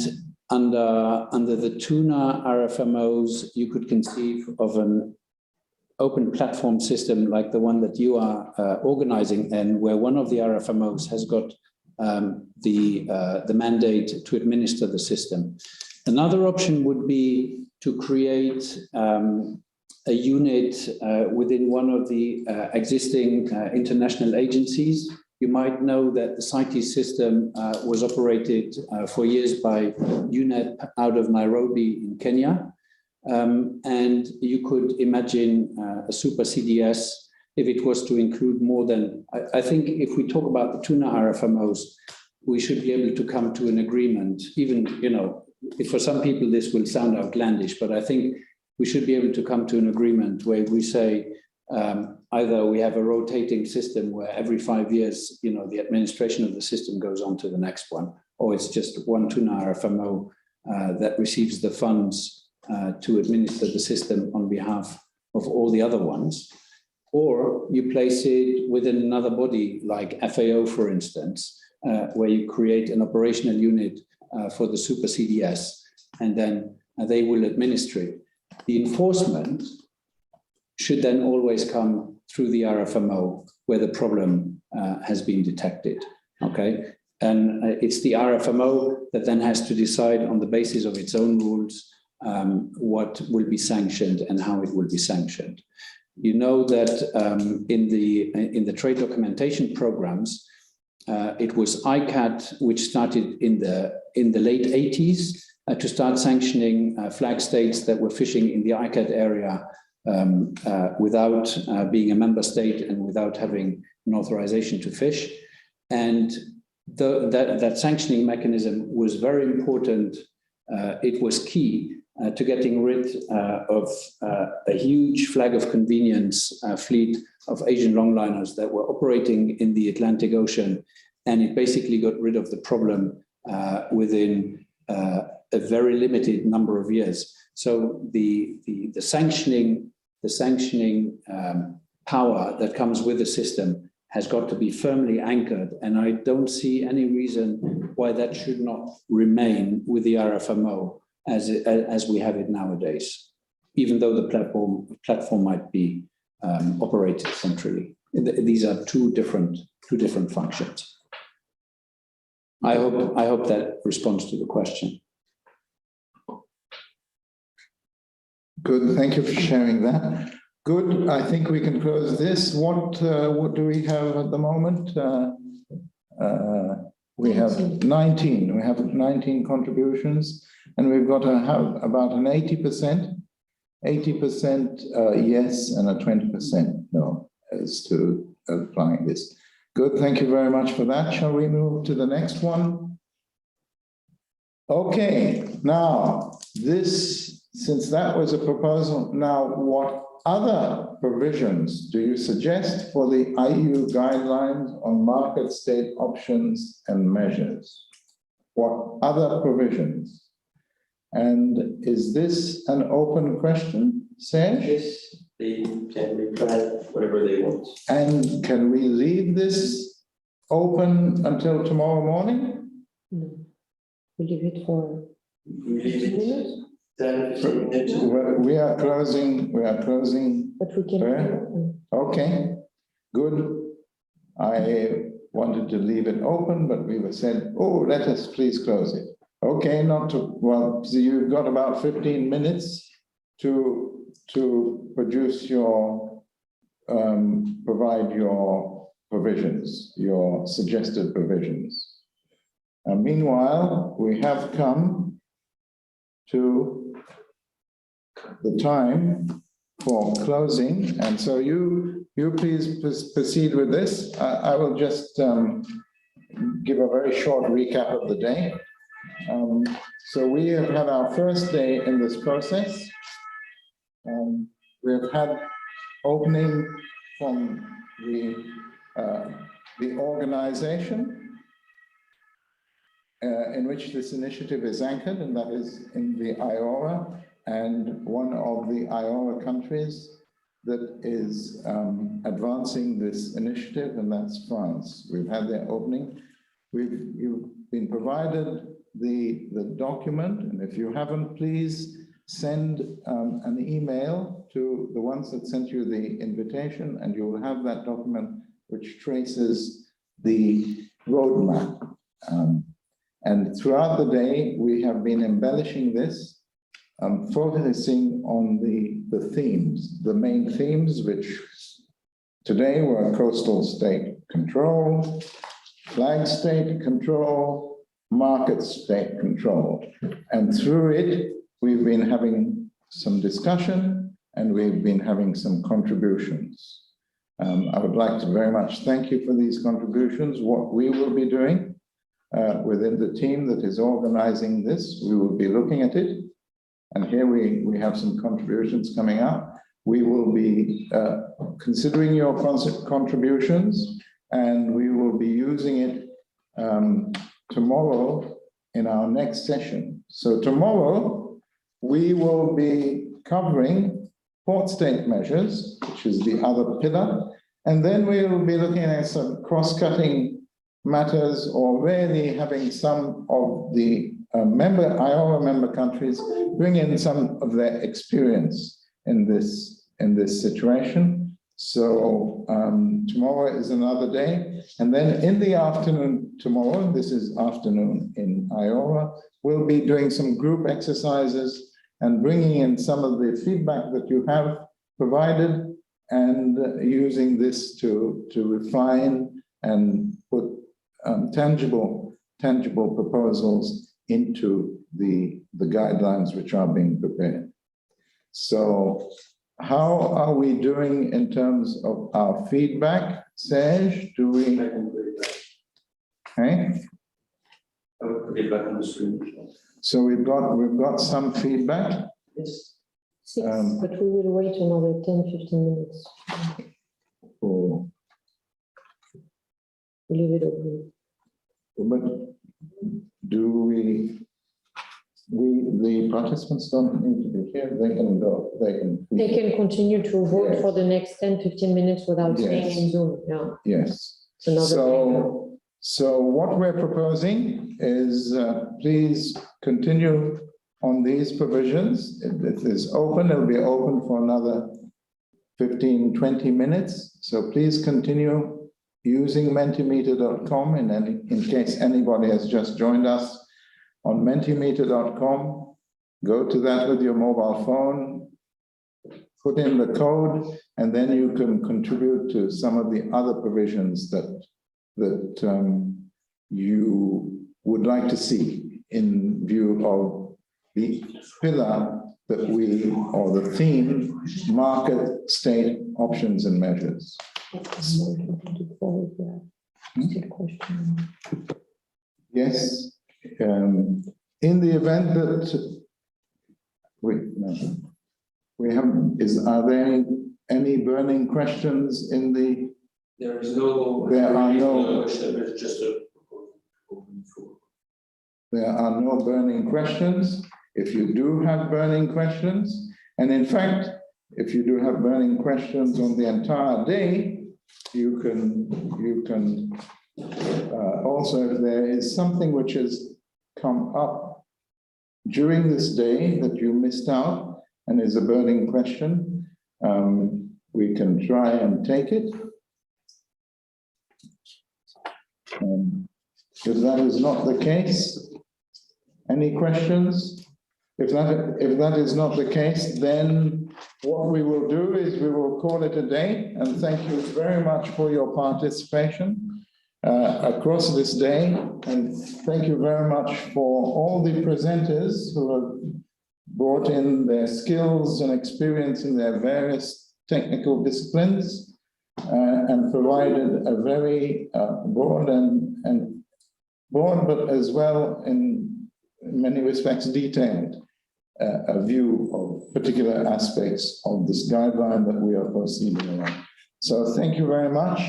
under the tuna RFMOs, you could conceive of an open platform system like the one that you are organizing, and where one of the RFMOs has got the mandate to administer the system. Another option would be to create a unit within one of the existing international agencies. You might know that the CITES system was operated for years by UNEP out of Nairobi in Kenya. And you could imagine a super CDS if it was to include more than, I think if we talk about the tuna RFMOs, we should be able to come to an agreement. Even, you know, if for some people this will sound outlandish, but I think we should be able to come to an agreement where we say either we have a rotating system where every 5 years, you know, the administration of the system goes on to the next one, or it's just one tuna RFMO that receives the funds to administer the system on behalf of all the other ones, or you place it within another body like FAO, for instance, where you create an operational unit for the super CDS, and then they will administer it. The enforcement should then always come through the RFMO where the problem has been detected, okay? And it's the RFMO that then has to decide on the basis of its own rules what will be sanctioned and how it will be sanctioned. You know that in the trade documentation programs, it was ICAT which started in the late 80s to start sanctioning flag states that were fishing in the ICAT area without being a member state and without having an authorization to fish. And that sanctioning mechanism was very important. It was key to getting rid of a huge flag of convenience fleet of Asian longliners that were operating in the Atlantic Ocean. And it basically got rid of the problem within a very limited number of years. So the sanctioning power that comes with the system has got to be firmly anchored. And I don't see any reason why that should not remain with the RFMO as we have it nowadays, even though the platform might be operated centrally. These are two different functions. I hope that responds to the question. Good, thank you for sharing that. Good, I think we can close this. What do we have at the moment? We have 19. We have 19 contributions, and we've got about an 80% yes and a 20% no as to applying this. Good, thank you very much for that. Shall we move to the next one? Okay, now since that was a proposal, now what other provisions do you suggest for the IUU guidelines on market state options and measures? What other provisions? And is this an open question, Serge? Yes, they can reply whatever they want. And can we leave this open until tomorrow morning? No. We leave it for 10, 15 minutes. We are closing. But we can. Okay, good. I wanted to leave it open, but we were said, oh, let us please close it. Okay, so you've got about 15 minutes to produce your, provide your provisions, your suggested provisions. Meanwhile, we have come to the time for closing. And so you please proceed with this. I will just give a very short recap of the day. So we have had our first day in this process. We have had opening from the organization in which this initiative is anchored, and that is in the IORA, and one of the IORA countries that is advancing this initiative, and that's France. We've had their opening. You've been provided the document, and if you haven't, please send an email to the ones that sent you the invitation, and you will have that document which traces the roadmap. And throughout the day, we have been embellishing this, focusing on the themes, the main themes, which today were coastal state control, flag state control, market state control. And through it, we've been having some discussion and we've been having some contributions. I would like to very much thank you for these contributions. What we will be doing within the team that is organizing this, we will be looking at it. And here we have some contributions coming up. We will be considering your contributions, and we will be using it tomorrow in our next session. So tomorrow, we will be covering port state measures, which is the other pillar, and then we will be looking at some cross-cutting matters, or really having some of the IORA member countries bring in some of their experience in this situation. So tomorrow is another day, and then in the afternoon tomorrow, this is afternoon in IORA, we'll be doing some group exercises and bringing in some of the feedback that you have provided, and using this to refine and put tangible proposals into the guidelines which are being prepared. So how are we doing in terms of our feedback? Serge, do we? Okay. So we've got some feedback. Yes. 6, but we will wait another 10-15 minutes. Oh. Leave it open. But do the participants don't need to be here, they can go, they can continue to vote, yes, for the next 10-15 minutes without, yes, staying in Zoom. Yeah. Yes. So what we're proposing is please continue on these provisions. It is open, it'll be open for another 15-20 minutes. So please continue using mentimeter.com in case anybody has just joined us on mentimeter.com. Go to that with your mobile phone, put in the code, and then you can contribute to some of the other provisions that you would like to see in view of the pillar that or the theme, market state options and measures. Yes, in the event that are there any burning questions in the? There is no. There are no. There's just a open floor. There are no burning questions. If you do have burning questions, and in fact, if you do have burning questions on the entire day, you can also, if there is something which has come up during this day that you missed out and is a burning question, we can try and take it. If that is not the case, any questions? If that is not the case, then what we will do is we will call it a day, and thank you very much for your participation across this day, and thank you very much for all the presenters who have brought in their skills and experience in their various technical disciplines and provided a very broad and broad, but as well in many respects detailed a view of particular aspects of this guideline that we are proceeding on. So thank you very much.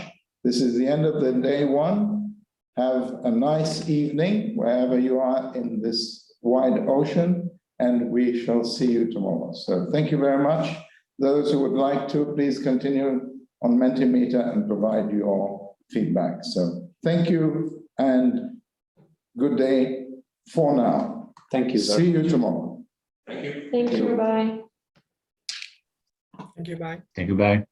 This is the end of the day one. Have a nice evening wherever you are in this wide ocean, and we shall see you tomorrow. So thank you very much. Those who would like to, please continue on Mentimeter and provide your feedback. So thank you and good day for now. Thank you. See you tomorrow. Thank you. Thank you, bye. Thank you, bye. Thank you, bye.